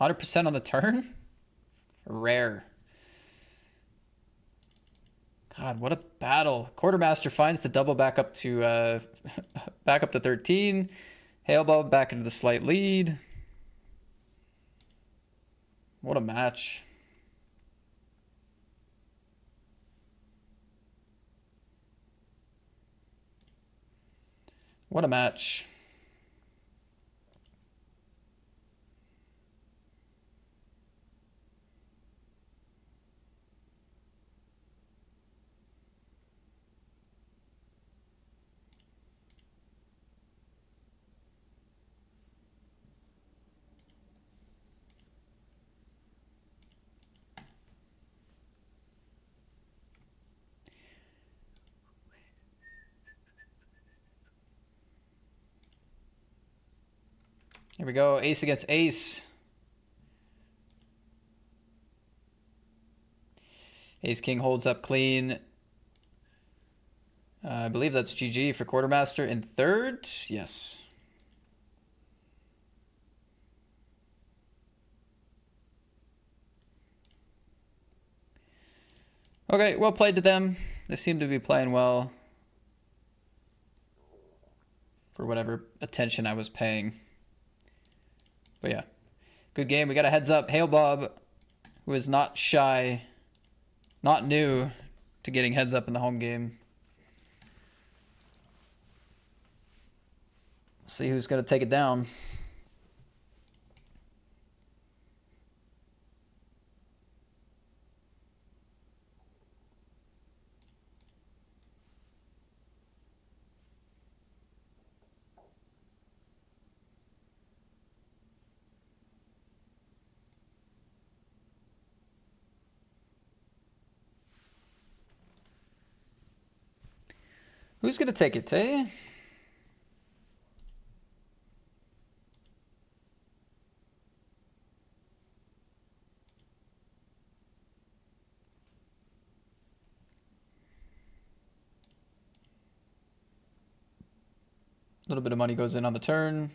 %100 on the turn? Rare. God, what a battle. Quartermaster finds the double back up to 13. Hailbub back into the slight lead. What a match. What a match. Here we go, ace against ace. Ace king holds up clean. I believe that's GG for quartermaster. In third, yes. Okay, well played to them. They seem to be playing well for whatever attention I was paying. But yeah, good game. We got a heads up. Hail Bob, who is not shy, not new to getting heads up in the home game. See who's going to take it down. Who's going to take it, eh? A little bit of money goes in on the turn.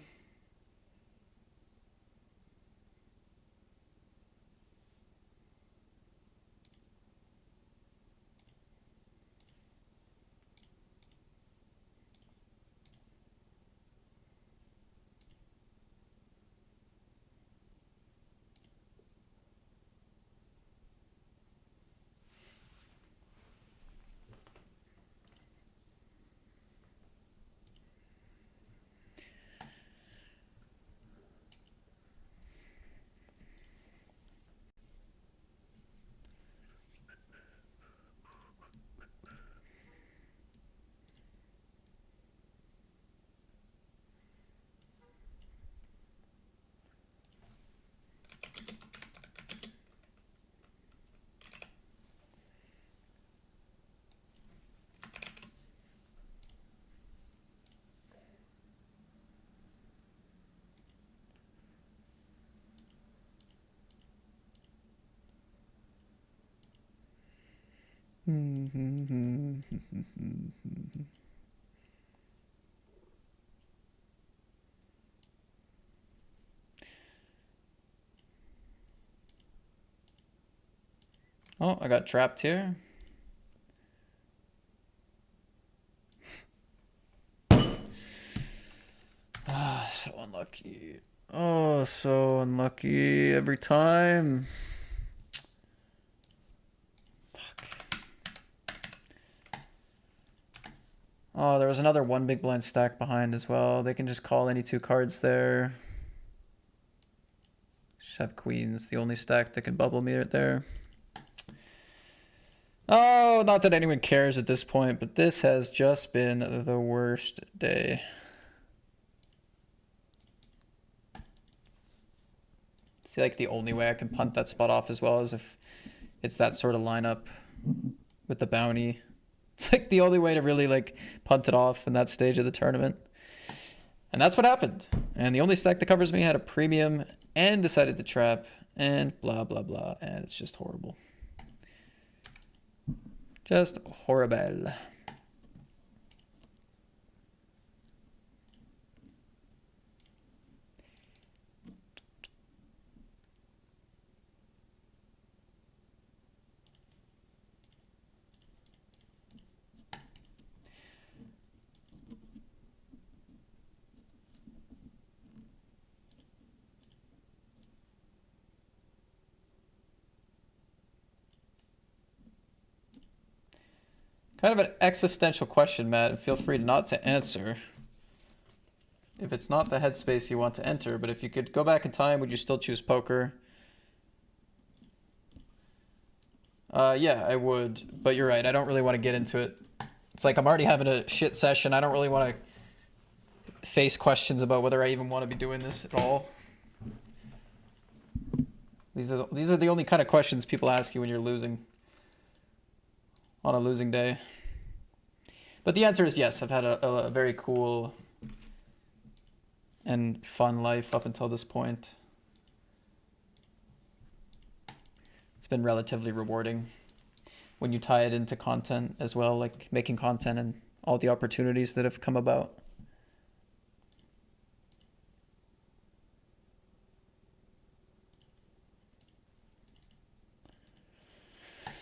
Oh, I got trapped here. Ah, so unlucky. Oh, so unlucky every time. Fuck. Oh, there was another one big blind stack behind as well. They can just call any two cards there. Just have queens, the only stack that can bubble me right there. Oh, not that anyone cares at this point, but this has just been the worst day. See, like the only way I can punt that spot off as well is if it's that sort of lineup with the bounty. It's like the only way to really like punt it off in that stage of the tournament. And that's what happened. And the only stack that covers me had a premium and decided to trap and blah, blah, blah. And it's just horrible. Just horrible. Kind of an existential question, Matt, and feel free not to answer if it's not the headspace you want to enter. But if you could go back in time, would you still choose poker? Yeah, I would. But you're right. I don't really want to get into it. It's like I'm already having a shit session. I don't really want to face questions about whether I even want to be doing this at all. These are the only kind of questions people ask you when you're losing on a losing day. But the answer is yes. I've had a very cool and fun life up until this point. It's been relatively rewarding when you tie it into content as well, like making content and all the opportunities that have come about.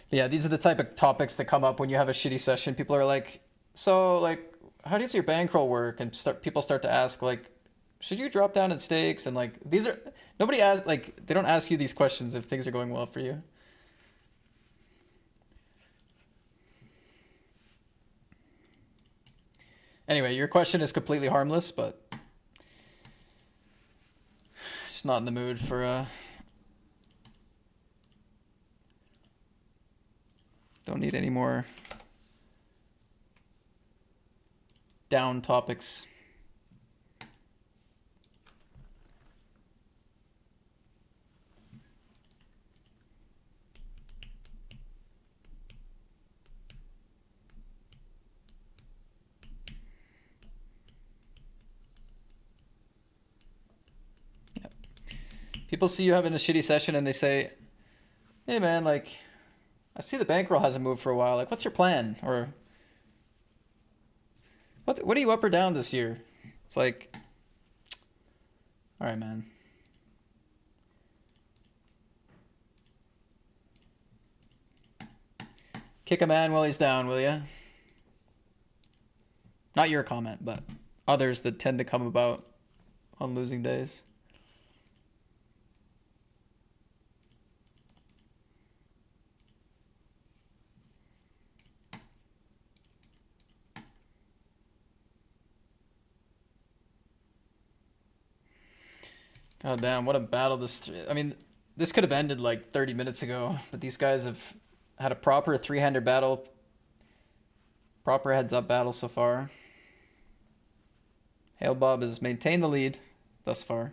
But yeah, these are the type of topics that come up when you have a shitty session. People are like, so like, how does your bankroll work? And people start to ask like, should you drop down in stakes? And like, these are, nobody asks, like, they don't ask you these questions if things are going well for you. Anyway, your question is completely harmless, but just not in the mood for don't need any more down topics. People see you having a shitty session and they say, hey man, like, I see the bankroll hasn't moved for a while. Like, what's your plan? Or, what are you up or down this year? It's like, all right, man. Kick a man while he's down, will ya? Not your comment, but others that tend to come about on losing days. God damn, what a battle this... I mean, this could have ended like 30 minutes ago, but these guys have had a proper three-hander battle, proper heads-up battle so far. Hail Bob has maintained the lead thus far.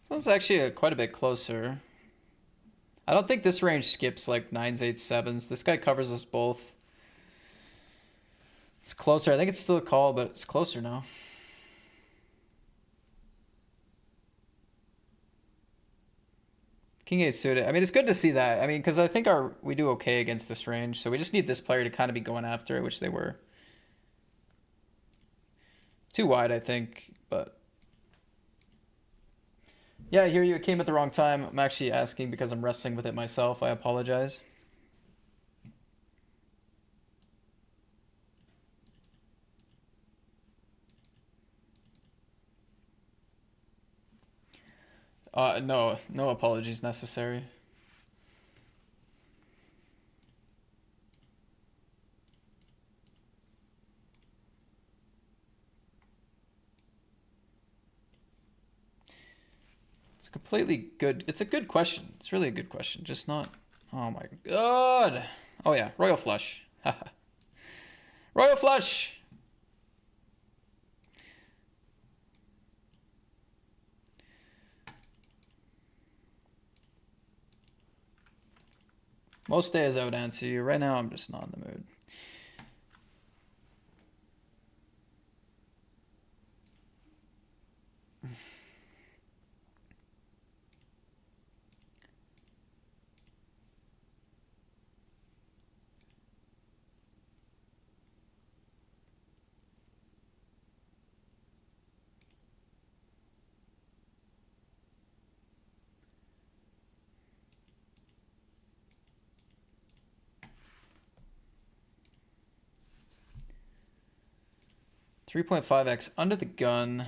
So it's actually quite a bit closer. I don't think this range skips like 9s, 8s, 7s. This guy covers us both. It's closer. I think it's still a call, but it's closer now. King 8 suited. I mean, it's good to see that. I mean, because I think we do okay against this range. So we just need this player to kind of be going after it, which they were. Too wide, I think, but... Yeah, I hear you. It came at the wrong time. I'm actually asking because I'm wrestling with it myself. I apologize. No apologies necessary. It's completely good. It's a good question. It's really a good question. Just not... Oh my god. Oh yeah, Royal Flush. Royal Flush! Most days I would answer you. Right now I'm just not in the mood. .5x under the gun.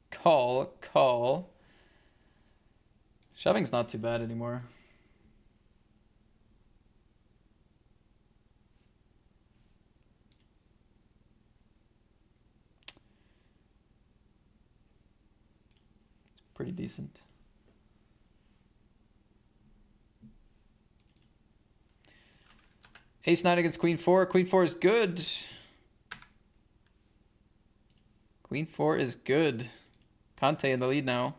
Call. Shoving's not too bad anymore. It's pretty decent. Ace 9 against Queen 4. Queen 4 is good. Queen 4 is good. Conte in the lead now.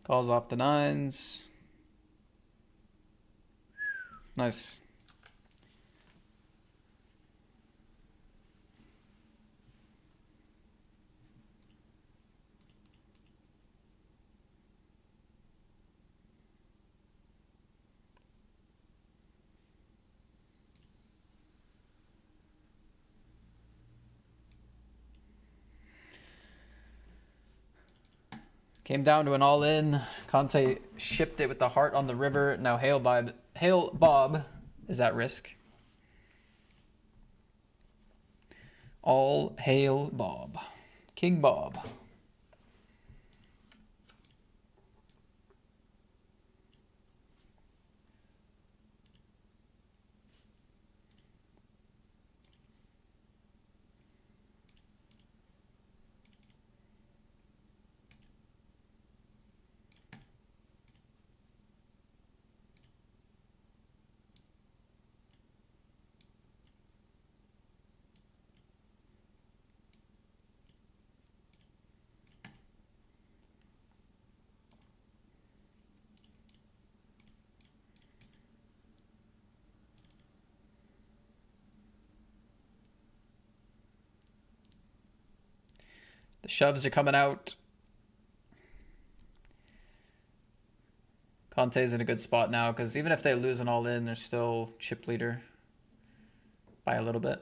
Calls off the 9s. Nice. Came down to an all-in. Conte shipped it with the heart on the river. Now Hail Bob is at risk. All hail Bob. King Bob. The shoves are coming out. Conte's in a good spot now because even if they lose an all-in, they're still chip leader by a little bit.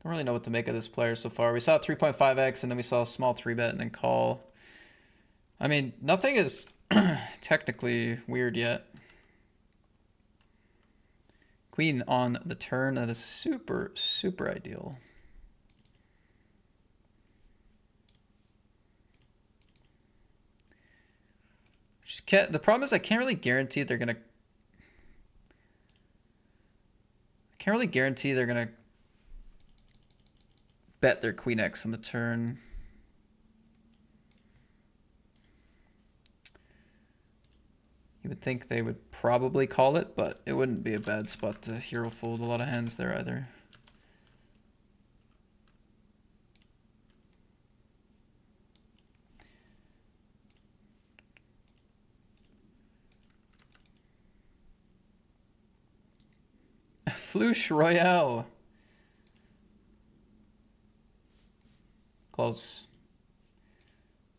Don't really know what to make of this player so far. We saw 3.5x and then we saw a small 3-bet and then call. I mean, nothing is technically weird yet. Queen on the turn. That is super, super ideal. Just can't, the problem is I can't really guarantee they're gonna. I can't really guarantee they're gonna bet their Queen X on the turn. You would think they would probably call it, but it wouldn't be a bad spot to hero fold a lot of hands there either. Floosh Royale. Close.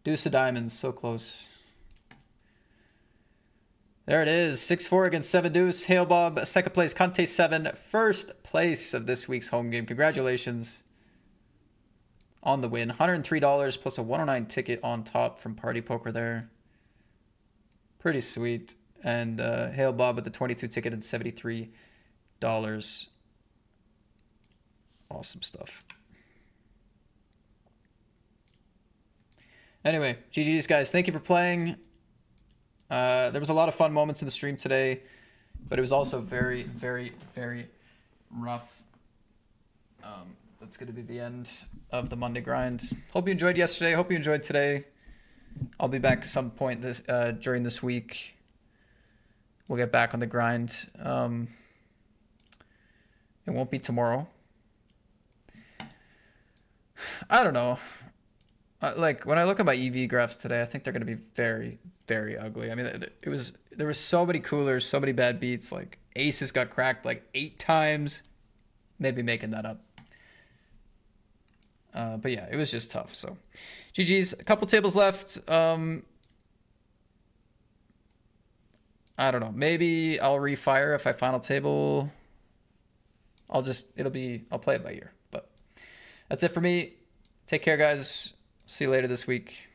Deuce of diamonds, so close. There it is, 6-4 against 7 deuce. Hail Bob, second place. Conte 7, first place of this week's home game. Congratulations on the win. $103 plus a 109 ticket on top from Party Poker there. Pretty sweet. And Hail Bob with the 22 ticket and $73. Awesome stuff. Anyway, GG's guys. Thank you for playing. There was a lot of fun moments in the stream today, but it was also very, very, very rough. That's going to be the end of the Monday grind. Hope you enjoyed yesterday. Hope you enjoyed today. I'll be back some point during this week. We'll get back on the grind. It won't be tomorrow. I don't know. Like when I look at my EV graphs today, I think they're going to be very, very ugly. I mean, there was so many coolers, so many bad beats. Like aces got cracked like 8 times. Maybe making that up. But yeah, it was just tough. So GG's. A couple tables left. I don't know. Maybe I'll refire if I final table. I'll play it by ear. But that's it for me. Take care, guys. See you later this week.